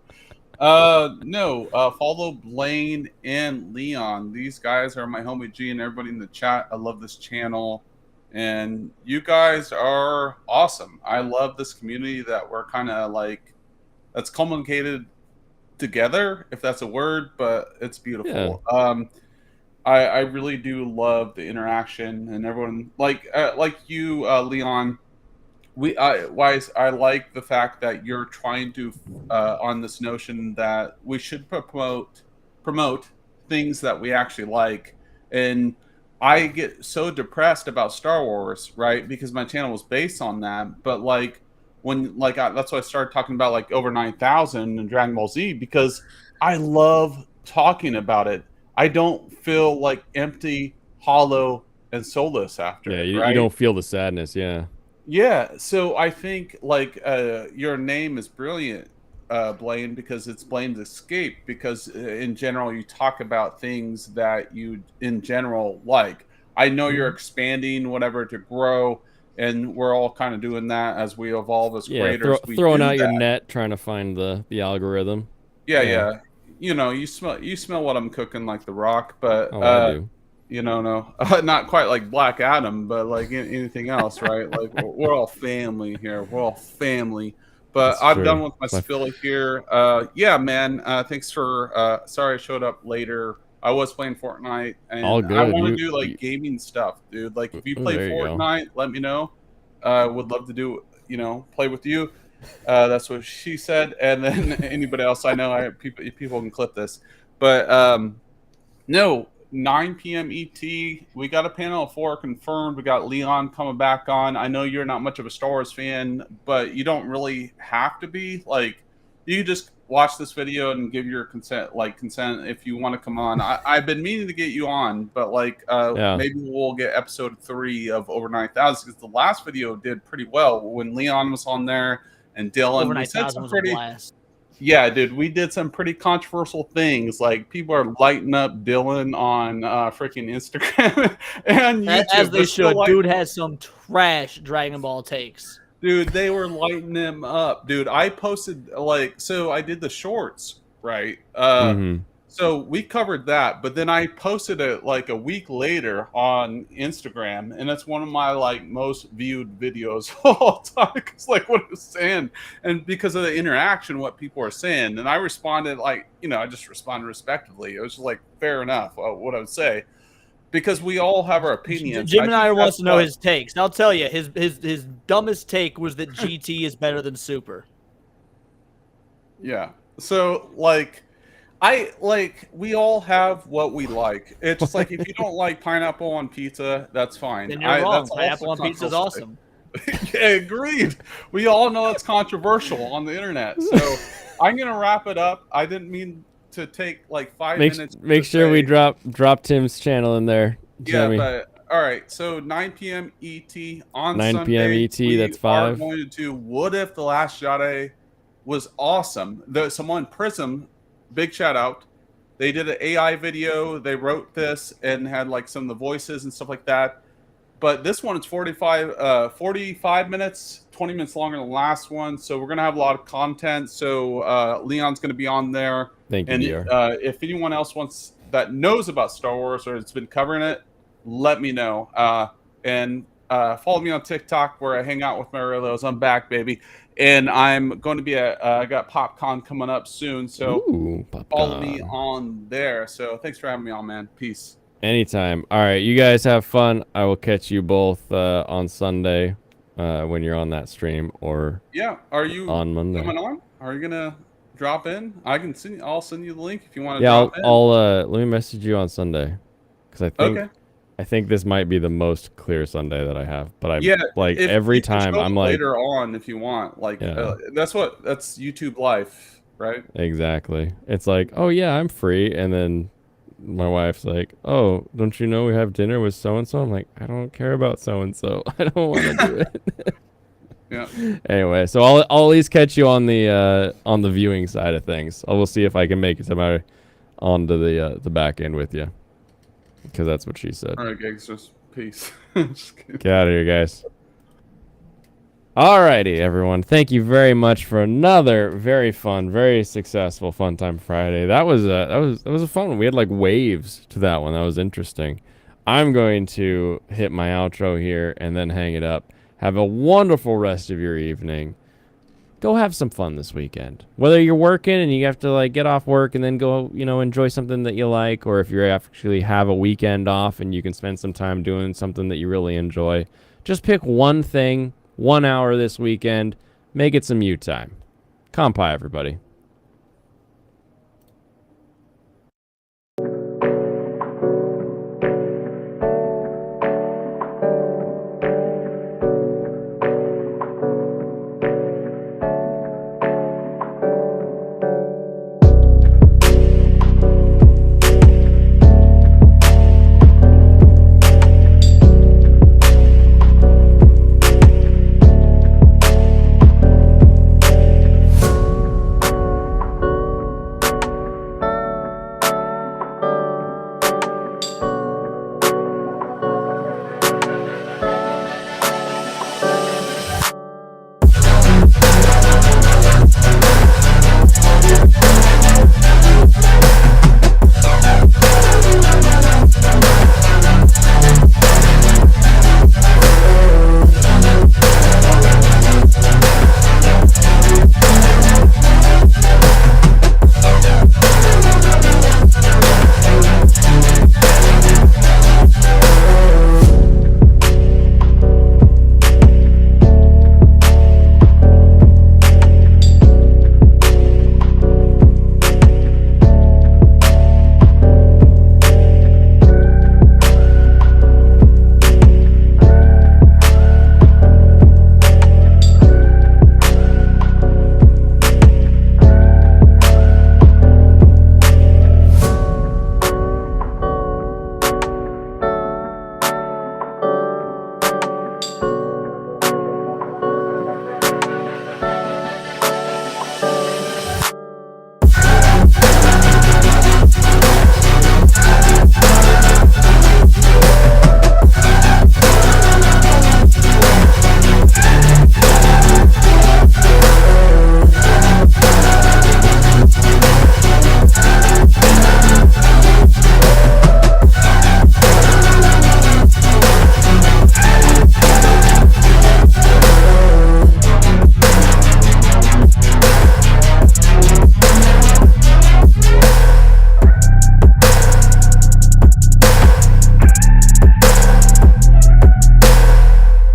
Follow Blaine and Leon. These guys are my homie G and everybody in the chat. I love this channel, and you guys are awesome. I love this community that we're kind of like that's communicated together, if that's a word, but it's beautiful.
Yeah.
I really do love the interaction and everyone like you, Leon. I like the fact that you're trying to on this notion that we should promote things that we actually like. And I get so depressed about Star Wars, right? Because my channel was based on that. But like that's why I started talking about like over 9,000 and Dragon Ball Z, because I love talking about it. I don't feel like empty, hollow, soulless after.
Yeah,
it,
you
right?
don't feel the sadness. Yeah.
Yeah, so I think like your name is brilliant, Blaine, because it's Blaine's Escape. Because in general, you talk about things that you in general like. I know you're expanding whatever to grow, and we're all kind of doing that as we evolve as
Yeah,
creators. We
throwing
do
out your
that.
net, trying to find the algorithm.
Yeah. You know, you smell what I'm cooking like The Rock, but
Oh, I do.
you know, no, not quite like Black Adam, but like anything else, right? Like we're all family here. We're all family. But
That's
I'm
true.
done with my
My-
spill here. Yeah, man. Thanks for. Sorry I showed up later. I was playing Fortnite, and
All
I
good.
want to
You-
do like
you-
gaming stuff, dude. Like if you
Ooh,
play
there you go.
Fortnite, let me know. Would love to do, play with you. That's what she said. And then anybody else I know, people can clip this. But no, 9 p.m. ET. We got a panel of 4 confirmed. We got Leon coming back on. I know you're not much of a Star Wars fan, but you don't really have to be. Like, you just watch this video and give your consent if you want to come on. I've been meaning to get you on, but maybe we'll get episode 3 of Over 9,000 because the last video did pretty well when Leon was on there and Dylan.
Over
We said
9,000
some
was
pretty
a blast.
Yeah, dude, we did some pretty controversial things. Like people are lighting up Dylan on freaking Instagram and YouTube.
As they
They're still
should.
like-
Dude has some trash Dragon Ball takes.
Dude, they were lighting him up. Dude, I posted so I did the shorts, right?
Mhm.
So we covered that, but then I posted it like a week later on Instagram, and it's one of my most viewed videos of all time. Because what it was saying, and because of the interaction, what people are saying, and I responded I just responded respectively. It was just fair enough what I would say, because we all have our opinions.
Gemini
think
wants
that's
to know
what-
his takes. I'll tell you, his dumbest take was that GT is better than Super.
Yeah. So we all have what we like. It's just if you don't like pineapple on pizza, that's fine.
Then you're wrong.
That's
Pineapple
also
on pizza is
controversial.
awesome.
Yeah, agreed. We all know it's controversial on the internet. So I'm gonna wrap it up. I didn't mean to take 5 minutes.
Make
to
sure we
say-
drop Tim's channel in there.
Yeah,
Jeremy.
but all right. So 9 p.m. ET on
9
Sunday.
p.m. ET,
we
that's
are
5.
going to do What If the Last Jedi was awesome. Someone Prism, big shout out. They did an AI video. They wrote this and had some of the voices and stuff like that. But this one is 45 minutes, 20 minutes longer than the last one. So we're gonna have a lot of content. So Leon's gonna be on there.
Thank you,
And
DR.
if anyone else that knows about Star Wars or has been covering it, let me know. And follow me on TikTok where I hang out with my Marilos. I'm back, baby. And I'm going to be I got PopCon coming up soon. So
Ooh,
follow me
PopCon.
on there. So thanks for having me on, man. Peace.
Anytime. All right, you guys have fun. I will catch you both on Sunday when you're on that stream, or
Yeah. Are you
on Monday.
coming on? Are you gonna drop in? I'll send you the link if you want to
Yeah,
drop in.
I'll let me message you on Sunday, because
Okay.
I think this might be the most clear Sunday that I have. But I
Yeah,
every
you can
time
show
I'm
up
like,
later on if you want.
Yeah.
That's YouTube life, right?
exactly. It's like, oh yeah, I'm free, and then my wife's like, oh, don't you know we have dinner with so and so? I'm like, I don't care about so and so. I don't want to do it.
Yeah.
Anyway, so I'll at least catch you on the viewing side of things. I will see if I can make it to onto the back end with you, because that's what she said.
All right, gangsters. Peace. Just kidding.
Get out of here, guys. Alrighty, everyone. Thank you very much for another very fun, very successful Fun Time Friday. That was a fun one. We had waves to that one. That was interesting. I'm going to hit my outro here and then hang it up. Have a wonderful rest of your evening. Go have some fun this weekend. Whether you're working and you have to get off work and then go, enjoy something that you like, or if you actually have a weekend off and you can spend some time doing something that you really enjoy, just pick one thing, 1 hour this weekend, make it some you time. Kampai, everybody.